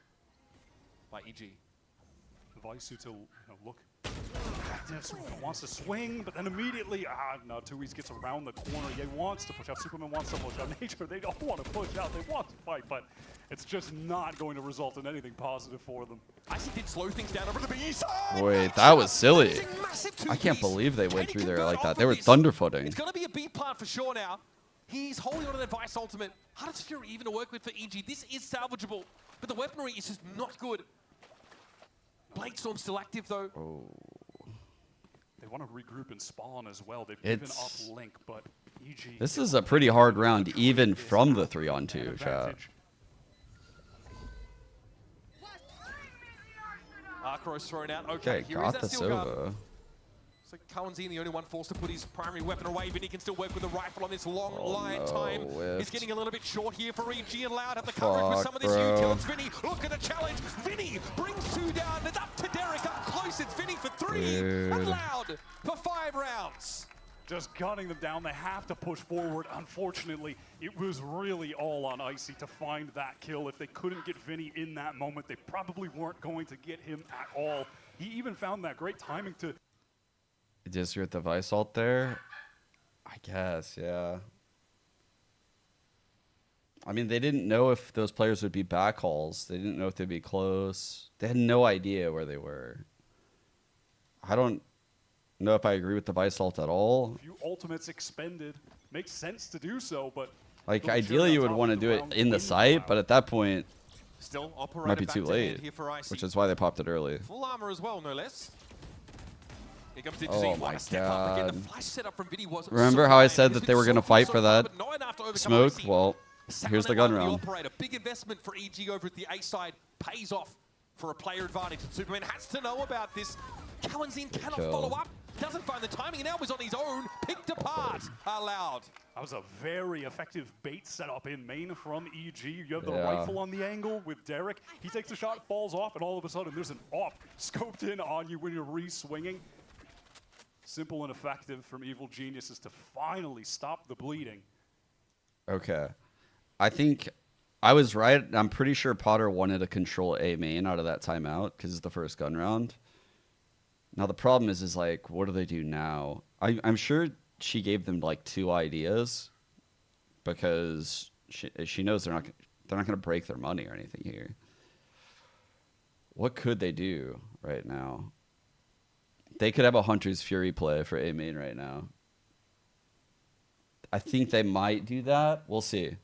by EG. Vice to look. Wants to swing, but then immediately, no, 2-East gets around the corner. He wants to push out. Superman wants to push out. Nature, they don't want to push out. They want to fight, but it's just not going to result in anything positive for them. Icy did slow things down over the B side. Wait, that was silly. I can't believe they went through there like that. They were thunderfooting. It's going to be a B plant for sure now. He's holding on to that Vice ultimate. Hardest Fury even to work with for EG. This is salvageable, but the weaponry is just not good. Blade Storm still active though. Oh. They want to regroup and spawn as well. They've given up Link, but EG. This is a pretty hard round, even from the 3-on-2 chat. Arcros thrown out. Okay, here is got that the Steel Guard. Sova. So Cowanzine, the only one forced to put his primary weapon away. Vinny can still work with the rifle on this long line time. It's getting a little bit short here for EG, and Loud have the coverage with some of this utilities. Vinny, look at the challenge. Vinny brings 2 down. It's up to Derek. Up close. It's Vinny for 3. And Loud for 5 rounds. Just gunning them down. They have to push forward. Unfortunately, it was really all on Icy to find that kill. If they couldn't get Vinny in that moment, they probably weren't going to get him at all. He even found that great timing to... Just with the Vice ult there? I guess, yeah. I mean, they didn't know if those players would be backhauls. They didn't know if they'd be close. They had no idea where they were. I don't know if I agree with the Vice ult at all. Few ultimates expended. Makes sense to do so, but... Like, ideally you would want to do it in the site, but at that point, still it might be too late, which is why they popped it early. Full armor as well, no less. Here comes Oh my god. The flash setup from Vinny wasn't Remember how I said that they were going to fight for that smoke? Well, here's the gun round. Big investment for EG over at the A side pays off for a player advantage. And Superman has to know about this. Cowanzine cannot follow up. Doesn't find the timing, and now he's on his own. Picked apart. Loud. That was a very effective bait setup in main from EG. You have the rifle on the angle with Derek. He takes a shot, falls off, and all of a sudden there's an op scoped in on you when you're re-swinging. Simple and effective from Evil Geniuses to finally stop the bleeding. Okay. I think I was right. I'm pretty sure Potter wanted to control A main out of that timeout because it's the first gun round. Now the problem is like, what do they do now? I'm sure she gave them like 2 ideas because she knows they're not going to break their money or anything here. What could they do right now? They could have a Hunter's Fury play for A main right now. I think they might do that. We'll see.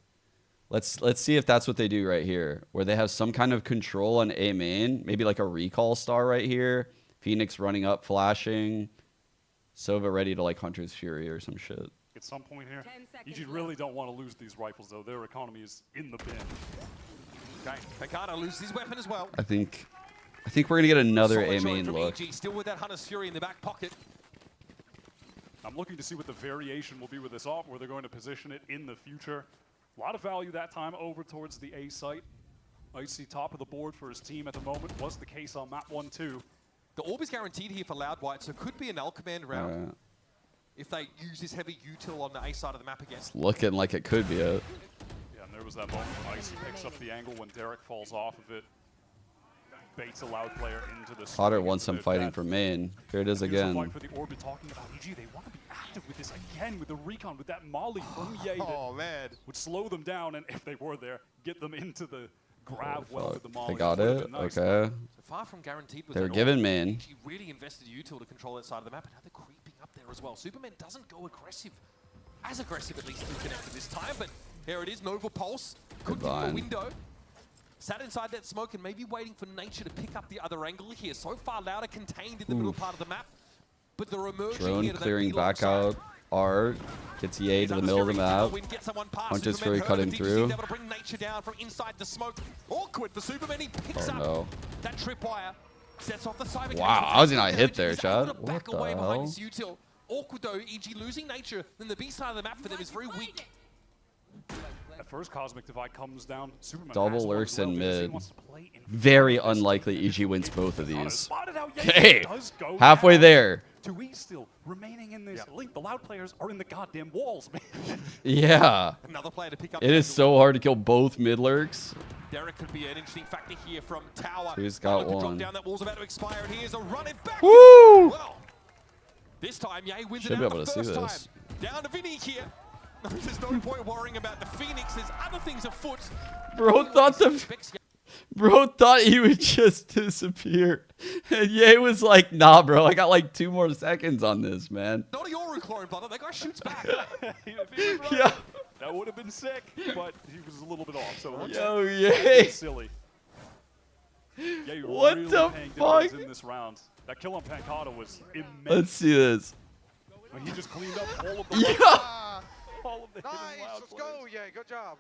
Let's see if that's what they do right here, where they have some kind of control on A main, maybe like a recall star right here. Phoenix running up, flashing. Sova ready to like Hunter's Fury or some shit. At some point here, EG really don't want to lose these rifles though. Their economy is in the bin. Okay, Picard loses his weapon as well. I think we're gonna get another Solid A showing main from look. EG, still with that Hunter's Fury in the back pocket. I'm looking to see what the variation will be with this op, where they're going to position it in the future. A lot of value that time over towards the A site. Icy top of the board for his team at the moment. Was the case on map 1 too. The orb is guaranteed here for Loud White, so it could be an L command round if they use this heavy util on the A side of the map again. It's looking like it could be it. Yeah, and there was that moment when Icy picks up the angle when Derek falls off of it. Baits a Loud player into the Potter wants some fighting for main. Here it is again. Fight for the orbit talking about EG. They want to be active with this again, with the recon, with that molly from Ye. Oh man, would slow them down, and if they were there, get them into the grab well with the molly. They got it. Nice. Okay. So far from guaranteed with They're giving main. EG really invested util to control that side of the map, and now they're creeping up there as well. Superman doesn't go aggressive, as aggressive at least through connected this time, but here it is. Nova Pulse could give him a window. Sat inside that smoke and maybe waiting for Nature to pick up the other angle here. So far, Louder contained in the middle part of the map, but they're emerging Drone here to clearing that back out. R gets Ye to the middle of the map. Hunter's Fury cutting through. Able to bring Nature down from inside the smoke. Awkward for Superman. He picks up that tripwire. Sets off the cyber. Wow, how was he not hit there, Chad? What Back the away behind hell? his util. Awkward though. EG losing Nature. Then the B side of the map for them is very weak. At first, Cosmic Divide comes down. Superman Double has one lurks as well in because he mid. wants to play in Very unlikely EG wins both of these. Spotted out. Ye Hey, does go halfway down. there. 2E still remaining in this link. The Loud players are in the goddamn walls, man. Yeah. Another player to pick up. It is so hard to kill both mid lurks. Derek could be an interesting factor here from Tower. So he's got Drop one. down, that wall's about to expire, and here's a run it back. Woo! Well, this time, Ye wins Should it be out able the to see first time. this. Down to Vinny here. There's no point worrying about the Phoenix. There's other things afoot. Bro thought he would just disappear. And Ye was like, nah, bro, I got like 2 more seconds on this, man. Not a Yoru clone, brother. That guy shoots back. Yeah. That would have been sick, but he was a little bit off. So Yo, Ye. Silly. Ye What really the paying fuck? dividends in this round. That kill on Pancata was immense. Let's see this. When he just cleaned up all of the all of the Nice, hidden Loud let's go, yeah, good job.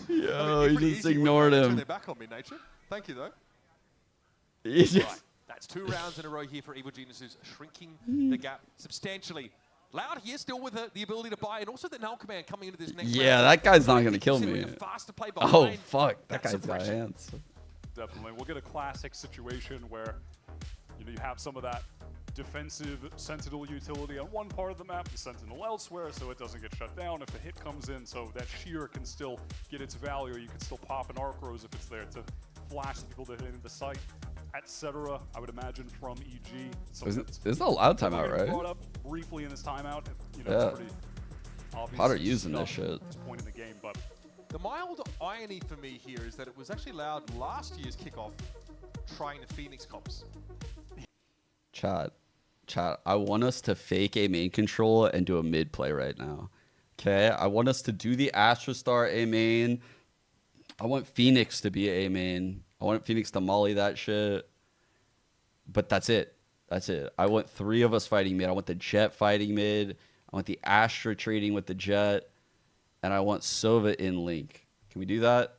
Yo, he just ignored him. They're back on me, Nature. Thank you, though. He just... Right. That's 2 rounds in a row here for Evil Geniuses, shrinking the gap substantially. Loud here still with the ability to buy, and also the Null Command coming into this next Yeah, round. that guy's not going to kill me. Considering a faster play Oh, behind fuck. That that guy's got suppression. hands. Definitely. We'll get a classic situation where you have some of that defensive Sentinel utility on one part of the map, the Sentinel elsewhere, so it doesn't get shut down if a hit comes in, so that shear can still get its value. You can still pop an Arc Rose if it's there to flash the people that hit in the site, etc. I would imagine from EG. Isn't a Loud timeout, Brought right? up briefly in this timeout. You know, Yeah. it's pretty obvious Potter using this stuff shit. at this point in the game, but The mild irony for me here is that it was actually Loud last year's kickoff trying the Phoenix comps. Chat, I want us to fake a main control and do a mid play right now. Okay, I want us to do the Astrostar A main. I want Phoenix to be A main. I want Phoenix to molly that shit. But that's it. That's it. I want 3 of us fighting mid. I want the Jet fighting mid. I want the Astra trading with the Jet. And I want Sova in link. Can we do that?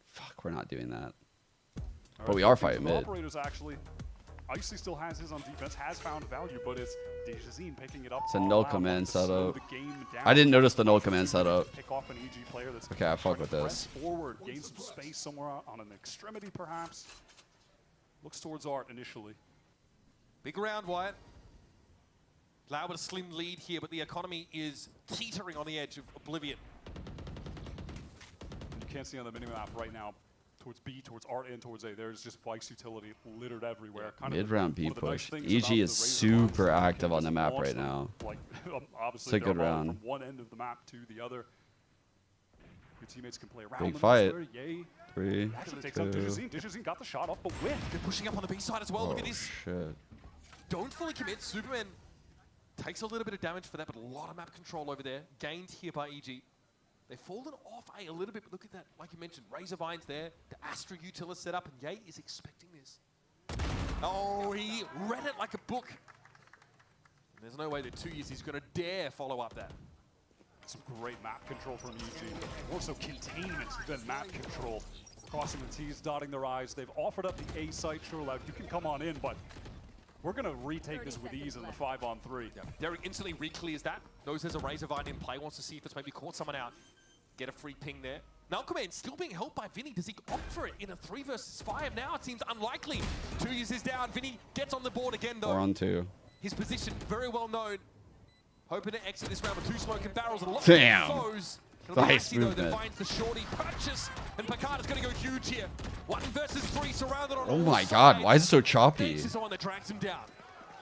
Fuck, we're not doing that. But we are fighting mid. Operators actually. Icy still has his on defense, has found value, but it's Dejazine picking it up. It's a null command setup. I didn't notice the null command setup. Pick off an EG player that's Okay, I fuck with press this. forward, gain some space somewhere on an extremity perhaps. Looks towards Art initially. Big round, Wyatt. Loud with a slim lead here, but the economy is teetering on the edge of oblivion. You can't see on the minimap right now, towards B, towards Art, and towards A. There's just Vice utility littered everywhere. Mid-round B push. EG is super active on the map right now. Like, It's a good round. From one end of the map to the other. Your teammates can play around. Big them fight. elsewhere. Yay. 3, Actually takes out 2. Dejazine. Dejazine got the shot off, but win. They're pushing up on the B side as well. Look at this. Shit. Don't fully commit. Superman takes a little bit of damage for that, but a lot of map control over there. Gained here by EG. They've fallen off A a little bit, but look at that. Like you mentioned, Razor Vines there. The Astra Util is set up, and Ye is expecting this. Oh, he read it like a book. And there's no way that 2 years he's going to dare follow up that. Some great map control from EG. More so containment than map control. Crossing the T's, dotting their I's. They've offered up the A site. Sure, Loud, you can come on in, but we're going to retake this with ease in the 5-on-3. Yeah. Derek instantly re-clears that. Knows there's a Razor Vine in play. Wants to see if it's maybe caught someone out. Get a free ping there. Nalcoman still being held by Vinny. Does he opt for it in a 3 versus 5? Now it seems unlikely. 2 years is down. Vinny gets on the board again, though. 4 on 2. His position very well known. Hoping to exit this round with 2 smoking barrels and a lot Damn. of foes. Nice though, that movement. finds the shorty purchase, and Picard is going to go huge here. 1 versus 3, surrounded on Oh all my sides. god, why is it so choppy? This is the one that drags him down.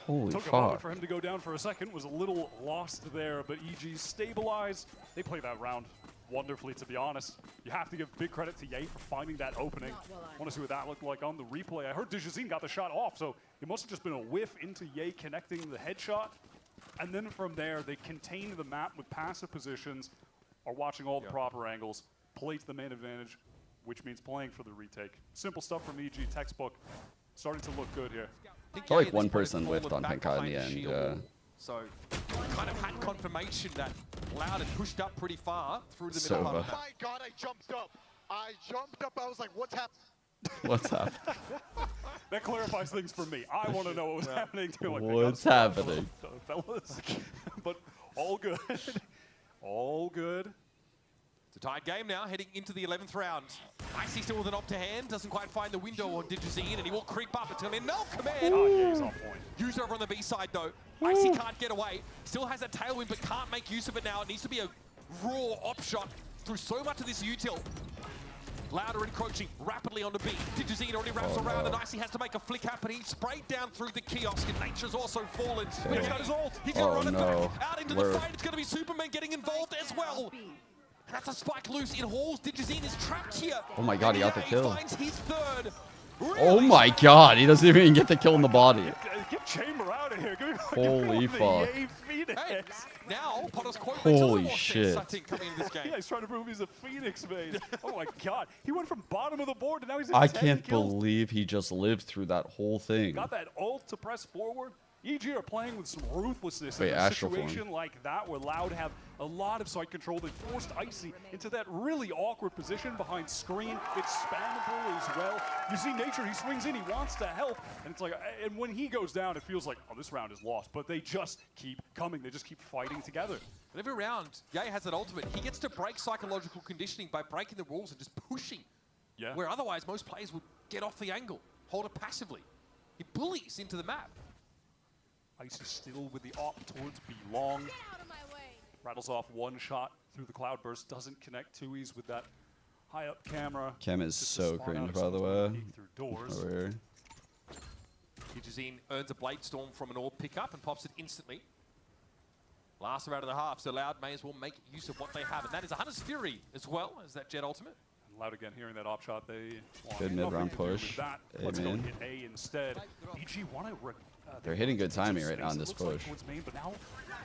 Holy Took a moment fuck. for him to go down for a second. Was a little lost there, but EG stabilized. They played that round wonderfully, to be honest. You have to give big credit to Ye for finding that opening. Want to see what that looked like on the replay. I heard Dejazine got the shot off, so it must have just been a whiff into Ye connecting the headshot. And then from there, they contained the map with passive positions, are watching all the proper angles, play to the main advantage, which means playing for the retake. Simple stuff from EG textbook. Starting to look good here. I feel like one person whiffed on Penkai in the end. Yeah. So, kind of had confirmation that Loud had pushed up pretty far through the So middle part of bad. the My God, I jumped up. I was like, what's happening? What's up? That clarifies things for me. I want to know what was happening too. Like, What's happening? Fellas. But all good. All good. It's a tied game now, heading into the 11th round. Icy still with an op to hand, doesn't quite find the window on Dejazine, and he will creep up until him. No command! Oh, he's on point. Use over on the B side though. Icy can't get away. Still has that tailwind, but can't make use of it now. It needs to be a raw op shot through so much of this util. Louder encroaching rapidly onto B. Dejazine already wraps around, and Icy has to make a flick happen. He's sprayed down through the kiosk, and Nature's also fallen. But he's got his ult. He's going to run it back. Out into the fight. It's going to be Superman getting involved as well. And that's a spike loose in halls. Dejazine is trapped here. Oh my god, he got the kill. Finds his third. Oh my god, he doesn't even get the kill in the body. Get Chamber out of here. Give me Holy fuck. Phoenix. Hey, now Potter's quote Holy makes shit. sense, I think, coming into this game. Yeah, he's trying to prove he's a Phoenix, man. Oh my god. He went from bottom of the board, and now he's at I 10 can't kills. believe he just lived through that whole thing. Got that ult to press forward. EG are playing with some ruthlessness Wait, in a Astral situation Form. like that where Loud have a lot of side control. They forced Icy into that really awkward position behind screen. It's spammable as well. You see Nature, he swings in, he wants to help, and it's like, and when he goes down, it feels like, oh, this round is lost. But they just keep coming. They just keep fighting together. And every round, Ye has an ultimate. He gets to break psychological conditioning by breaking the rules and just pushing. Yeah. Where otherwise, most players would get off the angle, hold it passively. He bullies into the map. Ice is still with the op towards B long. Rattles off one shot through the cloudburst. Doesn't connect Tui's with that high up camera. Cam is Just to so spawn cringe, out by the someone way. peek through doors. Over here. Dejazine earns a Blade Storm from an orb pickup and pops it instantly. Last round of the half, so Loud may as well make use of what they have. And that is a Hunter's Fury as well as that Jet Ultimate. And Loud again hearing that op shot. They want Good nothing mid-round to do with push. that. A Let's go main. hit A instead. EG want to They're hitting good timing right now on this push. Towards main, but now,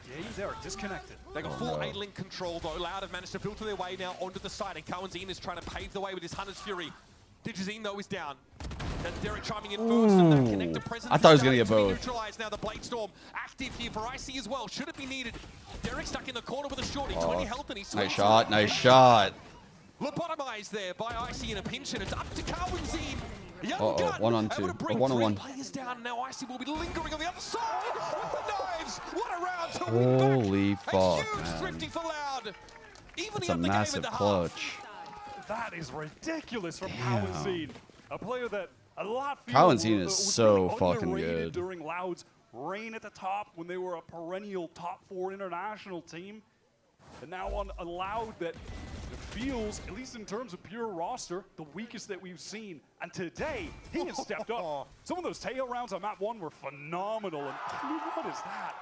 yeah, they're disconnected. They got full A-Link control though. Loud have managed to filter their way now onto the side, and Cowanzine is trying to pave the way with his Hunter's Fury. Dejazine though is down. That's Derek chiming in first, and that connector presence I thought he was gonna is get starting both. to be neutralized. Now the Blade Storm active here for Icy as well. Should it be needed? Derek stuck in the corner with a shorty, 20 health, and he swings. Nice shot, nice shot. Lobotomized there by Icy in a pinch, and it's up to Cowanzine. Uh-oh, 1-on-2. Or 1-on-1. Players down now. Icy will be lingering on the other side with the knives. What a round to Holy fuck, huge man. thrifty for Loud. That's a massive clutch. That is ridiculous from Kawenzine. A player that a lot of Kawenzine is so really fucking underrated good. during Loud's reign at the top when they were a perennial top 4 international team. And now on a Loud that feels, at least in terms of pure roster, the weakest that we've seen. And today, he has stepped up. Some of those tail rounds on map 1 were phenomenal. And what is that?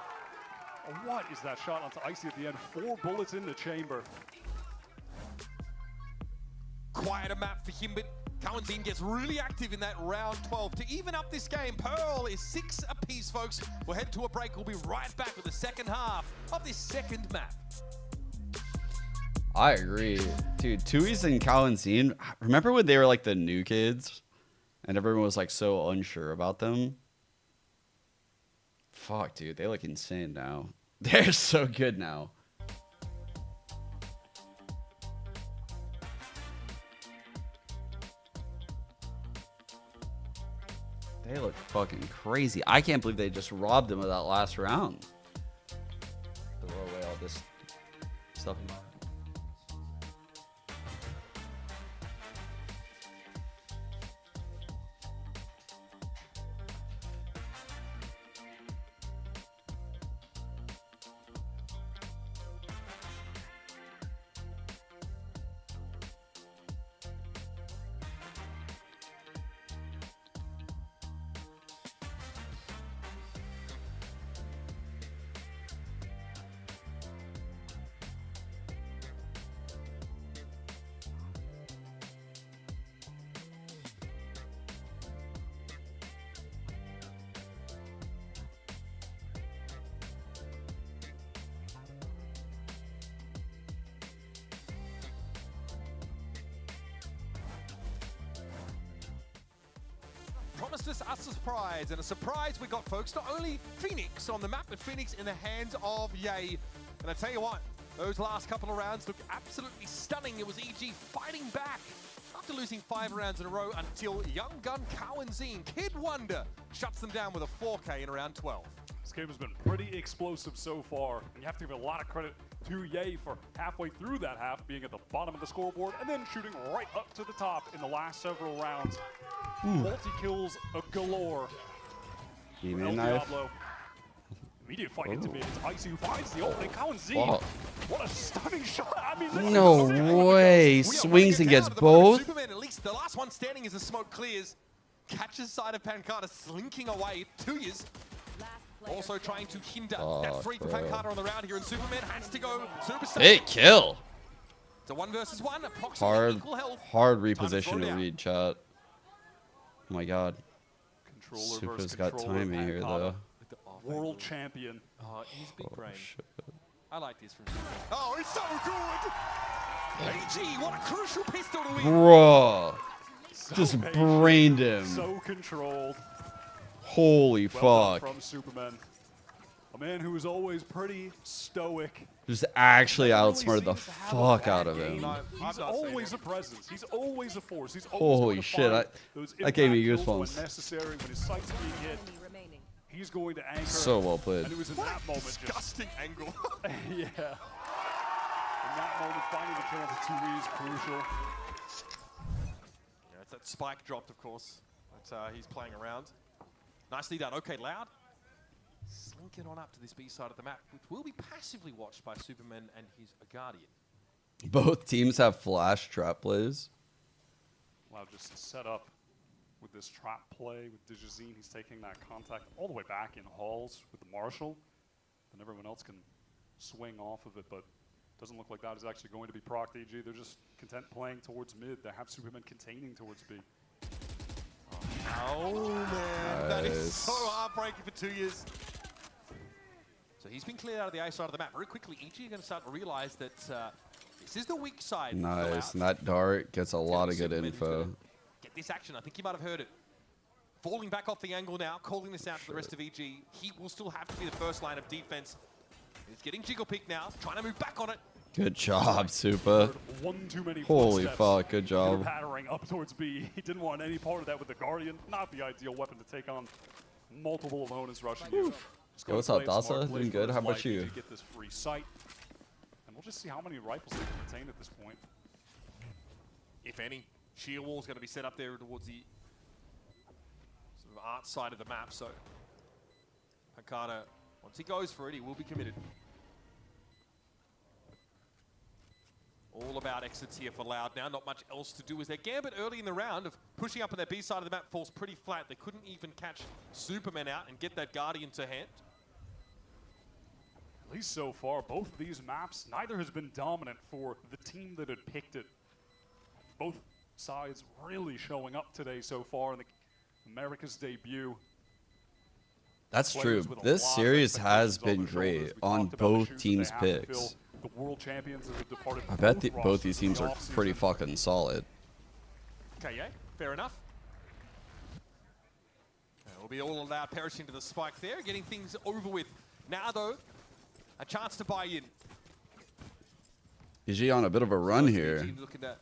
What is that shot onto Icy at the end? 4 bullets in the chamber. Quieter map for him, but Kawenzine gets really active in that round 12 to even up this game. Pearl is 6 apiece, folks. We'll head to a break. We'll be right back with the second half of this second map. I agree. Dude, Tui's and Kawenzine, remember when they were like the new kids? And everyone was like so unsure about them? Fuck, dude, they look insane now. They're so good now. They look fucking crazy. I can't believe they just robbed him of that last round. Throw away all this stuff. Promised us a surprise, and a surprise we got, folks. Not only Phoenix on the map, but Phoenix in the hands of Ye. And I tell you what, those last couple of rounds looked absolutely stunning. It was EG fighting back after losing 5 rounds in a row until young gun Kawenzine, Kid Wonder, shuts them down with a 4K in round 12. This game has been pretty explosive so far, and you have to give a lot of credit to Ye for halfway through that half being at the bottom of the scoreboard and then shooting right up to the top in the last several rounds. Multi-kills galore. E-main knife. Diablo. Immediate fight into mid. It's Icy who finds the opening. Kawenzine. What a stunning shot. I mean, No way. Swings and gets both. Superman, at least the last one standing as the smoke clears. Catches side of Pancata, slinking away. 2 years. Also trying to hinder that 3 for Pancata on the round here, and Superman has to go. Big kill. It's a 1 versus 1, approximately equal health. Hard reposition to read, chat. Oh my god. Super's got timing here, though. World champion. Oh, he's big brain. I like this from Superman. Oh, it's so good! AG, what a crucial pistol to win! Bro. So Just patient, brained him. So controlled. Holy Well done fuck. from Superman. A man who was always pretty stoic. Just actually outsmarted the fuck out of him. He's always a presence. He's always a force. He's always Holy going to shit, find those that gave me impact kills goosebumps. when necessary, when his sight's being hit. He's going to anchor. So well played. And it was in that moment disgusting angle. Yeah. In that moment, finding the kill onto 2 is crucial. Yeah, it's that spike dropped, of course. But he's playing around. Nicely done. Okay, Loud. Slinking on up to this B side of the map, which will be passively watched by Superman and his Guardian. Both teams have flash trap plays. Wow, just set up with this trap play with Digizine. He's taking that contact all the way back in halls with the Marshal. Then everyone else can swing off of it, but doesn't look like that is actually going to be procced. EG, they're just content playing towards mid. They have Superman containing towards B. Oh, man. That is so heartbreaking for 2 years. So he's been cleared out of the A side of the map. Very quickly, EG are going to start to realize that this is the weak side. Nice. And that dart gets a lot of good info. Get this action. I think you might have heard it. Falling back off the angle now, calling this out to the rest of EG. He will still have to be the first line of defense. He's getting jiggle picked now, trying to move back on it. Good job, Super. One too many Holy footsteps. fuck, good job. Pattering up towards B. He didn't want any part of that with the Guardian. Not the ideal weapon to take on multiple opponents rushing you. Yo, what's up, Dasa? Doing good. How about you? Get this free sight. And we'll just see how many rifles they can retain at this point. If any. Sheer wall's going to be set up there towards the sort of art side of the map, so Hakana, once he goes for it, he will be committed. All about exits here for Loud now. Not much else to do as their gambit early in the round of pushing up on their B side of the map falls pretty flat. They couldn't even catch Superman out and get that Guardian to hand. At least so far, both of these maps, neither has been dominant for the team that had picked it. Both sides really showing up today so far in the America's debut. That's true. This series has been great on both teams' picks. The world champions that have departed. I bet both these teams are pretty fucking solid. Okay, yeah, fair enough. We'll be all allowed perishing to the spike there, getting things over with. Now, though, a chance to buy in. EG on a bit of a run here.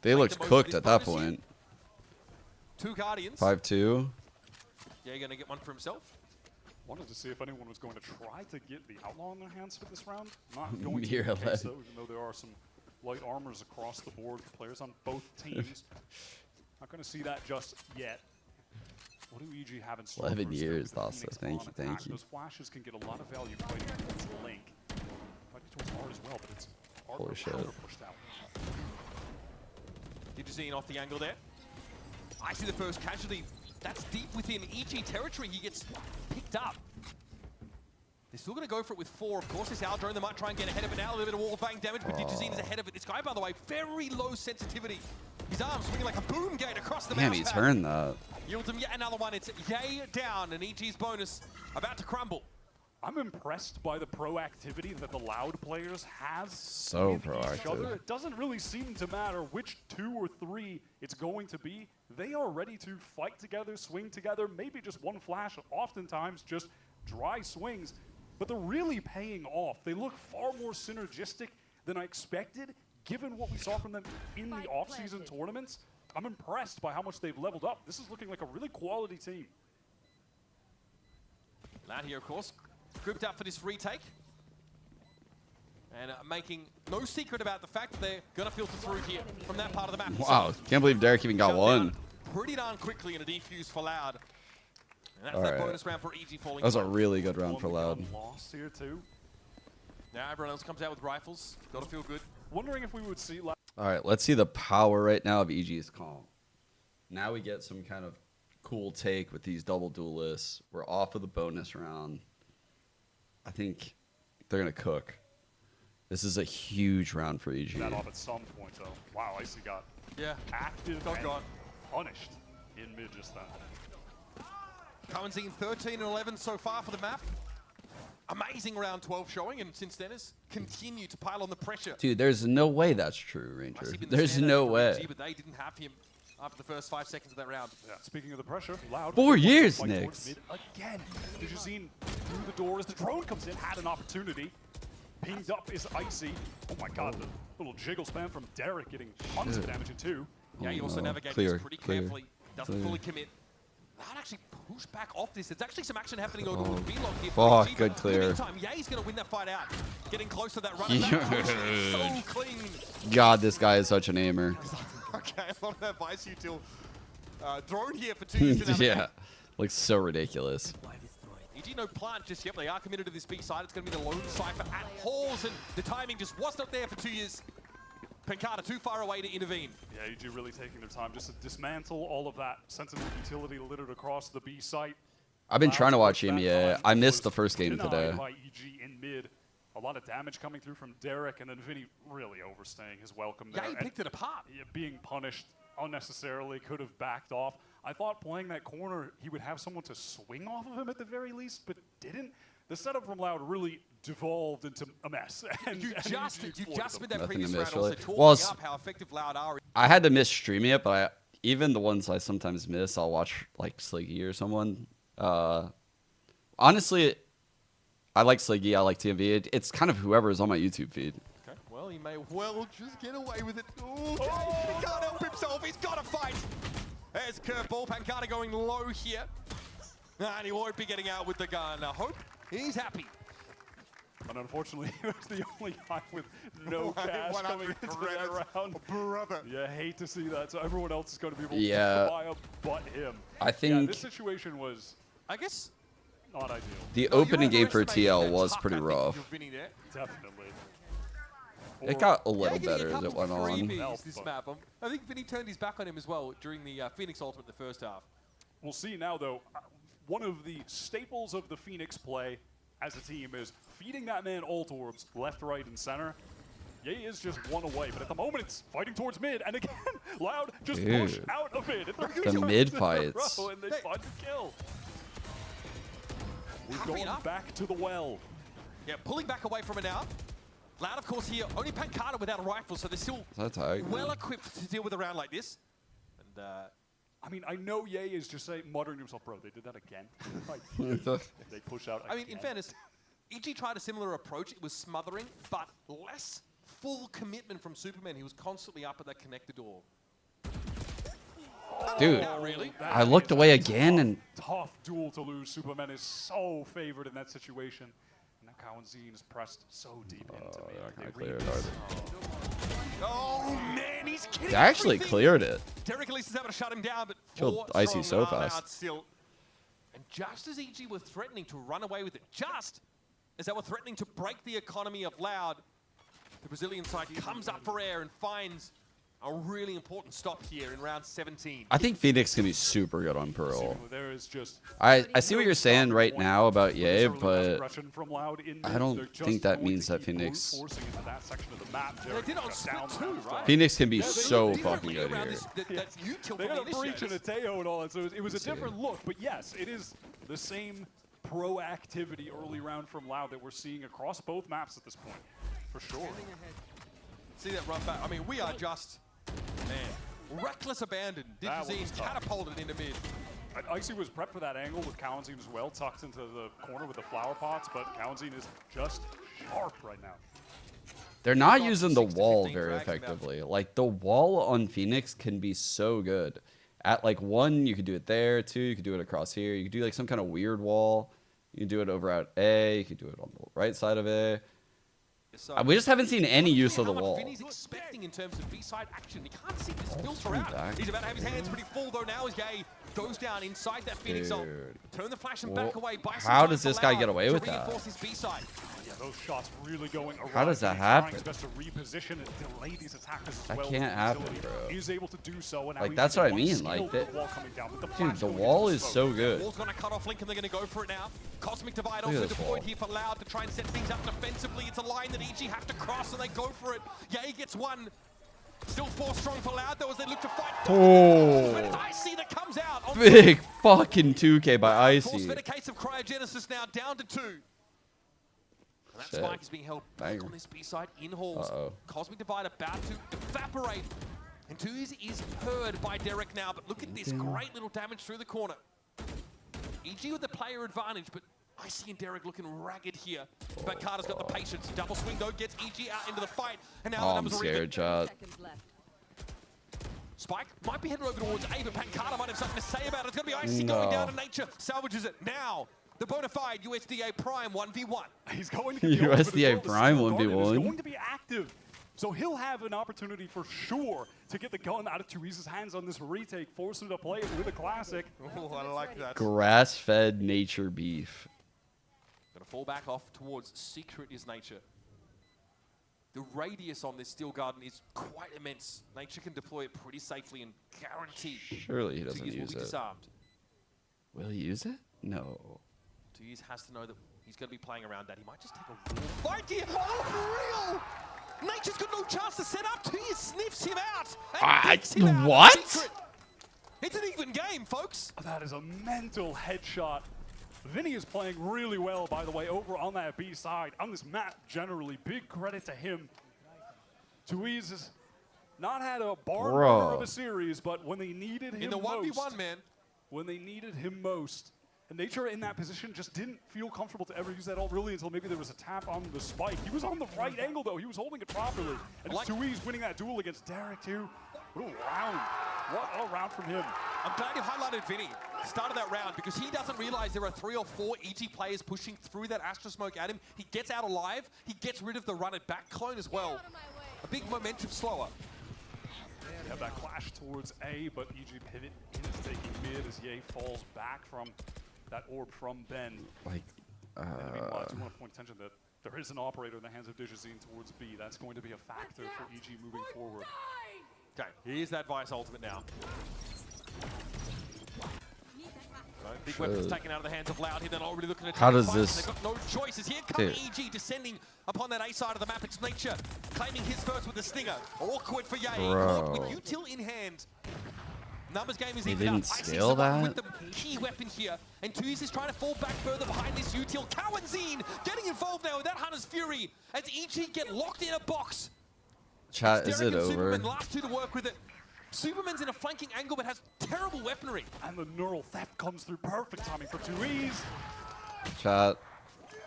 They looked cooked at that point. 2 Guardians. 5-2. Yeah, going to get one for himself. Wanted to see if anyone was going to try to get the Outlaw in their hands for this round. Not going to Near be the case, 11. though, even though there are some light armors across the board for players on both teams. Not going to see that just yet. What do EG have in store? 11 years, Dasa. Thank you, thank you. Those flashes can get a lot of value fighting against Link. Fighting towards Art as well, but it's Art Holy shit. pushed out. Digizine off the angle there. I see the first casualty. That's deep within EG territory. He gets picked up. They're still going to go for it with 4. Of course, this Aldrone, they might try and get ahead of it now. A little bit of wall bang damage, but Digizine is ahead of it. This guy, by the way, very low sensitivity. His arm swinging like a boom gate across the Damn, mouse he pad. turned that. Yields him yet another one. It's yay down, and EG's bonus about to crumble. I'm impressed by the proactivity that the Loud players have So with each other. proactive. It doesn't really seem to matter which 2 or 3 it's going to be. They are ready to fight together, swing together, maybe just one flash, oftentimes just dry swings. But they're really paying off. They look far more synergistic than I expected, given what we saw from them in the off-season tournaments. I'm impressed by how much they've leveled up. This is looking like a really quality team. Loud here, of course, grouped up for this retake. And making no secret about the fact that they're going to filter through here from that part of the map. Wow, can't believe Derek even got Shut one. down pretty darn quickly in a defuse for Loud. And that's All that right. bonus round for EG falling. That was a apart. really good round for Loud. Lost here too. Now everyone else comes out with rifles. Got to feel good. Wondering if we would see All right, let's see the power right now of EG's calm. Now we get some kind of cool take with these double duelists. We're off of the bonus round. I think they're going to cook. This is a huge round for EG. that off at some point though. Wow, Icy got active and gone. punished in mid just then. Cohen's in 13 and 11 so far for the map. Amazing round 12 showing, and since then has continued to pile on the pressure. Dude, there's no way that's true, Ranger. There's no way. But they didn't have him after the first 5 seconds of that round. Yeah, speaking of the pressure, Loud. 4 years, fight Nick. towards mid again. Digizine through the door as the drone comes in, had an opportunity. Pinged up is Icy. Oh my god, the little jiggle spam from Derek getting tons of damage in 2. Yeah, he also navigates pretty carefully. Doesn't fully commit. Loud actually pushed back off this. There's actually some action happening over with V-Lock here. Fuck, EG, good but clear. In the meantime, Ye's going to win that fight out. Getting close to that run. Huge. So clean. God, this guy is such an aimer. Okay, a lot of that vice util drone here for 2 years to navigate. Yeah, looks so ridiculous. EG no plant just yet. They are committed to this B side. It's going to be the lone Cypher at Halls, and the timing just was not there for 2 years. Pancata too far away to intervene. Yeah, EG really taking their time just to dismantle all of that sensitive utility littered across the B site. I've been trying to watch EMEA. I missed the first game Denied today. by EG in mid. A lot of damage coming through from Derek, and then Vinny really overstaying his welcome there. Yeah, he picked it apart. Yeah, being punished unnecessarily, could have backed off. I thought playing that corner, he would have someone to swing off of him at the very least, but didn't. The setup from Loud really devolved into a mess. And, You just made that Nothing previous to round miss, also really. talking Well, up how effective Loud are. I had to miss streaming it, but even the ones I sometimes miss, I'll watch like Sliggy or someone. Honestly, I like Sliggy. I like TMV. It's kind of whoever is on my YouTube feed. Okay, well, He may well just get away with it. Ooh, he can't help himself. He's got to fight. There's curveball. Pancada going low here. And he won't be getting out with the gun. I hope he's happy. And unfortunately, he was the only guy with no cash coming into that round. Brother. You hate to see that. So everyone else is going to be able Yeah. to buy up but him. I think this situation was, I guess, not ideal. the opening game for TL was pretty rough. Definitely. It got a little better as it went on. This map. I think Vinny turned his back on him as well during the Phoenix Ultimate in the first half. We'll see now, though. One of the staples of the Phoenix play as a team is feeding that man ult orbs left, right, and center. Ye is just one away, but at the moment it's fighting towards mid, and again, Loud just push out of mid. The mid fights. And they find the kill. We're going back to the well. Yeah, pulling back away from it now. Loud, of course, here. Only Pancada without a rifle, so they're still well equipped to deal with a round like this. And I mean, I know Ye is just saying, muttering to himself, bro, they did that again. They push out I mean, in fairness, EG tried a similar approach. It was smothering, but less full commitment from Superman. He was constantly up at that connector door. Dude, really? I looked away again and... Tough duel to lose. Superman is so favored in that situation. And now Kawanzine is pressed so deep into me. They're not gonna clear it, are they? Oh, man, he's kidding. They actually cleared it. Derek at least is able to shut him down, but Killed Icy so fast. Still. And just as EG were threatening to run away with it, just as they were threatening to break the economy of Loud, the Brazilian side comes up for air and finds a really important stop here in round 17. I think Phoenix can be super good on Pearl. There is just I see what you're saying right now about Ye, but from Loud in I don't think that means that Phoenix... They did on split too, right? Phoenix can be so fucking good here. They got a breach and a Teo and all that, so it was a different look. But yes, it is the same proactivity early round from Loud that we're seeing across both maps at this point, for sure. See that run back? I mean, we are just, man, reckless abandon. Digizine catapulted into mid. Icy was prepped for that angle with Kawanzine as well, tucked into the corner with the flower pots, but Kawanzine is just sharp right now. They're not using the wall very effectively. Like, the wall on Phoenix can be so good. At, like, 1, you could do it there. 2, you could do it across here. You could do, like, some kind of weird wall. You can do it over at A. You could do it on the right side of A. We just haven't seen any use of the wall. Vinny's expecting in terms of B-side action. He can't see this filter out. He's about to have his hands pretty full, though, now as Ye goes down inside that Phoenix ult. Turn the flash and back away. How does this guy get away with that? Yeah, those shots really going around. How does that happen? His best to reposition and delay these attackers as That well. can't happen, bro. He's able to do so. And Like, that's what I mean. Like, dude, the wall is so good. Wall's going to cut off Link and they're going to go for it now. Cosmic Divide Look at also this deployed wall. here for Loud to try and set things up defensively. It's a line that EG have to cross and they go for it. Ye gets one. Still 4 strong for Loud though as they look to fight. Oh. But it's Icy that comes out. On Big fucking 2K by Of course, Icy. for the case of Cryogenesis now down to 2. And that Shit. spike is being held back on this B-side in halls. Cosmic Divide about to evaporate. And 2 is heard by Derek now, but look at this great little damage through the corner. EG with the player advantage, but Icy and Derek looking ragged here. But Carter's got the patience. Double swing though gets EG out into the fight. And now the I'm numbers are even. scared, chat. Spike might be headed over towards A, but Pancada might have something to say about it. It's going to be Icy going down to nature. Salvages it now. The bona fide USDA Prime 1v1. He's going to USDA Prime 1v1. He's going to be active. So he'll have an opportunity for sure to get the gun out of Tuiza's hands on this retake, force him to play it with a classic. Oh, I like that. Grass-fed nature beef. Gonna fall back off towards Secret is Nature. The radius on this Steel Garden is quite immense. Nature can deploy it pretty safely and guarantee. Surely he doesn't Tuiz will use be it. disarmed. Will he use it? No. Tuiz has to know that he's going to be playing around that. He might just take a real fight here. Oh, for real! Nature's got no chance to set up. Tuiz sniffs him out. What? Secret. It's an even game, folks. That is a mental headshot. Vinny is playing really well, by the way, over on that B side. On this map, generally, big credit to him. Tuiz has not had a barn burner of a series, but when they needed him in the 1v1, man. When they needed him most, And Nature in that position just didn't feel comfortable to ever use that ult really until maybe there was a tap on the spike. He was on the right angle though. He was holding it properly. And it's Tui's winning that duel against Derek too. What a round. What a round from him. I'm glad you highlighted Vinny. Started that round because he doesn't realize there are 3 or 4 EG players pushing through that Astra smoke at him. He gets out alive. He gets rid of the run it back clone as well. A big momentum slower. They have that clash towards A, but EG pivot is taking mid as Ye falls back from that orb from Ben. Like, And meanwhile, I do want to point attention that there is an operator in the hands of Dijazine towards B. That's going to be a factor for EG moving forward. Okay, here's that Vice ultimate now. So big weapons taken out of the hands of Loud here. They're already looking at how does this? They've got no choices. Here comes EG descending upon that A side of the map. It's Nature claiming his first with the Stinger. Awkward for Ye. Caught with util in hand. Numbers game is even up. Didn't scale that. With the key weapon here, and Tuyes is trying to fall back further behind this util. Kawenzine getting involved now with that Hunter's Fury as EG get locked in a box. Chat, is it over? Superman last 2 to work with it. Superman's in a flanking angle but has terrible weaponry. And the neural theft comes through. Perfect timing for Tuies. Chat.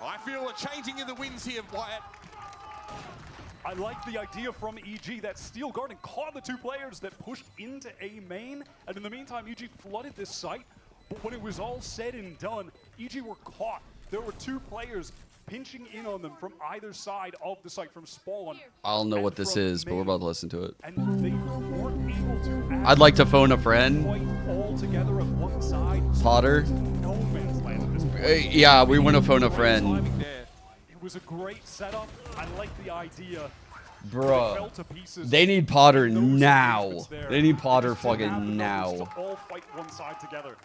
I feel a changing in the winds here, Wyatt. I like the idea from EG that Steel Garden caught the 2 players that pushed into A main, and in the meantime, EG flooded this site. But when it was all said and done, EG were caught. There were 2 players pinching in on them from either side of the site, from spawn. I don't know what this is, but we're about to listen to it. And they weren't able to. I'd like to phone a friend. All together at one side. Potter. No man's land at this point. Yeah, we want to phone a friend. It was a great setup. I like the idea. Bruh. They need Potter now. They need Potter fucking now. All fight one side together.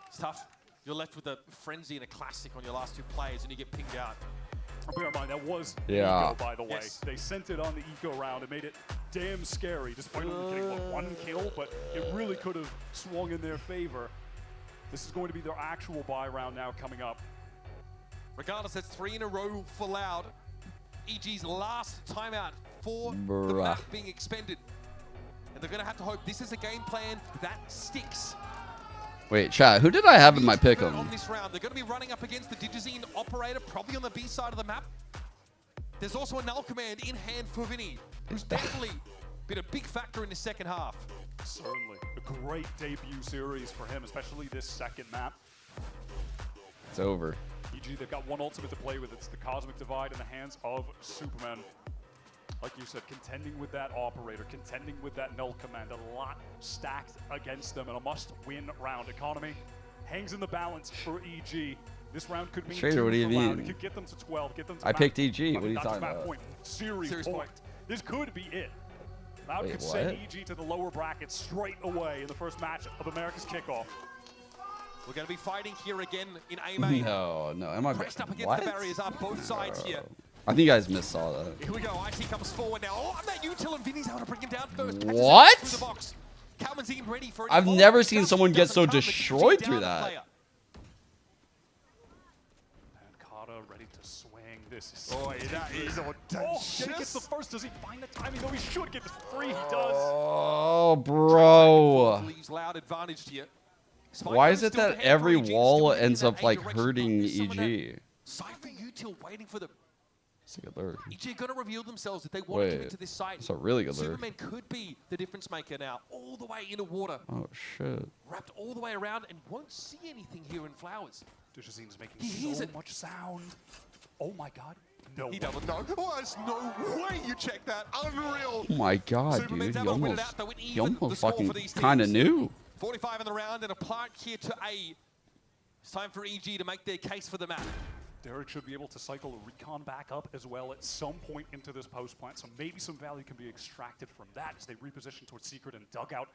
It's tough. You're left with a frenzy and a classic on your last 2 plays, and you get pinged out. Bear in mind, that was Yeah. Eco, by the way. Yes. They sent it on the Eco round. It made it damn scary, despite only getting, what, 1 kill, but it really could have swung in their favor. This is going to be their actual buy round now coming up. Regardless, that's 3 in a row for Loud. EG's last timeout for the Bruh. map being expended. And they're going to have to hope this is a game plan that sticks. Wait, chat, who did I have in my pick On 'em? this round, they're going to be running up against the Digizine operator, probably on the B side of the map. There's also a null command in hand for Vinny, who's definitely been a big factor in the second half. Certainly. A great debut series for him, especially this second map. It's over. EG, they've got 1 ultimate to play with. It's the Cosmic Divide in the hands of Superman. Like you said, contending with that operator, contending with that null command, a lot stacked against them, and a must-win round. Economy hangs in the balance for EG. This round could mean Trader, what do you mean? It could get them to 12, get them to I map- picked EG. I What are mean, you not talking just map about? point, series point. This could be it. Loud Wait, could what? send EG to the lower bracket straight away in the first match of America's Kickoff. We're going to be fighting here again in A main. No, am I Pressed up against what? the barriers up both sides here. I think you guys missaw that. Here we go. IC comes forward now. Oh, that util and Vinny's able to bring him down first. What? Through the box. Calmanzine ready for I've never seen someone get so destroyed through that. And Carter ready to swing. This is that is audacious. He gets the first. Does he find the timing? No, he should get this free. He does. Oh, bro. Leaves Loud advantaged here. Why is it that every wall ends up like hurting EG? Cypher util waiting for the It's a good lure. EG are going to reveal themselves if they want to get into this site. It's a really good lure. Superman could be the difference maker now, all the way into water. Oh, shit. Wrapped all the way around and won't see anything here in Flowers. Dijazine's making He hears so it. much sound. Oh my god. No. He doesn't know. Oh, there's no way you check that. Unreal. Oh my god, Superman's dude. able to win it out, though, and You even the almost score fucking for these kind of teams. knew. 45 in the round and a plant here to A. It's time for EG to make their case for the map. Derek should be able to cycle a recon back up as well at some point into this post plant, so maybe some value can be extracted from that as they reposition towards Secret and Dugout.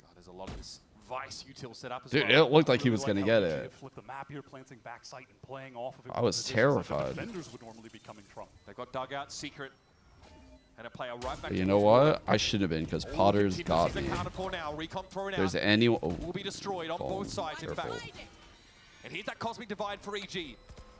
God, there's a lot of this Vice util set up as Dude, well. it looked like he was going to get They it. flip the map here, planting backside and playing off of it. I was from positions that terrified. Oh, the defenders would normally be coming from. They've got Dugout, Secret, and a player right back You to know his what? I should have been because Potter's got me. There's any. Oh, will be destroyed on both sides, in careful. fact. And here's that Cosmic Divide for EG.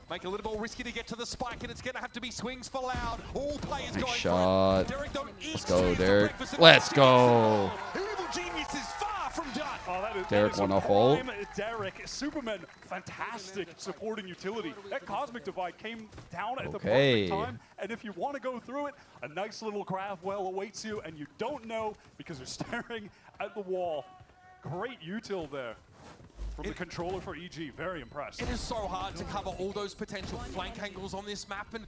Make it a little more risky to get to the spike, and it's going to have to be swings for Loud. All players Nice going shot. for it. Derek, don't Let's go, Derek. Let's go. Evil Genius is far from done. Oh, Derek won off ult. Derek. Superman, fantastic supporting utility. That Cosmic Divide came down at the Okay. perfect time. And if you want to go through it, a nice little grab well awaits you, and you don't know because you're staring at the wall. Great util there from the controller for EG. Very impressed. It is so hard to cover all those potential flank angles on this map, and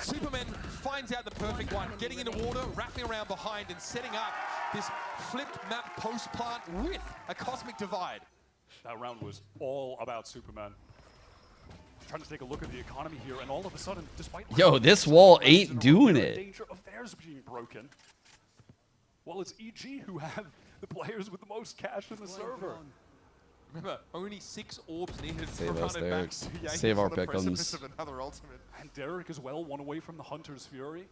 Superman finds out the perfect one, getting into water, wrapping around behind, and setting up this flipped map post plant with a Cosmic Divide. That round was all about Superman. Trying to take a look at the economy here, and all of a sudden, despite Yo, this wall ain't doing it. danger of theirs being broken, well, it's EG who have the players with the most cash in the server. Remember, only 6 orbs needed Save for us, running Derek. back. Save our pick'ems. Another ultimate. And Derek as well, one away from the Hunter's Fury.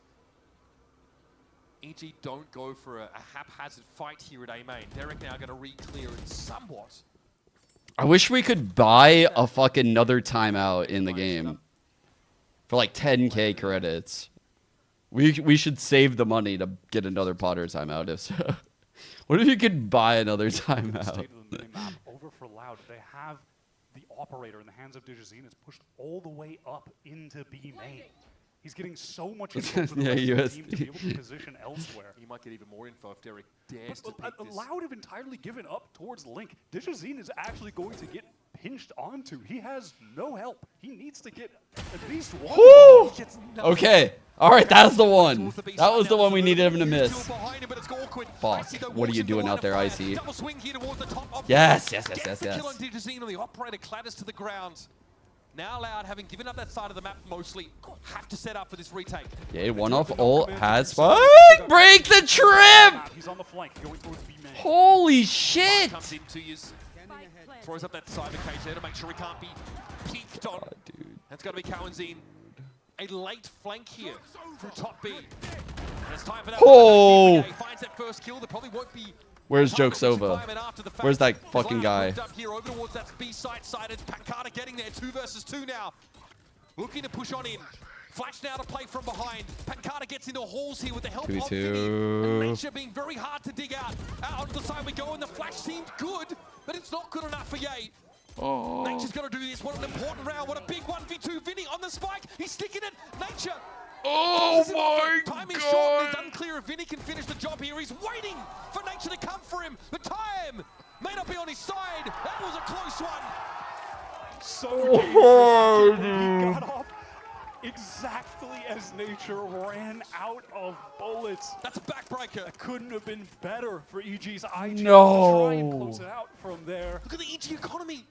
EG don't go for a haphazard fight here at A main. Derek now going to re-clear it somewhat. I wish we could buy a fucking another timeout in the game for like 10k credits. We should save the money to get another Potter timeout if so. What if you could buy another timeout? Over for Loud. They have the operator in the hands of Digizine is pushed all the way up into B main. He's getting so much info for the rest of the team to be able to position elsewhere. He might get even more info if Derek dares to But pick this. Loud have entirely given up towards Link. Digizine is actually going to get pinched onto. He has no help. He needs to get at least one. Woo! Okay. All right, that's the one. That was the one we needed him to miss. Fuck. What are you doing out there, Icy? Yes, yes, yes, yes, Kill on yes. Digizine, and the operator clatters to the ground. Now Loud, having given up that side of the map mostly, have to set up for this retake. Yeah, one off ult has spike. Break the trip! He's on the flank, going towards B main. Holy shit! Comes into you, throws up that cyber cage there to make sure he can't be peeked on. That's got to be Cowanzine. A late flank here through top B. And it's time for that. Oh! He finds that first kill. There probably won't be. Where's Jokesova? Where's that fucking guy? Up here over towards that B side sided. Pancada getting there. 2 versus 2 now. Looking to push on in. Flash now to play from behind. Pancada gets into halls here with the help of Vinny. And Nature being very hard to dig out. Out on the side we go, and the flash seemed good, but it's not good enough for Ye. Oh. Nature's got to do this. What an important round. What a big 1v2. Vinny on the spike. He's sticking it. Nature. Oh my Time is short, and it's unclear if Vinny can finish the job here. He's waiting for Nature to come for him. The time may not be on his side. That was a close one. So he got off exactly as Nature ran out of bullets. That's a backbreaker. That couldn't have been better for EG's IG. No. Try and close it out from there. Look at the EG economy.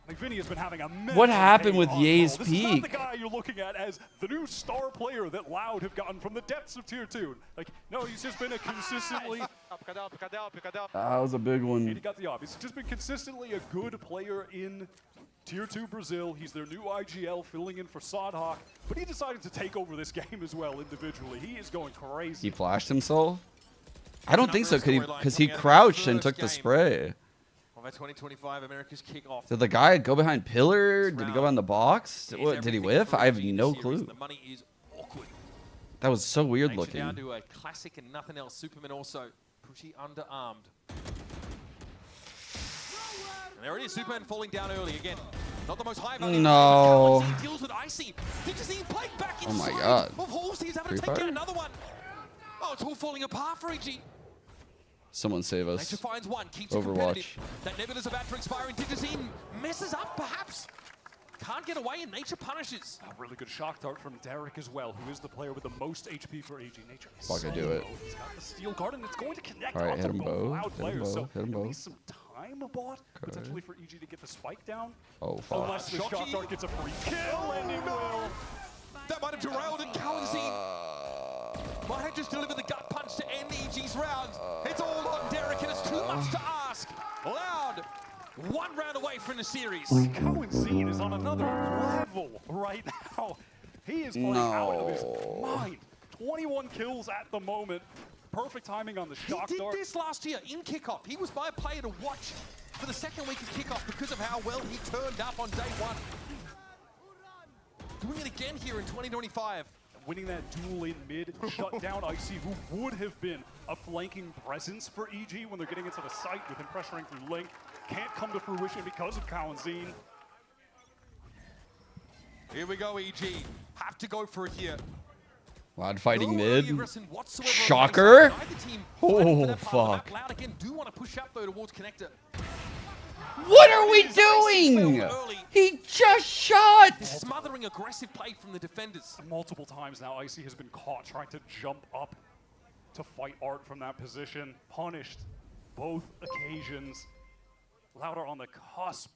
Like Vinny has been having a mental What happened day with on Ye's ball. This is not the peak? guy you're looking at as the new star player that Loud have gotten from the depths of Tier 2. Like, no, he's just been a consistently... That was a big one. He got the op. He's just been consistently a good player in Tier 2 Brazil. He's their new IGL filling in for Sodhawk. But he decided to take over this game as well individually. He is going crazy. He flashed himself? I don't think so, because he crouched and took the spray. Of our 2025 America's Kickoff. Did the guy go behind pillar? Did he go on the box? What, did he whiff? I have no clue. The money is awkward. That was so weird Nature down looking. to a classic and nothing else. Superman also pretty underarmed. And there it is. Superman falling down early again. Not the most high value. No. He deals with Icy. Digizine playing back Oh my inside God. of Halls. He's having Free to take fire? out another one. Oh, it's all falling apart for EG. Someone save us. Nature finds one, keeps it Overwatch. competitive. That Nebula's about to expire, and Digizine messes up, perhaps. Can't get away, and Nature punishes. A really good shock dart from Derek as well, who is the player with the most HP for AG. Nature is Fuck, I so do it. low. He's got the steel guard, and it's going to connect All right, onto hit him both both, Loud hit him players. both, So hit him at both. least some time bought, potentially for EG to get the spike down. Oh, fuck. Unless the shock dart gets a free kill, and it will. That might have derailed, and Cowanzine might have just delivered the gut punch to end EG's round. It's all on Derek, and it's too much to ask. Loud, 1 round away from the series. Cowanzine is on another level right now. He is playing out of his mind. 21 kills at the moment. Perfect timing on the shock He dart. did this last year in Kickoff. He was my player to watch for the second week of Kickoff because of how well he turned up on day 1. Doing it again here in 2025. winning that duel in mid, shut down Icy, who would have been a flanking presence for EG when they're getting into the site with him pressuring through link. Can't come to fruition because of Kawanzine. Here we go, EG. Have to go for it here. Loud fighting mid. Whatsoever. Shocker. Oh, fuck. Loud again do want to push up though towards connector. What are we doing? He just shot. Smothering aggressive play from the defenders. Multiple times now, Icy has been caught trying to jump up to fight Art from that position. Punished both occasions. Loud are on the cusp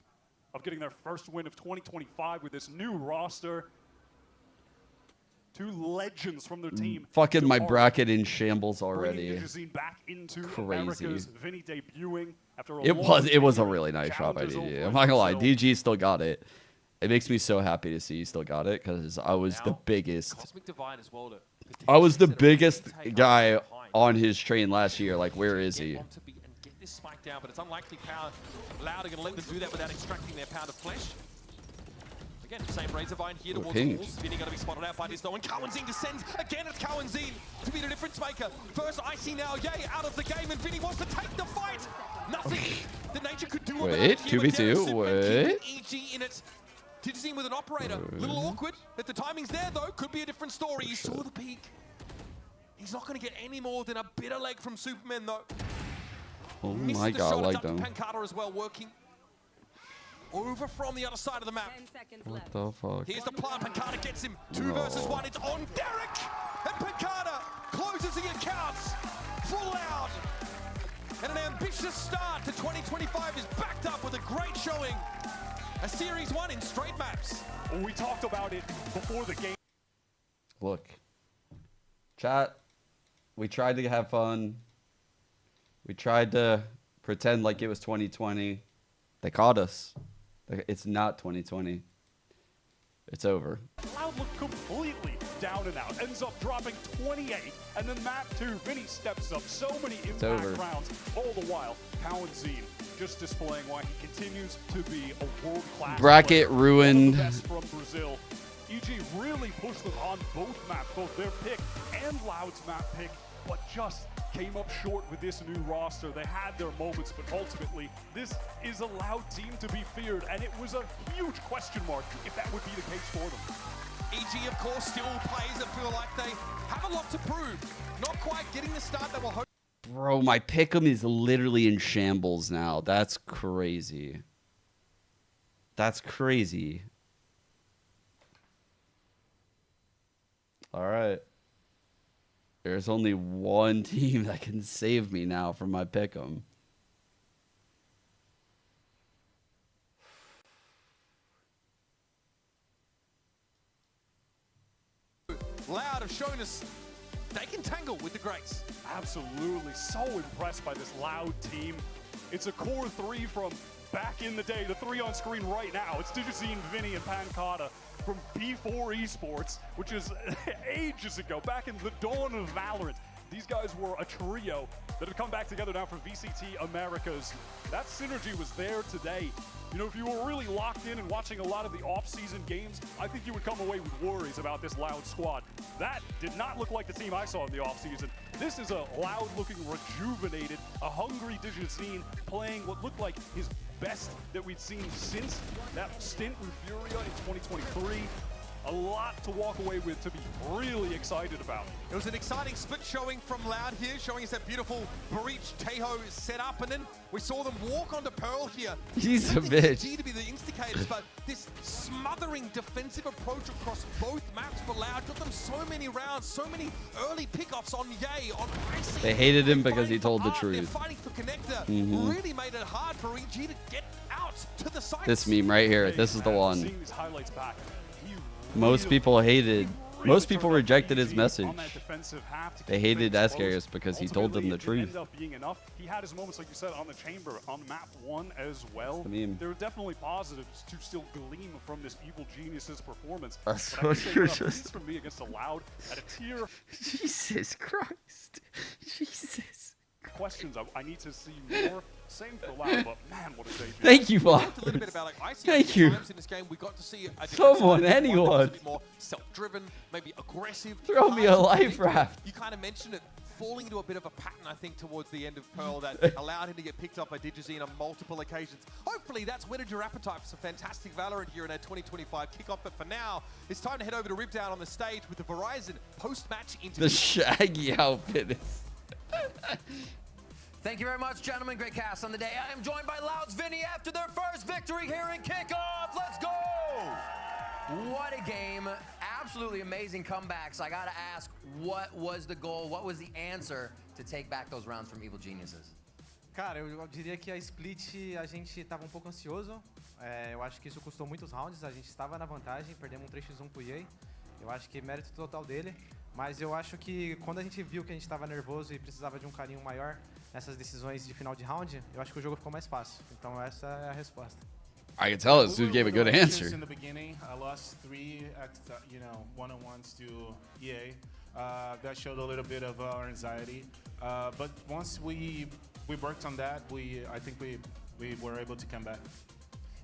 of getting their first win of 2025 with this new roster. Two legends from their team. Fucking my bracket in shambles already. Back into Crazy. Vinny debuting after a It was a really nice shot by DG. I'm not gonna lie, DG still got it. It makes me so happy to see he still got it because I was the biggest. I was the biggest guy on his train last year. Like, where is he? Get this spike down, but it's unlikely Loud are going to let them do that without extracting their pound of flesh. Again, same Razorvine here towards the walls. Vinny going to be spotted out by this though, and Kawanzine descends. Again, it's Kawanzine to be the difference maker. First Icy now, Yay out of the game, and Vinny wants to take the fight. Nothing the nature could do. Wait, 2v2. Wait. EG in it. Digizine with an operator. A little awkward. If the timing's there though, could be a different story. You saw the peak. He's not going to get any more than a bitter leg from Superman though. Oh my god, I like them. Pancata as well working. Over from the other side of the map. What the fuck? Here's the plant. Pancata gets him. 2 versus 1. It's on Derek. And Pancata closes the accounts. Full out. And an ambitious start to 2025 is backed up with a great showing. A Series 1 in straight maps. Well, we talked about it before the game. Look. Chat. We tried to have fun. We tried to pretend like it was 2020. They caught us. It's not 2020. It's over. Loud looked completely down and out. Ends up dropping 28. And then map 2, Vinny steps up. So many impact rounds. All the while, Kawanzine just displaying why he continues to be a world-class bracket player. ruined. One of the best from Brazil. EG really pushed them on both maps, both their pick and Loud's map pick, but just came up short with this new roster. They had their moments, but ultimately, this is a Loud team to be feared, and it was a huge question mark if that would be the case for them. EG, of course, still plays that feel like they have a lot to prove. Not quite getting the start they were hoping. Bro, my pick'em is literally in shambles now. That's crazy. That's crazy. All right. There's only one team that can save me now from my pick'em. Loud have shown us they can tangle with the greats. Absolutely. So impressed by this Loud team. It's a core 3 from back in the day. The 3 on screen right now. It's Digizine, Vinny, and Pancata from B4 Esports, which is ages ago, back in the dawn of Valorant. These guys were a trio that had come back together now for VCT Americas. That synergy was there today. You know, if you were really locked in and watching a lot of the off-season games, I think you would come away with worries about this Loud squad. That did not look like the team I saw in the off-season. This is a Loud-looking, rejuvenated, a hungry Digizine playing what looked like his best that we'd seen since that stint with Furia in 2023. A lot to walk away with, to be really excited about. It was an exciting split showing from Loud here, showing us that beautiful breach Tejo set up, and then we saw them walk onto Pearl here. He's a bitch. To be the instigators, but this smothering defensive approach across both maps for Loud got them so many rounds, so many early pickoffs on Yay, on Icy. They hated him because he told the truth. They're fighting for Connector. Really made it hard for EG to get out to the site. This meme right here. This is the one. Seeing these highlights back, Most people hated. Most people rejected his message. They hated Ascarius because he told them the truth. Ended up being enough. He had his moments, like you said, on the chamber, on map 1 as well. There are definitely positives to still glean from this Evil Genius's performance. That's but I what uh, can say you're enough, just- these for me against a Loud at a tier. Jesus Christ. Jesus Christ. questions. I need to see more. Same for Loud, but man, what a debut. Thank you, Bob. A little bit about like I see Thank you. times in this game we got to see a different Someone, side. One that was anyone. a bit more self-driven, maybe aggressive. Throw me a life raft. You kind of mentioned it falling into a bit of a pattern, I think, towards the end of Pearl that allowed him to get picked up by Digizine on multiple occasions. Hopefully that's whetted your appetite for some fantastic Valorant here in our 2025 kickoff. But for now, it's time to head over to Ripdown on the stage with the Verizon post-match interview. The Shaggy outfit is... Thank you very much, gentlemen. Great cast on the day. I am joined by Loud's Vinny after their first victory here in Kickoff. Let's go! What a game. Absolutely amazing comebacks. I gotta ask, what was the goal? What was the answer to take back those rounds from Evil Geniuses? Cara, eu diria que a split a gente estava um pouco ansioso. Eu acho que isso custou muitos rounds. A gente estava na vantagem, perdemos um 3x1 pro EA. Eu acho que mérito total dele. Mas eu acho que quando a gente viu que a gente estava nervoso e precisava de um carinho maior nessas decisões de final de round, eu acho que o jogo ficou mais fácil. Então essa é a resposta. I can tell this dude gave a good answer. In the beginning, I lost 3 one-on-ones to EA. That showed a little bit of our anxiety. But once we worked on that, I think we were able to come back.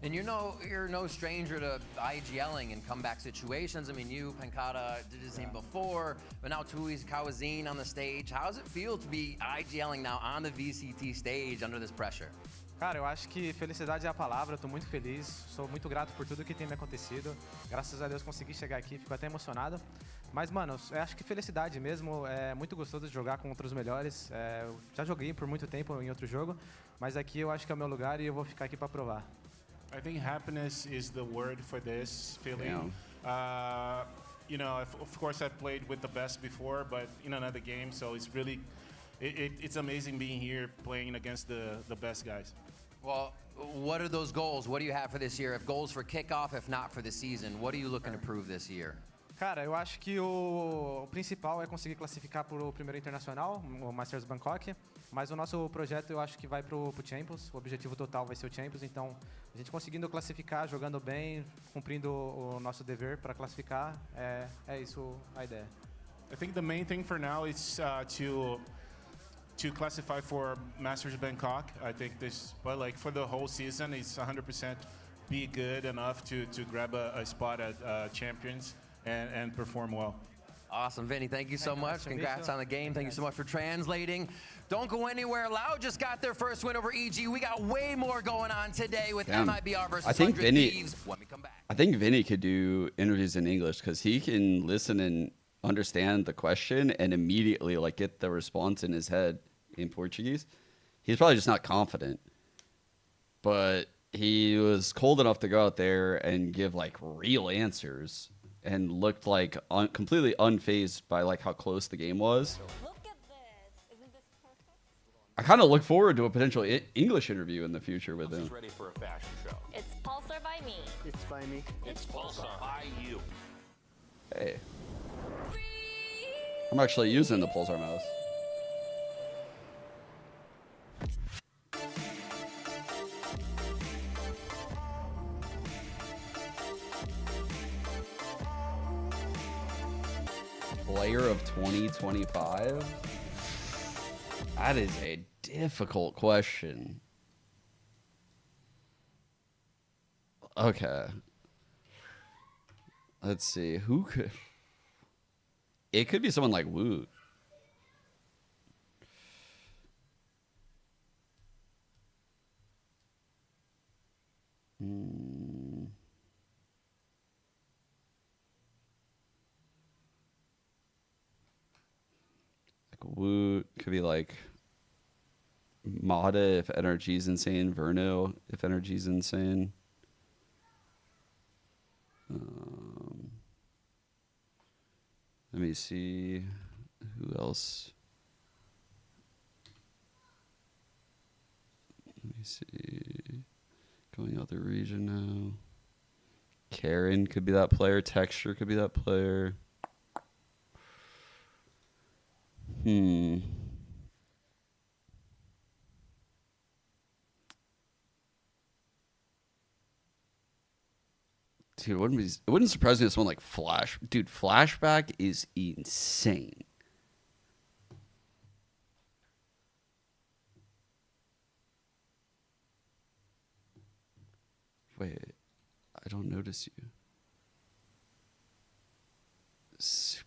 And you're no stranger to IGLing in comeback situations. I mean, you, Pancata, did his name before, but now Tui's Kawazine on the stage. How does it feel to be IGLing now on the VCT stage under this pressure? Cara, eu acho que felicidade é a palavra. Eu tô muito feliz, sou muito grato por tudo que tem me acontecido. Graças a Deus consegui chegar aqui, fico até emocionado. Mas, mano, eu acho que felicidade mesmo. É muito gostoso de jogar contra os melhores. Eu já joguei por muito tempo em outro jogo, mas aqui eu acho que é o meu lugar e eu vou ficar aqui pra provar. I think happiness is the word for this feeling. Of course I've played with the best before, but in another game, so it's really, it's amazing being here playing against the best guys. Well, what are those goals? What do you have for this year? If goals for kickoff, if not for the season, what are you looking to prove this year? Cara, eu acho que o principal é conseguir classificar para o primeiro internacional, o Masters Bangkok, mas o nosso projeto eu acho que vai pro Champions, o objetivo total vai ser o Champions, então a gente conseguindo classificar, jogando bem, cumprindo o nosso dever para classificar, é isso a ideia. I think the main thing for now is to classify for Masters Bangkok. I think but like for the whole season, it's 100% be good enough to grab a spot at Champions. And perform well. Awesome, Vinny. Thank you so much. Congrats on the game. Thank you so much for translating. Don't go anywhere. Loud just got their first win over EG. We got way more going on today with MIBR versus 100 Thieves when we come back. I think Vinny could do interviews in English because he can listen and understand the question and immediately like get the response in his head in Portuguese. He's probably just not confident, but he was cold enough to go out there and give like real answers. And looked like completely unfazed by like how close the game was. Look at this. Isn't this perfect? I kind of look forward to a potential English interview in the future with him. Ready for a fashion show. It's Pulsar by me. It's by me. It's Pulsar by you. Hey. I'm actually using the Pulsar mouse. Player of 2025? That is a difficult question. Okay. Let's see. Who could... It could be someone like Woot. Woot could be like Mada if energy's insane, Verno if energy's insane. Let me see who else. Let me see. Going out the region now. Karen could be that player. Texture could be that player. Dude, it wouldn't surprise me if someone like Flash. Dude, Flashback is insane. Wait, I don't notice you. Super.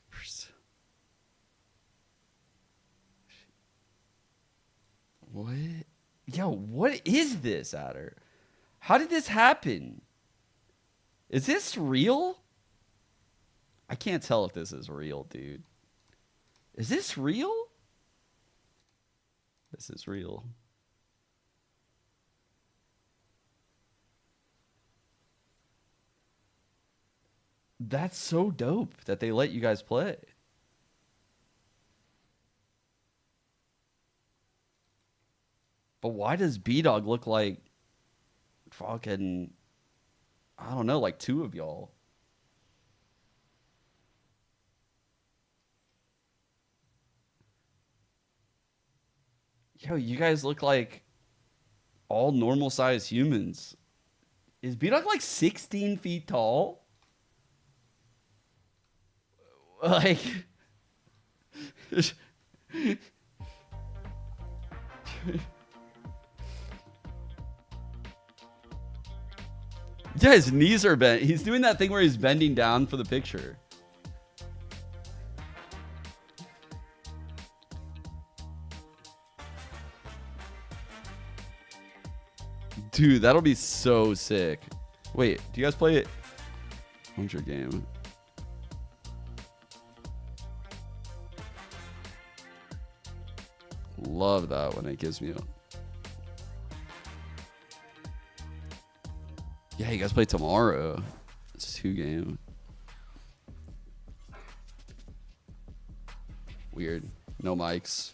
What? Yo, what is this, Adder? How did this happen? Is this real? I can't tell if this is real, dude. Is this real? This is real. That's so dope that they let you guys play. But why does B-Dog look like fucking, I don't know, like two of y'all? Yo, you guys look like all normal sized humans. Is B-Dog like 16 feet tall? Like... Yeah, his knees are bent. He's doing that thing where he's bending down for the picture. Dude, that'll be so sick. Wait, do you guys play it? What's your game? Love that when it gives me a... Yeah, you guys play tomorrow. It's 2 game. Weird. No mics.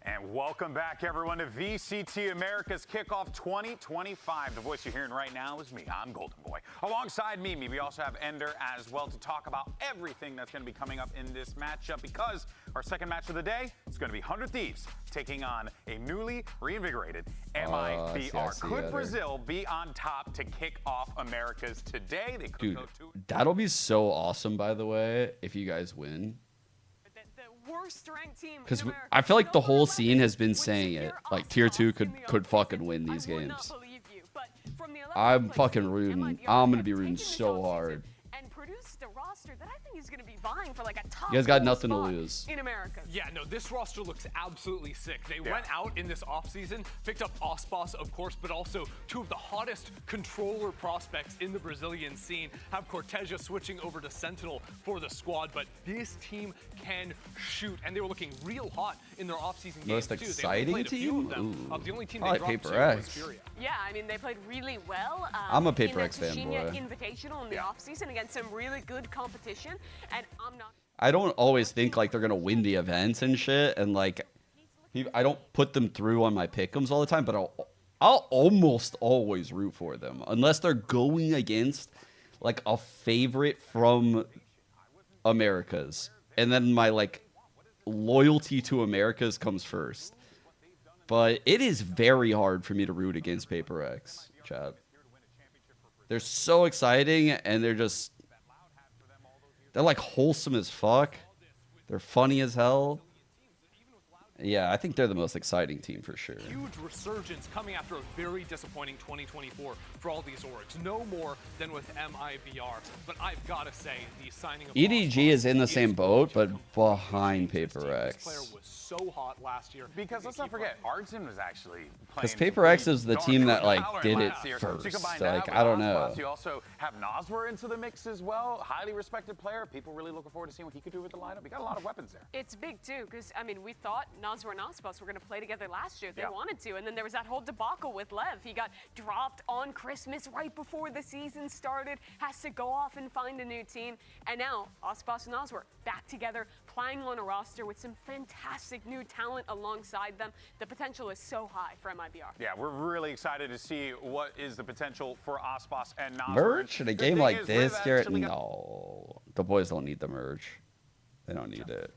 And welcome back, everyone, to VCT America's Kickoff 2025. The voice you're hearing right now is me. I'm Golden Boy. Alongside me, we also have Ender as well to talk about everything that's going to be coming up in this matchup, because our second match of the day is going to be 100 Thieves taking on a newly reinvigorated MIBR. Could Brazil be on top to kick off America's today? They could go to... That'll be so awesome, by the way, if you guys win. Because I feel like the whole scene has been saying it. Like, Tier 2 could fucking win these games. I'm fucking rooting. I'm going to be rooting so hard. The roster that I think is going to be vying for like a top. You guys got nothing to lose. In America. Yeah, no, this roster looks absolutely sick. They went out in this offseason, picked up Ospas, of course, but also 2 of the hottest controller prospects in the Brazilian scene. Have Corteja switching over to Sentinel for the squad, but this team can shoot, and they were looking real hot in their offseason games Most exciting team? The only team I they like dropped Paper to X. was Furia. Yeah, I mean, they played really well. I'm a Paper in X that fanboy. Invitational in the offseason against some really good competition, and I'm not. I don't always think like they're gonna win the events and shit, and like I don't put them through on my pick'ems all the time, but I'll almost always root for them unless they're going against like a favorite from Americas, and then my like loyalty to Americas comes first. But it is very hard for me to root against Paper X, chat. They're so exciting, and they're like wholesome as fuck. They're funny as hell. Yeah, I think they're the most exciting team for sure. Huge resurgence coming after a very disappointing 2024 for all these orgs. No more than with MIBR. But I've got to say, the signing of EDG is in the same boat, but behind Paper X. This player was so hot last year. Because let's not forget, Artson was actually playing. Because Paper X is the team that like did it first. Like, I don't know. You also have Noswer into the mix as well. Highly respected player. People really looking forward to seeing what he could do with the lineup. He got a lot of weapons there. It's big too, because I mean, we thought Noswer and Ospas were going to play together last year. They wanted to, and then there was that whole debacle with Lev. He got dropped on Christmas right before the season started. Has to go off and find a new team, and now Ospas and Noswer back together, playing on a roster with some fantastic new talent alongside them. The potential is so high for MIBR. Yeah, we're really excited to see what is the potential for Ospas and Noswer. Merch in a game like this, Garrett? No, the boys don't need the merch. They don't need it.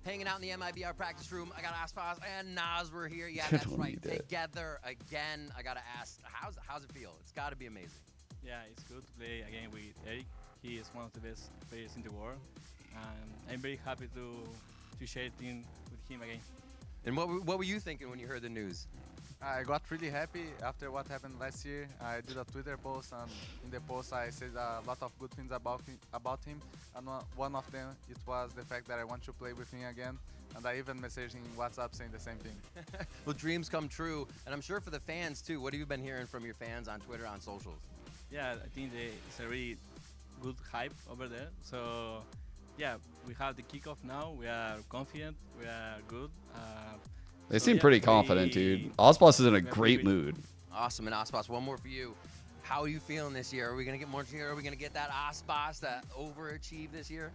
Hanging out in the MIBR practice room, I got Ospas and Noswer here. Yeah, that's right. Together again. I gotta ask, how's it feel? It's got to be amazing. Yeah, it's good to play again with Eric. He is one of the best players in the world, and I'm very happy to share team with him again. And what were you thinking when you heard the news? I got really happy after what happened last year. I did a Twitter post, and in the post I said a lot of good things about him. And one of them, it was the fact that I want to play with him again. And I even messaged in WhatsApp saying the same thing. Well, dreams come true, and I'm sure for the fans too. What have you been hearing from your fans on Twitter, on socials? Yeah, I think it's a really good hype over there. So, yeah, we have the kickoff now. We are confident. We are good. They seem pretty confident, dude. Osbos is in a great mood. Awesome, and Osbos, one more for you. How are you feeling this year? Are we gonna get more here? Are we gonna get that Osbos that overachieve this year?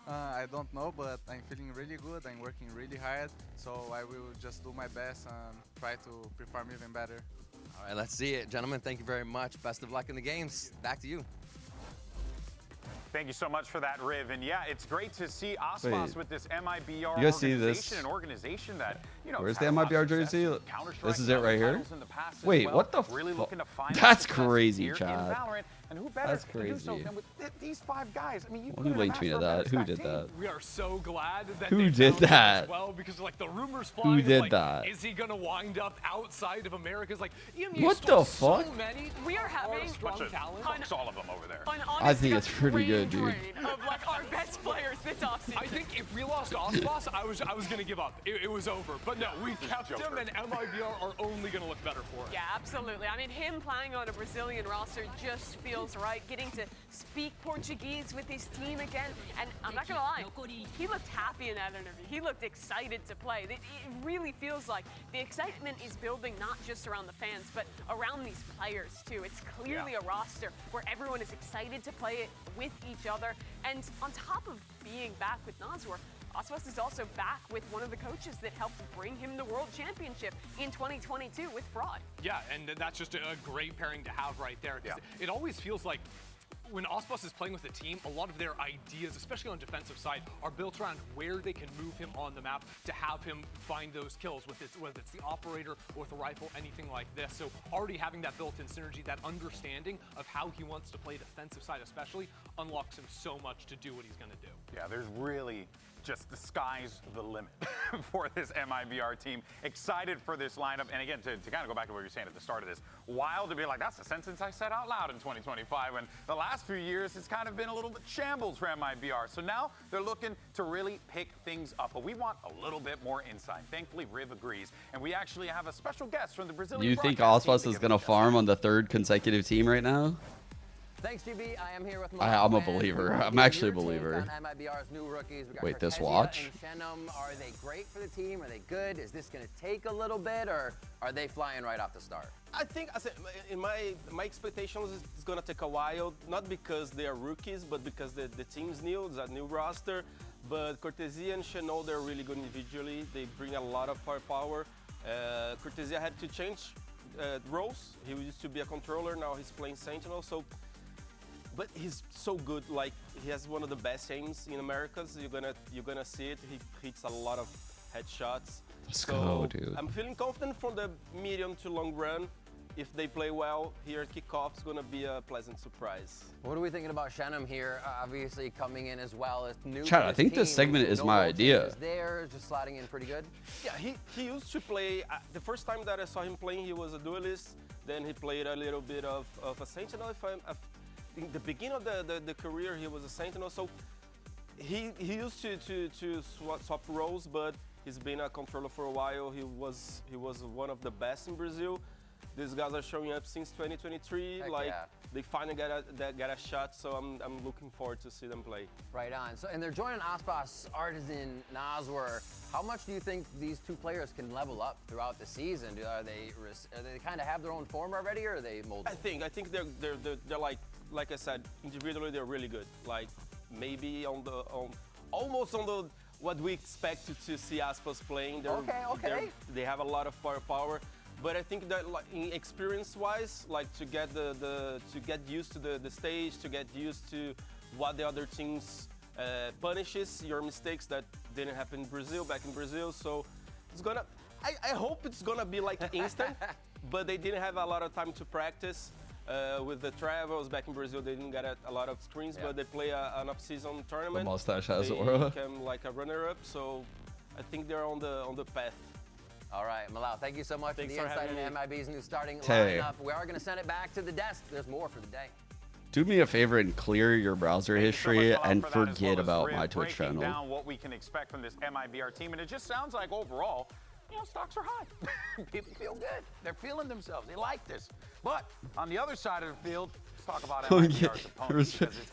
I don't know, but I'm feeling really good. I'm working really hard, so I will just do my best and try to perform even better. All right, let's see it. Gentlemen, thank you very much. Best of luck in the games. Back to you. Thank you so much for that, Riv. And yeah, it's great to see Osbos with this MIBR you guys see this? An organization that, you know, Where's the MIBR jersey? This is it right here. Wait, what the fuck? That's crazy, Chad. And who better That's to do crazy. so than with these 5 guys? I mean, you Who linked me to that? Who did that? We are so glad that Who they did found him that? as well, because like the rumors Who flying. did like, that? Is he gonna wind up outside of America's like? EMEA What stole the fuck? So many We are having strong talent. all of them over there. I think it's pretty good, dude. Of like our best players this offseason. I think if we lost Osbos, I was gonna give up. It was over. But no, we kept him, and MIBR are only gonna look better for it. Yeah, absolutely. I mean, him playing on a Brazilian roster just feels right. Getting to speak Portuguese with his team again, and I'm not gonna lie, he looked happy in that interview. He looked excited to play. It really feels like the excitement is building not just around the fans, but around these players too. It's clearly a roster where everyone is excited to play it with each other. And on top of being back with Naswar, Osbos is also back with one of the coaches that helped bring him the World Championship in 2022 with Fraud. Yeah, and that's just a great pairing to have right there. It always feels like when Osbos is playing with a team, a lot of their ideas, especially on defensive side, are built around where they can move him on the map to have him find those kills, whether it's the operator or the rifle, anything like this. So already having that built-in synergy, that understanding of how he wants to play defensive side especially, unlocks him so much to do what he's going to do. Yeah, there's really just the sky's the limit for this MIBR team. Excited for this lineup. And again, to kind of go back to what you were saying at the start of this, wild to be like, that's a sentence I said out loud in 2025. And the last few years, it's kind of been a little bit shambles for MIBR. So now they're looking to really pick things up. But we want a little bit more insight. Thankfully, Riv agrees. And we actually have a special guest from the Brazilian You think broadcast team Osbos is going to farm on the 3rd consecutive team right now? Thanks, GB. I am here with I'm a believer. I'm actually a believer. MIBR's new rookies. We got Wait, this Cortezia watch? and Shenum. Are they great for the team? Are they good? Is this going to take a little bit, or are they flying right off the start? I think, in my expectations, it's going to take a while, not because they are rookies, but because the team's new, it's a new roster. But Cortezia and Shenum, they're really good individually. They bring a lot of firepower. Cortezia had to change roles. He used to be a controller, now he's playing Sentinel. But he's so good. Like, he has one of the best aims in Americas. You're gonna see it. He hits a lot of headshots. Let's go, dude. I'm feeling confident for the medium to long run. If they play well here at Kickoff, it's gonna be a pleasant surprise. What are we thinking about Shenum here? Obviously coming in as well as new. Chad, I think this segment is my idea. Is there just sliding in pretty good? Yeah, he used to play. The first time that I saw him playing, he was a duelist. Then he played a little bit of a Sentinel. In the beginning of the career, he was a Sentinel, so he used to swap roles, but he's been a controller for a while. He was one of the best in Brazil. These guys are showing up since 2023. They finally got a shot, so I'm looking forward to see them play. Right on. So, and they're joining Osbos, Artisan, Naswar. How much do you think these two players can level up throughout the season? Are they kind of have their own form already, or are they molded? I think they're like I said, individually they're really good. Like maybe almost on the what we expect to see Osbos playing. They have a lot of firepower. But I think that, like, experience-wise, like to get used to the stage, to get used to what the other teams punishes your mistakes that didn't happen in Brazil, back in Brazil. So it's gonna. I hope it's gonna be like instant, but they didn't have a lot of time to practice. With the travels back in Brazil, they didn't get a lot of screens, but they play an off-season tournament. The mustache has they aura. became like a runner-up, so I think they're on the path. All right, Malau, thank you so much Thanks for the for insight having into MIB's new starting Hey. lineup. We are going to send it back to the desk. There's more for the day. Do me a favor and clear your browser history and forget about my Twitch breaking channel. down what we can expect from this MIBR team, and it just sounds like overall, stocks are high. People feel good. They're feeling themselves. They like this. But on the other side of the field, let's talk about MIBR's opponents, because it's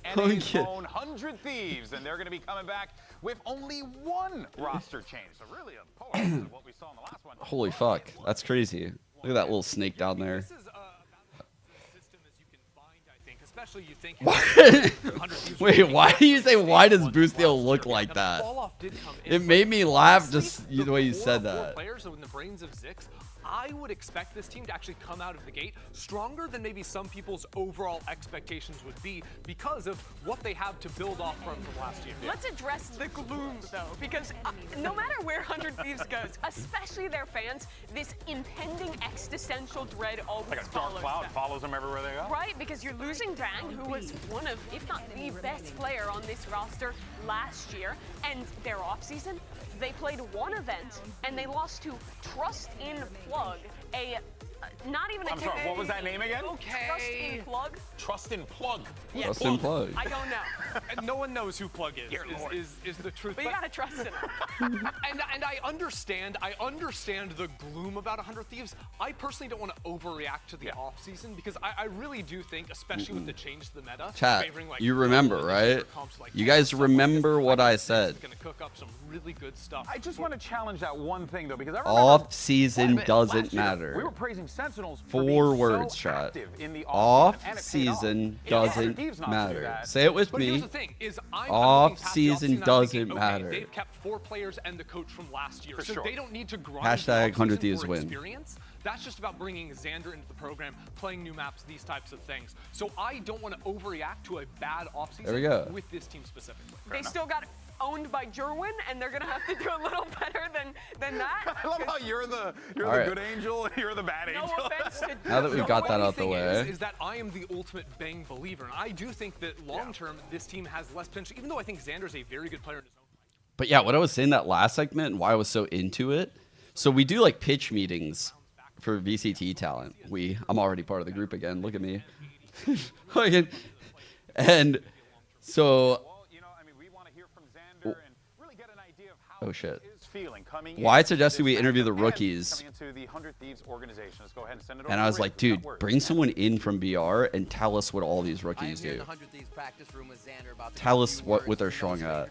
NA's own 100 Thieves, and they're going to be coming back with only one roster change. So really a polar of what we saw in the last one. Holy fuck, that's crazy. Look at that little snake down there. Especially you think. Wait, why do you say why does Boostio look like that? It made me laugh just the way you said that. Players in the brains of Zix, I would expect this team to actually come out of the gate stronger than maybe some people's overall expectations would be because of what they have to build off from last year. Let's address the gloom, though, because no matter where 100 Thieves goes, especially their fans, this impending existential dread always Like a dark follows cloud them. follows them everywhere they go. Right, because you're losing Bang, who was one of, if not the best player on this roster last year, and their offseason, they played one event, and they lost to Trust in Plug, not even I'm sorry, what was that name again? Trust in Plug? Trust in Plug. Yes. Trust in Plug. I don't know. And no one knows who Plug is the truth. But you gotta trust in him. And I understand the gloom about 100 Thieves. I personally don't want to overreact to the offseason because I really do think, especially with the change to the meta, Chat, favoring like you remember, right? You guys remember what I said. Gonna cook up some really good stuff. I just want to challenge that one thing though, because I remember Off season last doesn't year, matter. We were praising Sentinels for 4 being words, so chat. active in the Off and it paid season off. doesn't Thieves not to do matter. that. Say it with But here's me. the thing, is I'm Off looking past the season offseason, I'm doesn't thinking, okay, matter. They've kept 4 players and the coach from last year, For so sure. they don't need to grind Hashtag the 100 offseason Thieves for win. experience. That's just about bringing Xander into the program, playing new maps, these types of things. So I don't want to overreact to a bad offseason There we go. with this team specifically. They still got owned by Jerwin, and they're gonna have to do a little better than that. I love how you're the All right. good angel and you're the bad No angel. offense to Now that we've got that out the thing way. is that I am the ultimate Bang believer, and I do think that long term this team has less potential. Even though I think Xander's a very good player in his own right. But yeah, what I was saying that last segment and why I was so into it. So we do like pitch meetings for VCT talent. I'm already part of the group again. Look at me. And so. Oh shit. Why suggested we interview the rookies? And I was like, dude, bring someone in from BR and tell us what all these rookies do. Tell us what they're strong at.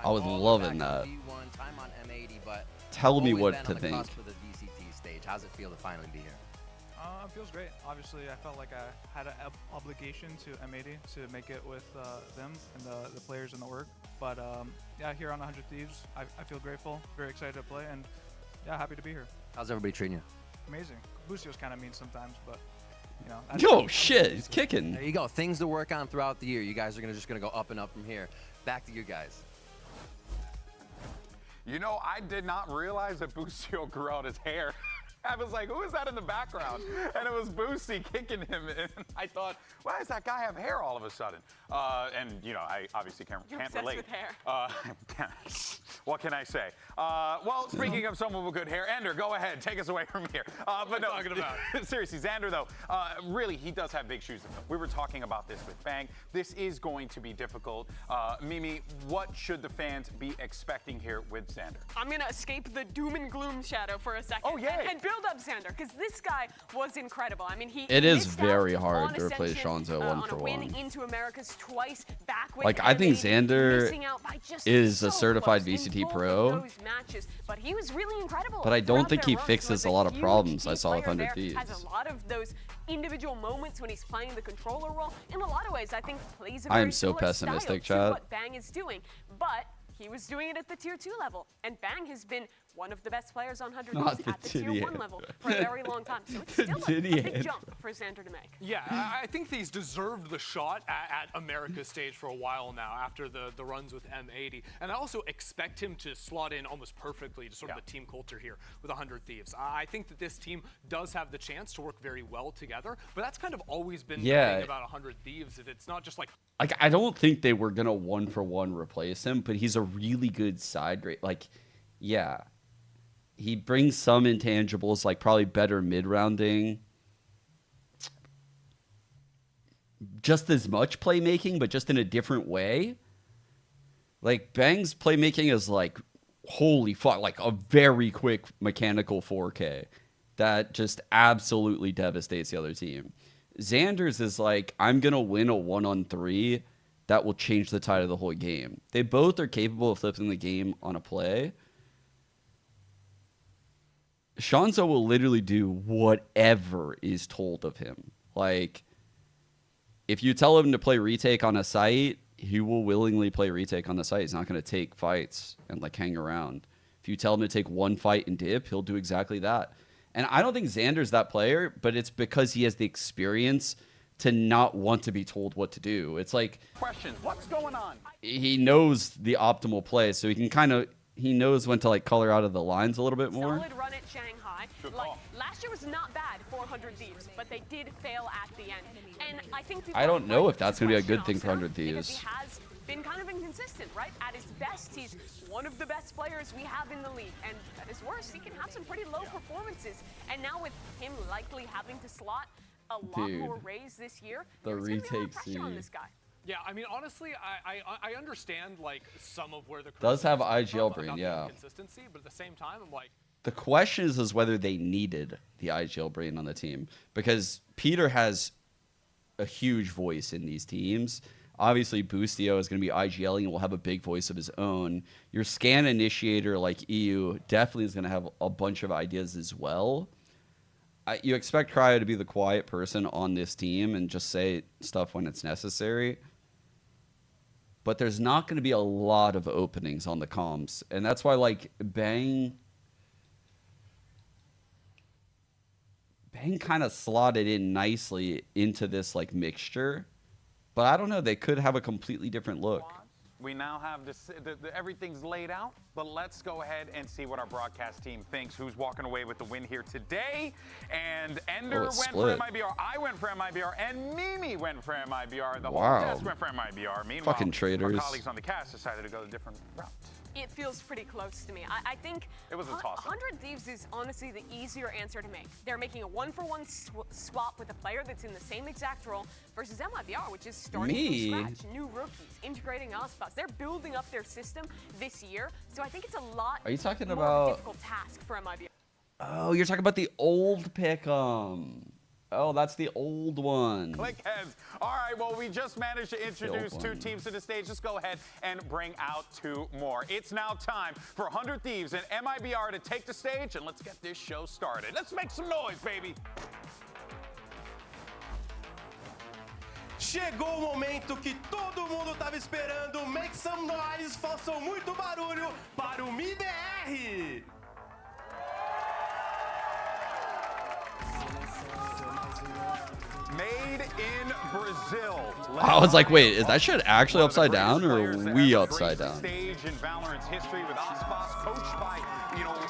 I was loving that. Tell me what to think. How's it feel to finally be here? It feels great. Obviously, I felt like I had an obligation to M80 to make it with them and the players and the org. But yeah, here on 100 Thieves, I feel grateful, very excited to play, and yeah, happy to be here. How's everybody treating you? Amazing. Lucio's kind of mean sometimes, but you know. Oh shit, he's kicking. There you go. Things to work on throughout the year. You guys are just gonna go up and up from here. Back to you guys. You know, I did not realize that Boostio grew out his hair. I was like, who is that in the background? And it was Boosty kicking him in. I thought, why does that guy have hair all of a sudden? And, you know, I obviously can't relate. With hair. What can I say? Well, speaking of someone with good hair, Ender, go ahead. Take us away from here. But no, talking about? seriously, Xander, though, really, he does have big shoes to fill. We were talking about this with Bang. This is going to be difficult. Mimi, what should the fans be expecting here with Xander? I'm gonna escape the doom and gloom shadow for a second. Oh, yay. And build up Xander, because this guy was incredible. I mean, It is missed very out hard on to replace Ascension, Shanzo on one for a win one. into Americas twice, back with Like, I think M80, Xander missing out by just is so a certified close in VCT both pro. of those matches. But he was really incredible. But I don't throughout think their he runs. fixes Was a lot of huge problems key I saw with player 100 there, Thieves. has a lot of those individual moments when he's playing the controller role. In a lot of ways, I think plays a I am very so similar pessimistic, style to chat. what Bang is doing. But he was doing it at the tier 2 level, and Bang has been one of the best players on 100 Not Thieves the at the tier 1 Titty level for a very long time. So it's still a Titty big hand. jump for Xander to make. Yeah, I think he's deserved the shot at America's stage for a while now after the runs with M80. And I also expect him to slot in almost perfectly to sort of the team culture here with 100 Thieves. I think that this team does have the chance to work very well together, but that's kind of always been the thing about 100 Thieves. It's not just like I don't think they were gonna 1-for-1 replace him, but he's a really good side grade. Like, yeah, he brings some intangibles, like probably better mid-rounding. Just as much playmaking, but just in a different way. Like, Bang's playmaking is like, holy fuck, like a very quick mechanical 4K that just absolutely devastates the other team. Xander's is like, I'm going to win a 1-on-3 that will change the tide of the whole game. They both are capable of flipping the game on a play. Shanzo will literally do whatever is told of him. Like, if you tell him to play retake on a site, he will willingly play retake on the site. He's not going to take fights and like hang around. If you tell him to take one fight and dip, he'll do exactly that. And I don't think Xander's that player, but it's because he has the experience to not want to be told what to do. It's like, Question, what's going on? he knows the optimal play, so he can kind of, he knows when to like color out of the lines a little bit more. Solid run at Shanghai. Like, last year was not bad for 100 Thieves, but they did fail at the end. And I think I don't know if that's going to be a good thing for 100 Thieves. he has been kind of inconsistent, right? At his best, he's one of the best players we have in the league. And at his worst, he can have some pretty low performances. And now with him likely having to slot a lot more raise this year, the there's gonna be a lot of retake pressure on this guy. Yeah, I mean, honestly, I understand like some of where the Does have IGL criticism brain, about the yeah. inconsistency, but at the same time, I'm like, The question is whether they needed the IGL brain on the team, because Peter has a huge voice in these teams. Obviously, Boostio is going to be IGLing and will have a big voice of his own. Your scan initiator like EU definitely is going to have a bunch of ideas as well. You expect Cryo to be the quiet person on this team and just say stuff when it's necessary. But there's not going to be a lot of openings on the comms. And that's why, like, Bang kind of slotted in nicely into this, like, mixture. But I don't know. They could have a completely different look. We now have this, everything's laid out, but let's go ahead and see what our broadcast team thinks. Who's walking away with the win here today? And Ender went split. for MIBR, I went for MIBR, and Mimi went for MIBR. The Wow. whole desk went for MIBR. Meanwhile, Fucking traitors. our colleagues on the cast decided to go a different route. It feels pretty close to me. I think It was a toss-up. 100 Thieves is honestly the easier answer to make. They're making a one-for-one swap with a player that's in the same exact role versus MIBR, which is starting Me? from scratch. New rookies, integrating Ospas. They're building up their system this year, so I think it's a lot Are you talking more about- of a difficult task for MIBR. Oh, you're talking about the old pick'em. Oh, that's the old one. Click heads. All right, well, we just managed to introduce two one. teams to the stage. Let's go ahead and bring out two more. It's now time for 100 Thieves and MIBR to take the stage, and let's get this show started. Let's make some noise, baby. Chegou o momento que todo mundo estava esperando. Make some noise, façam muito barulho para o Mibr. Made in Brazil. I was like, wait, is that shit actually upside down or are we upside down? Stage in Valorant's history with Ospas, coached by,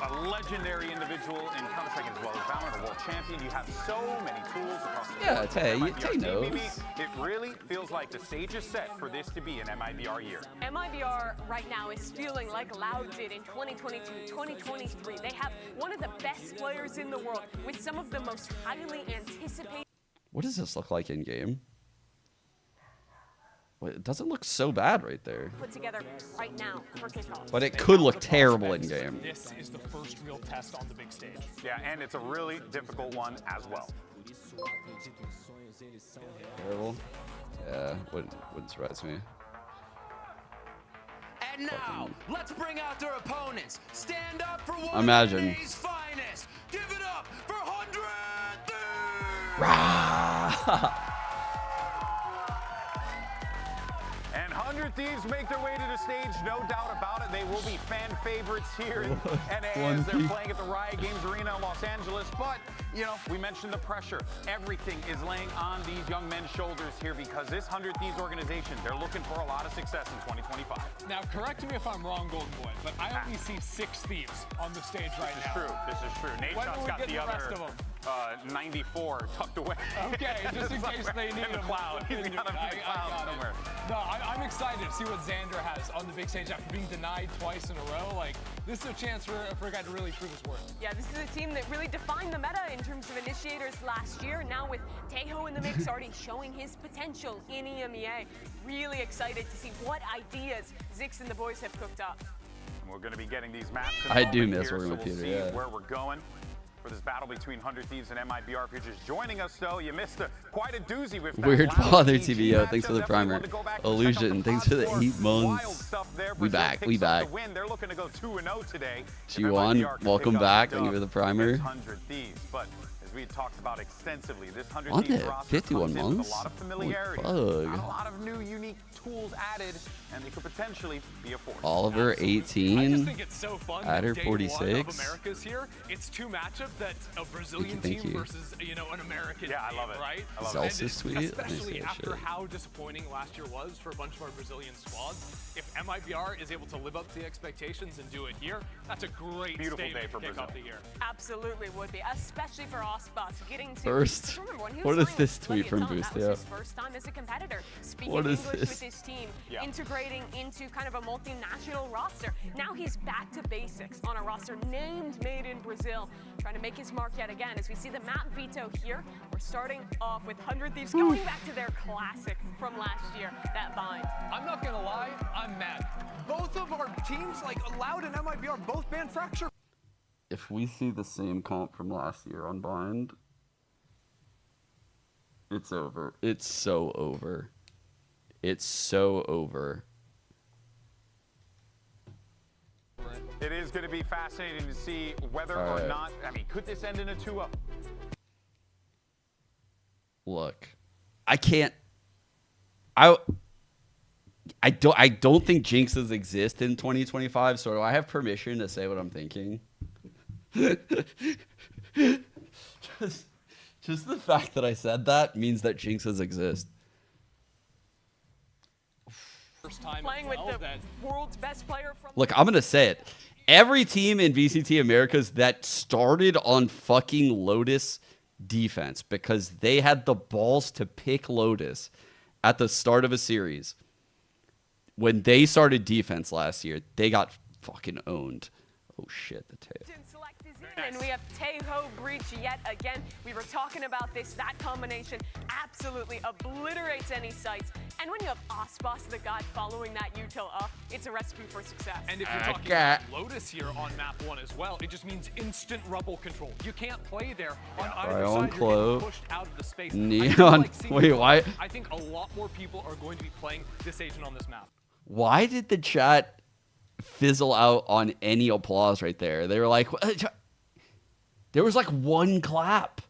a legendary individual in Counter-Strike as well as Valorant, a world champion. You have so many tools across the Yeah, board. Tay MIBR knows. team, it really feels like the stage is set for this to be an MIBR year. MIBR right now is feeling like Loud did in 2022, 2023. They have one of the best players in the world with some of the most highly anticipated. What does this look like in game? Wait, it doesn't look so bad right there. Put together right now for Kickoff. But it could look terrible in game. this is the first real test on the big stage. Yeah, and it's a really difficult one as well. Terrible? Yeah, wouldn't surprise me. And now, let's bring out their opponents. Stand up for one Imagine. of today's finest. Give it up for 100 And 100 Thieves make their way to the stage, no doubt about it. They will be fan favorites here in NA as they're playing at the Riot Games Arena in Los Angeles. But you know, we mentioned the pressure. Everything is laying on these young men's shoulders here because this 100 Thieves organization, they're looking for a lot of success in 2025. Now, correct me if I'm wrong, Golden Boy, but I only see 6 Thieves on the stage right now. This is true. Nate Shot's got the other 94 tucked away. Okay, just in case they need him. He's got him in the cloud somewhere. No, I'm excited to see what Xander has on the big stage after being denied twice in a row. Like, this is a chance for a guy to really prove his worth. Yeah, this is a team that really defined the meta in terms of initiators last year. Now with Tejo in the mix, already showing his potential in EMEA. Really excited to see what ideas Zix and the boys have cooked up. And we're going to be getting these maps. I do miss here, working with so we'll Peter, see yeah. where we're going for this battle between 100 Thieves and MIBR. If you're just joining us, though, you missed quite a doozy with that Weird last Father PG TVO, thanks matchup. for the Definitely primer. want to go back and check out Illusion, the thanks for the pod 8 score. Wild months. stuff there. We Brazil back, picks we up back. the win. They're looking to go 2-0 today. G1, MIBR can welcome pick up back. the Thank you for the dub primer. against 100 Thieves, but as we had talked about extensively, this 100 On Thieves it, roster 51 comes in with months? a lot of familiarity, Holy not a fuck. lot of new unique tools added, and they could potentially be a force. Oliver, I just 18. think it's so fun. Adder, that day one of 46. America's here. It's 2 matchups that's a Brazilian Thank team you. versus an American Yeah, I team, love it. right? I love it. And Zelsa's sweet. especially Nice after shit. how disappointing last year was for a bunch of our Brazilian squads. If MIBR is able to live up to the expectations and do it here, that's a great Beautiful statement day for to kick Brazil. off the year. Absolutely would be, especially for Osbus getting to. First, Remember, when he what was is playing this with tweet from Leviathan, Boost? That was Yeah. his first time as a competitor, speaking What is English this? with his team, Yeah. integrating into kind of a multinational roster. Now he's back to basics on a roster named Made in Brazil, trying to make his mark yet again. As we see the map veto here, we're starting off with 100 Thieves going back to their classic from last year, that bind. I'm not gonna lie, I'm mad. Both of our teams, like Loud and MIBR, both banned Fracture. If we see the same comp from last year on Bind, it's over. It's so over. It's so over. It is going to be fascinating to see whether or Alright. not, I mean, could this end in a 2-0? Look, I can't. I don't think jinxes exist in 2025. So I have permission to say what I'm thinking. just the fact that I said that means that jinxes exist. First time Playing as well with the that world's best player from. Look, I'm gonna say it. Every team in VCT Americas that started on fucking Lotus defense because they had the balls to pick Lotus at the start of a series. When they started defense last year, they got fucking owned. Oh shit, the tail. Select is in, and we have Tejo Breach yet again. We were talking about this. That combination absolutely obliterates any sights. And when you have Osbos, the god, following that util up, it's a recipe for success. And if you're talking about Lotus here on map 1 as well, it just means instant rubble control. You can't play there on either Ryan side. You're Clove. getting pushed out of the space. Neon. Wait, why? I think a lot more people are going to be playing this agent on this map. Why did the chat fizzle out on any applause right there? They were like, there was like one clap.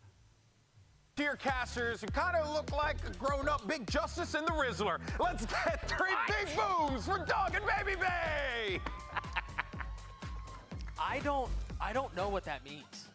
Dear casters, who kind of look like a grown-up Big Justice and the Rizzler. Let's get 3 big booms for Dog and Baby Bay. I don't know what that means.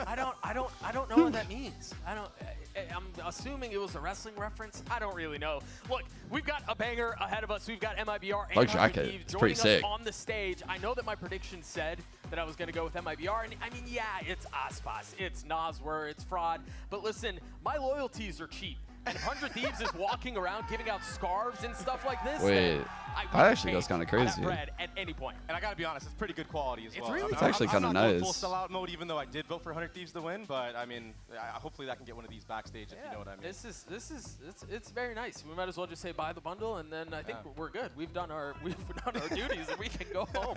I don't know what that means. I'm assuming it was a wrestling reference. I don't really know. Look, we've got a banger ahead of us. We've got MIBR and Like 100 jacket. Thieves It's pretty joining us sick. on the stage. I know that my prediction said that I was going to go with MIBR, and I mean, yeah, it's Ospas, it's Noswer, it's Fraud. But listen, my loyalties are cheap. And if 100 Thieves is walking around giving out scarves and stuff like this, Wait, then that actually goes kind of on that crazy. bread at any point. And I gotta be honest, it's pretty good quality as well. It's actually I'm kinda not going nice. full sellout mode, even though I did vote for 100 Thieves to win. But I mean, hopefully I can get one of these backstage, if you know what I mean. It's very nice. We might as well just say buy the bundle, and then I think we're good. We've done our duties, and we can go home.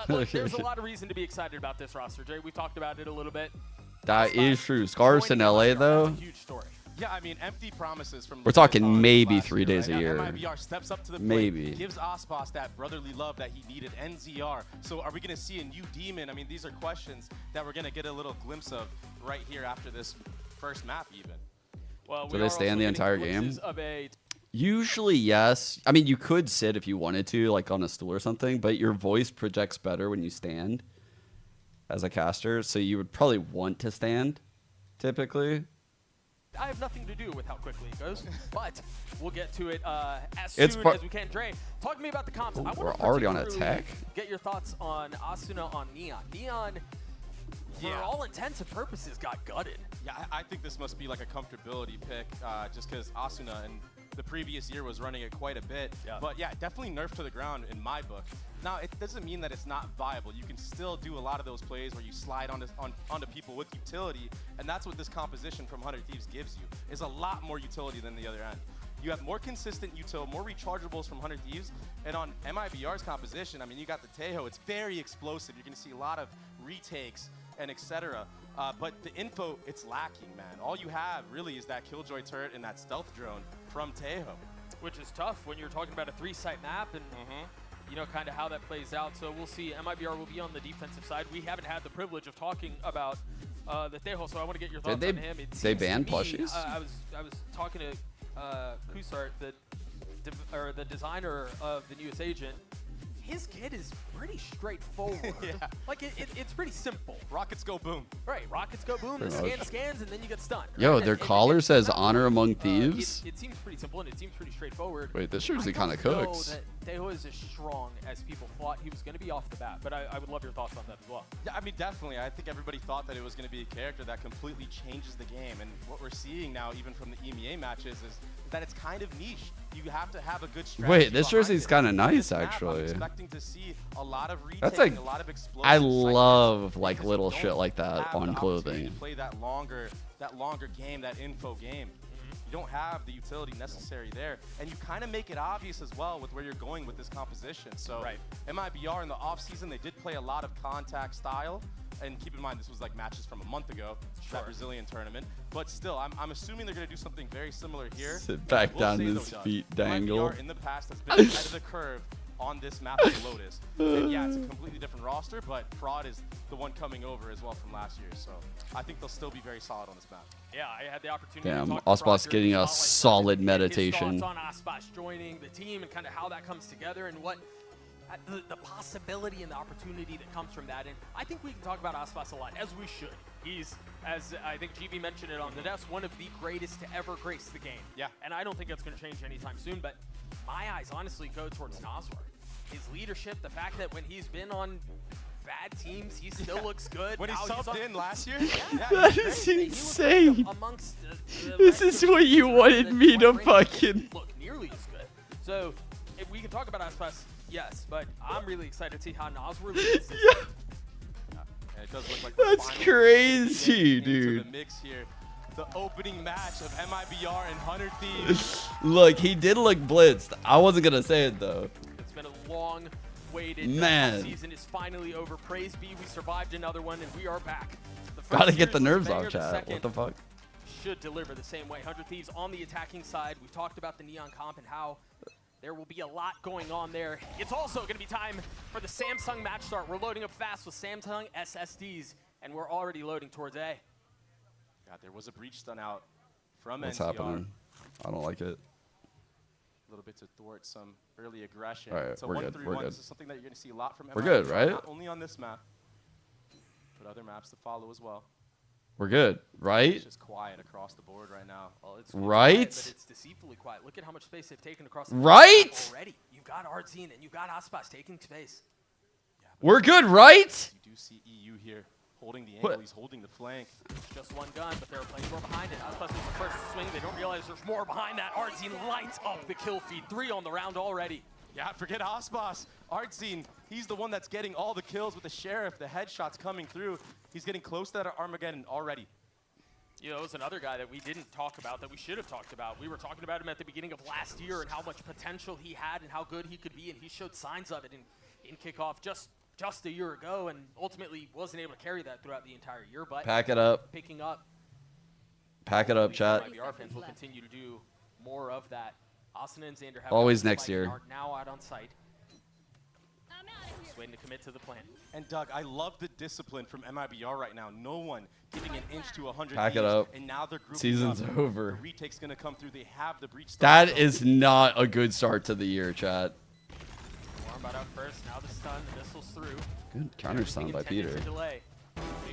Look, there's a lot of reason to be excited about this roster, Jay. We've talked about it a little bit. That is true. Scars in LA though. Huge story. Yeah, I mean, empty promises from. We're talking Leviathan maybe last 3 year, days right? a Now, year. MIBR steps up to the plate, Maybe. gives Ospas that brotherly love that he needed. NZR. So are we going to see a new demon? I mean, these are questions that we're going to get a little glimpse of right here after this first map, even. Well, Do they stay in the entire game? glimpses of a Usually, yes. I mean, you could sit if you wanted to, like on a stool or something, but your voice projects better when you stand. as a caster, so you would probably want to stand, typically. I have nothing to do with how quickly it goes, but we'll get to it as It's soon as we can. Dre, talk to me about the comps. Ooh, I want we're to already on particularly attack. Get your thoughts on Asuna on Neon. Neon, for all intents and purposes, got gutted. Yeah, I think this must be like a comfortability pick, just because Asuna and the previous year was running it quite a bit. Yeah. But yeah, definitely nerfed to the ground in my book. Now, it doesn't mean that it's not viable. You can still do a lot of those plays where you slide onto people with utility, and that's what this composition from 100 Thieves gives you, is a lot more utility than the other end. You have more consistent util, more rechargeables from 100 Thieves, and on MIBR's composition, I mean, you got the Tejo, it's very explosive. You're gonna see a lot of retakes and etc. But the info, it's lacking, man. All you have really is that Killjoy turret and that stealth drone from Tejo. Which is tough when you're talking about a 3-site map and you know kind of how that plays out. So we'll see. MIBR will be on the defensive side. We haven't had the privilege of talking about the Tejo, so I want to get your thoughts on him. They banned plushies? I was talking to Kusart, the designer of the newest agent. His kit is pretty straightforward. Like it's pretty simple. Rockets go boom. Right, rockets go boom. The scan scans, and then you get stunned. Yo, right? their And collar says honor among thieves. It seems pretty simple and it seems pretty straightforward. Wait, this jersey kind of I don't cooks. know that Tejo is as strong as people thought he was going to be off the bat, but I would love your thoughts on that as well. Yeah, I mean, definitely. I think everybody thought that it was going to be a character that completely changes the game. And what we're seeing now, even from the EMEA matches, is that it's kind of niche. You have to have a good strategy. Wait, this behind jersey's it. kind of On nice, this map, I'm actually. expecting to see a lot of That's retaking, like, a lot of explosive I cycles, love like because little you shit don't like that have the on opportunity clothing. to play that longer game, that info game. You don't have the utility necessary there, and you kind of make it obvious as well with where you're going with this composition. So MIBR in the offseason, they did play a lot of contact style, and keep in mind this was like matches from a month ago, that Brazilian tournament. But still, I'm assuming they're going to do something very similar here. Sit back We'll down, say, his though, Doug, feet dangle. MIBR in the past has been ahead of the curve on this map of Lotus. And yeah, it's a completely different roster, but Fraud is the one coming over as well from last year. So I think they'll still be very solid on this map. Yeah, I had the opportunity Damn, to talk to Ospas Fraud during getting the a spotlight solid and meditation. his thoughts on Ospas joining the team and kind of how that comes together and what the possibility and the opportunity that comes from that. And I think we can talk about Ospas a lot, as we should. He's, as I think GB mentioned it on the desk, one of the greatest to ever grace the game. Yeah. And I don't think that's going to change anytime soon, but my eyes honestly go towards Naswar. His leadership, the fact that when he's been on bad teams, he still looks good. When he Now he's subbed on- in last year? Yeah, That he's is great. He insane. looks like amongst the This rest is of what the you teams wanted that me to quite frankly fucking. didn't look nearly as good. So if we can talk about Aspas, yes, but I'm really excited to see how Naswar leads. And it does look like we're That's finally crazy, getting into dude. the mix here. The opening match of MIBR and 100 Thieves. Look, he did look blitzed. I wasn't gonna say it though. It's been a long-waited Man. season is finally over. Praise be, we survived another one, and we are back. The first Gotta get the series was nerves a banger, off, the chat. second What the fuck? should deliver the same way. 100 Thieves on the attacking side. We've talked about the Neon comp and how there will be a lot going on there. It's also going to be time for the Samsung match start. We're loading up fast with Samsung SSDs, and we're already loading towards A. God, there was a breach stun out from What's NCR. happening? I don't like it. A little bit to thwart some early aggression. All right, It's a we're good, 1-3-1. we're good. This is something that you're going to see a lot from We're MIBR, good, right? Not only on this map, but other maps to follow as well. We're good, right? It's just quiet across the board right now. Well, it's Right? quiet, but it's deceitfully quiet. Look at how much space they've taken across the Right? map already. You've got Ardzine and you've got Aspas taking space. We're good, right? You do see EU here holding the What? angle. He's holding the flank. Just one gun, but there are plenty more behind it. Aspas is the first to swing. They don't realize there's more behind that. Ardzine lights up the kill feed. 3 on the round already. Yeah, forget Ospas. Ardzine, he's the one that's getting all the kills with the Sheriff. The headshots coming through. He's getting close to that Armageddon already. You know, it was another guy that we didn't talk about that we should have talked about. We were talking about him at the beginning of last year and how much potential he had and how good he could be, and he showed signs of it in Kickoff just a year ago, and ultimately wasn't able to carry that throughout the entire year. But Pack it up. picking up. Pack it up, chat. MIBR fans will continue to do more of that. Asuna and Xander have Always got next fighting year. arc now out on site. Just waiting to commit to the plan. And Doug, I love the discipline from MIBR right now. No one giving an inch to 100 Pack it Thieves, up. and now they're grouping Season's up. over. The retake's going to come through. They have the breach. That stun, is not a good start to the year, chat. Warmbot out first. Now the stun. The missile's through. Good counter stun by Intended Peter. to delay.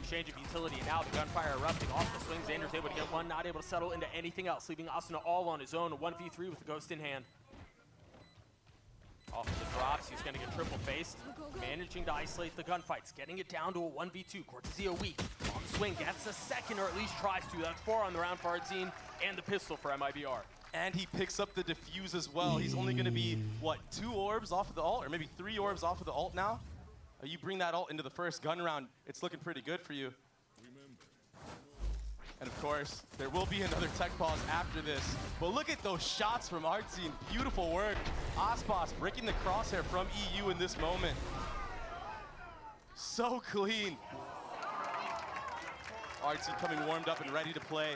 exchange of utility, and now the gunfire erupting off the swing. Xander's able to get one, not able to settle into anything else, leaving Asuna all on his own, a 1v3 with the Ghost in hand. Off of the drops, he's going to get triple faced, managing to isolate the gunfights, getting it down to a 1v2. Cortezio weak on the swing, gets a second, or at least tries to. That's 4 on the round for Ardzine, and the pistol for MIBR. And he picks up the defuse as well. He's only going to be, what, 2 orbs off of the ult, or maybe 3 orbs off of the ult now? You bring that ult into the first gun round, it's looking pretty good for you. And of course, there will be another tech pause after this. But look at those shots from Ardzine. Beautiful work. Aspas breaking the crosshair from EU in this moment. So clean. Ardzine coming warmed up and ready to play.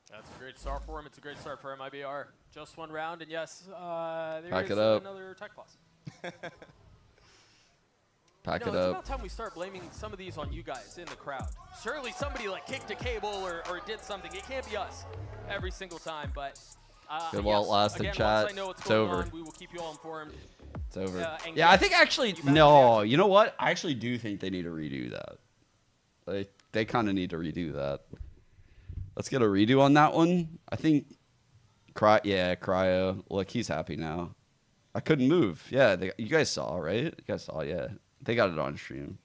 That's a great start for him. It's a great start for MIBR. Just 1 round, and yes, there Pack is it up. another tech pause. Pack it It's up. about time we start blaming some of these on you guys in the crowd. Surely somebody like kicked a cable or did something. It can't be us every single time, but Good while it lasted, again, chat. once I know what's It's going over. on, we will keep you all informed. It's over. And Yeah, I get think actually, feedback no, you know what? I actually do think they need to redo that. They kind of need to redo that. Let's get a redo on that one. I think, Cryo. Look, he's happy now. I couldn't move. Yeah, you guys saw, right? You guys saw, yeah. They got it on stream.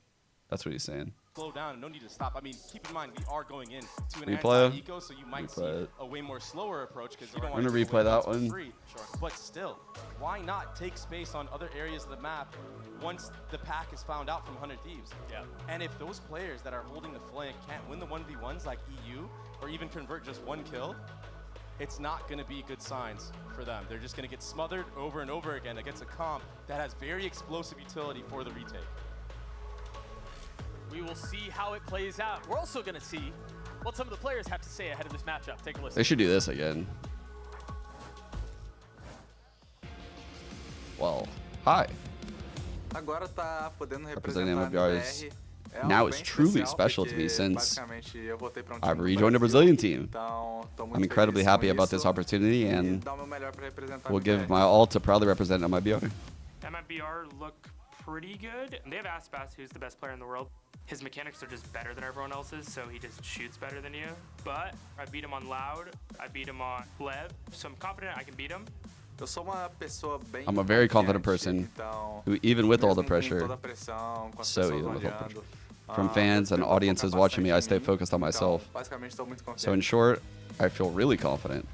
That's what he's saying. Slow down and no need to stop. I mean, keep in mind, we are going in to an Replay? anti-eco, so you might see Replay it. a way more slower approach because you don't I'm want gonna to replay that one. Free. But still, why not take space on other areas of the map once the pack is found out from 100 Thieves? Yeah. And if those players that are holding the flank can't win the 1v1s like EU, or even convert just 1 kill, it's not going to be good signs for them. They're just going to get smothered over and over again against a comp that has very explosive utility for the retake. We will see how it plays out. We're also going to see what some of the players have to say ahead of this matchup. Take a listen. They should do this again. Well, hi. Agora tá podendo Representing representar a MIBR MIBR. now it's truly special to me since I've rejoined a Brazilian team. I'm incredibly happy about this opportunity and will give my all to proudly represent MIBR. MIBR look pretty good. They have Aspas, who's the best player in the world. His mechanics are just better than everyone else's, so he just shoots better than you. But I beat him on Loud, I beat him on Lev, so I'm confident I can beat him. I'm a very confident person who, even with all the pressure, from fans and audiences watching me, I stay focused on myself. So in short, I feel really confident.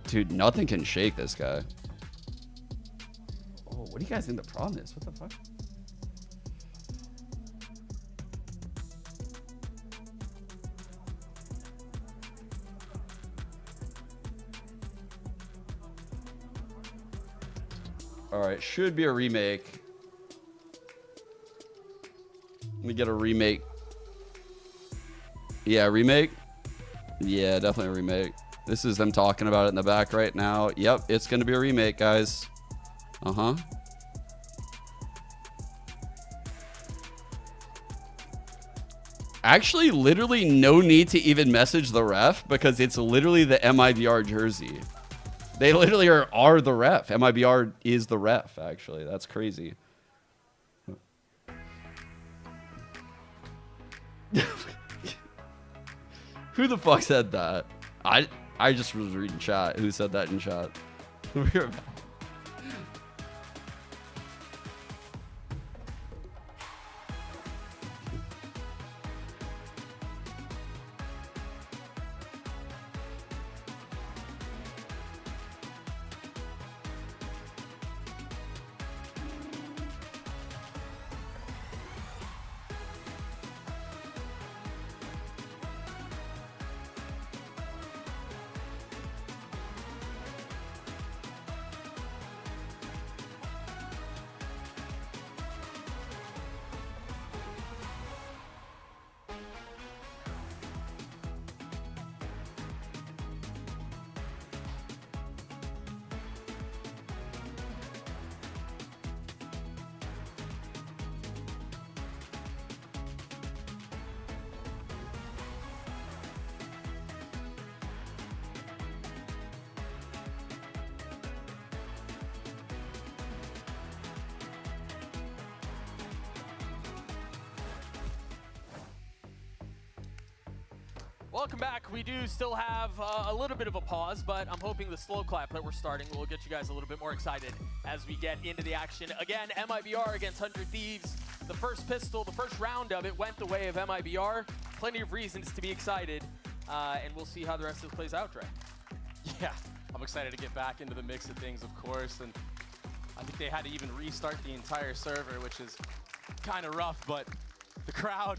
Dude, nothing can shake this guy. Oh, what do you guys think the problem is? What the fuck? Alright, should be a remake. Let me get a remake. Yeah, remake? Yeah, definitely a remake. This is them talking about it in the back right now. Yep, it's going to be a remake, guys. Uh-huh. Actually, literally no need to even message the ref because it's literally the MIBR jersey. They literally are the ref. MIBR is the ref, actually. That's crazy. Who the fuck said that? I just was reading chat. Who said that in chat? We're back. Welcome back. We do still have a little bit of a pause, but I'm hoping the slow clap that we're starting will get you guys a little bit more excited as we get into the action. Again, MIBR against 100 Thieves. The first pistol, the first round of it went the way of MIBR. Plenty of reasons to be excited, and we'll see how the rest of this plays out, Dre. Yeah, I'm excited to get back into the mix of things, of course, and I think they had to even restart the entire server, which is kind of rough, but the crowd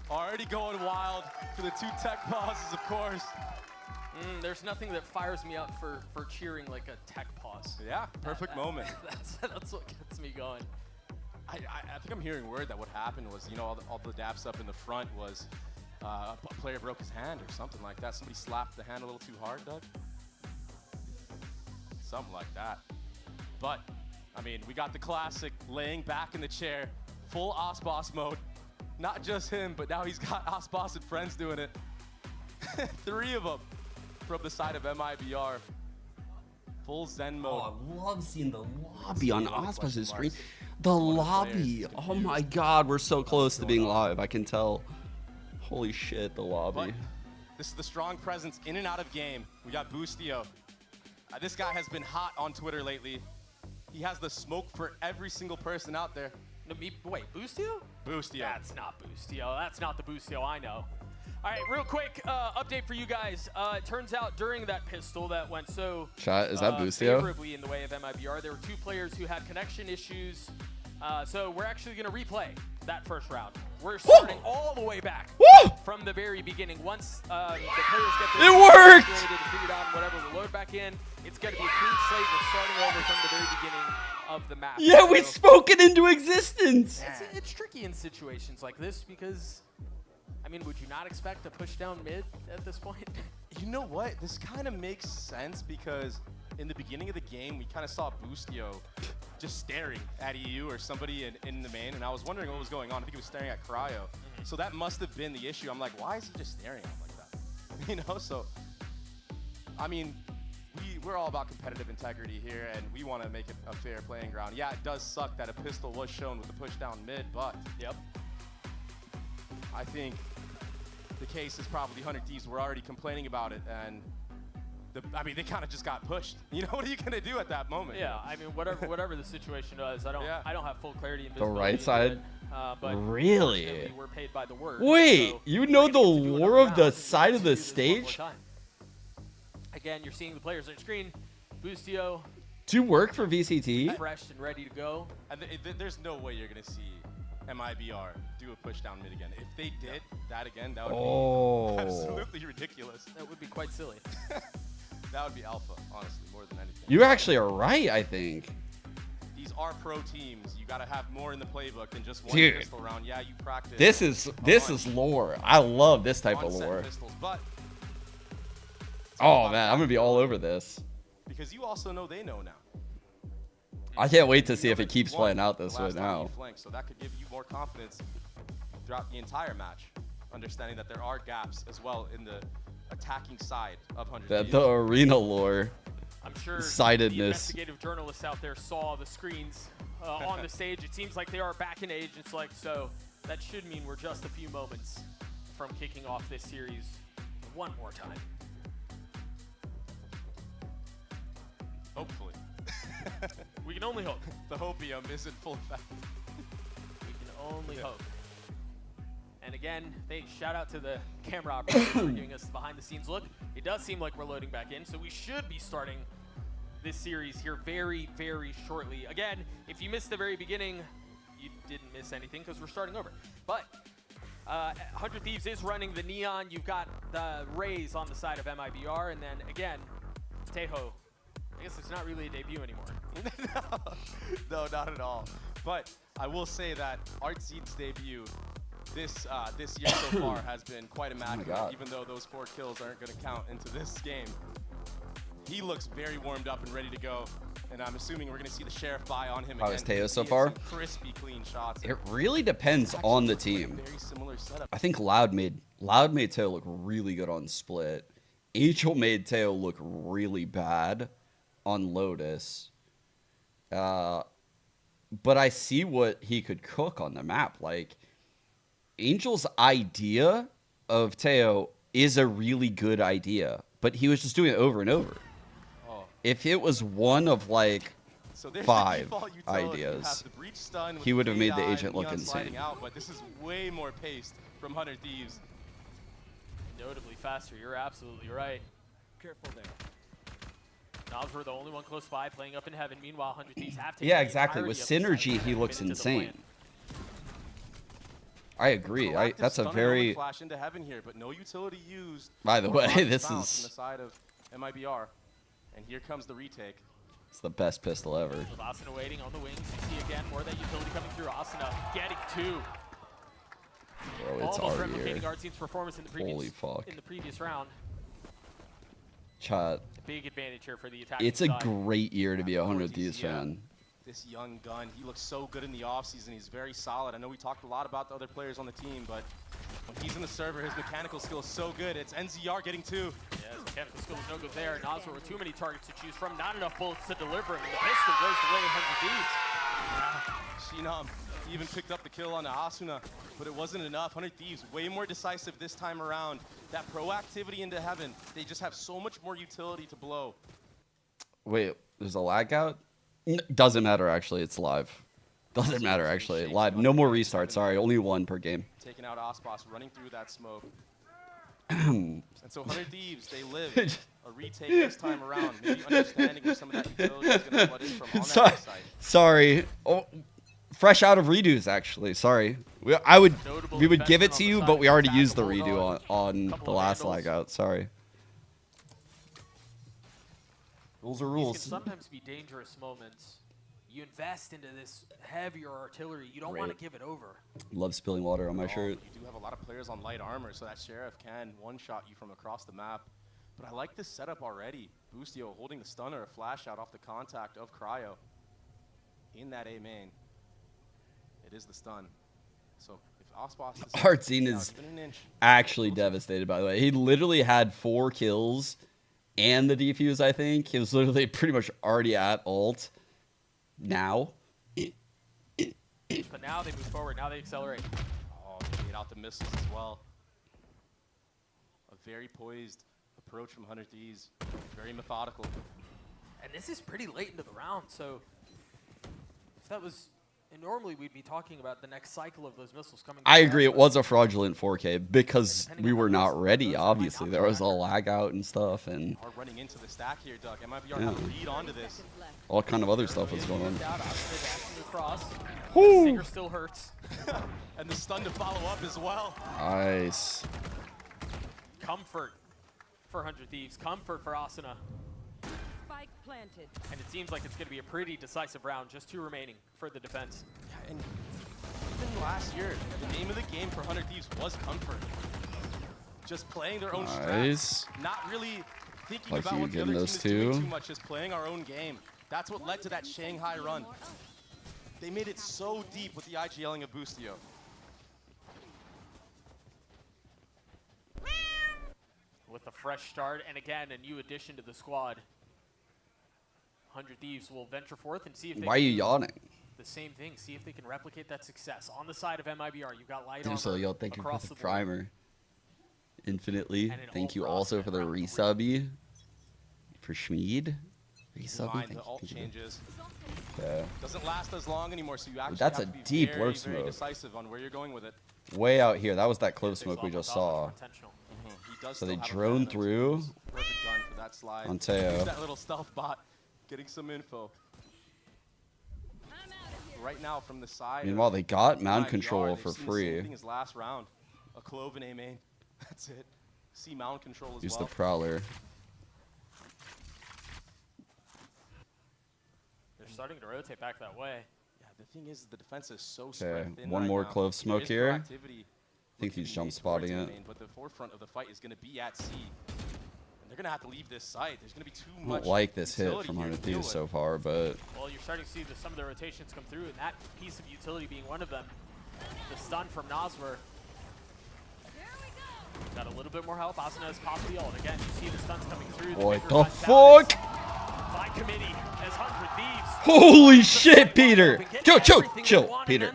already going wild for the 2 tech pauses, of course. There's nothing that fires me up for cheering like a tech pause. Yeah, perfect moment. That's what gets me going. I think I'm hearing word that what happened was, you know, all the daps up in the front was a player broke his hand or something like that. Somebody slapped the hand a little too hard, Doug. Something like that. But, I mean, we got the classic laying back in the chair, full Osboss mode. Not just him, but now he's got Osboss and friends doing it. 3 of them from the side of MIBR. Full Zen mode. Oh, I love seeing the lobby on Osboss's screen. The lobby. Oh my God, we're so close to being live. I can tell. Holy shit, the lobby. But this is the strong presence in and out of game. We got Boostio. This guy has been hot on Twitter lately. He has the smoke for every single person out there. No, wait, Boostio? Boostio. That's not Boostio. That's not the Boostio I know. All right, real quick update for you guys. It turns out during that pistol that went so Chat, is that Boostio? favorably in the way of MIBR, there were 2 players who had connection issues. So we're actually going to replay that first round. We're starting all the way back from the very beginning. Once the players get their worked! and figured out whatever we load back in, it's going to be a clean slate. We're starting over from the very beginning of the map. Yeah, we spoke it into existence. It's tricky in situations like this because, I mean, would you not expect a push down mid at this point? You know what? This kind of makes sense because in the beginning of the game, we kind of saw Boostio just staring at EU or somebody in the main, and I was wondering what was going on. I think he was staring at Cryo. So that must have been the issue. I'm like, why is he just staring at him like that? You know, so, I mean, we're all about competitive integrity here, and we want to make it a fair playing ground. Yeah, it does suck that a pistol was shown with the push down mid, but I think the case is probably 100 Thieves were already complaining about it, and I mean, they kind of just got pushed. You know, what are you gonna do at that moment? Yeah, I mean, whatever the situation was, I don't have full clarity. The right side? But really? We're paid by the word. Wait, so you know the lore of the side of the stage? Again, you're seeing the players on your screen. Boostio. Do you work for VCT? Fresh and ready to go. And there's no way you're gonna see MIBR do a push down mid again. If they did that again, that would be absolutely ridiculous. That would be quite silly. That would be alpha, honestly, more than anything. You actually are right, I think. These are pro teams. You got to have more in the playbook than just one pistol round. Yeah, you practice. This is lore. I love this type of lore. Pistols, but oh man, I'm gonna be all over this. Because you also know they know now. I can't wait to see if it keeps playing out this way now. So that could give you more confidence throughout the entire match, understanding that there are gaps as well in the attacking side of 100. The arena lore. I'm sure Sidedness. the investigative journalists out there saw the screens on the stage. It seems like they are back in Agents like, so that should mean we're just a few moments from kicking off this series one more time. Hopefully. We can only hope. The hopium is in full effect. We can only hope. And again, shout out to the camera operator for giving us the behind-the-scenes look. It does seem like we're loading back in, so we should be starting this series here very, very shortly. Again, if you missed the very beginning, you didn't miss anything because we're starting over. But 100 Thieves is running the Neon. You've got the Rays on the side of MIBR, and then again, Tejo. I guess it's not really a debut anymore. No, not at all. But I will say that Artseed's debut this year so far has been quite immaculate, even though those 4 kills aren't going to count into this game. He looks very warmed up and ready to go, and I'm assuming we're going to see the Sheriff buy on him again. How is Tejo so far? Crispy, clean shots. It really depends on the team. Very similar setup. I think Loud made Tejo look really good on Split. Angel made Tejo look really bad on Lotus. But I see what he could cook on the map. Like, Angel's idea of Tejo is a really good idea, but he was just doing it over and over. Oh. If it was one of like So there's the 5 default utility. You ideas, have the breach stun with he would have made the AI, agent look Neon sliding insane. Out, but this is way more paced from 100 Thieves. Notably faster, you're absolutely right. Careful there. Knobs were the only one close by, playing up in heaven. Meanwhile, 100 Thieves have taken Yeah, the exactly. entirety With of the site synergy, he and looks committed to the insane. plan. I agree. Proactive That's a stun and very. element flash into heaven here, but no utility used. By the Or way, bounce this from is- the side of MIBR, and here comes the retake. It's the best pistol ever. With Asuna waiting on the wings, you see again more of that utility coming through. Asuna getting 2. Bro, it's Almost our replicating year. our team's performance in the previous Holy fuck. in the previous round. Chat. Big advantage here for the attacking It's a side. great year to be a 100 Thieves Yeah. fan. This young gun, he looks so good in the offseason. He's very solid. I know we talked a lot about the other players on the team, but when he's in the server, his mechanical skill is so good. It's NZR getting 2. Yeah, his mechanical skill was no good there. Nazar with too many targets to choose from. Not enough bullets to deliver him. And the pistol goes away in 100 Thieves. Shinam, he even picked up the kill on Asuna, but it wasn't enough. 100 Thieves, way more decisive this time around. That proactivity into heaven, they just have so much more utility to blow. Wait, there's a lag out? Doesn't matter, actually. It's live. Doesn't matter, actually. Live. No more restarts. Sorry, only 1 per game. Taking out Ospas, running through that smoke. And so 100 Thieves, they live a retake this time around. Maybe understanding where some of that utility is going to flood in from on Sorry. that side. Sorry. Oh, fresh out of redos, actually. Sorry. We would give it to you, but we already used the redo on the last lag out. Sorry. Rules are These rules. can sometimes be dangerous moments. You invest into this heavier artillery. You don't want to Right. give it over. Love spilling water on my shirt. You do have a lot of players on light armor, so that Sheriff can one-shot you from across the map. But I like this setup already. Boostio holding the stunner, a flash out off the contact of Cryo. In that A main. It is the stun. So if Ospas is Artzine is even an inch, actually devastated, by the way. He literally had 4 kills and the defuse, I think. He was literally pretty much already at ult. Now. But now they move forward. Now they accelerate. oh, they get out the missiles as well. A very poised approach from 100 Thieves. Very methodical. And this is pretty late into the round, so if that was... And normally we'd be talking about the next cycle of those missiles coming. I agree, it was a fraudulent 4K because we were not ready, obviously. There was a lag out and stuff, and Are running into the stack here, Doug. MIBR Yeah. can lead onto this. all kind of other stuff was going on. Woo! Stinger still hurts. And the stun to follow up as well. Nice. Comfort for 100 Thieves. Comfort for Asuna. Spike planted. And it seems like it's going to be a pretty decisive round. Just 2 remaining for the defense. And even last year, the name of the game for 100 Thieves was comfort. Just playing their own Nice. strats, not really thinking Like about you what the getting other team those is doing two. too much, just playing our own game. That's what led to that Shanghai run. They made it so deep with the IGLing of Boostio. With a fresh start, and again, a new addition to the squad. 100 Thieves will venture forth and see if they Why are you can do yawning? the same thing. See if they can replicate that success. On the side of MIBR, you've got light So armor yo, thank you for across the the board. primer. Infinitely. And an Thank you ult also for the resubby. For Schmied. Resubby. Mind Thank the you, alt thank you. changes. Yeah. Doesn't last as long anymore, so you actually That's have a to be deep very, lurk very smoke. decisive on where you're going with it. Way out here. That was that close smoke we just saw. He does So still they have a drone venom, so through. he's perfect gun for that slide. On Teo. Use that little stealth bot, getting some info. Right now from the side. Meanwhile, they got mound IVR, control they've for seen the free. same thing as last round. A clove and A main. That's it. See mound control as Use well. the Prowler. They're starting to rotate back that way. Yeah, the thing is, the defense is so Okay, spread thin one right more now. clove smoke There is here. proactivity I think he's jump spotting it. But the forefront of the fight is going to be at C. And they're going to have to leave this site. There's going to be too I much don't like this hit utility from here to 100 deal Thieves with. so far, but Well, you're starting to see some of the rotations come through, and that piece of utility being one of them. The stun from Noswer. Got a little bit more health. Asuna has popped the ult. Again, you see the stuns coming through. what Mibr the runs fuck? out by committee as 100 Thieves. Holy shit, Peter! Chill, chill, chill, Peter.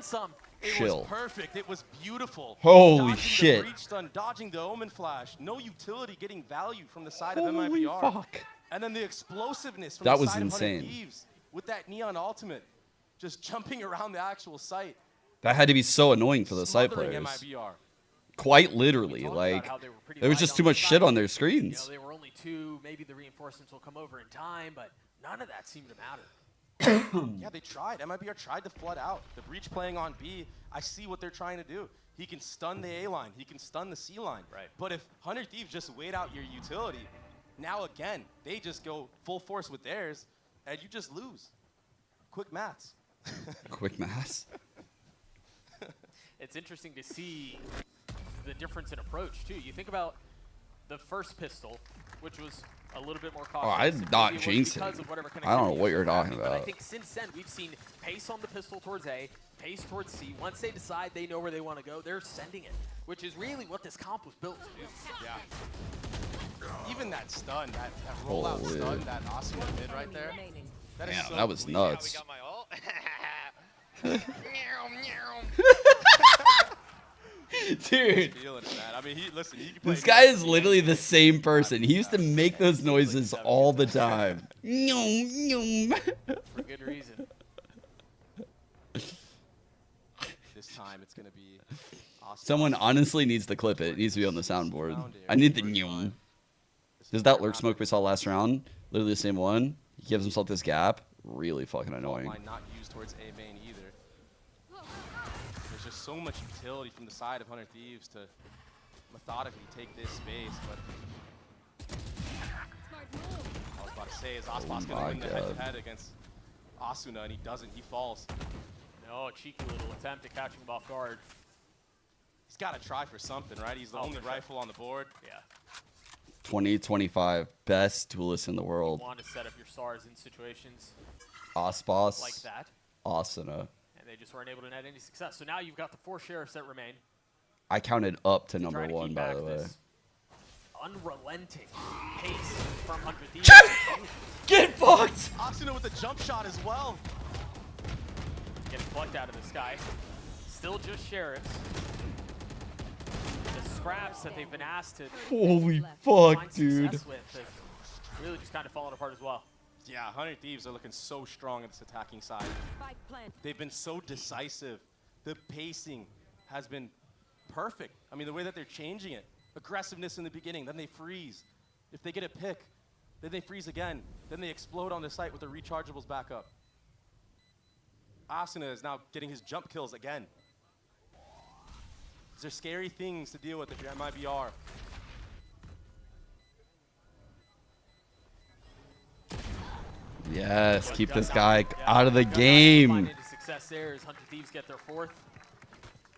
It Chill. was perfect. It was beautiful. Holy dodging shit. The breach stun, dodging the Omen Flash. No utility getting value from the side of Holy MIBR. fuck. And then the explosiveness from That the was side of 100 insane. Thieves with that Neon Ultimate. Just jumping around the actual site. That had to be so annoying for the side Smothering players. MIBR. Quite literally, like, there was just too much shit on their screens. They were only 2. Maybe the reinforcements will come over in time, but none of that seemed to matter. Yeah, they tried. MIBR tried to flood out. The breach playing on B, I see what they're trying to do. He can stun the A line. He can stun the C line. Right. But if 100 Thieves just wait out your utility, now again, they just go full force with theirs, and you just lose. Quick maths. Quick maths. It's interesting to see the difference in approach, too. You think about the first pistol, which was a little bit more cautious. Oh, I did not Maybe it was jinx because it. of whatever I don't know connectivity what is you're talking happening, But I about. think since then, we've seen pace on the pistol towards A, pace towards C. Once they decide they know where they want to go, they're sending it, which is really what this comp was built to do. Yeah. Even that stun, that rollout Holy. stun, that awesome mid right there. That is Damn, so that was clean. nuts. Dude, Feeling it, man. I mean, listen, he can play this guy is literally the same person. He used to make those noises all the time. For good reason. This time it's going to be awesome. Someone honestly needs to clip it. It needs to be on the soundboard. I need the nyum. There's that lurk smoke we saw last round. Literally the same one. He gives himself this gap. Really fucking annoying. Line not used towards A main either. There's just so much utility from the side of 100 Thieves to methodically take this space, but I was about to say, is Aspas going to win the head-to-head against Asuna, and he doesn't. He falls. No, a cheeky little attempt at catching him off guard. He's got to try for something, right? He's the only rifle on the board. Yeah. 2025 best duelist in the world. You want to set up your stars in situations Aspas. like that. Asuna. And they just weren't able to net any success. So now you've got the 4 sheriffs that remain. I counted up to Try number to 1, keep by back the way. this unrelenting pace from 100 Thieves. Get fucked! Asuna with the jump shot as well. Getting plucked out of the sky. Still just sheriffs. The scraps that they've been asked to Holy find fuck, dude. success with have really just kind of fallen apart as well. Yeah, 100 Thieves are looking so strong at this attacking side. They've been so decisive. The pacing has been perfect. I mean, the way that they're changing it. Aggressiveness in the beginning, then they freeze. If they get a pick, then they freeze again. Then they explode on the site with the rechargeables back up. Asuna is now getting his jump kills again. These are scary things to deal with if you're MIBR. Yes, keep this guy out of the game. Success there as 100 Thieves get their 4th.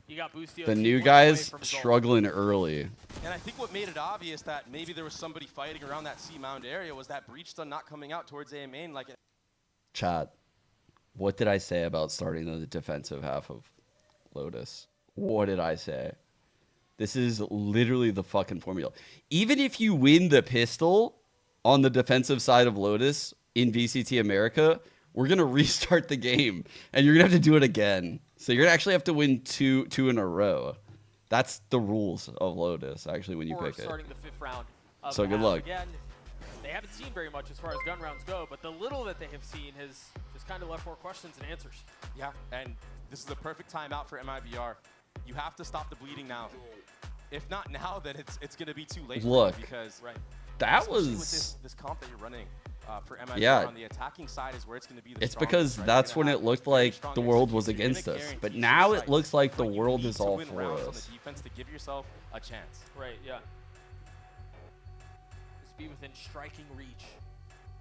You got Boostio The new guys struggling early. And I think what made it obvious that maybe there was somebody fighting around that C mound area was that breach stun not coming out towards A main like it. Chat, what did I say about starting the defensive half of Lotus? What did I say? This is literally the fucking formula. Even if you win the pistol on the defensive side of Lotus in VCT America, we're going to restart the game. And you're going to have to do it again. So you're going to actually have to win two in a row. That's the rules of Lotus, actually, when you pick it. Starting the 5th round. So good luck. Again, they haven't seen very much as far as gun rounds go, but the little that they have seen has just kind of left more questions than answers. Yeah, and this is the perfect timeout for MIBR. You have to stop the bleeding now. If not now, then it's going to be too late. Look, because that especially was with this comp that you're running for MIBR Yeah. on the attacking side is where it's going to be the It's strongest, because right? that's You're when gonna it have looked very like strong the world was execution. You're against gonna us. guarantee But your now it sight. looks like the But you world need is to all win for rounds on us. the defense to give yourself a chance. Right, yeah. Just be within striking reach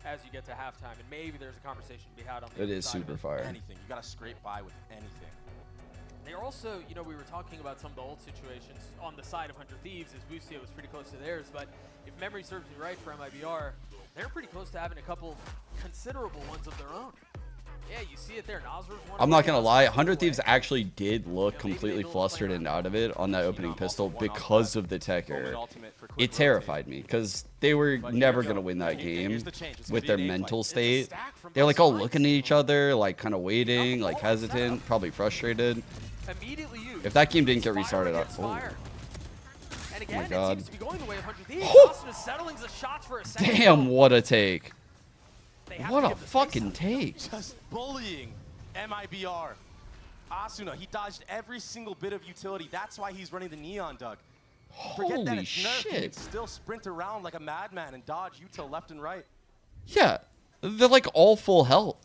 as you get to halftime, and maybe there's a conversation to be had on the It other is side of super it. fire. Anything. You got to scrape by with anything. They're also, you know, we were talking about some of the old situations on the side of 100 Thieves, as Boostio was pretty close to theirs, but if memory serves me right for MIBR, they're pretty close to having a couple considerable ones of their own. Yeah, you see it there. Nasr's one. I'm not going to lie. 100 Thieves actually did look completely flustered and out of it on that opening pistol because of the tech error. It terrified me because they were never going to win that game with their mental state. They're like all looking at each other, like kind of waiting, like hesitant, probably frustrated. immediately used. If that game didn't get restarted, Fire against oh fire. And again, my it God. seems to be going the way of 100 Thieves. Whew! Austin is settling the shots for a second. damn, what a take. They have What to a give the fucking take. Just bullying MIBR. Asuna, he dodged every single bit of utility. That's why he's running the Neon, Doug. Forget that Holy it's nerfed. He can shit. still sprint around like a madman and dodge util left and right. Yeah, they're like all full health.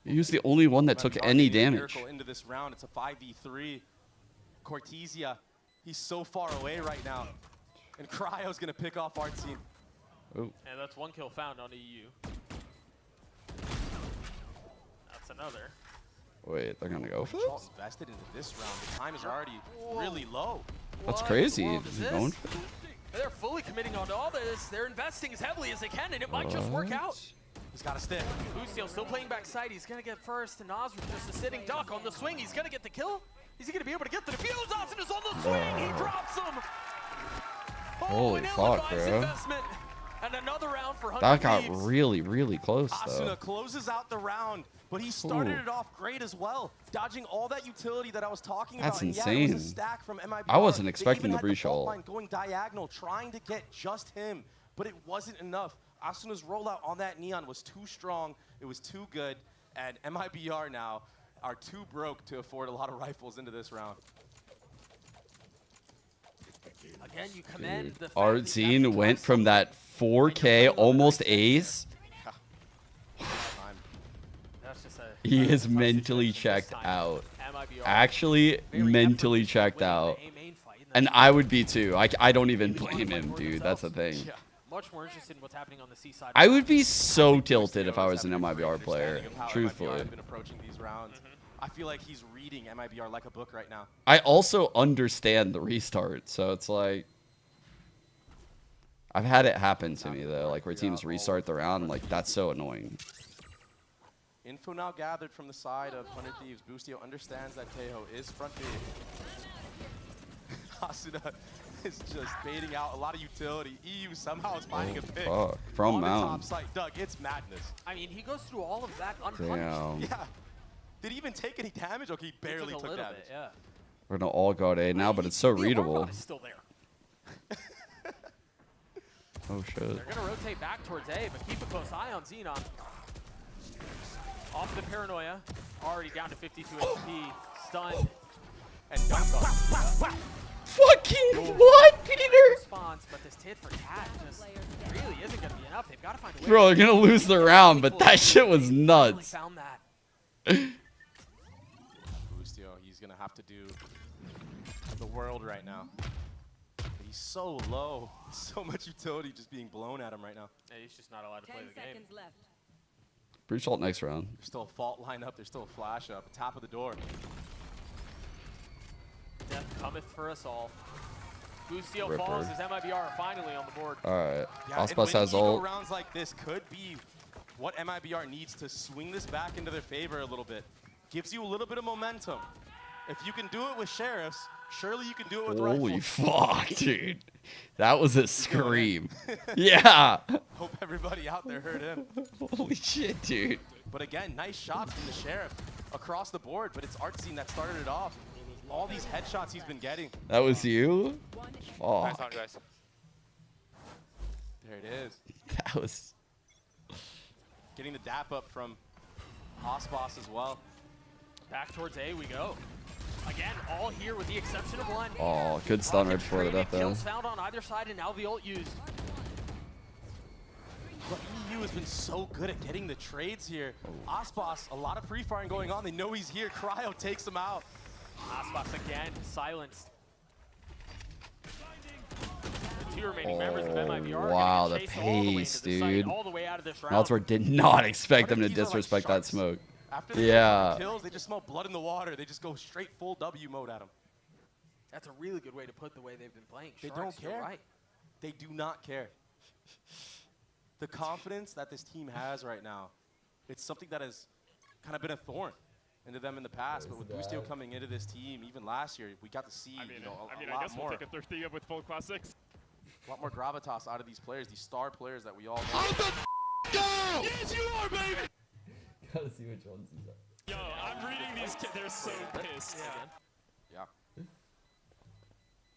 He was the only one that took MIBR any getting a damage. miracle into this round. It's a 5v3. Cortesia, he's so far away right now. And Cryo's gonna pick off Artsine. Oh. And that's one kill found on EU. That's another. Wait, they're gonna go for Charles this? invested into this round. The time is already really low. That's What crazy. in the world Is is he this? going for it? They're fully committing onto all this. They're investing as heavily as they can, and it might just work What? out. He's got a stick. Lucio still playing backside. He's going to get first, and Nas with just a sitting duck on the swing. He's going to get the kill. Is he going to be able to get the defuse? Austin is on the swing. He drops him. Holy an fuck, ill-advised bro. investment. And another round for 100 That got Thieves. really, really close, though. Asuna closes out the round, but he started Ooh. it off great as well, dodging all that utility that I was talking That's about. And yeah, it was a insane. stack from MIBR. I wasn't They expecting even the had breach fault ult. line going diagonal, trying to get just him, but it wasn't enough. Asuna's rollout on that Neon was too strong. It was too good, and MIBR now are too broke to afford a lot of rifles into this round. Again, you commend Dude, the fact that you Artsine have went from that 4K almost ace. That's just a He is mentally checked out. Actually, mentally checked out. And I would be too. I don't even blame him, dude. That's the thing. much more interested in what's happening on the seaside. I would be so tilted if I was an MIBR player, truthfully. Been approaching these rounds. I feel like he's reading MIBR like a book right now. I also understand the restart, so it's like I've had it happen to me though, like where teams restart the round, like that's so annoying. Info now gathered from the side of 100 Thieves. Boostio understands that Tejo is front B. Asuna is just baiting out a lot of utility. EU somehow is finding a pick. Fuck. From on the Mountain. top site. Doug, it's madness. I mean, he goes through all of that unpunished. Damn. Yeah. Did he even take any damage? Okay, he barely took a took little damage. bit, yeah. We're gonna all go to A now, but it's so readable. Is still there. Oh shit. They're gonna rotate back towards A, but keep a close eye on Xenon. Off the paranoia, already down to 52 HP, stunned, and dunk on. Fucking what, Peter? Response, but this tit for tat just really isn't gonna be enough. They've got to find a way. Bro, they're gonna lose the round, but that shit was nuts. Found that. Boostio, he's gonna have to do the world right now. He's so low. So much utility just being blown at him right now. Yeah, he's just not allowed to play the game. Left. Breach ult next round. There's still a fault line up. There's still a flash up. Top of the door. Death cometh for us all. Boostio Ripper. falls as MIBR are finally on the board. Alright. Yeah, and Ospas when has Evo ult. rounds like this could be what MIBR needs to swing this back into their favor a little bit. Gives you a little bit of momentum. If you can do it with Sheriffs, surely you can do it with Holy Rifles. fuck, dude. That was a scream. Yeah. Hope everybody out there heard him. Holy shit, dude. But again, nice shots from the Sheriff across the board, but it's Artsine that started it off. All these headshots he's been getting. That was you? Nice Fuck. on, guys. There it is. That was... Getting the dap up from Ospas as well. Back towards A we go. Again, all here with the exception of one. Oh, good stun right Rockets before the traded, death though. kills found on either side, and now the ult used. But EU has been so good at getting the trades here. Ospas, a lot of pre-firing going on. They know he's here. Cryo takes him out. Ospas again, silenced. The two remaining members of MIBR are Wow, gonna the chase all the way into pace, the site, dude. all the way out of this round. Meltor did not expect them to disrespect that smoke. After they Yeah. kills, they just smell blood in the water. They just go straight full W mode at him. That's a really good way to put the way they've been playing. They Sharks, don't you're care. Right. They do not care. The confidence that this team has right now, it's something that has kind of been a thorn into them in the past. But with Boostio coming into this team, even last year, we got to see a I lot guess more. we'll take a 30 up with full class 6. A lot more gravitas out of these players, these star players that we all know. Yes, you are, baby! Gotta see which ones he's at. Yo, I'm reading these kids. They're so pissed. Yeah.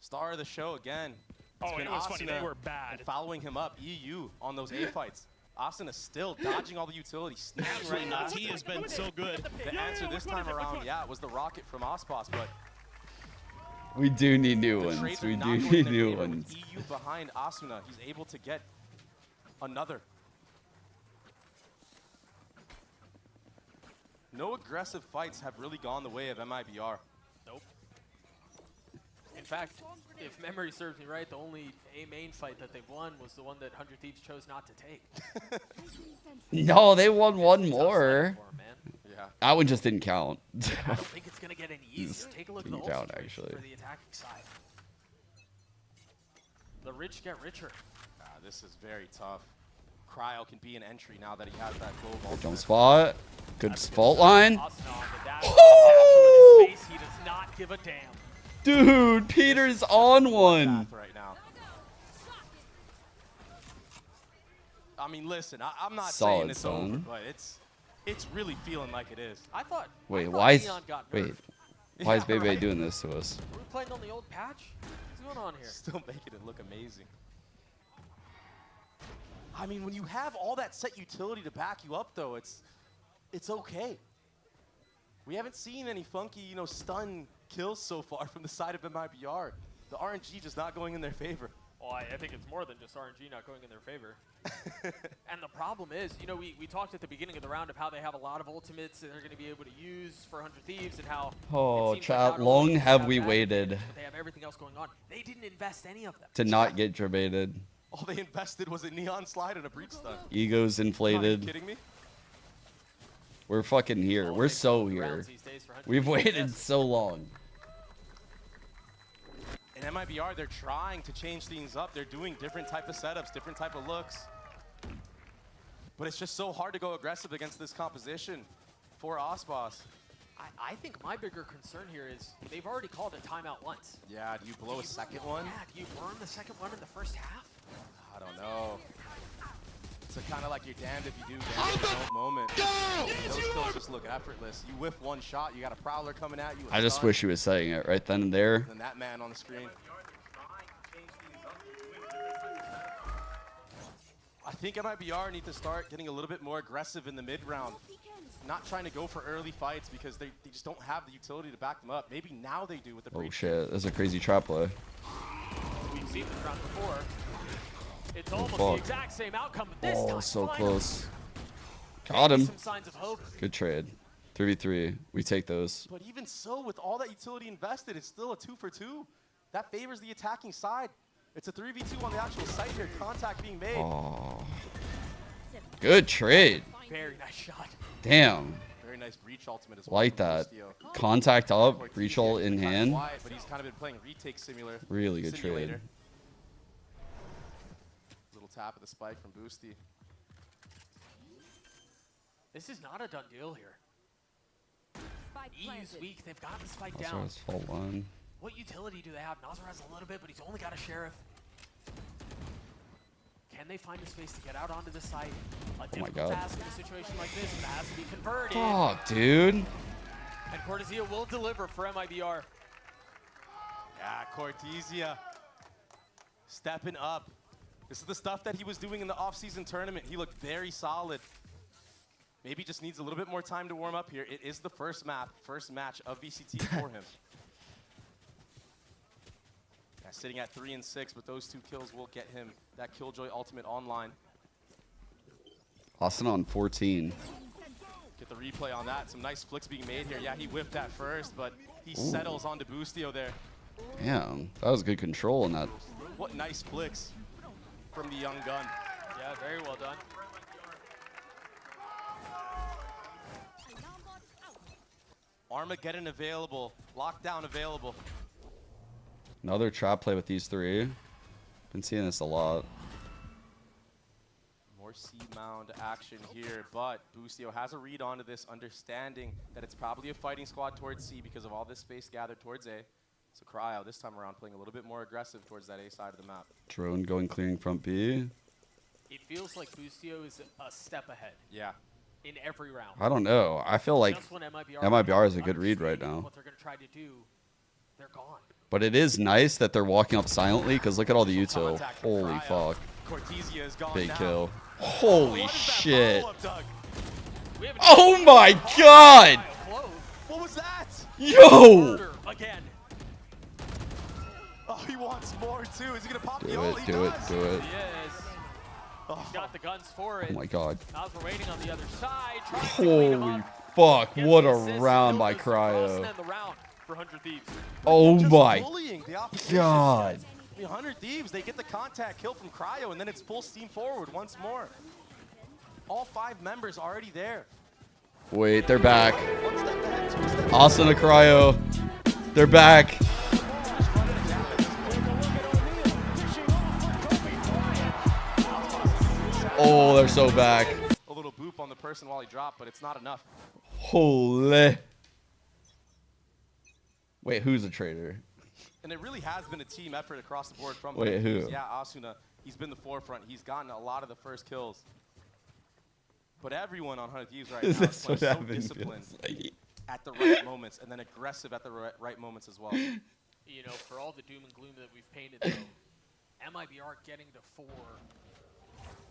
Star of the show again. Oh, It's been it was funny. They Asuna were bad. and following him up, EU on those A fights. Asuna still dodging all the utility, sneaking right now. He has been so good. The answer this time around, yeah, was the rocket from Ospas, but We do need new the ones. trades We are not do going need their new favor. With ones. EU behind Asuna, he's able to get another. No aggressive fights have really gone the way of MIBR. Nope. In fact, if memory serves me right, the only A main fight that they've won was the one that 100 Thieves chose not to take. No, they won one more. Yeah. That one just didn't count. I don't think it's going to get any easier. Take a look at the Didn't ult count, situation actually. for the attacking side. The rich get richer. This is very tough. Cryo can be an entry now that he has that global. Good jump spot. Good fault line. Oh! He does not give a damn. Dude, Peter's on one. Right now. I mean, listen, I'm not saying Solid, it's son. over, but it's really feeling like it is. I thought. Wait, I why thought is Neon got wait? nerfed. Why is Yeah, Bebe right? doing this to us? Are we playing on the old patch? What's going on here? Still making it look amazing. I mean, when you have all that set utility to back you up, though, it's okay. We haven't seen any funky, stun kills so far from the side of MIBR. The RNG just not going in their favor. Well, I think it's more than just RNG not going in their favor. And the problem is, we talked at the beginning of the round of how they have a lot of ultimates that they're going to be able to use for 100 Thieves and how. Oh, it seems chat, like not only long do they have we that, waited but they have everything else going on. They didn't invest any of them. to not get debated. All they invested was a neon slide and a breach stun. Egos Are you inflated. kidding me? We're fucking here. We're so here. We've waited so long. And MIBR, they're trying to change things up. They're doing different type of setups, different type of looks. But it's just so hard to go aggressive against this composition for Ospas. I think my bigger concern here is they've already called a timeout once. Yeah, do you blow a second one? Yeah, do you burn the second one in the first half? I don't know. It's kind of like you're damned if you do, damned if you don't moment. Those kills just look effortless. You whiff one shot, you got a Prowler coming at you. I just wish he was saying it right then and there. And that man on the screen. I think MIBR need to start getting a little bit more aggressive in the mid round. Not trying to go for early fights because they just don't have the utility to back them up. Maybe now they do with the Oh breach. shit, that's a crazy trap play. We've seen this round before. It's Oh, almost fuck. the exact same outcome, but this Oh, time, so finally, close. Got him. some signs of hope. Good trade. 3v3. We take those. But even so, with all that utility invested, it's still a 2-for-2. That favors the attacking side. It's a 3v2 on the actual site here. Contact being made. Oh. Good trade. Very nice shot. Damn. Very nice breach ultimate as well. Like from that. Bustio. Contact up, Ortiz reach ult in kinda hand. quiet, but he's kind of been playing retake simulator. Really good simulator. trade. Little tap of the spike from Boosty. This is not a done deal here. EU's weak. They've got the spike Also down. has fault line. What utility do they have? Nazar has a little bit, but he's only got a Sheriff. Can they find a space to get out onto the site? A difficult God. task in a situation like this, but it has to be converted. Fuck, dude. And Cortezia will deliver for MIBR. Yeah, Cortezia stepping up. This is the stuff that he was doing in the off-season tournament. He looked very solid. Maybe just needs a little bit more time to warm up here. It is the first match of VCT for him. Yeah, sitting at 3 and 6, but those 2 kills will get him that Killjoy ultimate online. Austin on 14. Get the replay on that. Some nice flicks being made here. Yeah, he whipped that first, but he Ooh. settles onto Boostio there. Damn, that was good control in that. What nice flicks from the young gun. Yeah, very well done. Armageddon available. Lockdown available. Another trap play with these three. Been seeing this a lot. More C-mound action here, but Boostio has a read onto this, understanding that it's probably a fighting squad towards C because of all this space gathered towards A. So Cryo this time around playing a little bit more aggressive towards that A side of the map. Drone going clearing front B. It feels like Boostio is a step ahead. Yeah. in every round. I don't know. I feel like Just when MIBR is a good read right now. What they're going to try to do, they're gone. But it is nice that they're walking up silently because look at all the util. Holy fuck. Cortesia is gone Big now. kill. Holy shit. Oh my god! What was that? Yo! Again. Oh, he wants more too. Is he gonna pop the Do ult? it, He do it, does. do it. He is. He's got the guns for it. Oh my god. Nas were waiting on the other side. Trying to clean him Holy up. fuck. Gets What the a assist, round by kills the cross, and Cryo. then the round for 100 Thieves. Oh Just my bullying the opposition. god. I mean, 100 Thieves, they get the contact kill from Cryo, and then it's full steam forward once more. All 5 members already there. Wait, they're back. Austin and Cryo. They're back. Oh, they're so back. A little boop on the person while he dropped, but it's not enough. Holy. Wait, who's a traitor? And it really has been a team effort across the board from Wait, both who? teams. Yeah, Asuna, he's been the forefront. He's gotten a lot of the first kills. But everyone on 100 Thieves right now is That's playing what so happened, disciplined feels like. at the right moments and then aggressive at the right moments as well. You know, for all the doom and gloom that we've painted, though, MIBR getting to 4.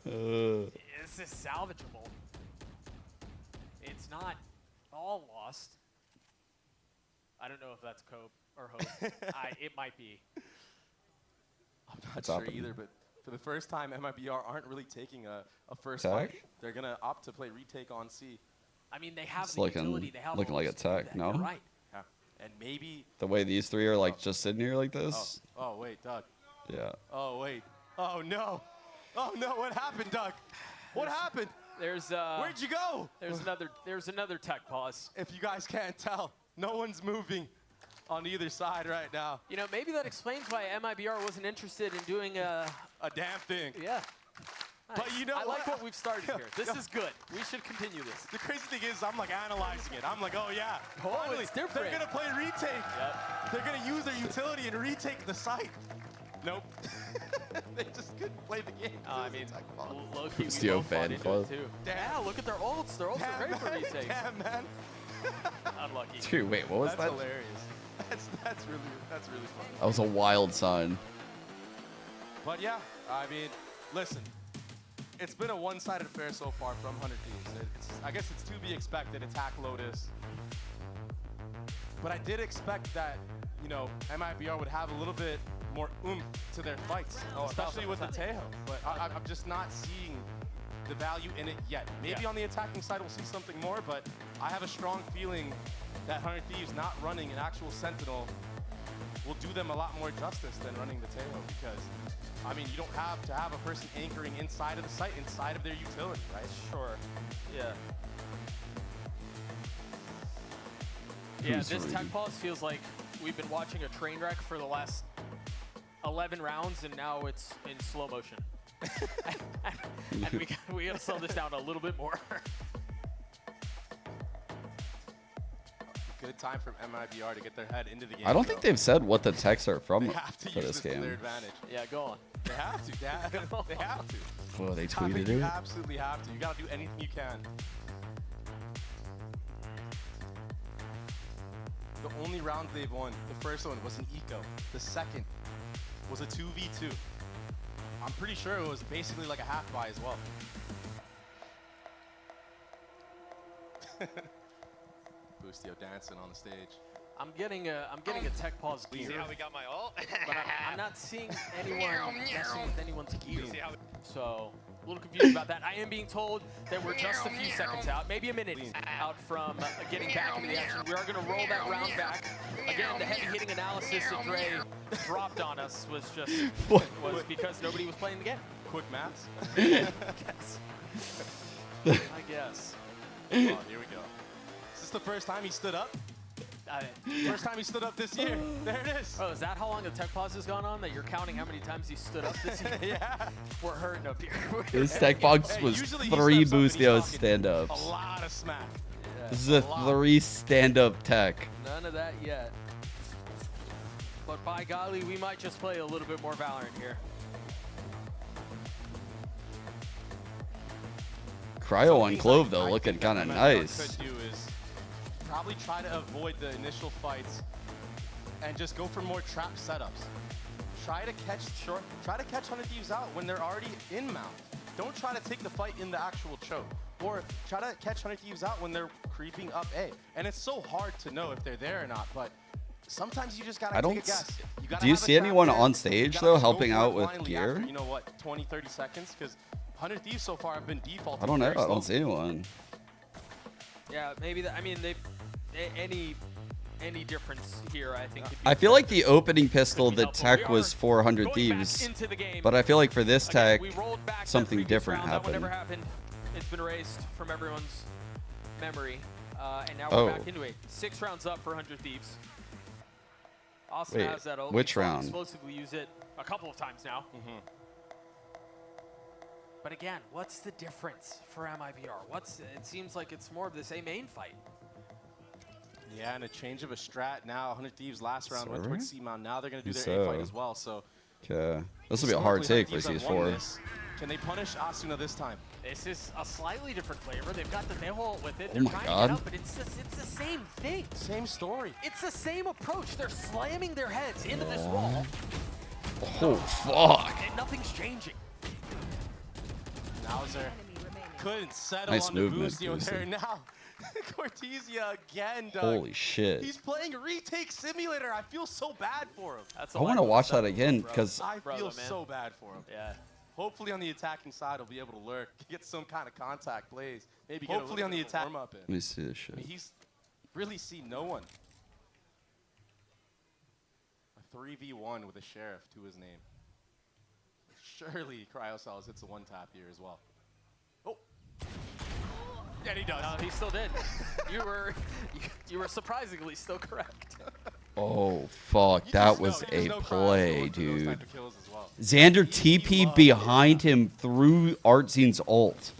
This is salvageable. It's not all lost. I don't know if that's Cope or Hope. It might be. I'm not What's sure happening? either, but for the first time, MIBR aren't really taking a first Tech? fight. They're going to opt to play retake on C. I mean, they have It's the looking, utility. They have looking all like a this- tech, no? You're right. Yeah. And maybe... The way these three are like just sitting here like Oh, this. oh, wait, Doug. Yeah. Oh, wait. Oh, no. Oh, no. What happened, Doug? What happened? There's Where'd you go? There's another tech pause. If you guys can't tell, no one's moving on either side right now. You know, maybe that explains why MIBR wasn't interested in doing a damn thing. Yeah. But you know I like what? what we've started here. This is good. We should continue this. The crazy thing is, I'm like analyzing it. I'm like, oh yeah. Oh, finally, it's different. They're gonna play retake. Yep. They're gonna use their utility and retake the site. Nope. They just couldn't play the game. I mean, low-key, we Boostio both fan bought into club. it too. Yeah, look at their ults. Their ults are great for man. retakes. Damn, man. Unlucky. Dude, wait, what was That's that? hilarious. That's really fun. That was a wild sign. But yeah, I mean, listen, it's been a one-sided affair so far from 100 Thieves. I guess it's to be expected. Attack Lotus. But I did expect that, you know, MIBR would have a little bit more oomph to their fights, especially with the Tejo. But I'm just not seeing the value in it yet. Maybe on the attacking side we'll see something more, but I have a strong feeling that 100 Thieves not running an actual Sentinel will do them a lot more justice than running the Tejo, because I mean, you don't have to have a person anchoring inside of the site, inside of their utility, right? Sure. Yeah. Yeah, Who's this tech reading? pause feels like we've been watching a train wreck for the last 11 rounds, and now it's in slow motion. And we gotta slow this down a little bit more. Good time for MIBR to get their head into the game. I don't think they've said what the techs are from They have to for use this this to their game. advantage. Yeah, go on. They have to. They have to. Oh, they I mean, tweeted you it. absolutely have to. You gotta do anything you can. The only round they've won, the first one was an eco. The second was a 2v2. I'm pretty sure it was basically like a half buy as well. Boostio dancing on the stage. I'm getting a tech pause You gear. see how we got my ult? But I'm not seeing anyone messing with anyone's gear. So a little confused about that. I am being told that we're just a few seconds out, maybe a minute out from getting back into the action. We are going to roll that round back. Again, the heavy hitting analysis that Dre dropped on us was just was because nobody was playing the game. Quick maths? I guess. Oh, here we go. Is this the first time he stood up? First time he stood up this year. There it is. Oh, is that how long the tech pause has gone on? That you're counting how many times he stood up this year? Yeah. We're hurting up here. This tech box was usually he 3 steps up and he's Boostio talking stand-ups. A lot of smack. Yeah. This is a 3 stand-up tech. None of that yet. But by golly, we might just play a little bit more Valorant here. Cryo on Clove though, looking kind of nice. Could do is probably try to avoid the initial fights and just go for more trap setups. Try to catch 100 Thieves out when they're already in mount. Don't try to take the fight in the actual choke. Or try to catch 100 Thieves out when they're creeping up A. And it's so hard to know if they're there or not, but sometimes you just gotta take a guess. Do you see anyone on stage though helping out with gear? After, you know what, 20, 30 seconds? Because 100 Thieves so far have been defaulting. I don't know. I don't see anyone. Yeah, maybe. I mean, any difference here, I think. I feel like the opening pistol, the tech was 400 Thieves, but I feel like for this tech, something different happened. That never happened. It's been erased from everyone's memory, and now we're back into it. 6 rounds up for 100 Thieves. Austin has that ult. Which round? Explosively use it a couple of times now. But again, what's the difference for MIBR? It seems like it's more of the same main fight. Yeah, and a change of a strat now. 100 Thieves last round went towards C-Mount. Now they're going to do their A fight as well. So, okay, this will be a hard take for CS4. Can they punish Asuna this time? This is a slightly different flavor. They've got the Nihil with it. Oh They're my trying God. to get up, but it's the same thing. Same story. It's the same approach. They're slamming their heads into this wall. Oh, fuck. And nothing's changing. Nauser couldn't settle Nice on movement, the Boost there. Boozy. Now, Cortesia again, Doug. Holy shit. He's playing Retake Simulator. I feel so bad for him. I want to watch that again because I feel so bad for him. Yeah. Hopefully on the attacking side, he'll be able to lurk, get some kind of contact plays. Maybe hopefully on the attack warm up in. let me see this shit. I mean, he's really seen no one. A 3v1 with a sheriff to his name. Surely Cryocells hits a one tap here as well. Oh. Yeah, he does. No, he still did. you were surprisingly still correct. Oh, fuck. That was a play, dude. Xander TP behind him through Artzine's ult.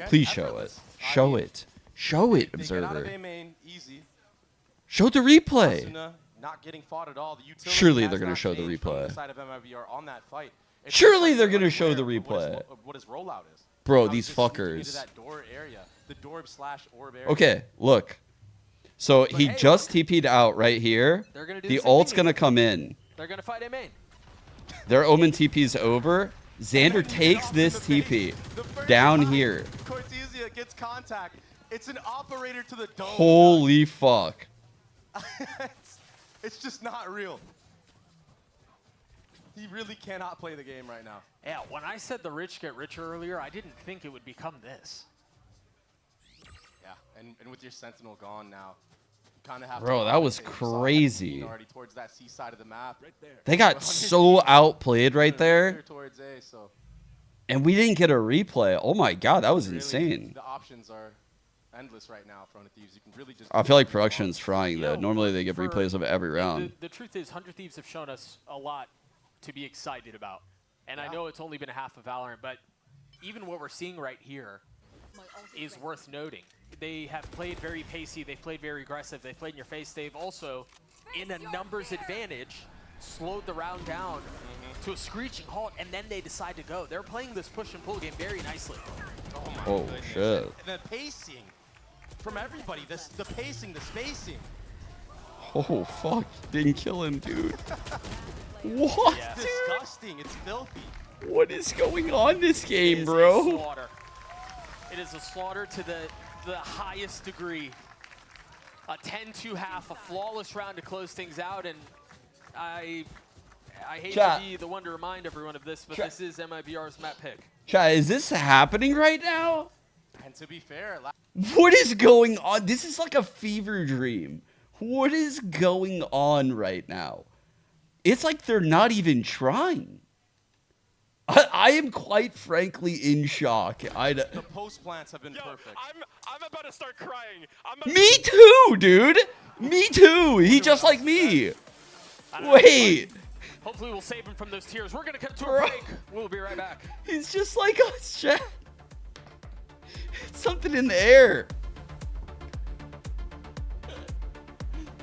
Please show it. Show it. Show it, Observer. Show the replay. Not getting fought at all. The Surely they're going to show the replay. The side of MIBR on that fight. Surely they're going to show the replay. What his rollout is. Bro, these fuckers. Into that door area, the door/orb area. Okay, look. So he just TP'd out right here. The ult's going to come in. They're going to fight A main. Their Omen TP's over. Xander takes this TP down here. Cortesia gets contact. It's an operator to the dome. Holy fuck. It's just not real. He really cannot play the game right now. Yeah, when I said the rich get richer earlier, I didn't think it would become this. Yeah, and with your Sentinel gone now, you kind of have Bro, to that was take crazy. already towards that C side of the map. Right there. They got so outplayed right there. Towards A, so And we didn't get a replay. Oh my god, that was insane. the options are endless right now for 100 Thieves. You can really just I feel like production's frying though. Normally they give replays of every round. The truth is, 100 Thieves have shown us a lot to be excited about. And I know it's only been a half of Valorant, but even what we're seeing right here is worth noting. They have played very pacey, they've played very aggressive, they've played in your face. They've also, in a numbers advantage, slowed the round down to a screeching halt, and then they decide to go. They're playing this push and pull game very nicely. Oh my Oh goodness. shit. And the pacing from everybody, the pacing, the spacing. Oh fuck. Didn't kill him, dude. What? Yeah. Disgusting. It's filthy. What is going on this game, It is bro? a slaughter. It is a slaughter to the highest degree. A 10-2 half, a flawless round to close things out, and I hate Chat. to be the one to remind everyone of this, but this is MIBR's map pick. Chat, is this happening right now? And to be fair, What is going on? This is like a fever dream. What is going on right now? It's like they're not even trying. I am quite frankly in shock. the post plants have been perfect. I'm about to start crying. Me too, dude. Me too. He just like me. Wait. Hopefully we'll save him from those tears. We're going to cut to a break. We'll be right back. He's just like us, chat. It's something in the air.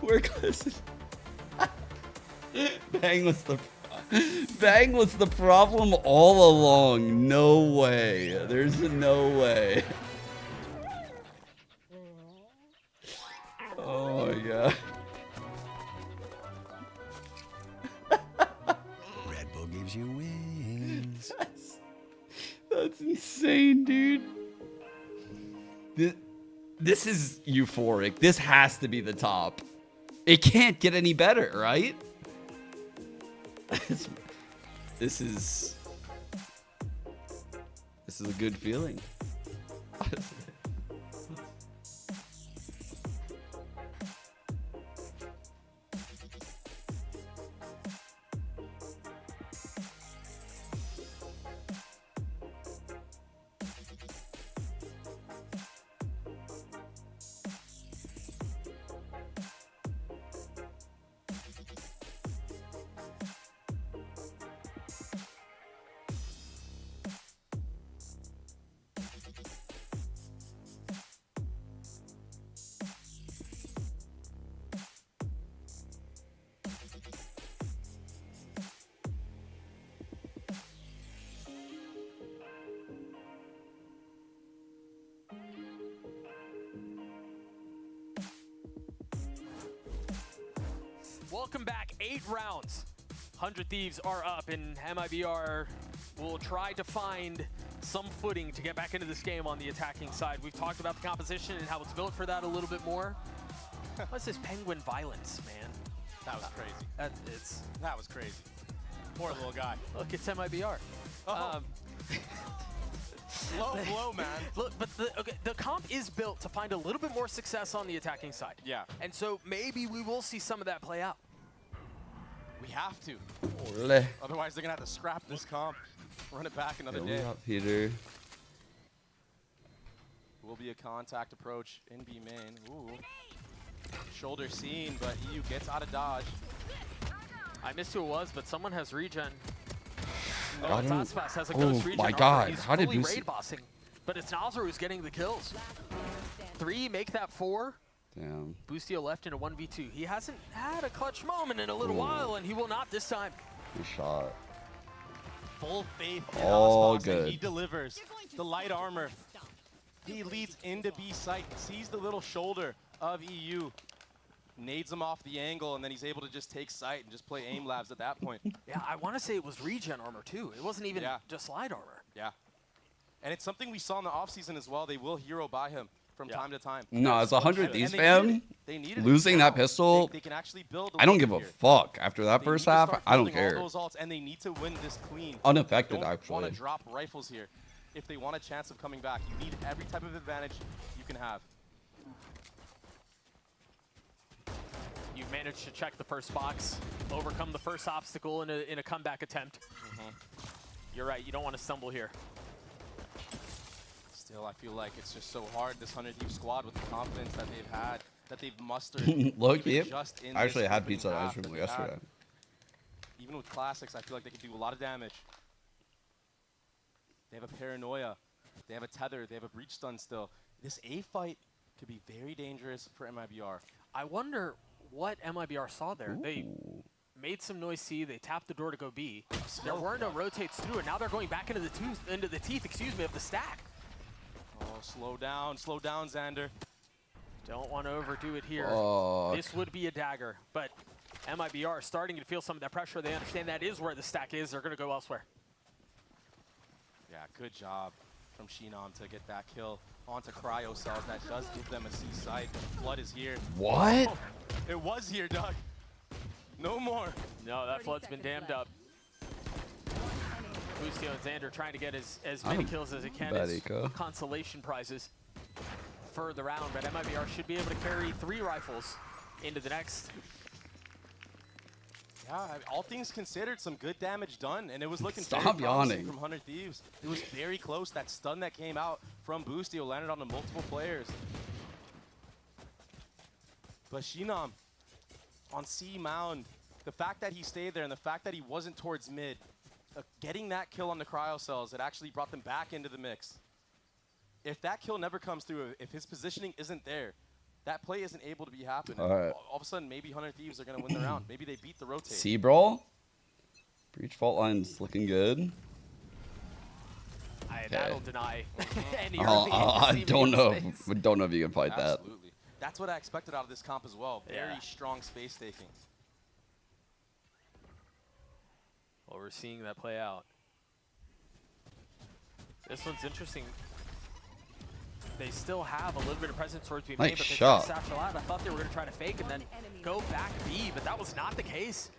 We're close. Bang was the prize. Bang was the problem all along. No way. There's no way. Oh my god. Red Bull gives you wings. That's insane, dude. This is euphoric. This has to be the top. It can't get any better, right? This is a good feeling. Welcome back. 8 rounds. 100 Thieves are up, and MIBR will try to find some footing to get back into this game on the attacking side. We've talked about the composition and how it's built for that a little bit more. What's this penguin violence, man? That was crazy. That was crazy. Poor little guy. Look, it's MIBR. Oh. Low blow, man. Look, but the comp is built to find a little bit more success on the attacking side. Yeah. And so maybe we will see some of that play out. We have to. Ole. Otherwise, they're going to have to scrap this comp, run it back another day. Peter. Will be a contact approach in B main. Ooh. Shoulder seen, but EU gets out of dodge. I missed who it was, but someone has regen. I don't- Aspas has a oh ghost regen my armor. god, He's how did fully Boost- raid bossing, but it's Nazar who's getting the kills. 3, make that 4. Damn. Boostio left in a 1v2. He hasn't had a clutch moment in a little while, and he will not this time. Good shot. Full faith in All Aspas, good. and he delivers. The light armor. He leads into B site, sees the little shoulder of EU, nades him off the angle, and then he's able to just take sight and just play aim labs at that point. Yeah, I want to say it was regen armor too. It wasn't even just light armor. Yeah. And it's something we saw in the offseason as well. They will hero buy him from time to time. No, as a 100 Thieves And fan, they needed it losing now. that pistol, They can actually build a I don't lead give a here. fuck. After that They first need to half, start I don't building care. all those ults, and they need to win this clean. Unaffected, Don't actually. want to drop rifles here. If they want a chance of coming back, you need every type of advantage you can have. You've managed to check the first box, overcome the first obstacle in a comeback attempt. You're right, you don't want to stumble here. Still, I feel like it's just so hard, this 100 Thieves squad, with the confidence that they've had, that they've mustered. Low-key, even just in I actually this had opening pizza half ice cream that they've had. yesterday. Even with classics, I feel like they can do a lot of damage. They have a paranoia. They have a tether. They have a breach stun still. This A fight could be very dangerous for MIBR. I wonder what MIBR saw there. They made some noise C. They tapped the door to go B. There were no rotates through, and now they're going back into the teeth, of the stack. Oh, slow down, Xander. Don't want to overdo it here. Fuck. This would be a dagger, but MIBR starting to feel some of that pressure. They understand that is where the stack is. They're going to go elsewhere. Yeah, good job from Shinom to get that kill onto Cryo Cells. That does give them a C site. The flood is here. What? Oh, it was here, Doug. No more. No, that flood's been dammed up. Boostio and Xander trying to get as I'm many a kills as they can bad as eco. consolation prizes for the round, but MIBR should be able to carry 3 rifles into the next. Yeah, all things considered, some good damage done, and it was looking Stop very promising yawning. from 100 Thieves. It was very close. That stun that came out from Boostio landed on the multiple players. But Shinom on C mound, the fact that he stayed there and the fact that he wasn't towards mid, getting that kill on the Cryo Cells, it actually brought them back into the mix. If that kill never comes through, if his positioning isn't there, that play isn't able to be happening. All right. All of a sudden, maybe 100 Thieves are going to win the round. Maybe they beat the rotate. C-Brawl? Breach fault line's looking good. That'll deny any I don't know. Don't know if you can fight that. Absolutely. That's what I expected out of this comp as well. Very strong space taking. Well, we're seeing that play out. This one's interesting. They still have a little bit of presence towards being made, but they try to satchel out. I thought they were going to try to fake and then go back B, but that was not the case.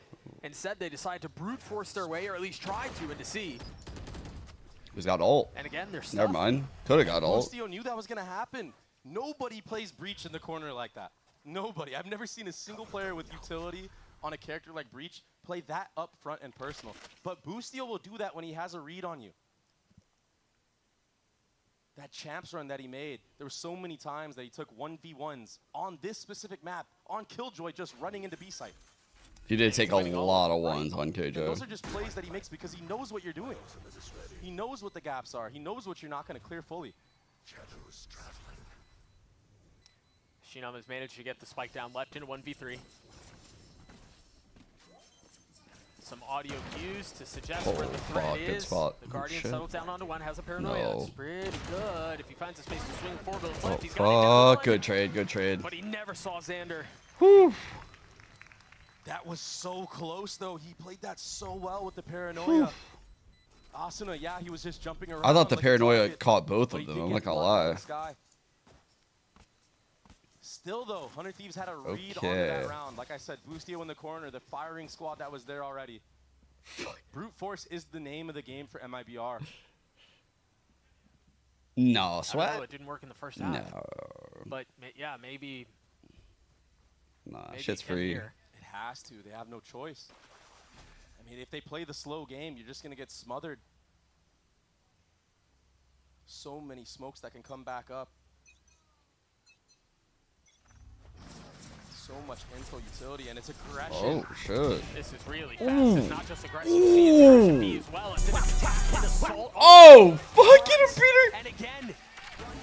Instead, they decided to brute force their way, or at least try to, into C. Who's got ult? And again, they're Never mind. Could have got ult. Bustio knew that was going to happen. Nobody plays Breach in the corner like that. Nobody. I've never seen a single player with utility on a character like Breach play that up front and personal. But Bustio will do that when he has a read on you. That champs run that he made, there were so many times that he took 1v1s on this specific map, on Killjoy, just running into B site. He did take a lot of ones on KJ. Those are just plays that he makes because he knows what you're doing. He knows what the gaps are. He knows what you're not going to clear fully. Shinam has managed to get the spike down left in 1v3. Some audio cues to suggest where the threat is. The Guardian settles down onto one, has a paranoia. It's pretty good. If he finds a space to swing 4 bullets left, he's got to good trade, good trade. But he never saw Xander. Whew. That was so close, though. He played that so well with the paranoia. Asuna, yeah, he was just jumping around. I thought the like paranoia caught both of them. I'm not gonna lie. Still, though, 100 Thieves had a read on that round. Like I said, Bustio in the corner, the firing squad that was there already. Brute force is the name of the game for MIBR. No, Sweat. I don't know, it didn't work in the first half. No. But yeah, maybe. Nah, shit's free. It has to. They have no choice. I mean, if they play the slow game, you're just going to get smothered. So many smokes that can come back up. So much intel utility, and it's aggression. Oh, shit. This is really fast. It's not just aggression. It's as well. It's an attack and assault. Oh, fuck, get him, Peter. And again,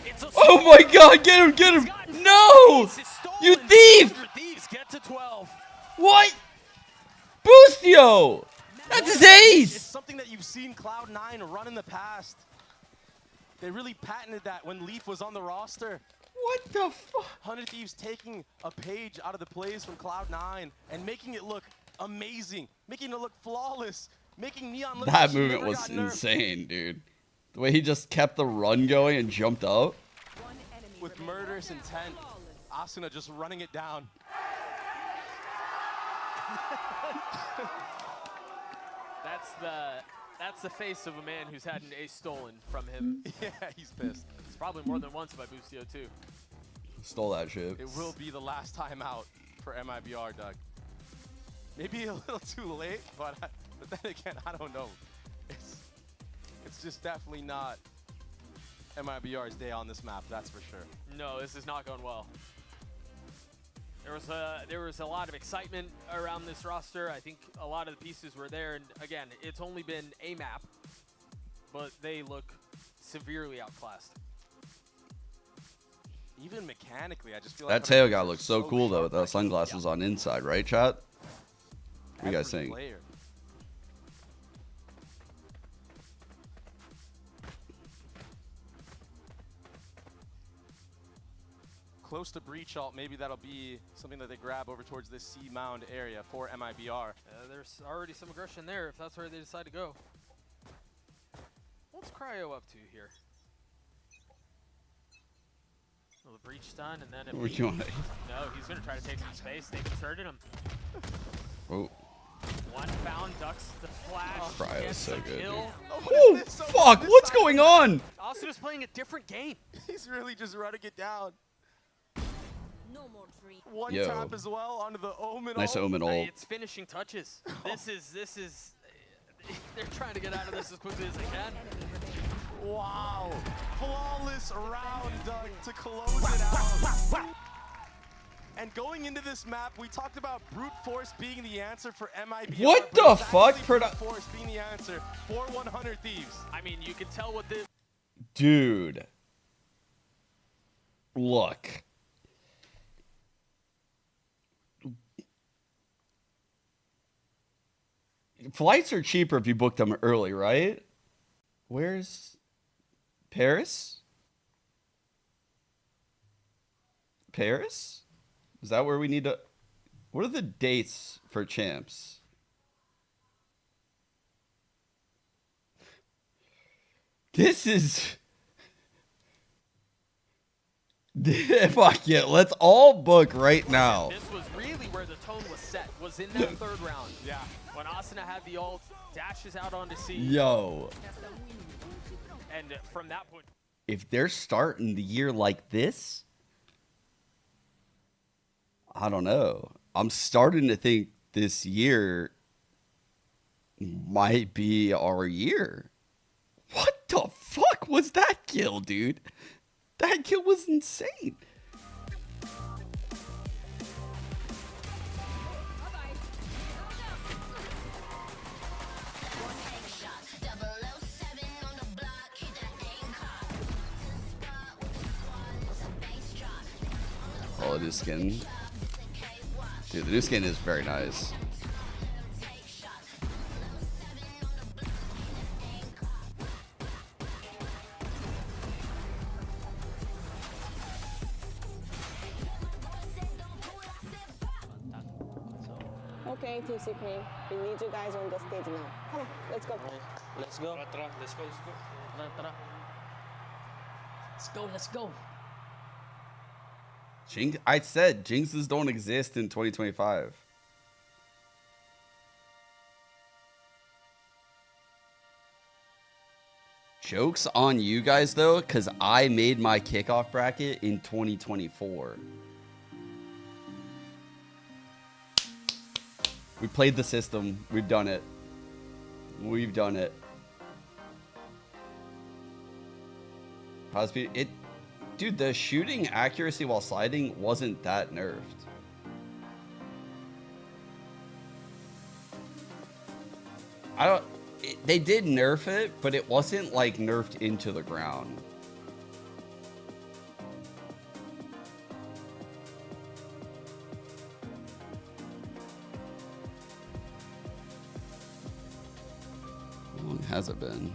it's a oh my god, get him, get him. No! You thief! Thieves get to 12. What? Bustio! That's his ace! It's something that you've seen Cloud9 run in the past. They really patented that when Leaf was on the roster. What the fuck? 100 Thieves taking a page out of the plays from Cloud9 and making it look amazing, making it look flawless, making Neon look That movement was insane, dude. The way he just kept the run going and jumped up. With murderous intent, Asuna just running it down. That's the face of a man who's had an ace stolen from him. Yeah, he's pissed. It's probably more than once by Bustio too. Stole that shit. It will be the last time out for MIBR, Doug. Maybe a little too late, but then again, I don't know. It's just definitely not MIBR's day on this map, that's for sure. No, this is not going well. There was a lot of excitement around this roster. I think a lot of the pieces were there, and again, it's only been a map, but they look severely outclassed. Even mechanically, I just feel like That tail guy looks so cool though with those sunglasses on inside, right, chat? What are you guys saying? Player. Close to breach alt, maybe that'll be something that they grab over towards this C mound area for MIBR. There's already some aggression there if that's where they decide to go. What's Cryo up to here? Well, the breach done, and then What you want? no, he's gonna try to take some space. They've inserted him. Oh. One found, ducks the flash. Cryo is so good. Kill. Oh, fuck! What's going on? Asuna's playing a different game. He's really just running it down. No more free. One Yo. tap as well onto the Omen Nice ult. Omen ult. It's finishing touches. This is. They're trying to get out of this as quickly as they can. Wow. Flawless round, Doug, to close it out. And going into this map, we talked about brute force being the answer for MIBR. What but the it's fuck? actually brute force being the answer for 100 Thieves. I mean, you can tell what the Dude. Look. flights are cheaper if you book them early, right? Where's Paris? Paris? Is that where we need to... What are the dates for champs? This is... Fuck yeah, let's all book right now. This was really where the tone was set, was in that third round. Yeah. When Asuna had the ult, dashes out onto C. Yo. And from that point... If they're starting the year like this, I don't know. I'm starting to think this year might be our year. What the fuck was that kill, dude? That kill was insane. Oh, the new skin. Dude, the new skin is very nice. Okay, Team Supreme, we need you guys on the stage now. Come on, let's go. Let's go. Let's go. Jinx, I said jinxes don't exist in 2025. Joke's on you guys though, because I made my kickoff bracket in 2024. We played the system. We've done it. We've done it. Cosby, dude, the shooting accuracy while sliding wasn't that nerfed. They did nerf it, but it wasn't like nerfed into the ground. How long has it been?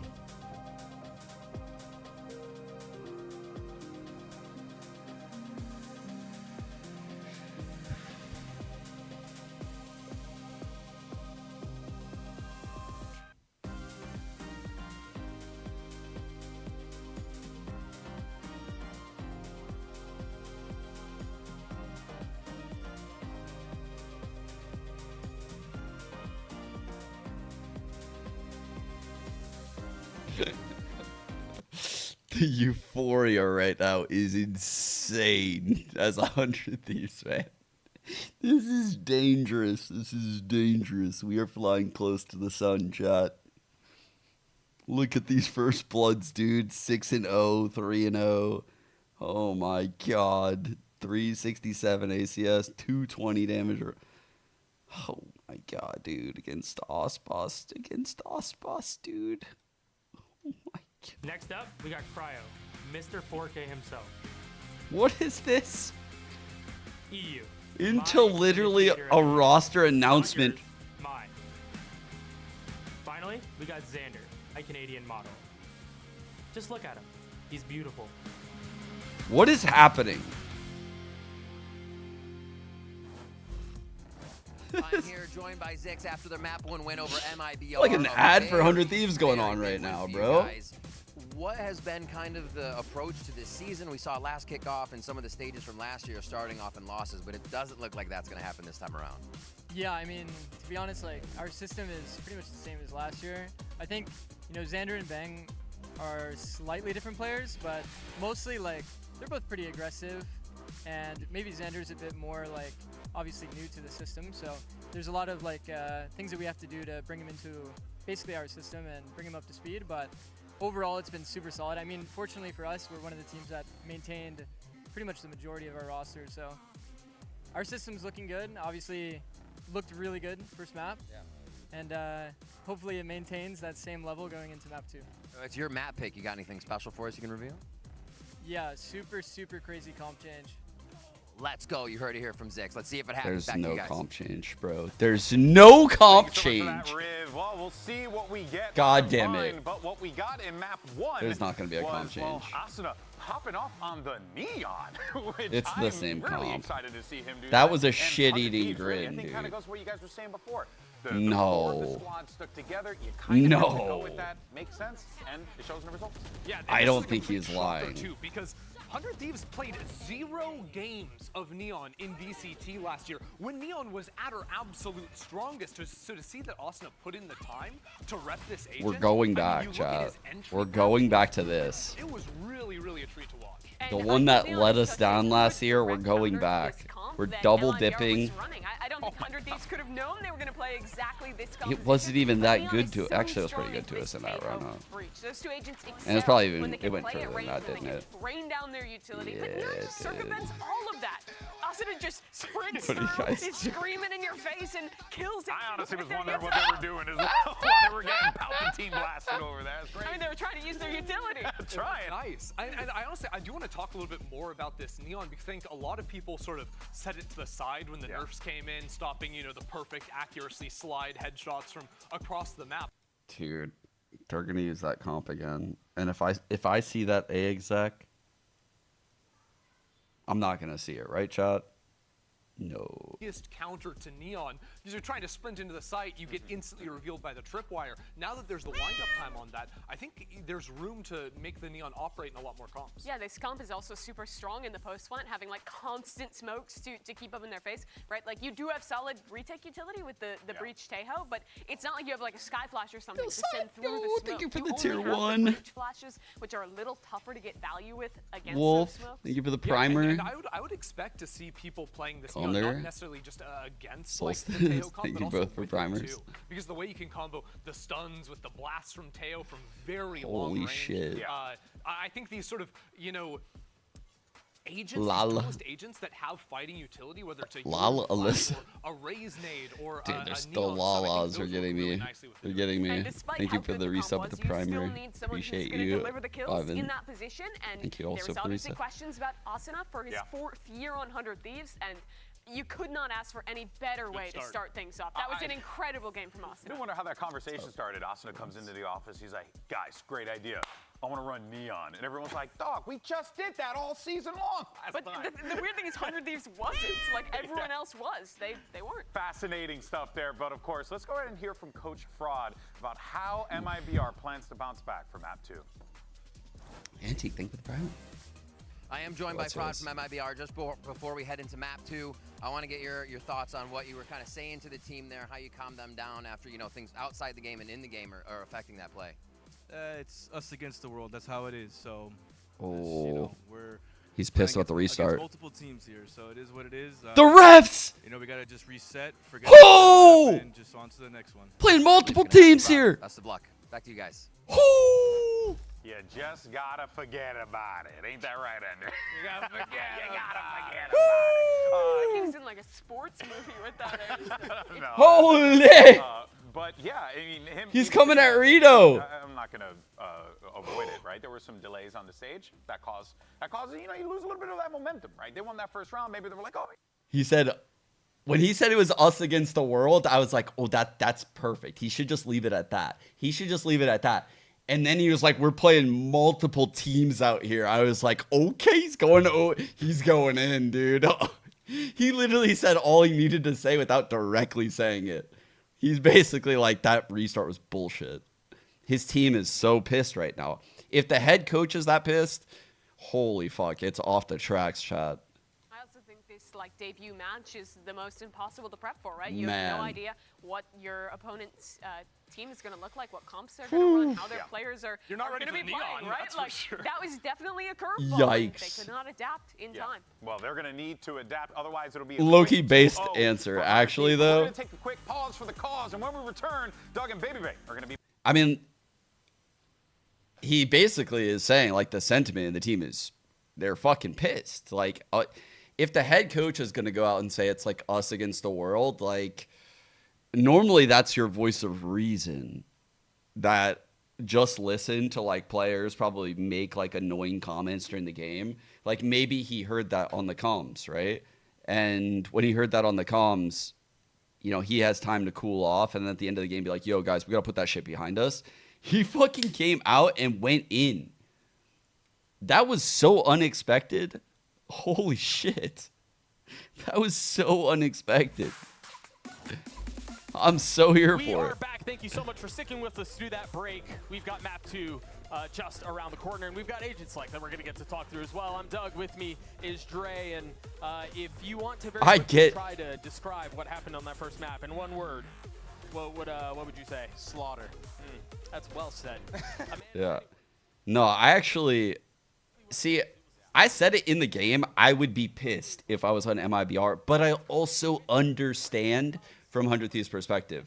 The euphoria right now is insane as a 100 Thieves fan. This is dangerous. This is dangerous. We are flying close to the sun, chat. Look at these first bloods, dude. 6-0, 3-0. Oh my god. 367 ACS, 220 damage. Oh my god, dude. Against Osbos. Against Osbos, dude. Oh my. Next up, we got Cryo, Mr. 4K himself. What is this? EU. Into literally a roster announcement. Mine. Finally, we got Xander, a Canadian model. Just look at him. He's beautiful. What is happening? I'm here joined by Zix after their map 1 win over Mibr. Like an ad for 100 Thieves going on right now, bro. What has been kind of the approach to this season? We saw last kickoff and some of the stages from last year starting off in losses, but it doesn't look like that's going to happen this time around. Yeah, I mean, to be honest, like our system is pretty much the same as last year. I think, you know, Xander and Bang are slightly different players, but mostly like they're both pretty aggressive, and maybe Xander's a bit more like obviously new to the system, so there's a lot of like things that we have to do to bring him into basically our system and bring him up to speed, but overall it's been super solid. I mean, fortunately for us, we're one of the teams that maintained pretty much the majority of our roster, so our system's looking good. Obviously looked really good first map, and hopefully it maintains that same level going into map 2. It's your map pick. You got anything special for us you can reveal? Yeah, super crazy comp change. Let's go. You heard it here from Zix. Let's see if it happens. There's Back to no you guys. comp change, bro. There's no comp change. Well, we'll see what we get. God damn it. But what we got in map 1 There's not going to be a comp was, change. well, Asuna hopping off on the Neon, which It's the I'm same really comp. excited to see him do That was a And shit-eating 100 Thieves, really, grin, I think kind dude. of goes where you guys were saying before. The No. core of the squad stuck together. You kind of have to go No. with that. Makes sense, and it shows in the results. Yeah, I this don't is a think complete he's shocker, lying. Too, because 100 Thieves played 0 games of Neon in VCT last year when Neon was at her absolute strongest. So to see that Asuna put in the time to rep this agent, We're going I mean, back, you look at chat. his entry We're map, going back to this. It was really, really a treat to watch. The one that let us down last year, we're going back. We're double dipping. I don't think 100 Thieves could have known they were going to play exactly this It wasn't even that good to. Actually, it was pretty good to us in that run. Those two agents And it's probably even. when they It can went play further at than range, that, when didn't they it? can rain down their utility, but Yeah, Nurse it did. circumvents all of that. Asuna just sprints What do you through, guys is screaming in your face, and kills it. I honestly was with their wondering what utility. they were doing as well while they were getting Palpatine blasted over there. That's great. I mean, they were trying to use their utility. Trying. Nice. I honestly, I do want to talk a little bit more about this Neon because I think a lot of people sort of set it to the side when the nerfs came in, stopping, you know, the perfect accuracy slide headshots from across the map. Dude, they're gonna use that comp again. And if I see that A exec, I'm not gonna see it, right, chat? No. Biggest counter to Neon because you're trying to sprint into the site, you get instantly revealed by the tripwire. Now that there's the wind-up time on that, I think there's room to make the Neon operate in a lot more comps. Yeah, this comp is also super strong in the post plant, having like constant smokes to keep up in their face, right? Like you do have solid retake utility with the breach Tejo, but it's not like you have like a sky flash or something to send through the smoke. thank you for the only tier have the 1. breach flashes, which are a little tougher to get value with against Wolf, those smokes. thank you for the Yeah, primer. and I would expect to see people playing this Neon, Thunder. not necessarily just against Solstice, like, the Teo comp, thank but you also both for with it, primers. too. Because the way you can combo the stuns with the blast from Teo from very long Holy range. shit. I think these sort of, you know, agents, Lala. these duelist agents that have fighting utility, whether it's a Lala Euro Flash Alyssa. or a Raise Nade or Dude, a there's the Neon Sun, I think Lalas those are work getting really me. nicely with They're getting me. And despite Thank how you for good the comp resub was, with the you still primer. need someone who's Appreciate gonna you, deliver the kills Ivan. in that position, and Thank you also there's for obviously resub. questions about Asuna for his 4th year on 100 Thieves, and you could not ask for any better way to start things off. That was an incredible game from Asuna. I wonder how that conversation started. Asuna comes into the office. He's like, guys, great idea. I want to run Neon. And everyone's like, dog, we just did that all season long last But night. the weird thing is 100 Thieves wasn't. Like everyone else was. They weren't. Fascinating stuff there. But of course, let's go ahead and hear from Coach Fraud about how MIBR plans to bounce back from map 2. Antique, thank you for the primer. I am joined by What's Prod yours? from MIBR. Just before we head into map 2, I want to get your thoughts on what you were kind of saying to the team there, how you calmed them down after, you know, things outside the game and in the game are affecting that play. It's us against the world. That's how it is. So, Oh. you know, we're He's playing pissed about the against restart. multiple teams here, so it is what it is. The refs! You know, we gotta just reset, forget Oh! and just on to the next one. Playing multiple teams here. Best of luck. Back to you guys. You just gotta forget about it. Ain't that right, Ender? You gotta forget about it. He was in like a sports movie with that. No. Holy! But yeah, I mean, He's coming at Rito. I'm not gonna avoid it, right? There were some delays on the stage that caused you know, you lose a little bit of that momentum, right? They won that first round. Maybe they were like, oh. He said, when he said it was us against the world, I was like, oh, that's perfect. He should just leave it at that. He should just leave it at that. And then he was like, we're playing multiple teams out here. I was like, okay, he's going in, dude. He literally said all he needed to say without directly saying it. He's basically like, that restart was bullshit. His team is so pissed right now. If the head coach is that pissed, holy fuck, it's off the tracks, chat. I also think this like debut match is the most impossible to prep for, right? You have no idea what your opponent's team is going to look like, what comps they're going to run, how their players are You're not ready going to for be the playing, Neon, right? that's for Like sure. that was definitely a curveball. Yikes. They could not adapt in time. Well, they're gonna need to adapt, otherwise it'll be a Low-key quick based 2-0 answer. for Actually, We're though, gonna take a quick pause for the cause, and when we return, Doug and Baby Bay are gonna be. I mean, he basically is saying like the sentiment in the team is they're fucking pissed. Like, if the head coach is going to go out and say it's like us against the world, like normally that's your voice of reason that just listen to like players probably make like annoying comments during the game. Like maybe he heard that on the comms, right? And when he heard that on the comms, you know, he has time to cool off, and then at the end of the game be like, yo guys, we gotta put that shit behind us. He fucking came out and went in. That was so unexpected. Holy shit. That was so unexpected. I'm so here for it. We are back. Thank you so much for sticking with us through that break. We've got map 2 just around the corner, and we've got Agent Select that we're going to get to talk through as well. I'm Doug. With me is Dre, and if you want to very quickly try to describe what happened on that first map in one word, what would you say? Slaughter. That's well said. Yeah. No, I actually... See, I said it in the game. I would be pissed if I was on MIBR, but I also understand from 100 Thieves' perspective.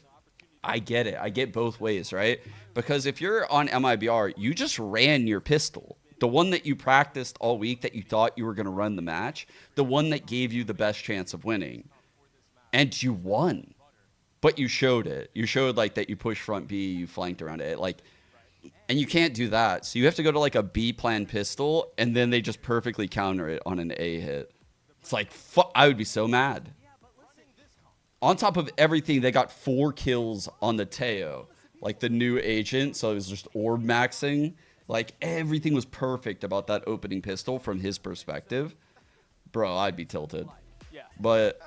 I get it. I get both ways, right? Because if you're on MIBR, you just ran your pistol. The one that you practiced all week that you thought you were going to run the match. The one that gave you the best chance of winning. And you won. But you showed it. You showed like that you pushed front B, you flanked around it. Like, and you can't do that. So you have to go to like a B plan pistol, and then they just perfectly counter it on an A hit. It's like, I would be so mad. On top of everything, they got 4 kills on the Teo, like the new agent. So it was just orb maxing. Like everything was perfect about that opening pistol from his perspective. Bro, I'd be tilted. But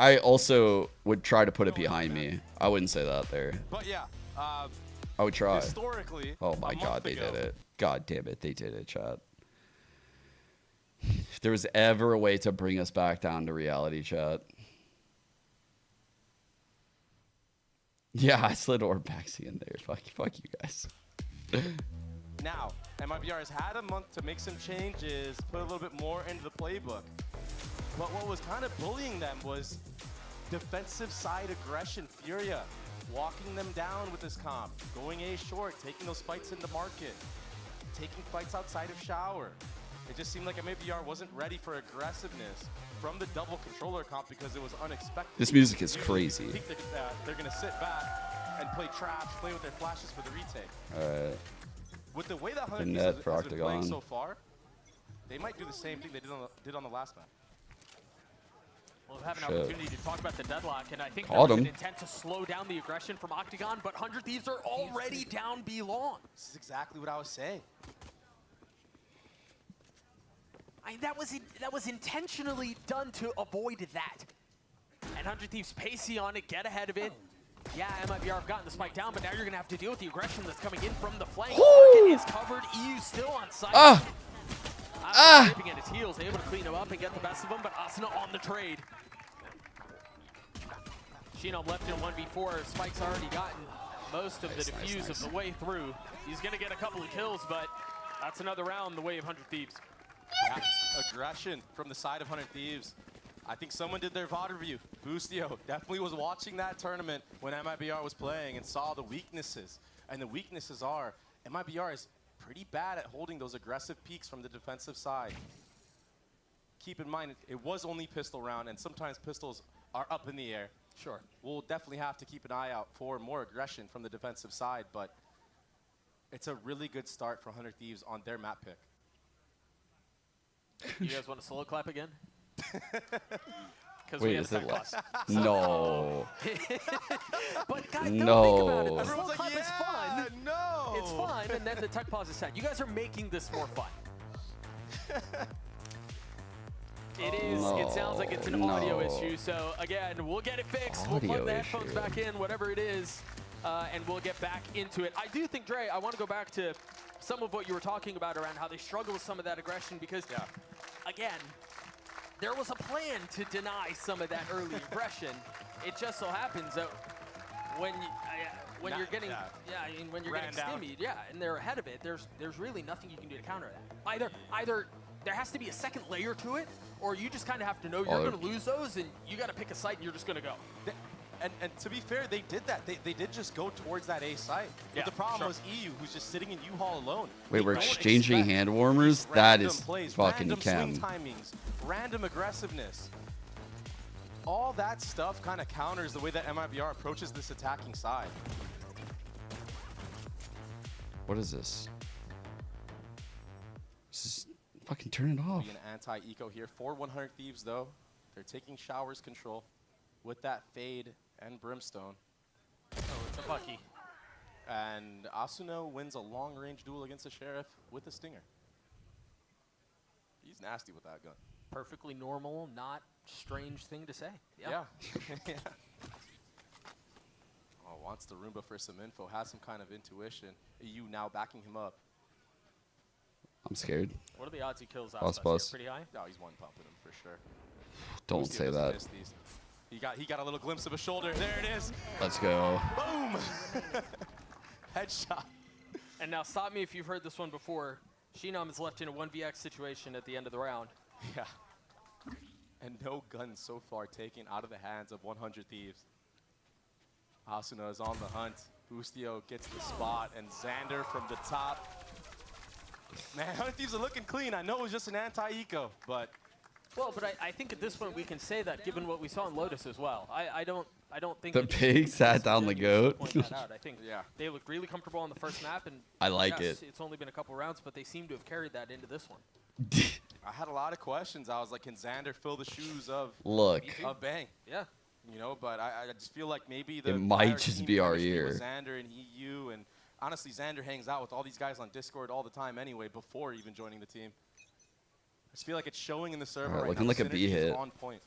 I also would try to put it behind me. I wouldn't say that there. But yeah, I would try. Historically, oh my god, they did it. God damn it, they did it, chat. If there was ever a way to bring us back down to reality, chat. Yeah, I slid orb maxing in there. Fuck you guys. Now, MIBR has had a month to make some changes, put a little bit more into the playbook. But what was kind of bullying them was defensive side aggression, Furia, walking them down with this comp, going A short, taking those fights into market, taking fights outside of shower. It just seemed like MIBR wasn't ready for aggressiveness from the double controller comp because it was unexpected. This music is crazy. I think they're going to sit back and play traps, play with their flashes for the retake. Alright. With the way that 100 net has for been playing Octagon. so far, they might do the same thing they did on the last map. We'll have an Shit. opportunity to talk about the deadlock, and I think Caught there was him. an intent to slow down the aggression from Octagon, but 100 Thieves are already down B long. This is exactly what I was saying. That was intentionally done to avoid that. And 100 Thieves pacey on it, get ahead of it. Yeah, MIBR have gotten the spike down, but now you're going to have to deal with the aggression that's coming in from the flank. Market is covered. EU still on site. Scraping at his heels, able to clean him up and get the best of him, but Asuna on the trade. Shinom left in 1v4. Spike's already gotten most of the defuse of the way through. He's going to get a couple of kills, but that's another round the way of 100 Thieves. Yeah, aggression from the side of 100 Thieves. I think someone did their VOD review. Boostio definitely was watching that tournament when MIBR was playing and saw the weaknesses. And the weaknesses are, MIBR is pretty bad at holding those aggressive peaks from the defensive side. Keep in mind, it was only pistol round, and sometimes pistols are up in the air. Sure. We'll definitely have to keep an eye out for more aggression from the defensive side, but it's a really good start for 100 Thieves on their map pick. You guys want to solo clap again? Wait, is it less? No. But guys, No. don't think about it. The slow Everyone's like, clap is fun. No. It's fun, and then the tech pause is set. You guys are making this more fun. It is. It sounds like it's an audio issue. So again, we'll get it fixed. We'll plug the headphones back in, whatever it is, and we'll get back into it. I do think, Dre, I want to go back to some of what you were talking about around how they struggle with some of that aggression because, again, there was a plan to deny some of that early aggression. It just so happens that when you're getting when you're getting stymied, and they're ahead of it, there's really nothing you can do to counter that. Either there has to be a second layer to it, or you just kind of have to know you're going to lose those, and you got to pick a site, and you're just going to go. And to be fair, they did that. They did just go towards that A site. But the problem was EU, who's just sitting in U-Haul alone. Wait, we're exchanging hand warmers? That is plays, fucking random chem. swing timings, random aggressiveness. All that stuff kind of counters the way that MIBR approaches this attacking side. What is this? Just fucking turn it off. Be an anti-eco here for 100 Thieves, though. They're taking Showers control with that Fade and Brimstone. Oh, it's a Bucky. And Asuno wins a long-range duel against the Sheriff with a Stinger. He's nasty with that gun. Perfectly normal, not strange thing to say. Yep. Yeah. Yeah. Oh, wants the Roomba for some info, has some kind of intuition. EU now backing him up. I'm scared. What are the odds he kills Boss, Aspas boss. here? Pretty high? No, he's one pumping him for sure. Don't Boosty say doesn't that. miss these. He got a little glimpse of a shoulder. There it is. Let's go. Boom. Headshot. And now stop me if you've heard this one before. Shinam is left in a 1vx situation at the end of the round. Yeah. And no guns so far taken out of the hands of 100 Thieves. Asuna is on the hunt. Boostio gets the spot, and Xander from the top. Man, 100 Thieves are looking clean. I know it was just an anti-eco, but... Well, but I think at this point we can say that given what we saw in Lotus as well. I don't think The it's pig sat down the goat. point that out. I think they looked really comfortable on the first map, and I like yes, it. It's only been a couple rounds, but they seem to have carried that into this one. I had a lot of questions. I was like, can Xander fill the shoes of Bang? Yeah. You know, but I just feel like maybe the It might entire just team be our chemistry year. with Xander and EU, and honestly, Xander hangs out with all these guys on Discord all the time anyway before even joining the team. I just feel like it's showing in the server Alright, right looking now. like The a B synergy is hit. on point.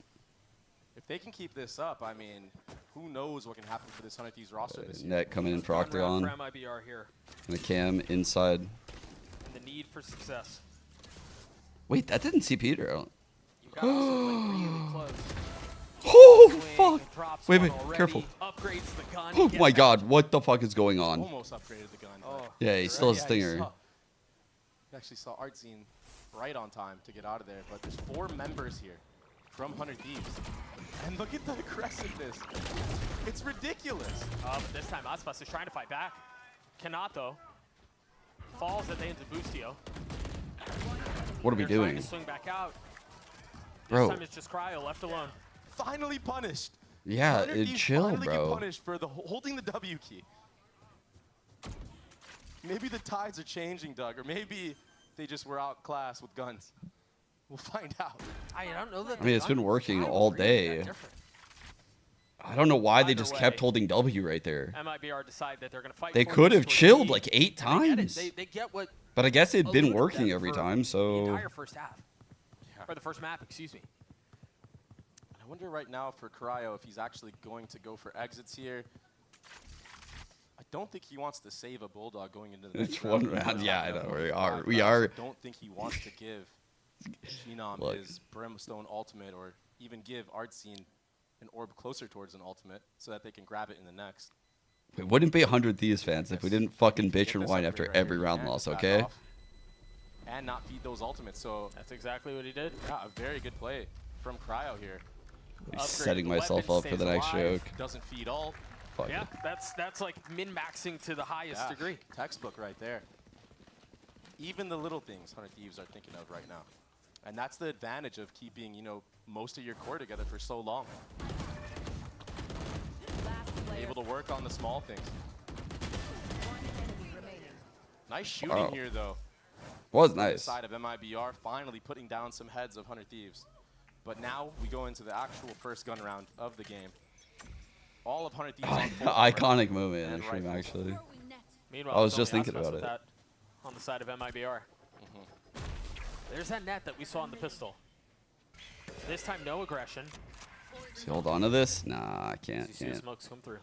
If they can keep this up, I mean, who knows what can happen for this 100 Thieves roster this year. Net coming in for Round Octagon. for MIBR here. And a cam inside. And the need for success. Wait, that didn't see Peter. I don't. You got also played really close. Oh fuck! Drops Wait, one wait, already, careful. Upgrades the gun. Oh gets my out. God! What the fuck is going on? Almost upgraded the gun. Oh. Yeah, he still has a stinger. You actually saw Artzine right on time to get out of there, but there's 4 members here from 100 Thieves. And look at the aggressiveness. It's ridiculous. But this time Aspas is trying to fight back. Cannot though. Falls at the hands of Boostio. What are we They're trying doing? to swing back out. This Bro. time it's just Cryo left alone. Finally punished. Yeah, 100 Thieves chill, finally bro. get punished for holding the W key. Maybe the tides are changing, Doug, or maybe they just were outclassed with guns. We'll find out. I don't know that. I mean, it's been working all day. I don't know why they Either just way, kept holding W right there. MIBR decide that they're going to fight. They for could this have towards chilled the like 8 They get it. times. They get what. But I guess it'd been eluded working them every for time, The so. entire first half. Or the first map, excuse me. I wonder right now for Cryo if he's actually going to go for exits here. I don't think he wants to save a Bulldog going into the next It's one round. Yeah, I know. We are. I don't think he wants to give Shinam Look. his Brimstone ultimate or even give Artscene an orb closer towards an ultimate so that they can grab it in the next. We wouldn't be 100 Thieves fans if we didn't fucking bitch Get and this whine upgrade after right every here. round And loss, back okay? off and not feed those ultimates. So that's exactly what he did. Yeah, a very good play from Cryo here. I'm setting myself up for the next joke. Doesn't feed all. Fuck Yeah, it. that's like min-maxing to the highest Yeah, degree. Textbook right there. Even the little things 100 Thieves are thinking of right now. And that's the advantage of keeping, you know, most of your core together for so long. Able to work on the small things. Nice shooting Wow. here, though. Was On the nice. side of MIBR, finally putting down some heads of 100 Thieves. But now we go into the actual first gun round of the game. All of 100 Thieves on full Iconic moment in and the stream, rifles. actually. Meanwhile, I was it's just only thinking Aspas about with it. that on the side of MIBR. There's that net that we saw in the pistol. This time, no aggression. Does he hold on to this? Nah, I You can't. see the Can't. smokes come through.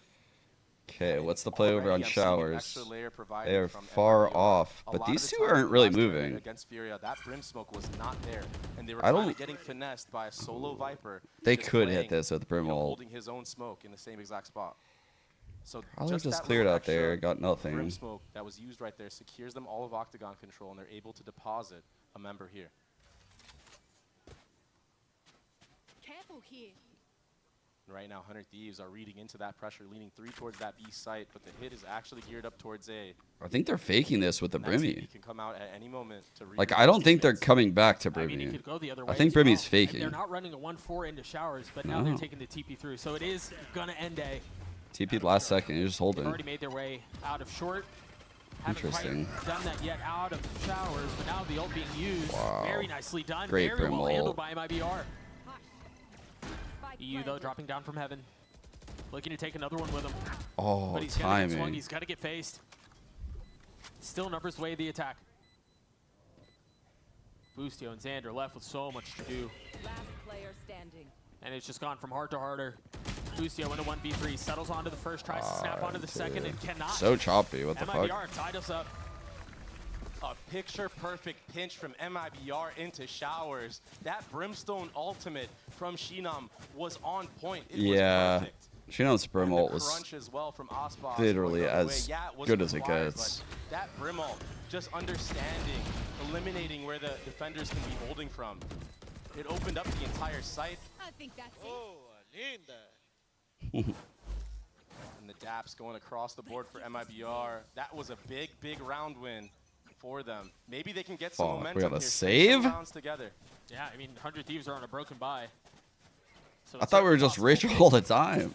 Okay, what's the play over Already on I'm seeing an showers? extra layer provided They are from far MIBR. off, A but lot of these the two time aren't really last tournament moving. Against Furia, that Brim smoke was not there, and they were I kind don't- of getting finessed by a solo Viper. They just could playing, hit this with the Brim you know, ult. holding his own smoke in the same exact spot. So Probably just that cleared little out there, extra got nothing. Brim smoke that was used right there secures them all of Octagon control, and they're able to deposit a member here. Careful here. And right now, 100 Thieves are reading into that pressure, leaning 3 towards that B site, but the hit is actually geared up towards A. I think they're faking this with the And that TP Brimmy. can come out at any moment to Like, read I don't think they're teammates. coming back to I mean, it Brimmy. could go the other I way think as well. Brimmy's And faking. they're not running a 1-4 into showers, but now No. they're taking the TP through. So it is going to end A. TP'd last second. You're just They've already holding. made their way out of short. Interesting. Haven't quite done that yet out of showers, but now the ult being used. Wow. Very nicely done. Great Very Brim well handled ult. by MIBR. EU, though, dropping down from heaven. Looking to take another one with him. Oh, but he's gonna get swung. timing. He's got to get faced. Still numbers way the attack. Boostio and Xander left with so much to do. Last player standing. And it's just gone from hard to harder. Boostio into 1v3, settles onto the first, tries to snap onto the second, and cannot. So choppy, what the MIBR fuck? tied us up. A picture-perfect pinch from MIBR into showers. That Brimstone ultimate from Shinam was on point. It Yeah. was perfect. Shinon's Brim ult was Crunch as well from Osbos literally going the other as way. Yeah, it was good as it required, gets. but that Brim ult, just understanding, eliminating where the defenders can be holding from. It opened up the entire site. I think that's And the daps going across the board for MIBR. That was a big, big round win for them. Maybe they can get some Fuck, we momentum got a here. save? Some rounds together. Yeah, I mean, 100 Thieves are on a broken bye. So I thought we were just rich all the time.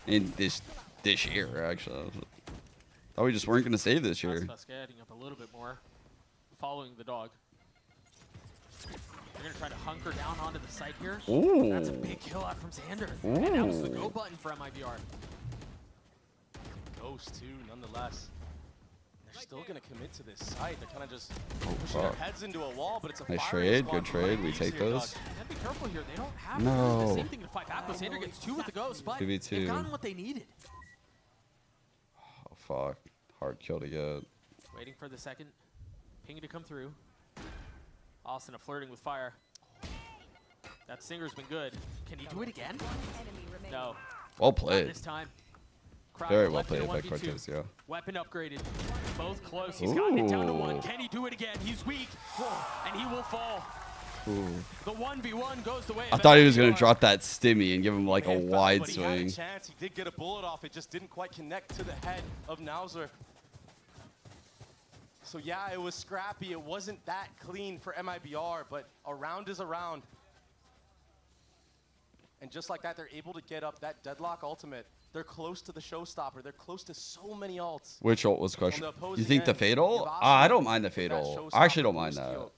In this year, actually. Thought we just weren't gonna save this year. That's adding up a little bit more, following the dog. They're gonna try to hunker down onto the site here. Ooh. That's a big kill out from Xander. And that was the go Ooh. button for MIBR. Ghost too, nonetheless. They're still gonna commit to this site. They're kind of just Oh, pushing their fuck. heads into a wall, but it's a Nice firing trade, squad good from trade. We Thieves take here, those. Doug. And be careful here. They don't have No. the same thing to fight back with. Xander gets 2 with the ghost, but 2v2. they've gotten what they needed. Oh fuck. Hard kill to get. Waiting for the second ping to come through. Austin flirting with fire. That singer's been good. Can he do it again? No. Well Not played. this time. Very Crowd well left in a played by 1v2. Cortez, yeah. Weapon upgraded. Both close. He's gotten it down to 1. Ooh. Can he do it again? He's weak. And he will fall. Ooh. The 1v1 goes the way I of thought he was gonna MIBR. drop that stimmy and give him like a Man, wide but he had swing. a chance. He did get a bullet off. It just didn't quite connect to the head of Nauser. So yeah, it was scrappy. It wasn't that clean for MIBR, but a round is a round. And just like that, they're able to get up that deadlock ultimate. They're close to the showstopper. They're close to so many ults. Which ult was question? On the opposing You think the end, fatal? Yavashi I don't mind the with that fatal. I actually showstopper don't mind boost that. kill.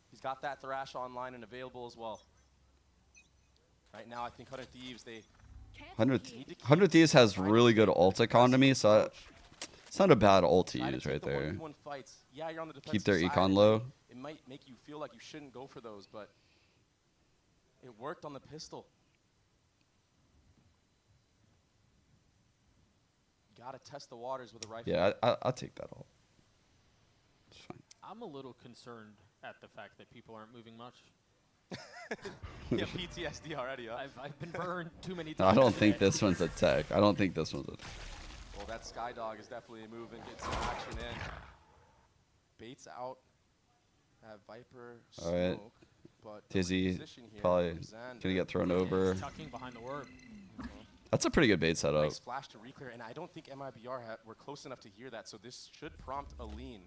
He's got that Thrash online and available as well. Right now, I think 100 Thieves, they 100 Thieves has really good ult economy, so it's not a bad ult to try use take right the there. 1v1 fights. Yeah, you're on the Keep their defensive side, econ and low. It might make you feel like you shouldn't go for those, but it worked on the pistol. Gotta test the waters with a rifle. Yeah, I'll take that ult. It's fine. I'm a little concerned at the fact that people aren't moving much. Yeah, PTSD already, huh? I've been burned too many times. I don't think today. this one's a tech. I don't think this one's a. Well, that Skydog is definitely a move and get some action in. Baits out. Have Viper All right. smoke, but the Tizzy position here probably from Xander gonna get thrown Yeah, over. he's tucking behind the orb. That's a pretty good bait setup. Nice flash to reclear, and I don't think MIBR were close enough to hear that, so this should prompt a lean.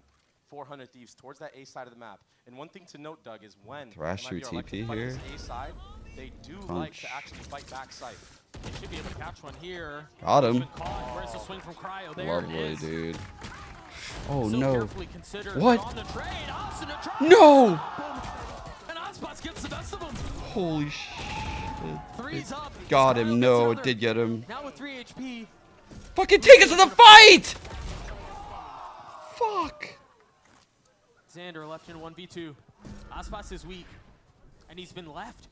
400 Thieves towards that A side of the map. And one thing to note, Doug, is when Thrash through MIBR like to TP fight here. this A side, they do like Crunch. to actually fight back side. They should be able to catch one here. Got him. Been caught. Where's the swing from Cryo? There Lovely, it is. dude. Oh So no. carefully considered What? on the trade. Austin a try. No! And Onspots gets the best of him. Holy shit. Three's up. Got Cryo him. gets No, another. it did get him. Now with 3 HP. Fucking take us to the fight! Fuck. Xander left in 1v2. Aspas is weak, and he's been left.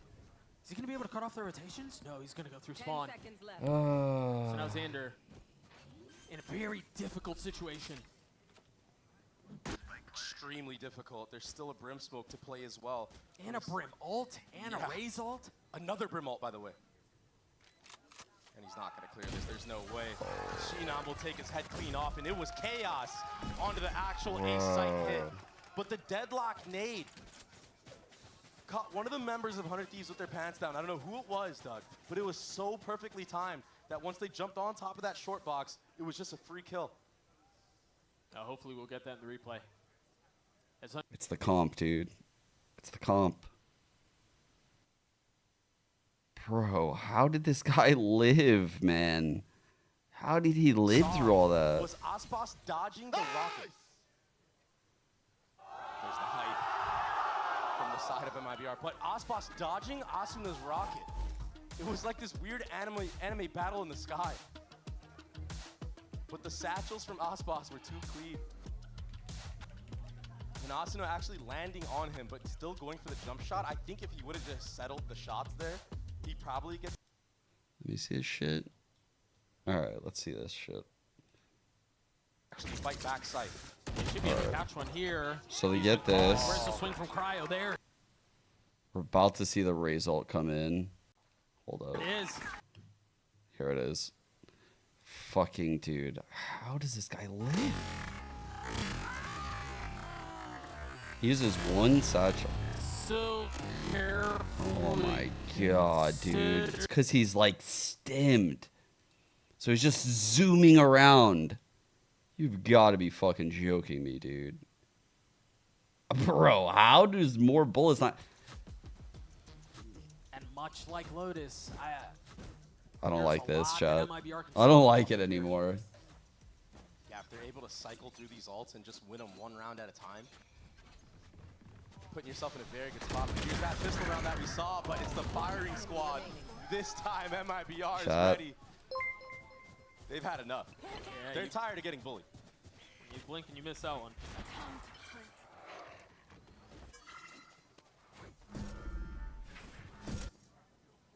Is he going to be able to cut off the rotations? No, he's going to go through spawn. So now Xander in a very difficult situation. Extremely difficult. There's still a Brim smoke to play as well. And a Brim ult, and a Raze ult. Another Brim ult, by the way. And he's not going to clear this. There's no way. Shinam will take his head clean off, and it was chaos onto the actual ace site hit. But the deadlock nade caught one of the members of 100 Thieves with their pants down. I don't know who it was, Doug, but it was so perfectly timed that once they jumped on top of that short box, it was just a free kill. Hopefully we'll get that in the replay. It's the comp, dude. It's the comp. Bro, how did this guy live, man? How did he live through all that? Was Aspas dodging the rocket? There's the hype from the side of MIBR. But Aspas dodging Asuna's rocket. It was like this weird anime battle in the sky. But the satchels from Aspas were too clean. And Asuna actually landing on him, but still going for the jump shot. I think if he would have just settled the shots there, he probably gets. Let me see his shit. All right, let's see this shit. Actually fight backside. He should be able to catch one here. So they get this. Where's the swing from Cryo there? We're about to see the result come in. Hold up. It is. Here it is. Fucking dude. How does this guy live? He uses one satchel. So careful. Oh my god, dude. It's because he's like stemmed. So he's just zooming around. You've got to be fucking joking me, dude. Bro, how does more bullets not... And much like Lotus, I don't like this, chat. I don't like it anymore. Yeah, if they're able to cycle through these ults and just win them one round at a time, putting yourself in a very good spot. But here's that pistol round that we saw, but it's the firing squad. This time, MIBR is ready. They've had enough. Yeah, they're tired of getting bullied. You blink and you miss that one.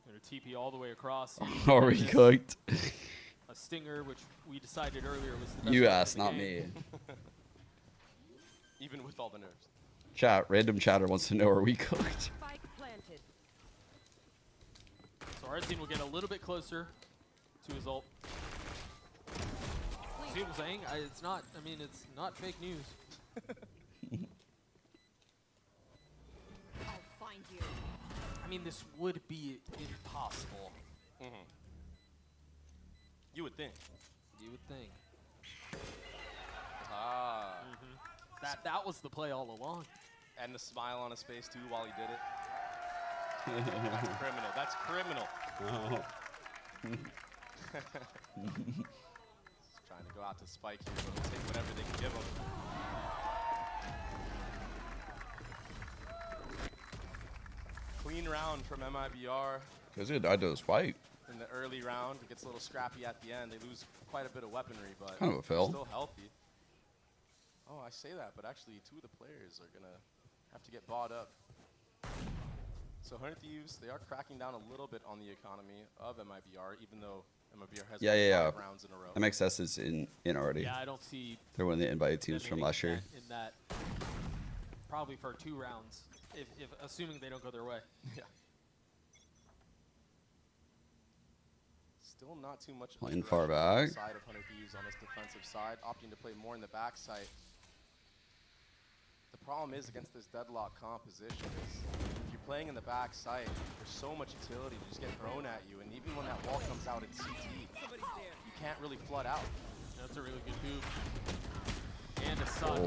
Gonna TP all the way across. Already cooked. A stinger, which we decided earlier was the best. You asked, not me. Even with all the nerves. Chat, random chatter wants to know, are we cooked? So our team will get a little bit closer to his ult. See what I'm saying? It's not, I mean, it's not fake news. I'll find you. I mean, this would be impossible. You would think. You would think. Ah. That was the play all along. And the smile on his face, too, while he did it. That's criminal. That's criminal. Trying to go out to Spike here, but we'll take whatever they can give him. Clean round from MIBR. Because it died to the spike. In the early round, it gets a little scrappy at the end. They lose quite a bit of weaponry, but Kind of a fail. still healthy. Oh, I say that, but actually 2 of the players are going to have to get bought up. So 100 Thieves, they are cracking down a little bit on the economy of MIBR, even though MIBR has won 5 rounds in a row. MXS is in already. Yeah, I don't see. They're one of the invited teams from last year. In that, probably for 2 rounds, if assuming they don't go their way. Yeah. Still not too much. Playing far back. Side of 100 Thieves on this defensive side, opting to play more in the back side. The problem is against this deadlock composition is if you're playing in the back side, there's so much utility to just get thrown at you, and even when that wall comes out in CT, you can't really flood out. That's a really good move. And a suck.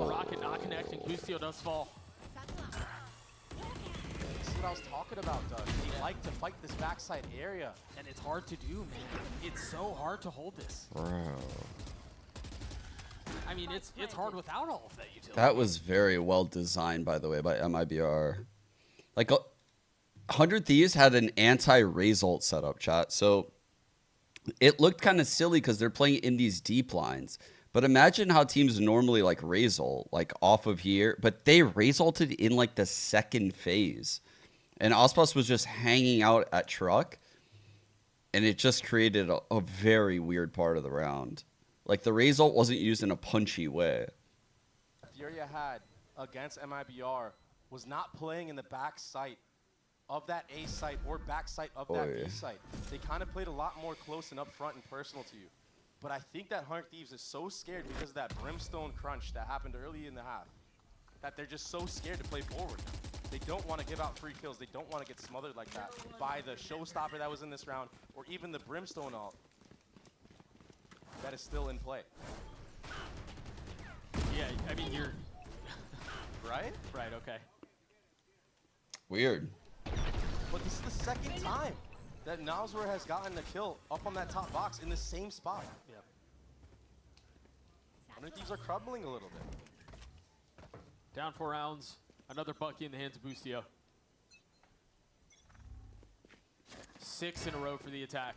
Rocket not connecting. Custio does fall. This is what I was talking about, Doug. They like to fight this backside area. And it's hard to do, man. It's so hard to hold this. Bro. I mean, it's hard without all of that utility. That was very well designed, by the way, by MIBR. Like, 100 Thieves had an anti-Razult setup, chat. So it looked kind of silly because they're playing in these deep lines. But imagine how teams normally like Razult, like off of here. But they Razulted in like the second phase. And Aspas was just hanging out at truck. And it just created a very weird part of the round. Like, the Razult wasn't used in a punchy way. Furia had against MIBR was not playing in the back site of that A site or back site of that B site. They kind of played a lot more close and up front and personal to you. But I think that 100 Thieves is so scared because of that brimstone crunch that happened early in the half that they're just so scared to play forward. They don't want to give out free kills. They don't want to get smothered like that by the showstopper that was in this round or even the brimstone ult that is still in play. Yeah, I mean, you're... Right? Right, okay. Weird. But this is the second time that Noswer has gotten a kill up on that top box in the same spot. Yeah. 100 Thieves are crumbling a little bit. Down 4 rounds. Another Bucky in the hands of Bustio. 6 in a row for the attack.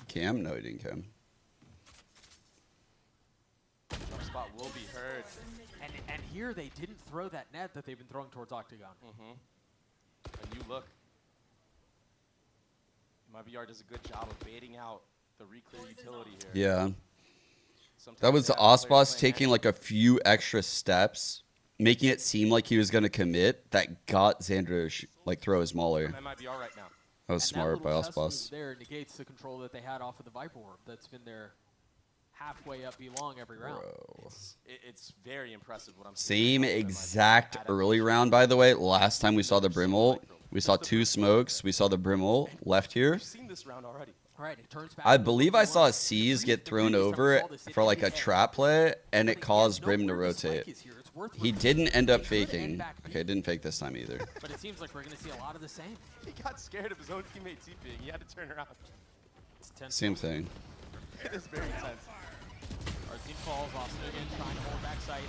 Cam? No, he didn't cam. Jump spot will be heard. And here they didn't throw that net that they've been throwing towards Octagon. And you look. MIBR does a good job of baiting out the reclear utility here. Yeah. Sometimes That was they have Ospas players taking like a few extra steps, making it seem like he was going to commit. That got Xander to like throw his mauler. from MIBR right now. That was And smart by little chest move Ospas. there negates the control that they had off of the Viper Orb that's been there halfway up belong every round. It's very impressive what I'm seeing. Same exact early round, by the way. Last time we saw the Brim ult, we saw 2 smokes. We saw the Brim ult left here. We've seen this round already. All right, it turns back. I believe I saw C's get thrown over for like a trap play, and it caused Brim to rotate. He didn't end up faking. Okay, didn't fake this time either. But it seems like we're going to see a lot of the same. He got scared of his own teammate TPing. He had to turn around. It's tense. Same thing. It is very tense. Our team falls. Austin again trying to hold back sight.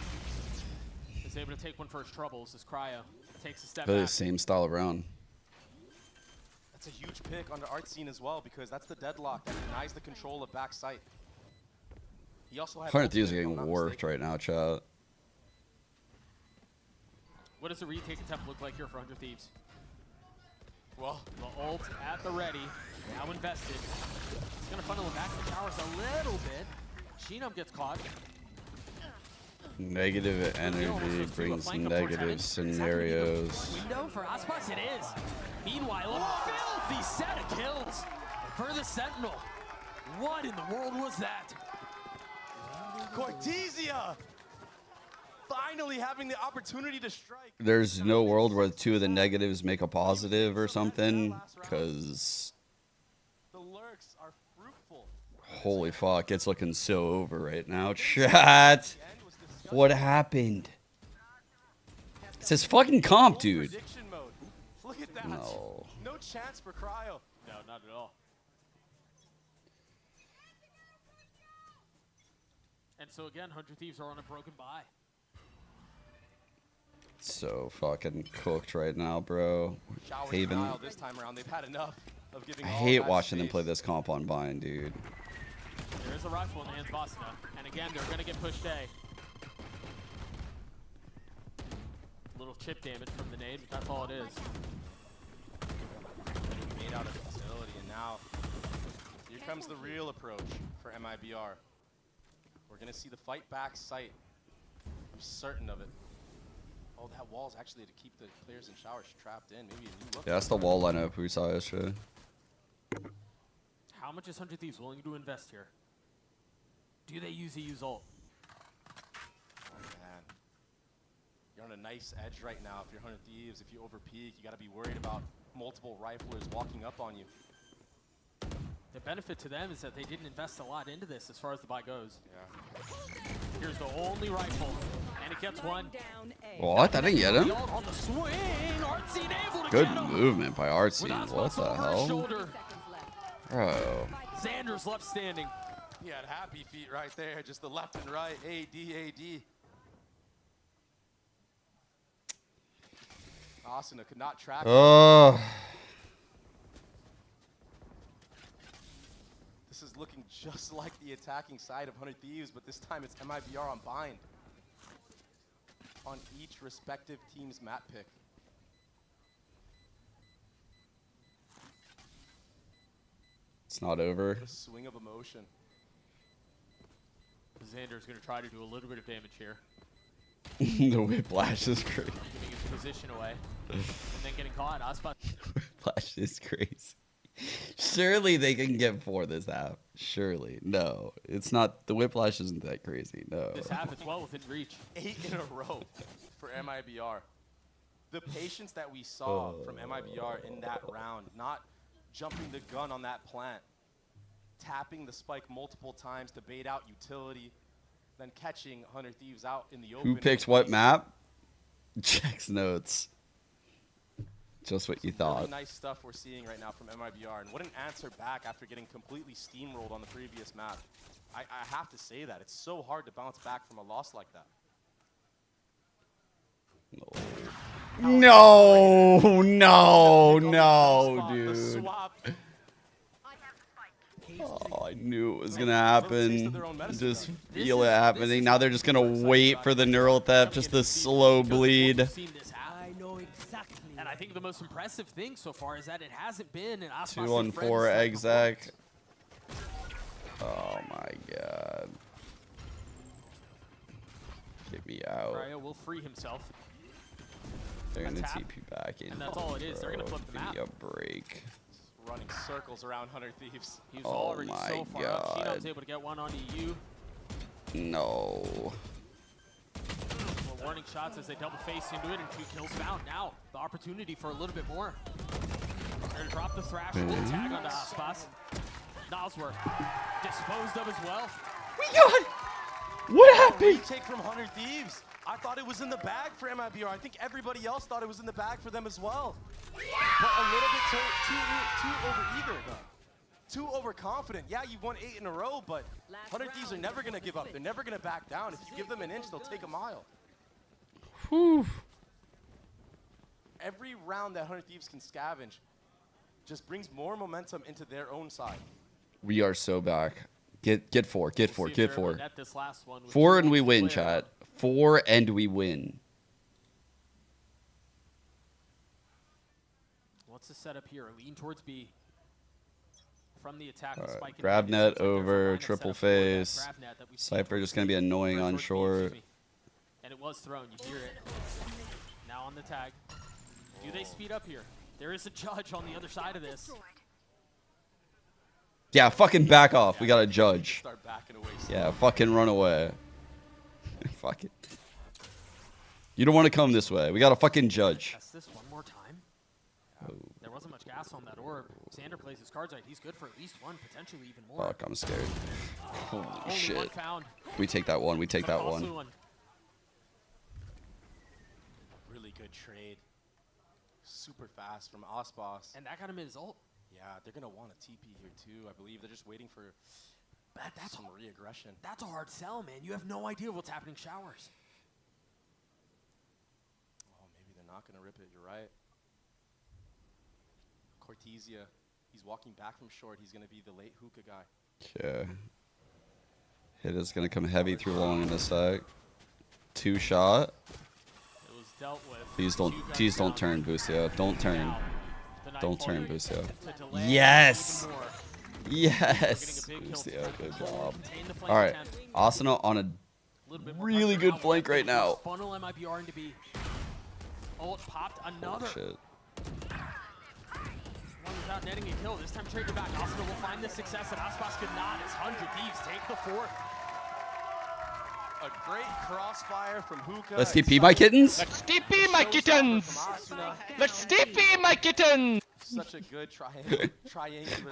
Is able to take one for his troubles as Cryo takes a step Really the back. same style of round. That's a huge pick under Art Scene as well because that's the deadlock that denies the control of back sight. He also had 100 Thieves are ultimate, if I'm getting not worked right now, chat. What does the retake attempt look like here for 100 Thieves? Well, the ult at the ready, now invested. He's going to funnel him back to the towers a little bit. Sheenum gets caught. Negative energy brings negative scenarios. Window for Aspas, it is. Meanwhile, a filthy set of kills for the Sentinel. What in the world was that? Cortesia finally having the opportunity to strike. There's no world where 2 of the negatives make a positive or something, because The lurks are fruitful. holy fuck, it's looking so over right now. Chat, what happened? It's his fucking comp, dude. Prediction mode. Look at that. No. No chance for Cryo. No, not at all. And so again, 100 Thieves are on a broken bye. So fucking cooked right now, bro. Showers Haven. Cryo this time around. They've had enough of giving I all hate that watching them space. play this comp on bind, dude. There's a rifle in the hands of Asuna. And again, they're going to get pushed A. Little chip damage from the nade, but that's all it is. Made out of facility, and now here comes the real approach for MIBR. We're gonna see the fight back sight. I'm certain of it. Oh, that wall's actually to keep the players in showers trapped in. Maybe a new look. Yeah, that's the wall lineup we saw yesterday. How much is 100 Thieves willing to invest here? Do they use ult? Oh man, you're on a nice edge right now. If you're 100 Thieves, if you overpeak, you gotta be worried about multiple riflers walking up on you. The benefit to them is that they didn't invest a lot into this as far as the buy goes. Yeah. Here's the only rifle, and it gets one. What? I didn't get him? On the swing, Artsy able to Good get him. movement by Artsy. With What Aspas the over his hell? shoulder. Bro. Xander's left standing. He had happy feet right there, just the left and right. AD. Asuna could not track him. Oh. This is looking just like the attacking side of 100 Thieves, but this time it's MIBR on bind. On each respective team's map pick. It's not over. A swing of emotion. Xander's going to try to do a little bit of damage here. The whiplash is crazy. Giving his position away. And then getting caught. Aspas. Whiplash is crazy. Surely they can get 4 this half. Surely. No. It's not. The whiplash isn't that crazy. No. This half, it's well within reach. 8 in a row for MIBR. The patience that we saw from MIBR in that round, not jumping the gun on that plant, tapping the spike multiple times to bait out utility, then catching 100 Thieves out in the open. Who picks what map? Checks notes. Just what you Really thought. nice stuff we're seeing right now from MIBR, and what an answer back after getting completely steamrolled on the previous map. I have to say that. It's so hard to bounce back from a loss like that. No, no, dude. Oh, I knew it was gonna happen. Just feel it happening. Now they're just gonna wait for the neural theft, just the slow bleed. And I think the most impressive thing so far is that it hasn't been an 2-on-4 exec. Oh my god. Get me out. Ryo will free himself. They're gonna Tap. TP back in. And that's all it is. They're gonna flip the map. Give me a break. Running circles around 100 Thieves. He was Oh already my so far up. Shino was God. able to get one onto you. No. Well, warning shots as they double face into it, and 2 kills found. Now, the opportunity for a little bit more. They're gonna drop the Thrash, a little tag onto Aspas. Nosworth disposed of as well. We got. What happened? Retake from 100 Thieves. I thought it was in the bag for MIBR. I think everybody else thought it was in the bag for them as well. But a little bit too over-eager, though. Too overconfident. Yeah, you've won 8 in a row, but 100 Thieves are never going to give up. They're never going to back down. If you give them an inch, they'll take a mile. Whew. Every round that 100 Thieves can scavenge just brings more momentum into their own side. We are so back. Get 4. Get 4. Get 4. Net this last one with 4 2 and we to win, play. chat. 4 and we win. What's the setup here? Lean towards B. From the attack, the Alright, spike in grab mid. It net seems like there's a over, line of triple setup for that face. grab net that we've seen Cypher from just gonna be Steve. annoying Or on towards B, short. excuse me. And it was thrown, you hear it. Now on the tag. Do they speed up here? There is a judge on the other side of this. Yeah, fucking back off. We got a judge. Start backing away. Yeah, fucking run away. Fuck it. You don't want to come this way. We got a fucking judge. Test this one more time. There wasn't much gas on that orb. Xander plays his cards right. He's good for at least one, potentially even more. Fuck, I'm scared. Holy Only one shit. found. We take that one. We take But that also one. Really good trade. Super fast from Aspas. And that got him his ult. Yeah, they're going to want a TP here too. I believe they're just waiting for That's some re-aggression. That's a hard sell, man. You have no idea what's happening showers. Oh, maybe they're not going to rip it. You're right. Cortesia, he's walking back from short. He's going to be the late hookah guy. Okay. Hit is gonna come heavy through long in a sec. 2 shot. It was dealt with. Please don't turn, Busio. Don't turn. Now, Don't turn, Busio. to delay Yes. even more. Yes. We're getting a big kill Busio, good from job. Contain the flank All right. attempt. Asuna on a Little bit more really pressure good now. flank right now. Funnel MIBR into B. Ult popped another. Shit. One without netting a kill. This time traded back. Asuna will find the success that Aspas could not as 100 Thieves take the 4th. A great crossfire from hookah. Let's TP my kittens. Let's TP my kittens. Let's TP my kittens. Such a good triangular.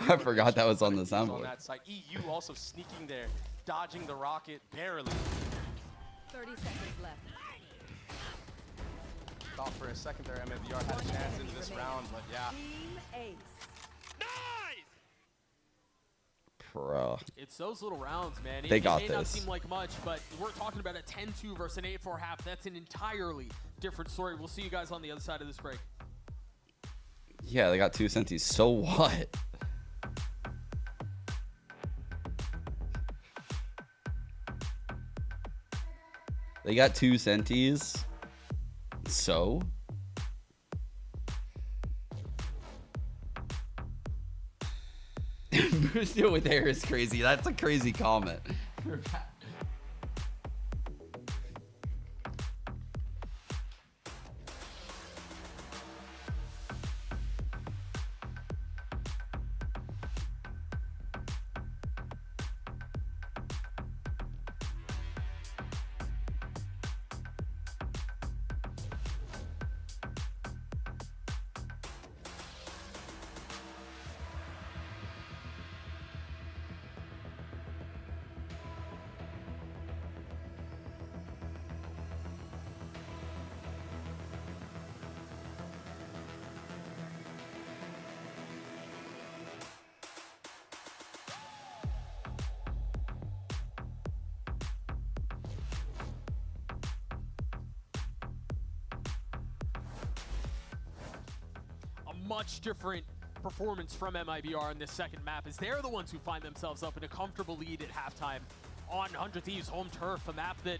I forgot that was on the on soundboard. that side. EU also sneaking there, dodging the rocket barely. 30 seconds left. Thought for a second there MIBR had a chance into this round, but yeah. Team Ace. Bro. It's those little rounds, man. They It got may not this. seem like much, but we're talking about a 10-2 versus an 8-4 half. That's an entirely different story. We'll see you guys on the other side of this break. Yeah, they got 2 centis. So what? They got 2 centis. So? Busio with hair is crazy. That's a crazy comment. much different performance from MIBR in this second map, as they're the ones who find themselves up in a comfortable lead at halftime on 100 Thieves' home turf, a map that,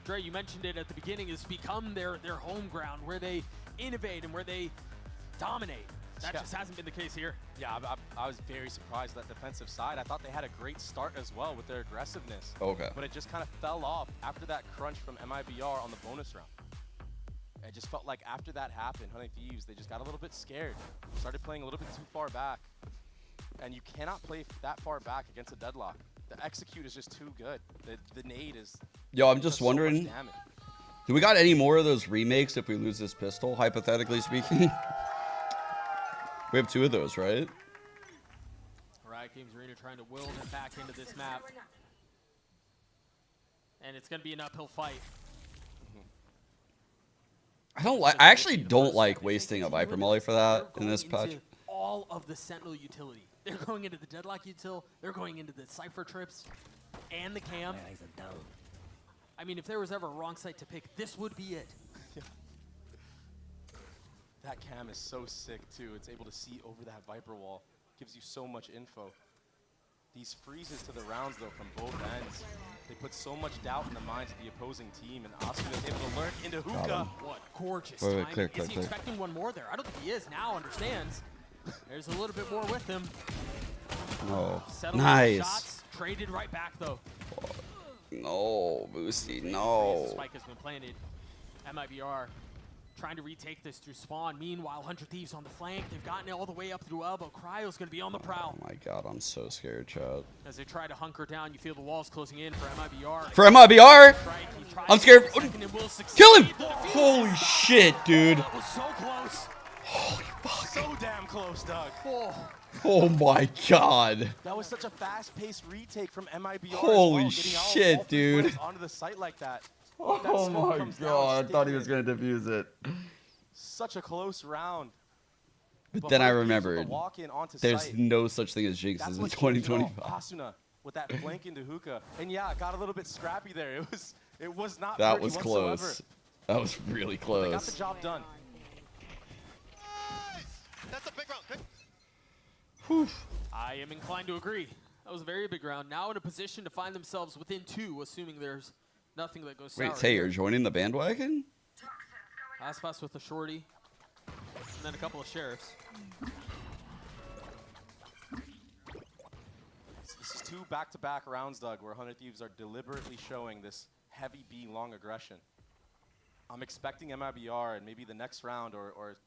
Dre, you mentioned it at the beginning, has become their home ground, where they innovate and where they dominate. That just hasn't been the case here. Yeah, I was very surprised that defensive side. I thought they had a great start as well with their aggressiveness. Okay. But it just kind of fell off after that crunch from MIBR on the bonus round. It just felt like after that happened, 100 Thieves, they just got a little bit scared. Started playing a little bit too far back. And you cannot play that far back against a deadlock. The execute is just too good. The nade is... Yo, I'm just wondering, do we got any more of those remakes if we lose this pistol, hypothetically speaking? We have 2 of those, right? Riot Games Arena trying to will them back into this map. And it's going to be an uphill fight. I actually don't like wasting a Viper Molly for that in this patch. All of the Sentinel utility. They're going into the Deadlock util, they're going into the Cypher trips, and the cam. I mean, if there was ever a wrong site to pick, this would be it. That cam is so sick, too. It's able to see over that Viper wall. Gives you so much info. These freezes to the rounds, though, from both ends. They put so much doubt in the minds of the opposing team, and Asuna is able to lurk into hookah. What gorgeous wait, timing. clear, Is he expecting one more there? I don't think he is. Now understands. There's a little bit more with him. Oh, Settling nice. Shots, traded right back, though. No, Boosty, no. Spike has been planted. MIBR trying to retake this through spawn. Meanwhile, 100 Thieves on the flank. They've gotten it all the way up through elbow. Cryo's going to be on the prowl. Oh my god, I'm so scared, chat. As they try to hunker down, you feel the walls closing in for MIBR. For MIBR? I'm scared. Kill him! Holy shit, dude. That was so close. Holy fuck. So damn close, Doug. Oh my god. That was such a fast-paced retake from MIBR. Holy as well, shit, all dude. players onto the site like that. Oh my god, I thought he was going to defuse it. Such a close round. But then I remembered, walk-in onto there's site. no such thing as jinxes in 2025. Asuna with that flank into hookah. And yeah, it got a little bit scrappy there. It was not That pretty was whatsoever. close. That was really But they got close. the job done. That's a big round. Whew. I am inclined to agree. That was a very big round. Now in a position to find themselves within 2, assuming there's nothing that goes sour. Wait, Tay, you're joining the bandwagon? Aspas with the shorty, and then a couple of sheriffs. This is 2 back-to-back rounds, Doug, where 100 Thieves are deliberately showing this heavy B long aggression. I'm expecting MIBR and maybe the next round or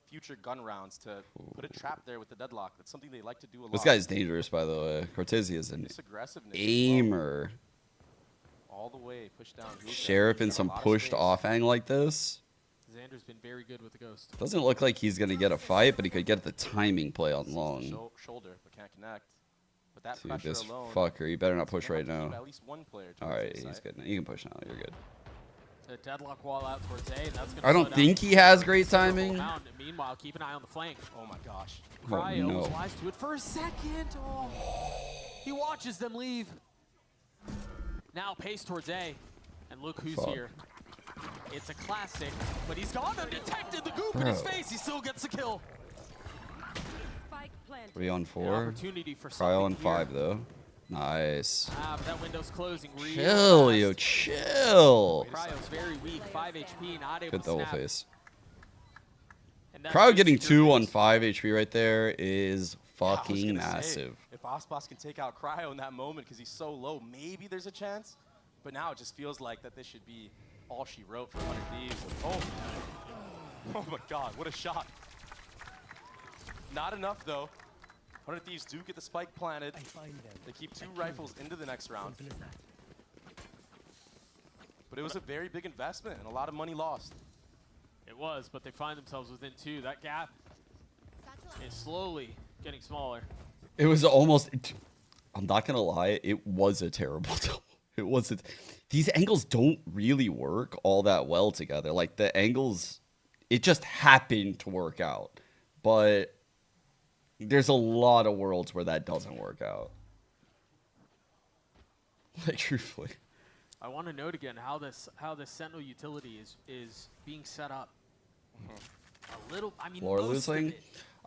future gun rounds to put a trap there with the deadlock. That's something they like to do a lot. This guy's dangerous, by the way. Cortese is an This aggressiveness as aimer. All the way, push down. hookah. Sheriff in Got a some lot of pushed space. offhang like this. Xander's been very good with the ghost. Doesn't look like he's going to get a fight, but he could get the timing play on long. Shoulder, but can't connect. But that Dude, pressure this alone. fucker, you better not push is gonna right have to now. keep at least one player towards Alright, the he's side. good. You can push now. You're good. The deadlock wall out towards A, and that's going to I don't think he has great timing. Meanwhile, keep an eye on the flank. Oh my gosh. Oh, Cryo no. was wise to it for a second. Oh. He watches them leave. Now pace towards A, and look who's Fuck. here. It's a classic, but he's gone undetected. The goop in his Bro. face. He still gets a kill. 3 on 4. opportunity for Cryo on something 5, though. Nice. But that window's closing. Real Chill, fast. yo, chill. Cryo's very weak. 5 HP, not able Good to double snap. face. And that Cryo shoots getting secure 2 on base. 5 HP right there is I was fucking gonna say, massive. if Aspas can take out Cryo in that moment because he's so low, maybe there's a chance. But now it just feels like that this should be all she wrote for 100 Thieves. Oh my god, what a shot. Not enough though. 100 Thieves do get the spike planted. They keep 2 rifles into the next round. But it was a very big investment and a lot of money lost. It was, but they find themselves within 2. That gap is slowly getting smaller. It was almost. I'm not gonna lie. It was a terrible double. It wasn't. These angles don't really work all that well together. Like the angles, it just happened to work out. But there's a lot of worlds where that doesn't work out. Like truthfully. I want to note again how this Sentinel utility is being set up. A little, I mean, Floor most of losing. it-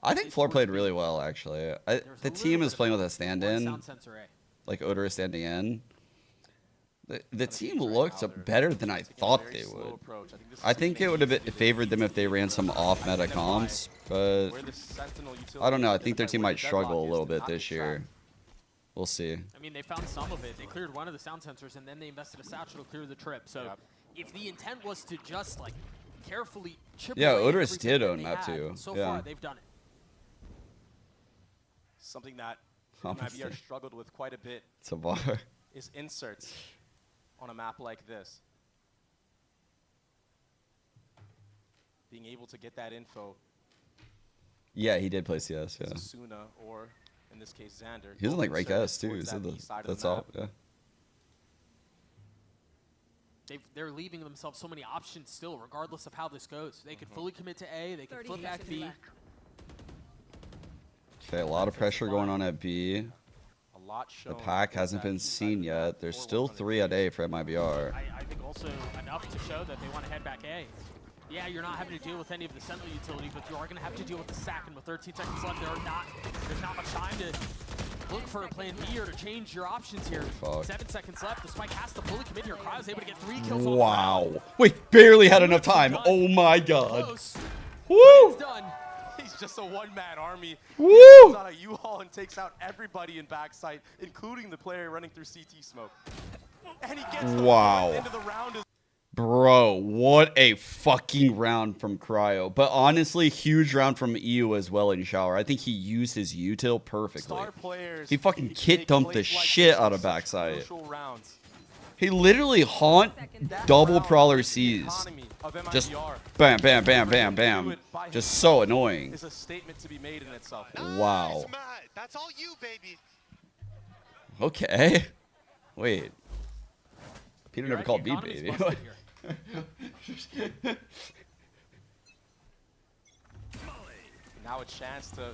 I think Floor played really well, actually. The team is playing with a stand-in, Sound sensor A. like Odor is standing in. The team looked better than I thought they would. I think it would have favored them if they ran some off-meta comps, but I don't know. I think their team might struggle a little bit this year. We'll see. I mean, they found some of it. They cleared one of the sound sensors, and then they invested a satchel to clear the trip. So if the intent was to just, like, carefully chip away Odorous everything did that own they map had, too. so Yeah. far, they've done it. Something that Obviously. Mibr struggled with quite a bit It's a bar. is inserts on a map like this. Being able to get that info. Yeah, he did play CS, yeah. Suna or, in this case, Xander. He was in like Both rank inserted S too, towards so that east side of that's the all, map. yeah. They're leaving themselves so many options still, regardless of how this goes. They could fully commit to A, they could flip back B. Okay, a lot of pressure going on at B. A lot The shown pack with hasn't that been east side seen of the yet. map. There's 4-1 still on the 3 at A for MIBR. I think also enough to show that they want to head back A. Yeah, you're not having to deal with any of the Sentinel utility, but you are going to have to deal with the sack, and with 13 seconds left, there's not much time to look for a plan B or to change your options here. Fuck. 7 seconds left. The Spike has to fully commit here. Cryo's able to get 3 kills on the Wow. Wait, barely had enough time. Oh my god. Close. Woo! It's done. He's just a one-man army. Woo! He comes out a U-Haul and takes out everybody in backside, including the player running through CT smoke. And he gets the Wow. end of the round as Bro, what a fucking round from Cryo. But honestly, huge round from EU as well in Shower. I think he used his util perfectly. star players. He fucking kit dumped the shit out of backside. Crucial rounds. He literally haunt double Prowler C's. Just bam, bam, bam, bam, bam. Just so annoying. Is a statement to be made in itself. Wow. That's all you, baby. Okay. Wait. Peter never called me baby. Now a chance to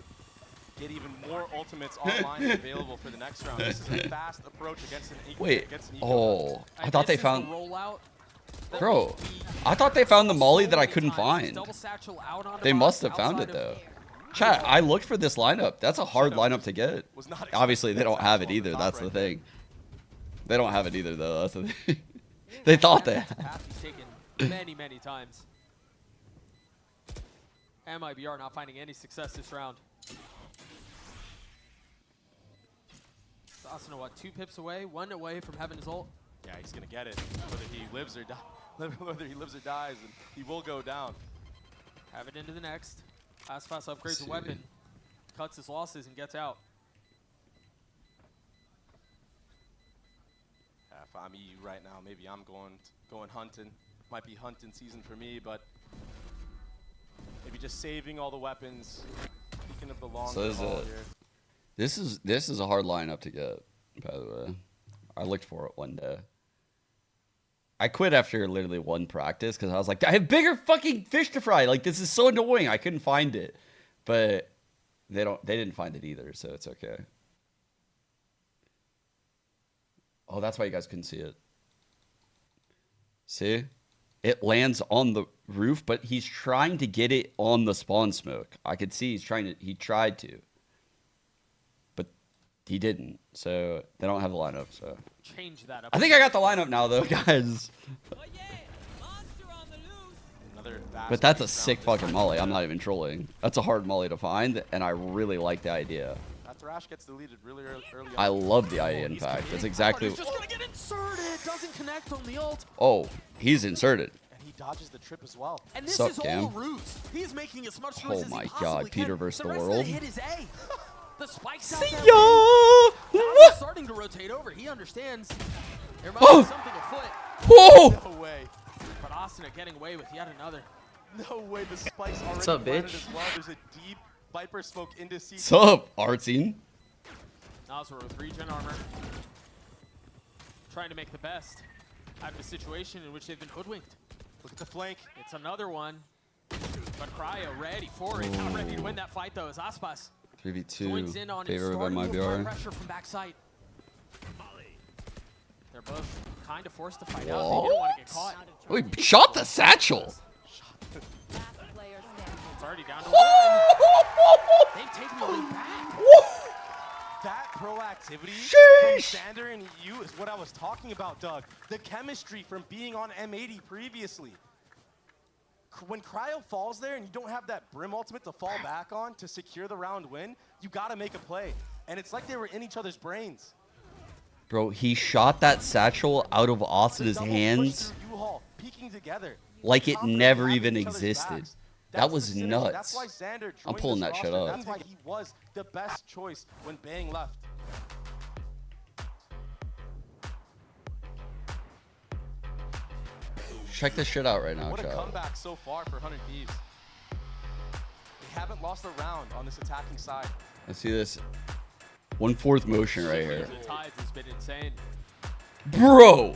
get even more ultimates online and available for the next round. This is a fast approach against an eco. Wait. Against an eco. Oh, I thought they found. Rollout. Bro, I thought they found the molly that I couldn't find. They must have found it though. Chat, I looked for this lineup. That's a hard lineup to get. Obviously, they don't have it either. That's the thing. They don't have it either though. That's the thing. They thought they had. He's taken many times. MIBR not finding any success this round. Sasuna, what, 2 pips away? 1 away from having his ult? Yeah, he's gonna get it. Whether he lives or dies, and he will go down. Have it into the next. Aspas upgrades the weapon, cuts his losses, and gets out. If I'm EU right now, maybe I'm going hunting. Might be hunting season for me, but maybe just saving all the weapons. Speaking of the long haul here. This is a hard lineup to get. By the way, I looked for it one day. I quit after literally 1 practice because I was like, I have bigger fucking fish to fry. Like, this is so annoying. I couldn't find it, but they didn't find it either, so it's okay. Oh, that's why you guys couldn't see it. See? It lands on the roof, but he's trying to get it on the spawn smoke. I could see he tried to. But he didn't. So they don't have the lineup, so. Change that up. I think I got the lineup now though, guys. But that's a sick fucking molly. I'm not even trolling. That's a hard molly to find, and I really like the idea. That Thrash gets deleted really early on. I love the idea, in fact. That's exactly. He's just gonna get inserted. Doesn't connect on the ult. Oh, he's inserted. And he dodges the trip as well. And this Sup, is all Cam? a ruse. He's making as much noise Oh as my he god, possibly Peter can. versus the rest world. Of the hit is A. The spike's out See there. ya! He's starting to rotate over. He understands there might be something afoot. Whoa! No way. But Asuna getting away with yet another. No way. The spike's already What's up, planted bitch? as well. There's a deep Viper smoke into CT. What's up, Artsine? Nazar with regen armor. Trying to make the best out of a situation in which they've been hoodwinked. Look at the flank. It's another one. But Cryo ready for it. Not ready to win that fight though, as Aspas joins in 3v2. on Favor of starting to apply MIBR. pressure from backside. They're both kind of forced to fight out. They didn't want to get caught. Wait, shot the satchel. It's already down to 1. They've taken the lead back. That proactivity Sheesh. from Xander and EU is what I was talking about, Doug. The chemistry from being on M80 previously. When Cryo falls there and you don't have that Brim ultimate to fall back on to secure the round win, you gotta make a play. And it's like they were in each other's brains. Bro, he shot that satchel out of Asina's hands Peeking together. like it never even existed. That was nuts. That's why Xander I'm joined pulling this that shit roster. up. That's why he was the best choice when Bang left. Check this shit out right now, What a chat. comeback so far for 100 Thieves. They haven't lost a round on this attacking side. Let's see this 1/4 motion right here. The tides has been insane. Bro,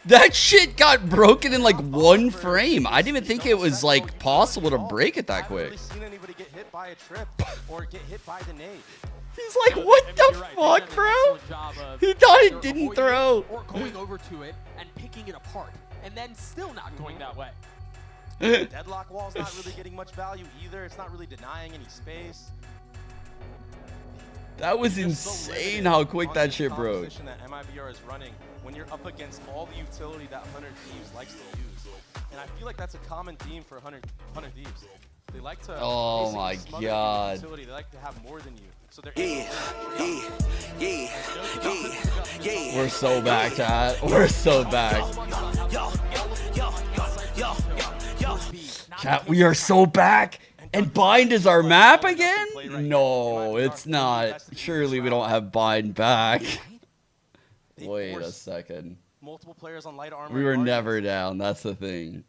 that shit got broken in like 1 frame. I didn't even think it was like possible to break it that quick. I haven't really seen anybody get hit by a trip or get hit by the nade. He's like, what the fuck, bro? He thought it didn't throw. Or going over to it and picking it apart, and then still not going that way. Deadlock wall's not really getting much value either. It's not really denying any space. That was insane how quick that shit broke. That Mibr is running when you're up against all the utility that 100 Thieves likes to use. And I feel like that's a common theme for 100 Thieves. They like to Oh my smother your God. utility. They like to have more than you. So they're We're so back, chat. We're so back. Chat, we are so back. And Bind is our map again? No, it's not. Surely we don't have Bind back. Wait a second. multiple players on light armor. We were never down. That's the thing.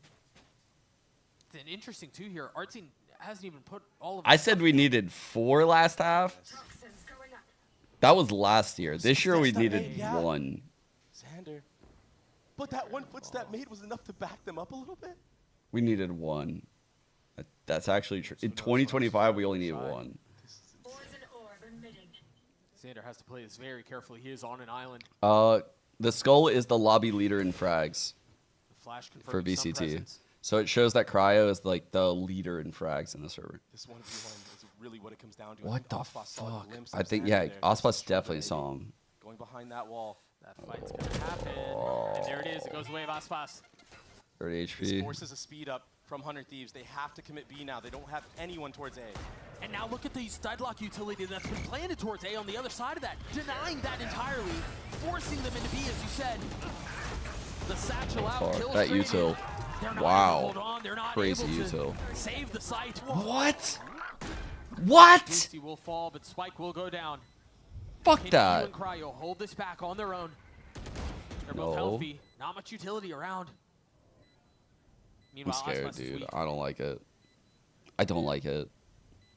And interesting too here, Artsy hasn't even put all of. I said we needed 4 last half. That was last year. This year we needed 1. Xander. But that one footstep made was enough to back them up a little bit. We needed 1. That's actually true. In 2025, we only need 1. Xander has to play this very carefully. He is on an island. The skull is the lobby leader in frags Flash for confirming some VCT. presence. So it shows that Cryo is like the leader in frags in the server. This 1v1 is really what it comes down to. What the Ospas saw a fuck? glimpse I of think, Xander yeah, there. Ospas definitely saw him. Going behind that wall. That fight's gonna happen. And there it is. It goes away of Aspas. 30 This HP. forces a speed up from 100 Thieves. They have to commit B now. They don't have anyone towards A. And now look at the deadlock utility that's been planted towards A on the other side of that, denying that entirely, forcing them into B, as you said. The satchel out, kills That traded. util. They're not Wow. able to hold on. They're not Crazy able to util. save the site. What? What? Boosty will fall, but Spike will go down. Fuck Can that. You and Cryo hold this back on their own? They're both No. healthy. Not much utility around. I'm Meanwhile, scared, Aspas is dude. weak. I don't like it. I don't like it.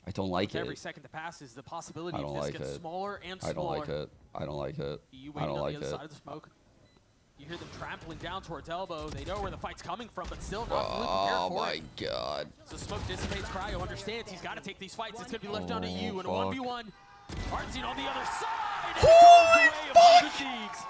I don't like With every it. second that passes, the possibility I of don't this like gets it. smaller and I smaller. don't like it. I don't like it. You I waiting don't on like the other it. side of the smoke. You hear them trampling down towards elbow. They know where the fight's coming from, but still not fully prepared Oh for my it. god. So smoke dissipates. Cryo understands he's got to take these fights. It's going to be left down to Oh, you in a fuck. 1v1. Artsy on the other side. And it goes away of 100 Thieves.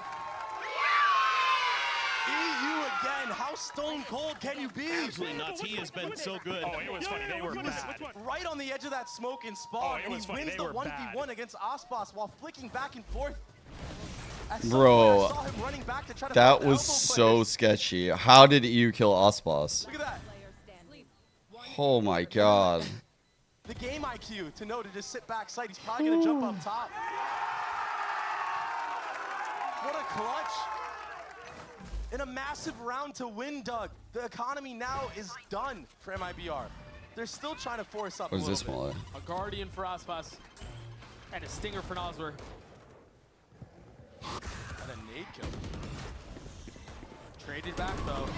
EU again. How stone cold can you be? Absolutely nuts. He has been so good. Oh, it was funny. They were bad. Right on the edge of that smoke and spawn, Oh, it and was he funny. wins They the were 1v1 against Ospas while flicking back and forth. At some Bro, point, I saw him running back to try to that fight the was elbow so players. sketchy. How did EU kill Ospas? Look at that. Oh my god. The game IQ to know to just sit back sight. He's probably going to jump up top. What a clutch. In a massive round to win, Doug. The economy now is done for MIBR. They're still trying to force up What a is little this bit. one? A Guardian for Aspas. And a Stinger for Noswer. And a nade kill. Traded back, though.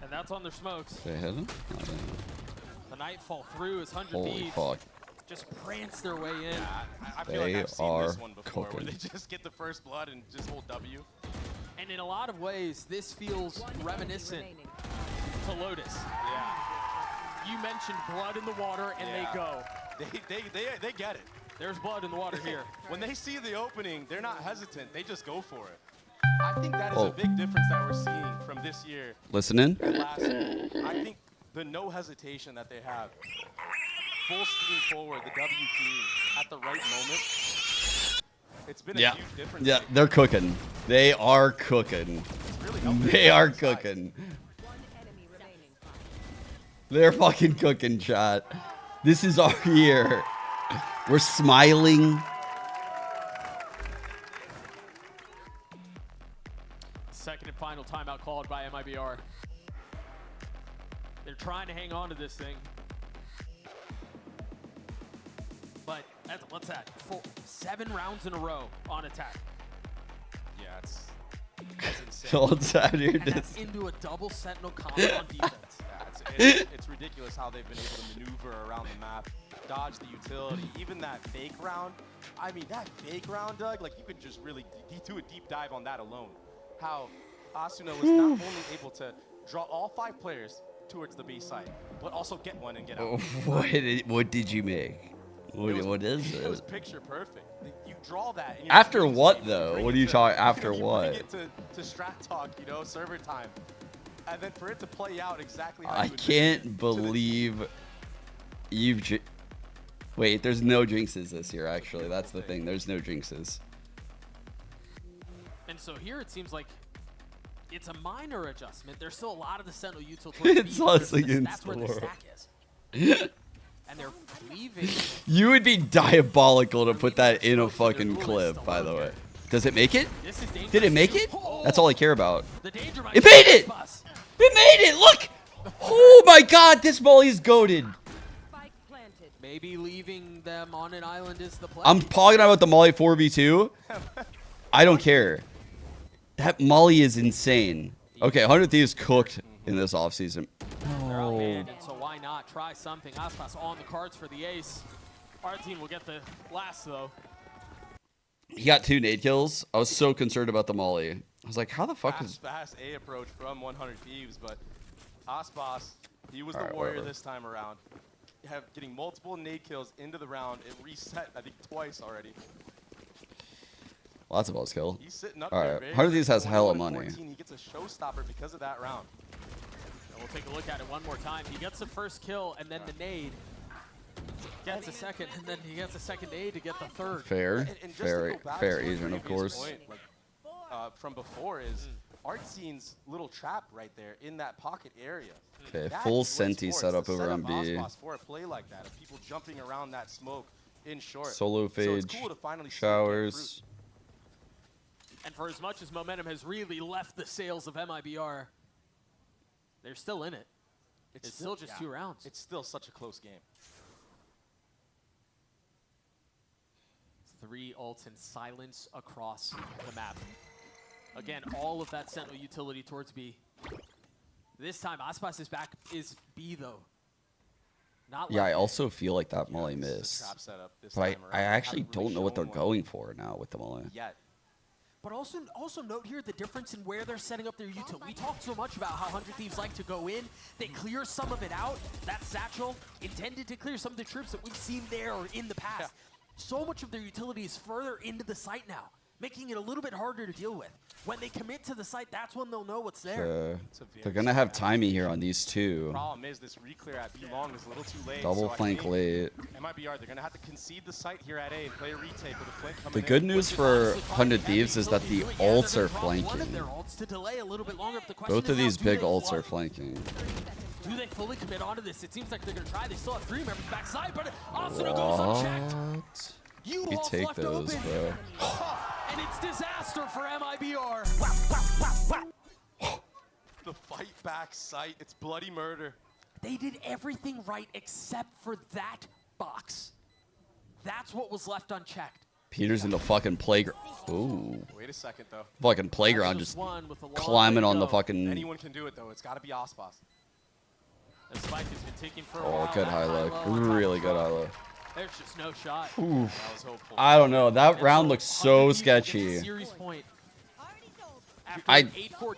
And that's on their smokes. Did I hit him? Oh, didn't. The Nightfall through as 100 Holy Thieves fuck. just prance their way in. I feel like They I've seen are this one before, where cooking. they just get the first blood and just hold W. And in a lot of ways, this feels reminiscent to Lotus. Yeah. You mentioned blood in the water, and Yeah. they go. They get it. There's blood in the water here. When they see the opening, they're not hesitant. They just go for it. I think that is Oh. a big difference that we're seeing from this year Listening? and last year. I think the no hesitation that they have. full steam forward, the W team at the right moment. It's been a Yeah. huge difference. Yeah, they're cooking. They are cooking. They are cooking. They're fucking cooking, chat. This is our year. We're smiling. Second and final timeout called by MIBR. They're trying to hang on to this thing. But what's that? 7 rounds in a row on attack. Yeah, that's insane. So what's that here? And that's into a double sentinel combo on defense. It's ridiculous how they've been able to maneuver around the map, dodge the utility, even that fake round. I mean, that fake round, Doug, like you could just really do a deep dive on that alone. How Asuna was not only able to draw all 5 players towards the B side, but also get one and get out. What did you make? What is It was it? picture perfect. You draw that. And After what though? What are you talking? After you what? bring it to strat talk, you know, server time, and then for it to play out exactly how I you can't believe you've. Wait, there's no jinxes this year. Actually, that's the thing. There's no jinxes. And so here it seems like it's a minor adjustment. There's still a lot of the sentinel util towards It's B, us but against that's where the the world. stack is. And they're leaving. You would be diabolical to put that in a fucking clip, by the way. Does it make it? Did it make it? That's all I care about. It made it! It made it! Look! Oh my god, this Molly's goated. Maybe leaving them on an island is the play. I'm talking about the Molly 4v2. I don't care. That Molly is insane. Okay, 100 Thieves cooked in this offseason. They're outmanned, and so why not try something? Aspas on the cards for the ace. Our team will get the last, though. He got 2 nade kills. I was so concerned about the Molly. I was like, how the fuck is... fast A approach from 100 Thieves, but Aspas, he was Alright, the warrior whatever. this time around. Getting multiple nade kills into the round. It reset, I think, twice already. Well, that's a buzz kill. He's sitting up All there right, very 100 Thieves has hella 21-14. money. He gets a showstopper because of that round. And we'll take a look at it one more time. He gets the first kill, and then the nade. Gets a second, and then he gets a second nade to get the third. Fair. And just to Fair, go back fair to the Asian, of previous course. point, like, from before is Artzine's little trap right there in that pocket area. Okay, That's full what it's Senti for. setup It's to over set on up B. Aspas for a play like that, of people jumping around that smoke in short. Solo So it's phage, cool to finally see it get showers. And for as much as momentum has really left the sails of MIBR, they're still in it. It's still just 2 rounds. It's still such a close game. 3 ults in silence across the map. Again, all of that sentinel utility towards B. This time, Aspas is back, is B though. Not Yeah, I left. also feel like that Molly this is a missed. trap setup this But time I around. actually Haven't really don't know what they're shown one going for now with the Molly. Yet. But also note here the difference in where they're setting up their util. We talked so much about how 100 Thieves like to go in. They clear some of it out. That satchel intended to clear some of the troops that we've seen there or in the past. So much of their utility is further into the site now, making it a little bit harder to deal with. When they commit to the site, that's when they'll know what's there. They're going to have timey here on these 2. Problem is this reclear at B long is a little too late. Double so I flank think late. MIBR, they're going to have to concede the site here at A and play a retake with a flank coming The in. good news for 100 Thieves is that the ults are flanking. To delay a little bit longer. The question Both is of now, these do big they ults flood? are flanking. Do they fully commit onto this? It seems like they're going to try. They still have 3 members backside, but Asuna goes unchecked. What? You You all take left those, open. bro. And it's disaster for MIBR. The fight back site, it's bloody murder. They did everything right except for that box. That's what was left unchecked. Peter's in the fucking playground. Ooh. Wait a second, though. Fucking playground just climbing on the fucking... Anyone can do it, though. It's got to be Aspas. The spike has been taking for a Oh, while. good high low. Really good high low. There's just no shot. Oof. That was hopeful. I don't know. That round looks so sketchy. Series point. I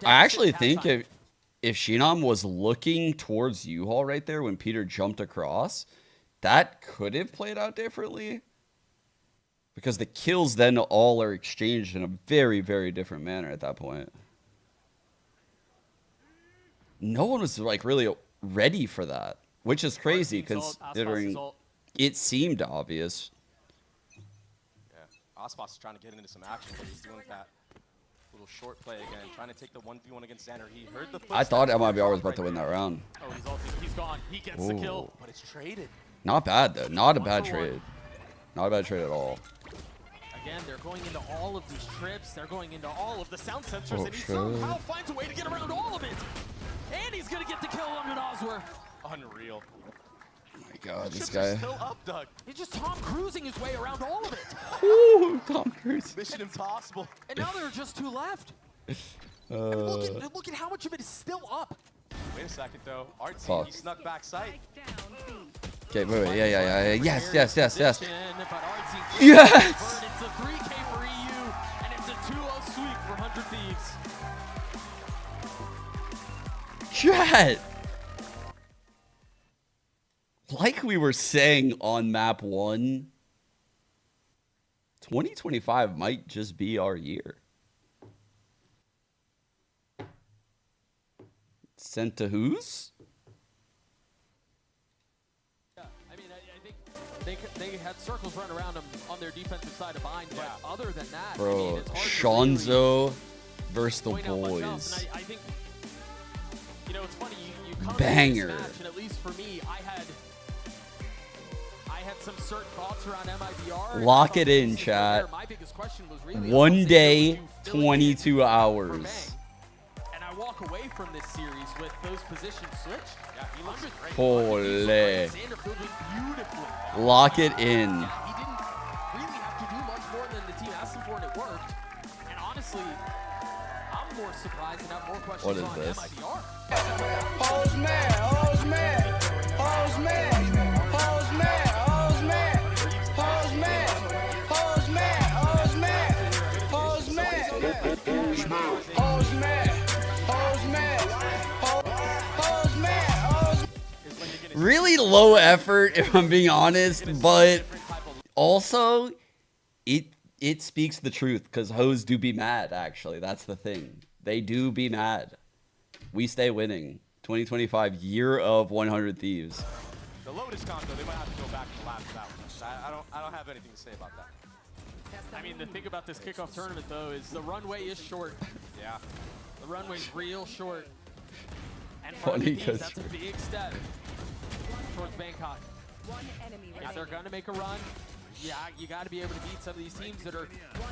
actually think if Shinam was looking towards U-Haul right there when Peter jumped across, that could have played out differently. Because the kills then all are exchanged in a very, very different manner at that point. No one was like really ready for that, which is crazy considering it seemed obvious. Yeah, Ospas is trying to get into some action, but he's doing that little short play again, trying to take the 1v1 against Xander. He heard the I thought MIBR was about to win that round. Oh, he's ulting. He's gone. He gets the kill, but it's traded. Not bad though. Not a bad trade. Not a bad trade at all. Again, they're going into all of these trips. They're going into all of the sound sensors, and he somehow finds a way to get around all of it. And he's gonna get the kill under Noswer. Unreal. Oh my God, this Chips guy. are still up, Doug. He's just Tom Cruising his way around all of it. Ooh, Tom Cruise. Mission impossible. And now there are just 2 left. Look at how much of it is still up. Wait a second, though. Artsy, Fuck. he snuck backside. Okay, wait. Yeah. Yes. Yes! Yes. It's a 3K for EU, and it's a 2-0 sweep for 100 Thieves. Chat. Like we were saying on map 1, 2025 might just be our year. Sent to whose? Yeah, I mean, I think they had circles run around them on their defensive side of bind, but other than that, Bro, I mean, it's hard Shanzo versus the point out much else. boys. And I think, you know, it's funny, you come into Banger. this match, and at least for me, I had some certain thoughts around MIBR. Lock it in, chat. My biggest question was really, One day, 22 hours. and I walk away from this series with those positions switched. Yeah, he looks great. Holy. Xander filled it beautifully. Lock it in. He didn't really have to do much more than the team asked him for, and it worked. And honestly, I'm more surprised and have more questions What is on this? MIBR. Hoes mad, hoes mad, hoes mad, hoes mad, hoes mad, hoes mad, hoes mad, hoes mad, hoes mad, hoes mad, hoes mad, hoes mad. Really low effort, if I'm being honest, but also it speaks the truth because hoes do be mad. Actually, that's the thing. They do be mad. We stay winning. 2025 year of 100 Thieves. The Lotus combo, they might have to go back to the lab for that one. I don't have anything to say about that. I mean, the thing about this kickoff tournament, though, is the runway is short. Yeah. The runway's real short. And for Funny the teams, 'cause- that's a big step towards Bangkok. Yeah, they're going to make a run. Yeah, you got to be able to beat some of these teams that are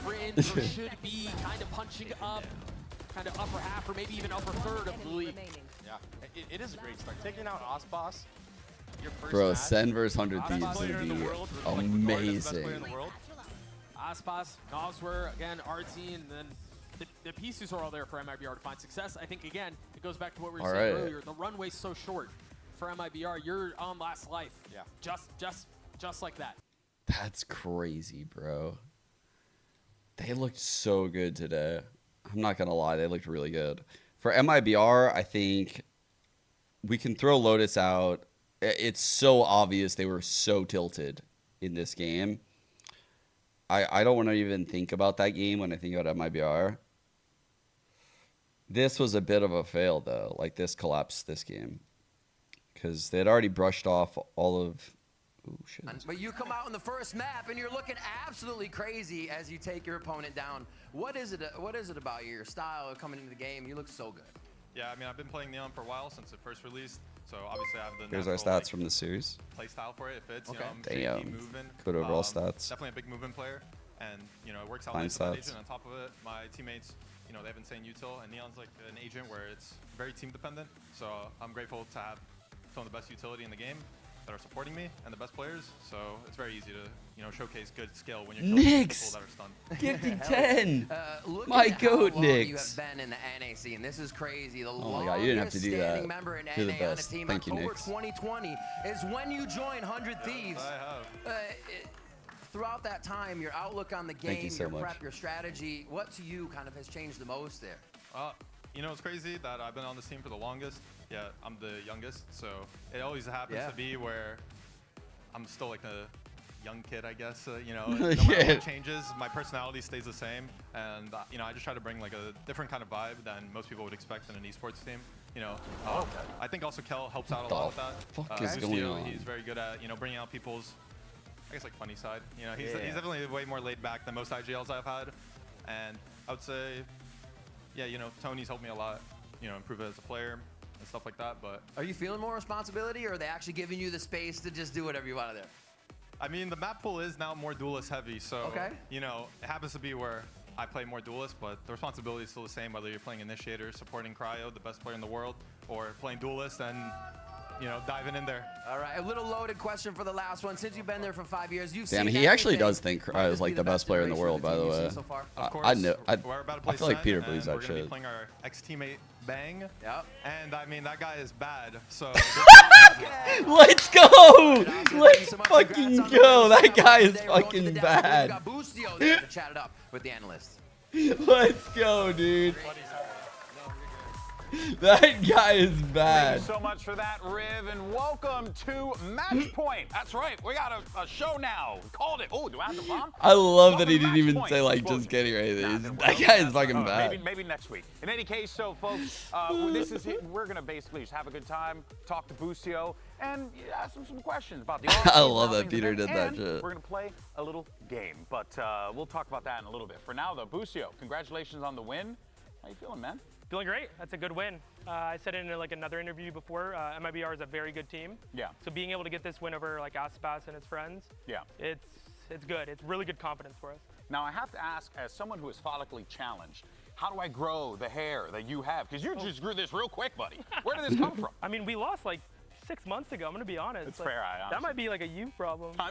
fringe or should be kind of punching up, kind of upper half or maybe even upper third of the league. Yeah, it is a great start. Taking out Ospas, your first Bro, match. Sen versus 100 Ospas Thieves is player going in the to world, be like, regarded as the best player in amazing. the world. Aspas, Noswer, again, Artsy, and then the pieces are all there for MIBR to find success. I think, again, it goes back to what we were saying earlier. The runway's so short for MIBR. You're on last life. Yeah. Just like that. That's crazy, bro. They looked so good today. I'm not going to lie. They looked really good. For MIBR, I think we can throw Lotus out. It's so obvious they were so tilted in this game. I don't want to even think about that game when I think about MIBR. This was a bit of a fail, though. Like, this collapsed this game. Because they had already brushed off all of... Ooh, shit. But you come out in the first map and you're looking absolutely crazy as you take your opponent down. What is it about your style of coming into the game? You look so good. Yeah, I mean, I've been playing Neon for a while since it first released, so obviously I have the Here's our natural, stats from the series. play style for it. It fits. Okay. You know, I'm shaky, Damn. moving. Good overall stats. Definitely a big movement player, and you know it works out Fine nice with that stats. agent. On top of it, my teammates, you know, they have insane util, and Neon's like an agent where it's very team dependent. So I'm grateful to have some of the best utility in the game that are supporting me and the best players. So it's very easy to, you know, showcase good skill when you're killing Nyx! people that are stunned. Gifted 10! Look My at goat, how long you Nyx! have been in the NA scene. This is crazy. The Oh my God, you didn't have to do longest that. standing member in You're the NA on a best. team. Thank you, October Nyx. 2020 is when you join 100 Thieves. I have. Throughout that time, your outlook on the Thank you game, so your much. prep, your strategy, what to you kind of has changed the most there? You know, it's crazy that I've been on this team for the longest. Yeah, I'm the youngest, so it always happens to be where I'm still like a young kid, I guess. You know, no matter what changes, my personality stays the same, and you know, I just try to bring like a different kind of vibe than most people would expect in an esports team. You know, I think also Kel helps out a lot with that. Fuck is Lucio, going on? He's very good at, you know, bringing out people's I guess like funny side. You know, he's definitely way more laid back than most IGLs I've had, and I would say, yeah, you know, Tony's helped me a lot, you know, improve as a player and stuff like that. But are you feeling more responsibility, or are they actually giving you the space to just do whatever you want to do? I mean, the map pool is now more duelist heavy, so you know, it happens to be where I play more duelist, but the responsibility is still the same, whether you're playing Initiator, supporting Cryo, the best player in the world, or playing duelist and, you know, diving in there. All right, a little loaded question for the last one. Since you've been there for 5 years, you've Damn, seen he actually everything. does think Cryo is like the best player in the world, by the way. Of course, I know. we're about to play I feel like Sen, Peter and believes we're that gonna be shit. playing our ex-teammate Bang. Yep. And I mean, that guy is bad. So let's go! Let's fucking go! That guy is fucking We bad. got Boostio there to chat it up with the analysts. Let's go, dude. That guy is bad. Thank you so much for that, Riv, and welcome to Match Point. That's right, we got a show now. We called it. Oh, do I have the bomb? I love that he Welcome to didn't even Match Point. say like just kidding or anything. That guy is fucking bad. Maybe next week. In any case, so folks, this is it. We're gonna basically just have a good time, talk to Boostio, and ask him some questions about the. I love that Peter did that and shit. We're gonna play a little game, but we'll talk about that in a little bit. For now, though, Boostio, congratulations on the win. How you feeling, man? Feeling great. That's a good win. I said it in like another interview before. MIBR is a very good team. Yeah. So being able to get this win over like Aspas and his friends, Yeah. it's good. It's really good confidence for us. Now I have to ask, as someone who is follically challenged, how do I grow the hair that you have? Because you just grew this real quick, buddy. Where did this come from? I mean, we lost like 6 months ago. I'm gonna be honest. It's like, fair. that might be like a you problem. No,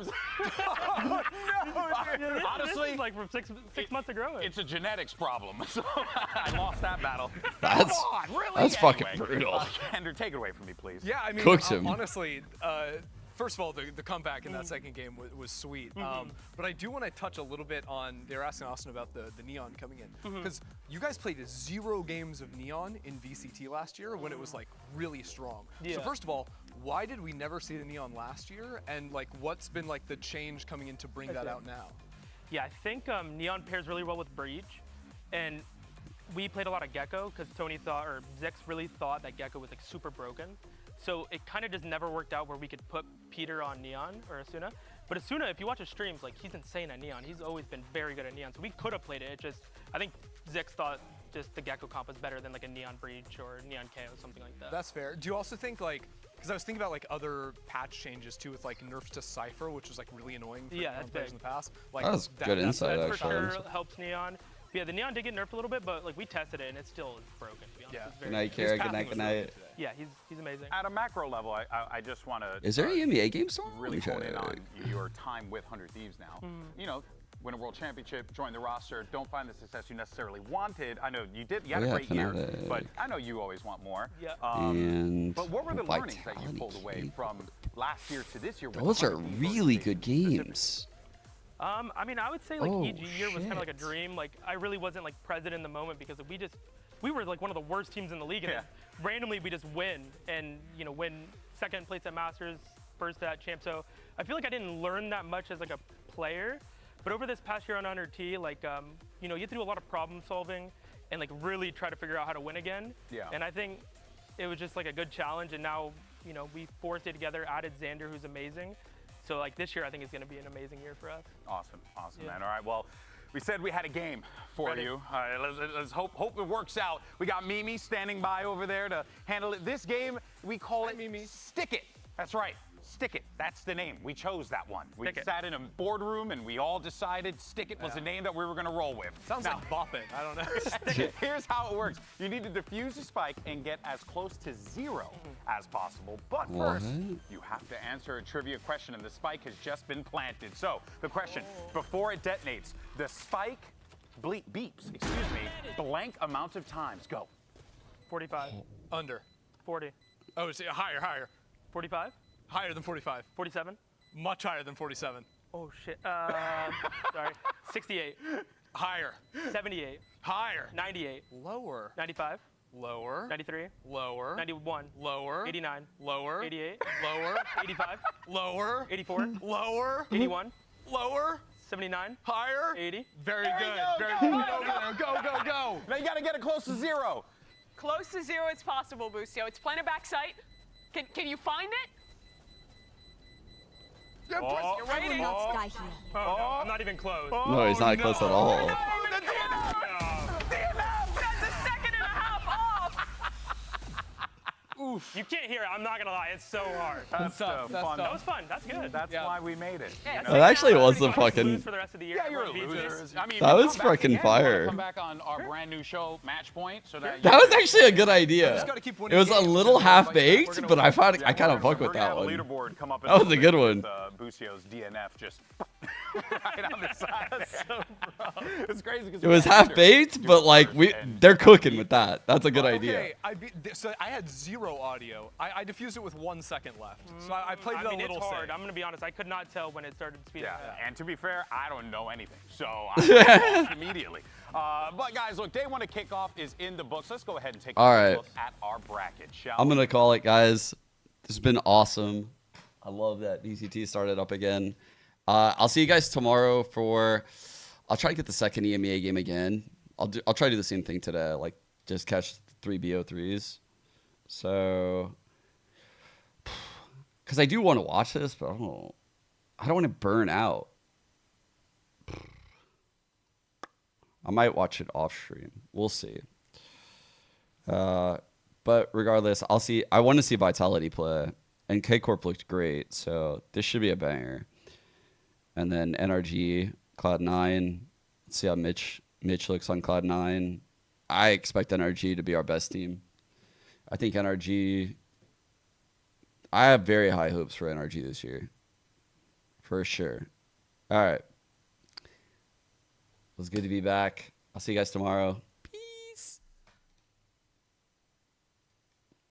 honestly, this is like from six months ago. It's a genetics problem. So I lost that battle. That's- Come on, really? that's fucking Anyway, brutal. Andrew, take it away from me, please. Yeah, I mean, Cooks him. honestly, first of all, the comeback in that second game was sweet. But I do want to touch a little bit on, they were asking Austin about the Neon coming in. Because you guys played 0 games of Neon in VCT last year when it was like really strong. Yeah. So first of all, why did we never see the Neon last year? And like, what's been like the change coming in to bring that out now? Yeah, I think Neon pairs really well with Breach, and we played a lot of Gecko because Tony thought, or Zix really thought that Gecko was like super broken. So it kind of just never worked out where we could put Peter on Neon or Asuna. But Asuna, if you watch his streams, like he's insane at Neon. He's always been very good at Neon. So we could have played it. It just, I think Zix thought just the Gecko comp was better than like a Neon Breach or Neon KO, something like that. That's fair. Do you also think like, because I was thinking about like other patch changes too with like nerfs to Cypher, which was like really annoying for Yeah, Neon that's players big. in the past. Like, That was good insight, That actually. for sure helps Neon. But yeah, the Neon did get nerfed a little bit, but like we tested it and it still is broken, to be honest. Yeah. It's Good very night, good. Kara. Good night, good night. Yeah, he's amazing. At a macro level, I just want to. Is there an EMEA game still? Really Let me hone in check. on your time with 100 Thieves now. You know, win a world championship, join the roster, don't find the success you necessarily wanted. I know you did. You had Oh, a yeah, great year, Fnatic. but I know you always want more. Yeah. And But what were the learnings that you Vitality pulled away Cake. from last year to this year? with Those are 100 Thieves really organization good specifically? games. I mean, I would say like Oh, EG year was kind of like a shit. dream. Like I really wasn't like present in the moment because we were like one of the worst teams in the league, and Yeah. then randomly we just win and win second place at Masters, first at Champ. So I feel like I didn't learn that much as like a player, but over this past year on 100T, like you have to do a lot of problem solving and like really try to figure out how to win again. Yeah. And I think it was just like a good challenge, and now we forced it together, added Xander, who's amazing. So like this year, I think it's going to be an amazing year for us. Awesome, Yeah. man. All right, well, we said we had a game for Ready. you. All right, let's hope it works out. We got Mimi standing by over there to handle it. This game, we call it Mimi. Stick It. That's right. Stick It. That's the name. We chose that one. We Stick It. sat in a boardroom and we all decided Stick It was the name that we were going to roll with. Sounds Now, like bopping. I don't know. here's how it works. You need to defuse the spike and get as close to 0 as possible. But first, What? you have to answer a trivia question, and the spike has just been planted. So the question, before it detonates, the spike beeps, blank amount of times. Go. 45. Under. 40. Oh, it's higher. 45. Higher than 45. 47. Much higher than 47. Oh shit. Sorry. 68. Higher. 78. Higher. 98. Lower. 95. Lower. 93. Lower. 91. Lower. 89. Lower. 88. Lower. 85. Lower. 84. Lower. 81. Lower. 79. Higher. 80. Very There good. you go, Very go, good. Go. Now you got to get it close to 0. Close to 0 as possible, Boostio. It's planet back sight. Can you find it? You're waiting. Die here. Oh, I'm not even close. No, he's not close at all. Oof. You can't hear it. I'm not gonna lie. It's so hard. That's tough. That's That tough. was fun. That's good. That's why we made it. Yeah, It actually was a fucking. For the rest of the year. Yeah, you're a Everyone beats loser. us. I mean, That we was come back fucking again. You wanna fire. Come back on our brand new show, Match Point, so that. That was actually a good idea. just gotta keep It winning was a games. little We're half gonna baked, win. but I found Yeah, I kind of we're fuck with gonna that have one. a leaderboard come up in That was a good with, one. Bucio's DNF just right on the side. It's crazy. 'Cause It was half baked, but like they're cooking with that. That's a good idea. Okay, so I had 0 audio. I diffused it with 1 second left. So I played it a little it's hard. safe. I'm gonna be honest. I could not tell when it started speeding up. And to be fair, I don't know anything, so I lost immediately. But guys, look, day 1 of Kickoff is in the books. Let's go ahead and take All a right. look at our bracket, shall I'm we? gonna call it, guys. This has been awesome. I love that VCT started up again. I'll see you guys tomorrow for. I'll try to get the second EMEA game again. I'll try to do the same thing today. Like just catch 3 BO3s. So, because I do want to watch this, but I don't want to burn out. I might watch it off stream. We'll see. But regardless, I want to see Vitality play, and K Corp looked great, so this should be a banger. And then NRG, Cloud9. Let's see how Mitch looks on Cloud9. I expect NRG to be our best team. I think NRG. I have very high hopes for NRG this year, for sure. All right. It was good to be back. I'll see you guys tomorrow.